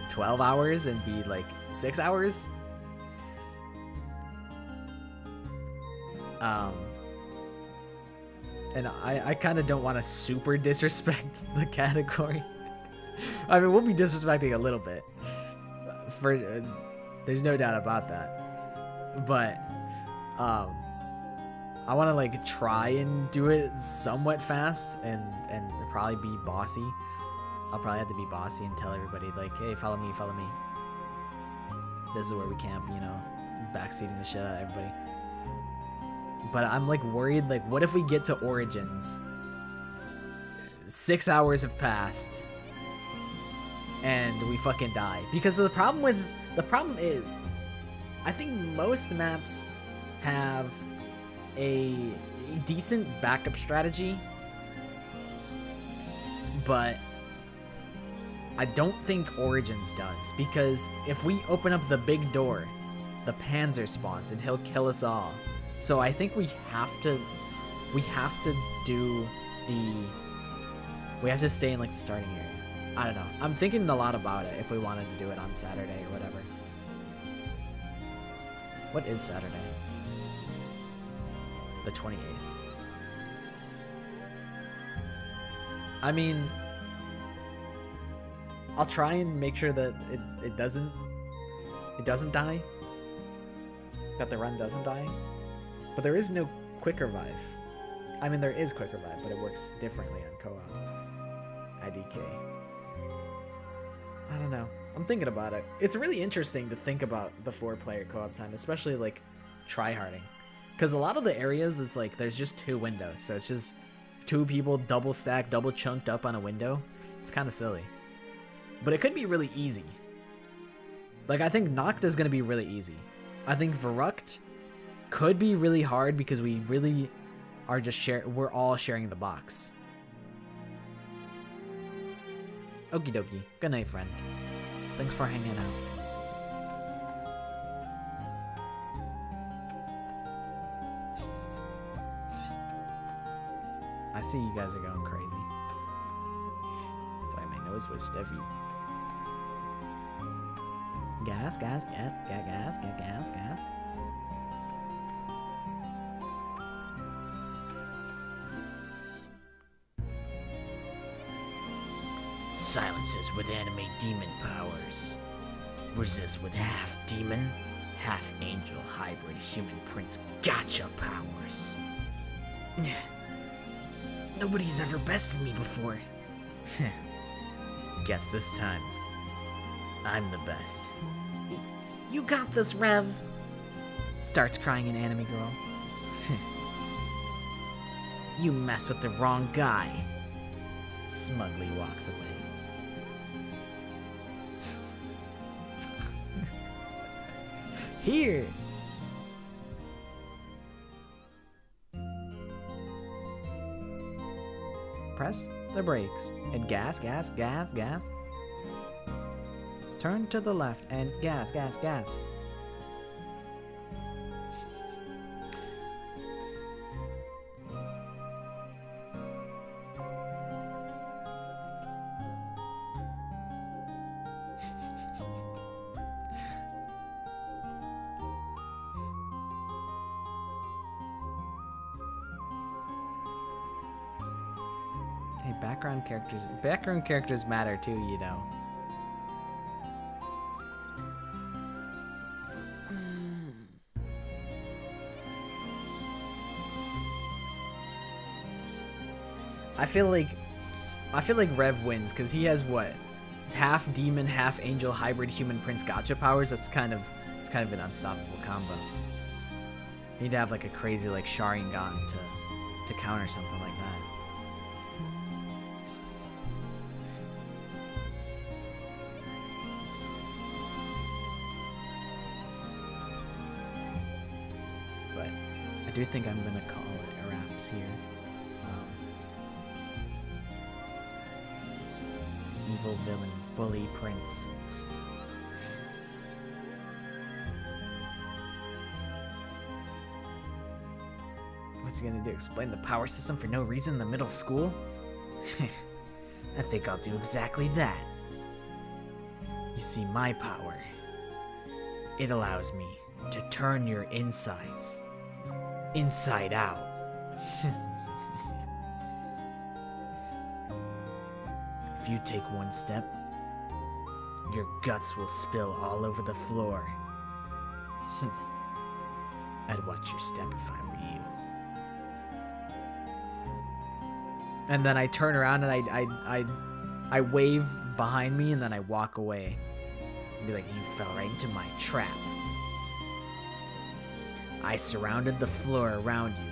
12 hours and be like 6 hours. And I kind of don't want to super disrespect the category. I mean, we'll be disrespecting a little bit. There's no doubt about that. But I want to like try and do it somewhat fast and probably be bossy. I'll probably have to be bossy and tell everybody like, hey, follow me, follow me. This is where we camp, you know, backseating the shit out of everybody. But I'm like worried, like, what if we get to Origins? 6 hours have passed and we fucking die. Because the problem is, I think most maps have a decent backup strategy, but I don't think Origins does, because if we open up the big door, the Panzer spawns and he'll kill us all. So I think we have to stay in like the starting area. I don't know. I'm thinking a lot about it if we wanted to do it on Saturday or whatever. What is Saturday? The 28th. I mean, I'll try and make sure that it doesn't die. That the run doesn't die. But there is no quick revive. I mean, there is quick revive, but it works differently on co-op. IDK. I don't know. I'm thinking about it. It's really interesting to think about the 4-player co-op time, especially like tryharding. Because a lot of the areas, it's like there's just 2 windows. So it's just 2 people double stacked, double chunked up on a window. It's kind of silly. But it could be really easy. Like, I think Noct is going to be really easy. I think Verrucht could be really hard because we really are just we're all sharing the box. Okie dokie. Good night, friend. Thanks for hanging out. I see you guys are going crazy. Sorry, my nose was stiffy. Gas, gas, gas, gas, gas, gas, gas. Silences with anime demon powers. Resist with half demon, half angel hybrid human prince gotcha powers. Nobody's ever bested me before. Guess this time, I'm the best. You got this, Rev. Starts crying an anime girl. You messed with the wrong guy. Smugly walks away. Here. Press the brakes and gas, gas, gas, gas. Turn to the left and gas, gas, gas. Hey, background characters matter too, you know. I feel like Rev wins because he has what, half demon, half angel, hybrid human prince gotcha powers. It's kind of an unstoppable combo. You need to have like a crazy like Sharingan to counter something like that. But I do think I'm gonna call it a wraps here. Evil villain, bully prince. What's he gonna do? Explain the power system for no reason in the middle of school? I think I'll do exactly that. You see, my power, it allows me to turn your insides inside out. If you take one step, your guts will spill all over the floor. I'd watch your step if I were you. And then I turn around and I wave behind me and then I walk away. And be like, you fell right into my trap. I surrounded the floor around you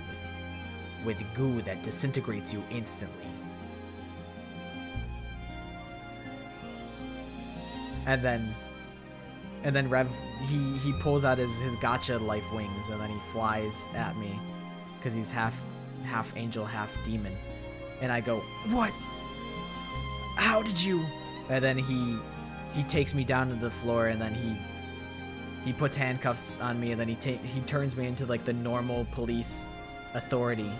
with goo that disintegrates you instantly. And then Rev, he pulls out his gotcha life wings and then he flies at me because he's half angel, half demon. And I go, what? How did you? And then he takes me down to the floor and then he puts handcuffs on me and then he turns me into like the normal police authority.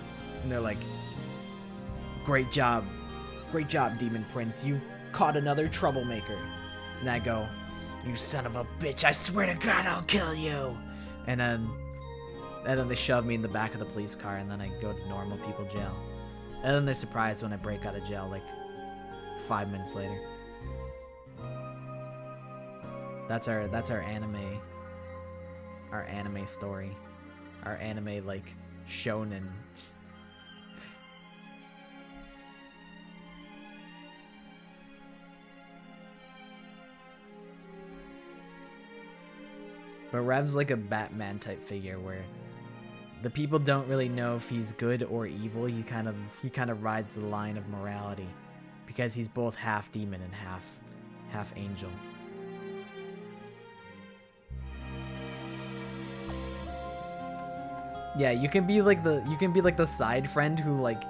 And they're like, great job, Demon Prince. You caught another troublemaker. And I go, you son of a bitch, I swear to God I'll kill you. And then they shove me in the back of the police car and then I go to normal people jail. And then they're surprised when I break out of jail like 5 minutes later. That's our anime story. Our anime like shonen. But Rev's like a Batman type figure where the people don't really know if he's good or evil. He kind of rides the line of morality because he's both half demon and half angel. Yeah, you can be like the side friend who like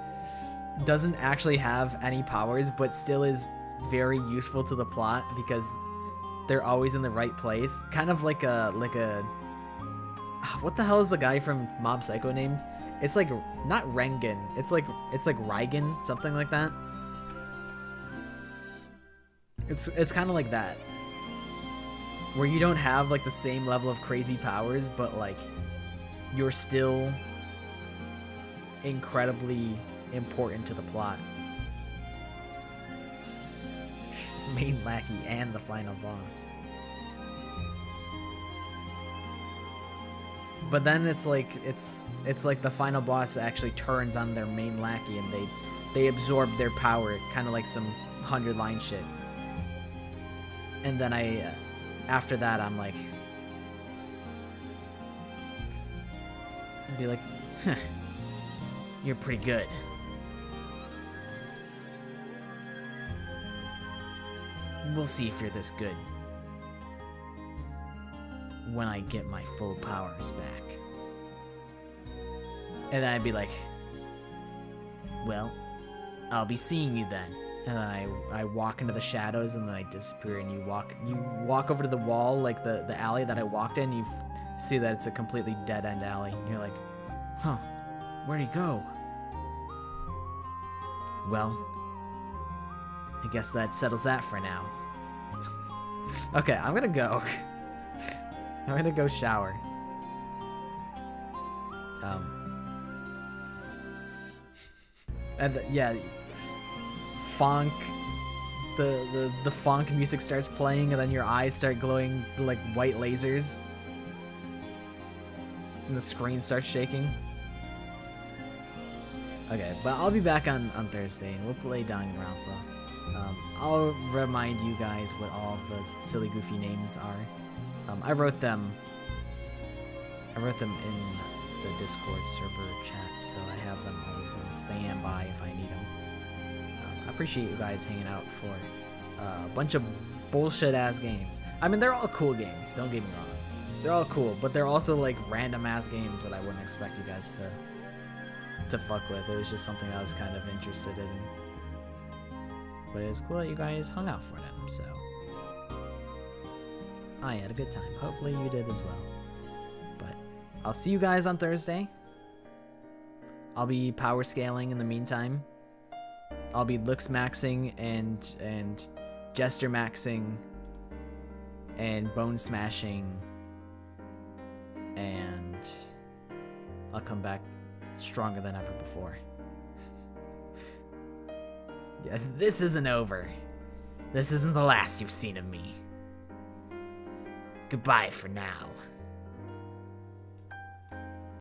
doesn't actually have any powers but still is very useful to the plot because they're always in the right place. Kind of like a what the hell is the guy from Mob Psycho named? It's like not Rengen. It's like Reigen, something like that. It's kind of like that. Where you don't have like the same level of crazy powers, but like you're still incredibly important to the plot. Main lackey and the final boss. But then it's like the final boss actually turns on their main lackey and they absorb their power, kind of like some 100-line shit. And then after that I'm like, I'd be like, huh, you're pretty good. We'll see if you're this good when I get my full powers back. And then I'd be like, well, I'll be seeing you then. And then I walk into the shadows and then I disappear and you walk over to the wall, like the alley that I walked in, you see that it's a completely dead-end alley. And you're like, huh, where'd he go? Well, I guess that settles that for now. Okay, I'm gonna go. I'm gonna go shower. And yeah, funk. The funk music starts playing, and then your eyes start glowing like white lasers, and the screen starts shaking. Okay, but I'll be back on Thursday, and we'll play Danganronpa. I'll remind you guys what all the silly, goofy names are. I wrote them in the Discord server chat, so I have them always on standby if I need them. I appreciate you guys hanging out for a bunch of bullshit-ass games. I mean, they're all cool games, don't get me wrong. They're all cool, but they're also, like, random-ass games that I wouldn't expect you guys to fuck with. It was just something I was kind of interested in. But it was cool that you guys hung out for them, so I had a good time. Hopefully you did as well. But I'll see you guys on Thursday. I'll be power scaling in the meantime. I'll be looks maxing and gesture maxing and bone smashing, and I'll come back stronger than ever before. Yeah, this isn't over. This isn't the last you've seen of me. Goodbye for now.